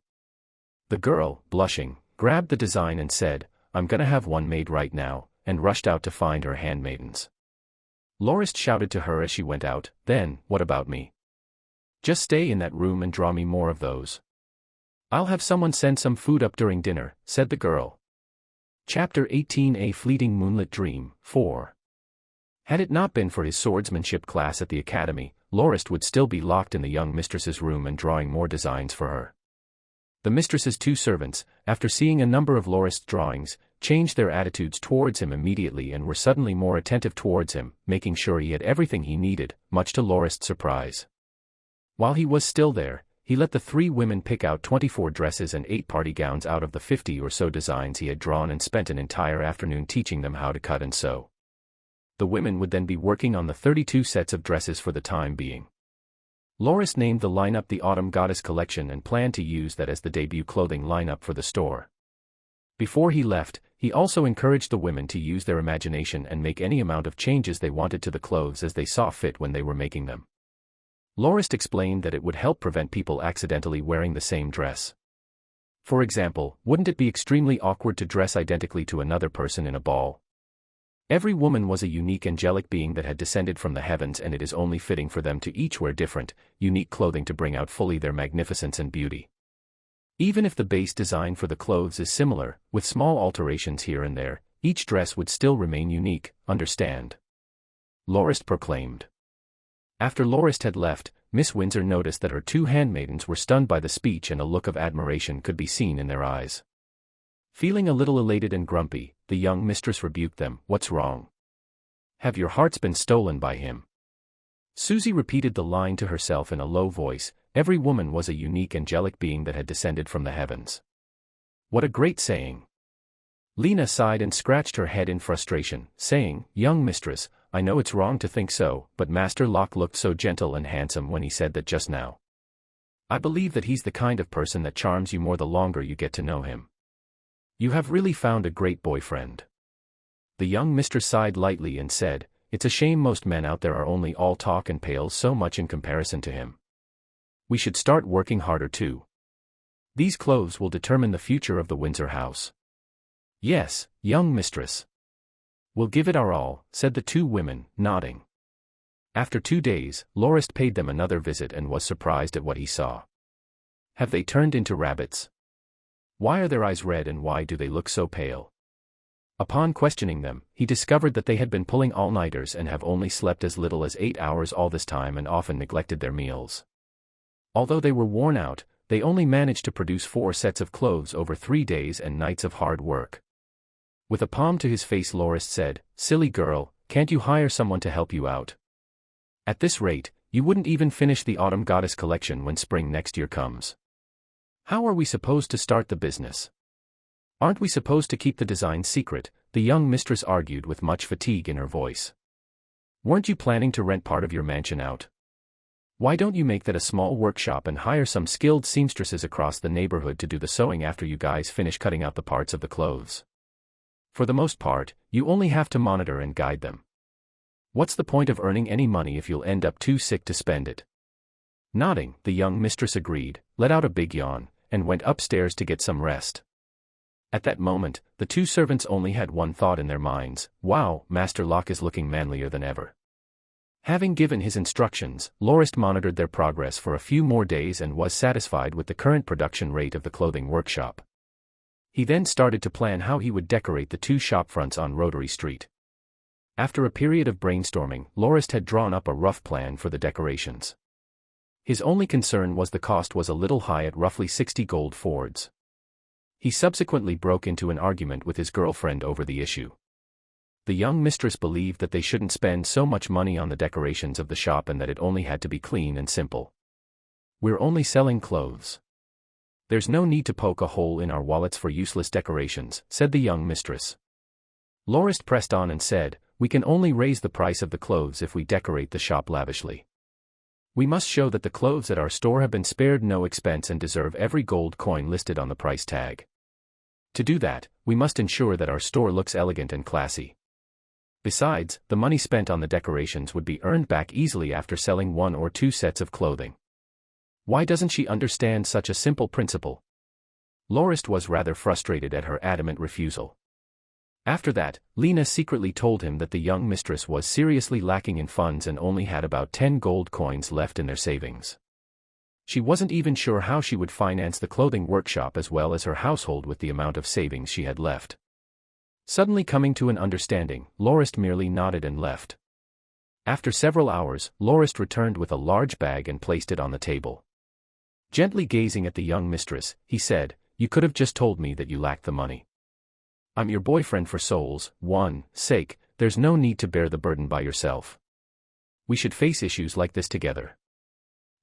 The girl, blushing, grabbed the design and said, "I'm gonna have one made right now," and rushed out to find her handmaidens. Lorist shouted to her as she went out, "Then, what about me? Just stay in that room and draw me more of those. I'll have someone send some food up during dinner," said the girl. Chapter 18 A Fleeting Moonlit Dream, 4. Had it not been for his swordsmanship class at the academy, Lorist would still be locked in the young mistress's room and drawing more designs for her. The mistress's two servants, after seeing a number of Lorist's drawings, changed their attitudes towards him immediately and were suddenly more attentive towards him, making sure he had everything he needed, much to Lorist's surprise. While he was still there, he let the three women pick out 24 dresses and 8 party gowns out of the 50 or so designs he had drawn and spent an entire afternoon teaching them how to cut and sew. The women would then be working on the 32 sets of dresses for the time being. Lorist named the lineup the Autumn Goddess Collection and planned to use that as the debut clothing lineup for the store. Before he left, he also encouraged the women to use their imagination and make any amount of changes they wanted to the clothes as they saw fit when they were making them. Lorist explained that it would help prevent people accidentally wearing the same dress. For example, wouldn't it be extremely awkward to dress identically to another person in a ball? Every woman was a unique angelic being that had descended from the heavens, and it is only fitting for them to each wear different, unique clothing to bring out fully their magnificence and beauty. Even if the base design for the clothes is similar, with small alterations here and there, each dress would still remain unique, understand? Lorist proclaimed. After Lorist had left, Miss Windsor noticed that her two handmaidens were stunned by the speech and a look of admiration could be seen in their eyes. Feeling a little elated and grumpy, the young mistress rebuked them. "What's wrong? Have your hearts been stolen by him?" Susie repeated the line to herself in a low voice. Every woman was a unique angelic being that had descended from the heavens. What a great saying! Lena sighed and scratched her head in frustration, saying, "Young mistress, I know it's wrong to think so, but Master Locke looked so gentle and handsome when he said that just now. I believe that he's the kind of person that charms you more the longer you get to know him. You have really found a great boyfriend." The young mistress sighed lightly and said, "It's a shame most men out there are only all talk and pale so much in comparison to him. We should start working harder too. These clothes will determine the future of the Windsor house." "Yes, young mistress. We'll give it our all," said the two women, nodding. After 2 days, Lorist paid them another visit and was surprised at what he saw. "Have they turned into rabbits? Why are their eyes red and why do they look so pale?" Upon questioning them, he discovered that they had been pulling all-nighters and have only slept as little as 8 hours all this time and often neglected their meals. Although they were worn out, they only managed to produce 4 sets of clothes over 3 days and nights of hard work. With a palm to his face, Lorist said, "Silly girl, can't you hire someone to help you out? At this rate, you wouldn't even finish the Autumn Goddess Collection when spring next year comes. How are we supposed to start the business? Aren't we supposed to keep the design secret?" the young mistress argued with much fatigue in her voice. "Weren't you planning to rent part of your mansion out? Why don't you make that a small workshop and hire some skilled seamstresses across the neighborhood to do the sewing after you guys finish cutting out the parts of the clothes? For the most part, you only have to monitor and guide them. What's the point of earning any money if you'll end up too sick to spend it?" Nodding, the young mistress agreed, let out a big yawn, and went upstairs to get some rest. At that moment, the two servants only had one thought in their minds: "Wow, Master Locke is looking manlier than ever." Having given his instructions, Lorist monitored their progress for a few more days and was satisfied with the current production rate of the clothing workshop. He then started to plan how he would decorate the two shopfronts on Rotary Street. After a period of brainstorming, Lorist had drawn up a rough plan for the decorations. His only concern was the cost was a little high at roughly 60 gold fords. He subsequently broke into an argument with his girlfriend over the issue. The young mistress believed that they shouldn't spend so much money on the decorations of the shop and that it only had to be clean and simple. "We're only selling clothes. There's no need to poke a hole in our wallets for useless decorations," said the young mistress. Lorist pressed on and said, "We can only raise the price of the clothes if we decorate the shop lavishly. We must show that the clothes at our store have been spared no expense and deserve every gold coin listed on the price tag. To do that, we must ensure that our store looks elegant and classy. Besides, the money spent on the decorations would be earned back easily after selling 1 or 2 sets of clothing." Why doesn't she understand such a simple principle? Lorist was rather frustrated at her adamant refusal. After that, Lena secretly told him that the young mistress was seriously lacking in funds and only had about 10 gold coins left in their savings. She wasn't even sure how she would finance the clothing workshop as well as her household with the amount of savings she had left. Suddenly coming to an understanding, Lorist merely nodded and left. After several hours, Lorist returned with a large bag and placed it on the table. Gently gazing at the young mistress, he said, "You could have just told me that you lacked the money. I'm your boyfriend for Soul's sake, there's no need to bear the burden by yourself. We should face issues like this together.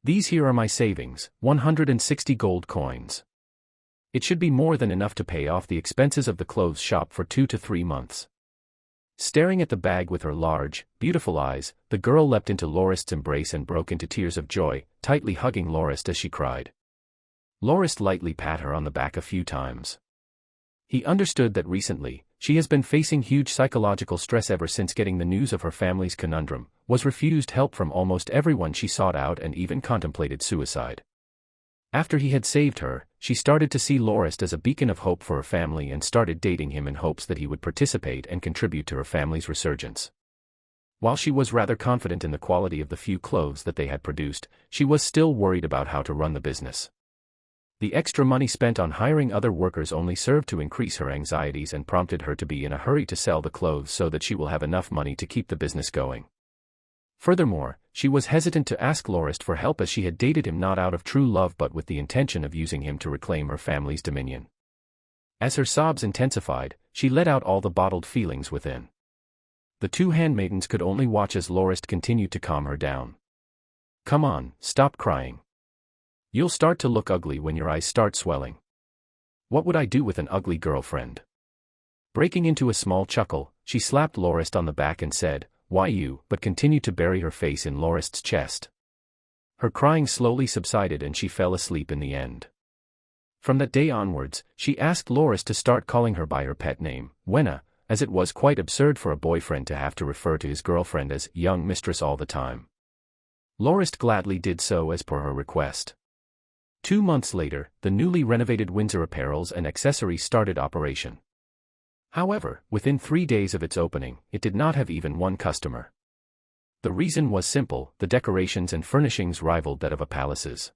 These here are my savings, 160 gold coins. It should be more than enough to pay off the expenses of the clothes shop for 2 to 3 months. Staring at the bag with her large, beautiful eyes, the girl leapt into Lorist's embrace and broke into tears of joy, tightly hugging Lorist as she cried. Lorist lightly pat her on the back a few times. He understood that recently, she has been facing huge psychological stress ever since getting the news of her family's conundrum, was refused help from almost everyone she sought out and even contemplated suicide. After he had saved her, she started to see Lorist as a beacon of hope for her family and started dating him in hopes that he would participate and contribute to her family's resurgence. While she was rather confident in the quality of the few clothes that they had produced, she was still worried about how to run the business. The extra money spent on hiring other workers only served to increase her anxieties and prompted her to be in a hurry to sell the clothes so that she will have enough money to keep the business going. Furthermore, she was hesitant to ask Lorist for help as she had dated him not out of true love but with the intention of using him to reclaim her family's dominion. As her sobs intensified, she let out all the bottled feelings within. The two handmaidens could only watch as Lorist continued to calm her down. "Come on, stop crying. You'll start to look ugly when your eyes start swelling. What would I do with an ugly girlfriend?" Breaking into a small chuckle, she slapped Lorist on the back and said, "Why you?" but continued to bury her face in Lorist's chest. Her crying slowly subsided and she fell asleep in the end. From that day onwards, she asked Lorist to start calling her by her pet name, Wenna, as it was quite absurd for a boyfriend to have to refer to his girlfriend as young mistress all the time. Lorist gladly did so as per her request. 2 months later, the newly renovated Windsor apparels and accessories started operation. However, within 3 days of its opening, it did not have even one customer. The reason was simple: the decorations and furnishings rivaled that of a palace's.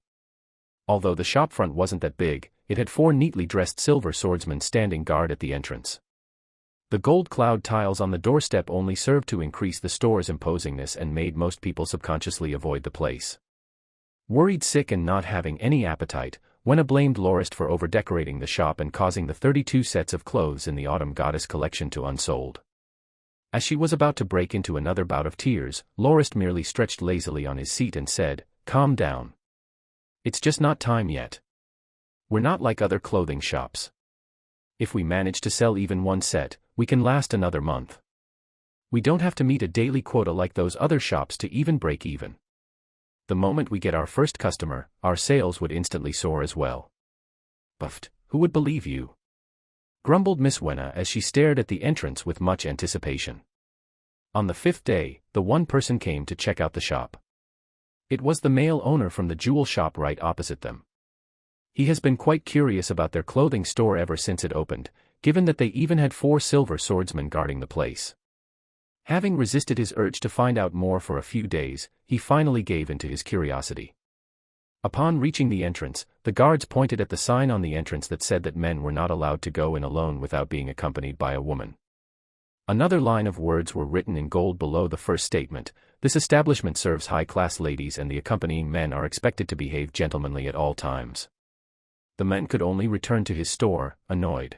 Although the shopfront wasn't that big, it had 4 neatly dressed silver swordsmen standing guard at the entrance. The gold cloud tiles on the doorstep only served to increase the store's imposingness and made most people subconsciously avoid the place. Worried sick and not having any appetite, Wenna blamed Lorist for over-decorating the shop and causing the 32 sets of clothes in the Autumn Goddess collection to unsold. As she was about to break into another bout of tears, Lorist merely stretched lazily on his seat and said, "Calm down. It's just not time yet. We're not like other clothing shops. If we manage to sell even 1 set, we can last another month. We don't have to meet a daily quota like those other shops to even break even. The moment we get our first customer, our sales would instantly soar as well." "Buffed, who would believe you?" grumbled Miss Wenna as she stared at the entrance with much anticipation. On the 5th day, the one person came to check out the shop. It was the male owner from the jewel shop right opposite them. He has been quite curious about their clothing store ever since it opened, given that they even had 4 silver swordsmen guarding the place. Having resisted his urge to find out more for a few days, he finally gave in to his curiosity. Upon reaching the entrance, the guards pointed at the sign on the entrance that said that men were not allowed to go in alone without being accompanied by a woman. Another line of words were written in gold below the first statement: "This establishment serves high-class ladies and the accompanying men are expected to behave gentlemanly at all times." The man could only return to his store, annoyed.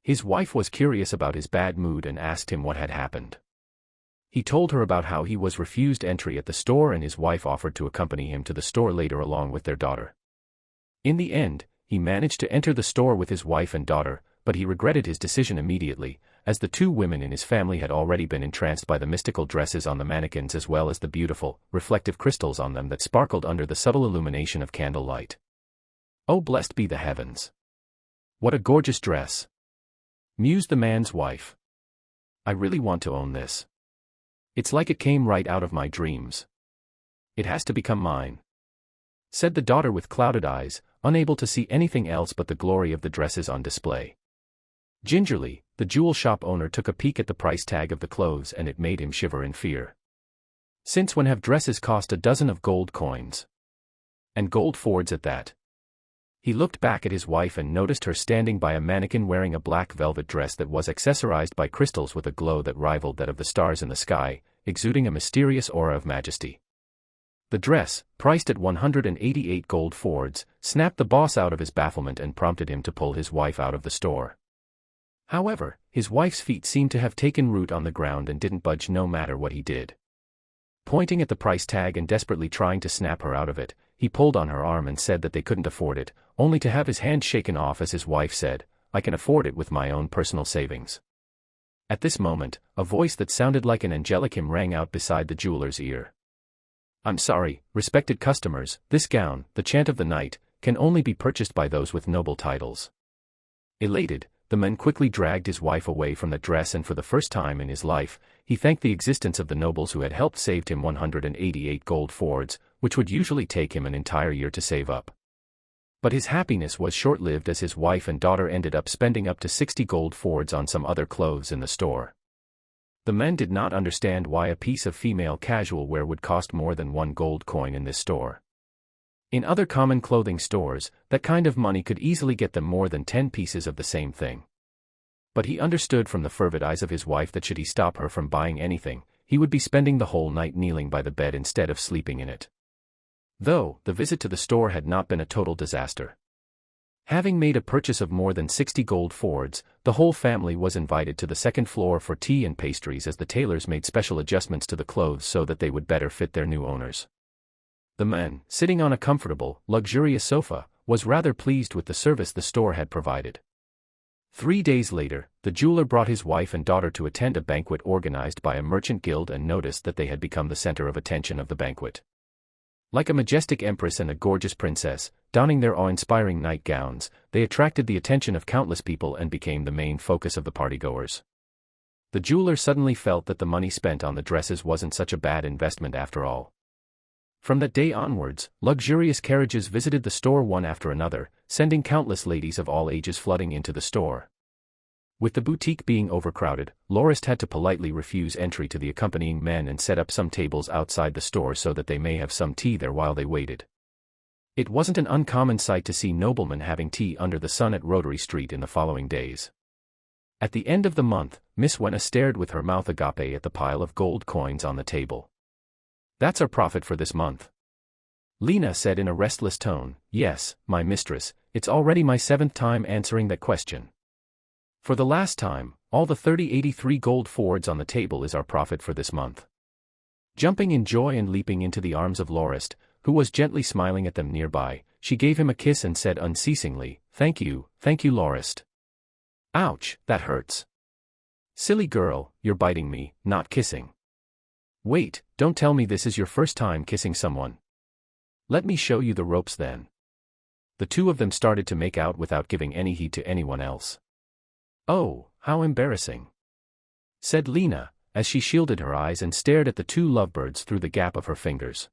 His wife was curious about his bad mood and asked him what had happened. He told her about how he was refused entry at the store and his wife offered to accompany him to the store later along with their daughter. In the end, he managed to enter the store with his wife and daughter, but he regretted his decision immediately, as the two women in his family had already been entranced by the mystical dresses on the mannequins as well as the beautiful, reflective crystals on them that sparkled under the subtle illumination of candlelight. "Oh, blessed be the heavens! What a gorgeous dress!" mused the man's wife. "I really want to own this. It's like it came right out of my dreams. It has to become mine," said the daughter with clouded eyes, unable to see anything else but the glory of the dresses on display. Gingerly, the jewel shop owner took a peek at the price tag of the clothes and it made him shiver in fear. Since when have dresses cost a dozen of gold coins? And gold Fords at that? He looked back at his wife and noticed her standing by a mannequin wearing a black velvet dress that was accessorized by crystals with a glow that rivaled that of the stars in the sky, exuding a mysterious aura of majesty. The dress, priced at 188 gold Fords, snapped the boss out of his bafflement and prompted him to pull his wife out of the store. However, his wife's feet seemed to have taken root on the ground and didn't budge no matter what he did. Pointing at the price tag and desperately trying to snap her out of it, he pulled on her arm and said that they couldn't afford it, only to have his hand shaken off as his wife said, "I can afford it with my own personal savings." At this moment, a voice that sounded like an angelic hymn rang out beside the jeweler's ear. "I'm sorry, respected customers, this gown, the chant of the night, can only be purchased by those with noble titles." Elated, the man quickly dragged his wife away from the dress and for the first time in his life, he thanked the existence of the nobles who had helped save him 188 gold Fords, which would usually take him an entire year to save up. But his happiness was short-lived as his wife and daughter ended up spending up to 60 gold Fords on some other clothes in the store. The men did not understand why a piece of female casual wear would cost more than 1 gold coin in this store. In other common clothing stores, that kind of money could easily get them more than 10 pieces of the same thing. But he understood from the fervid eyes of his wife that should he stop her from buying anything, he would be spending the whole night kneeling by the bed instead of sleeping in it. Though, the visit to the store had not been a total disaster. Having made a purchase of more than 60 gold Fords, the whole family was invited to the second floor for tea and pastries as the tailors made special adjustments to the clothes so that they would better fit their new owners. The man, sitting on a comfortable, luxurious sofa, was rather pleased with the service the store had provided. 3 days later, the jeweler brought his wife and daughter to attend a banquet organized by a merchant guild and noticed that they had become the center of attention of the banquet. Like a majestic empress and a gorgeous princess, donning their awe-inspiring nightgowns, they attracted the attention of countless people and became the main focus of the partygoers. The jeweler suddenly felt that the money spent on the dresses wasn't such a bad investment after all. From that day onwards, luxurious carriages visited the store one after another, sending countless ladies of all ages flooding into the store. With the boutique being overcrowded, Lorist had to politely refuse entry to the accompanying men and set up some tables outside the store so that they may have some tea there while they waited. It wasn't an uncommon sight to see noblemen having tea under the sun at Rotary Street in the following days. At the end of the month, Miss Wenna stared with her mouth agape at the pile of gold coins on the table. "That's our profit for this month," Lena said in a restless tone. "Yes, my mistress, it's already my 7th time answering that question. For the last time, all the 3083 gold Fords on the table is our profit for this month." Jumping in joy and leaping into the arms of Lorist, who was gently smiling at them nearby, she gave him a kiss and said unceasingly, thank you, Lorist." "Ouch, that hurts." "Silly girl, you're biting me, not kissing." "Wait, don't tell me this is your first time kissing someone." "Let me show you the ropes then." The two of them started to make out without giving any heed to anyone else. "Oh, how embarrassing," said Lena, as she shielded her eyes and stared at the two lovebirds through the gap of her fingers.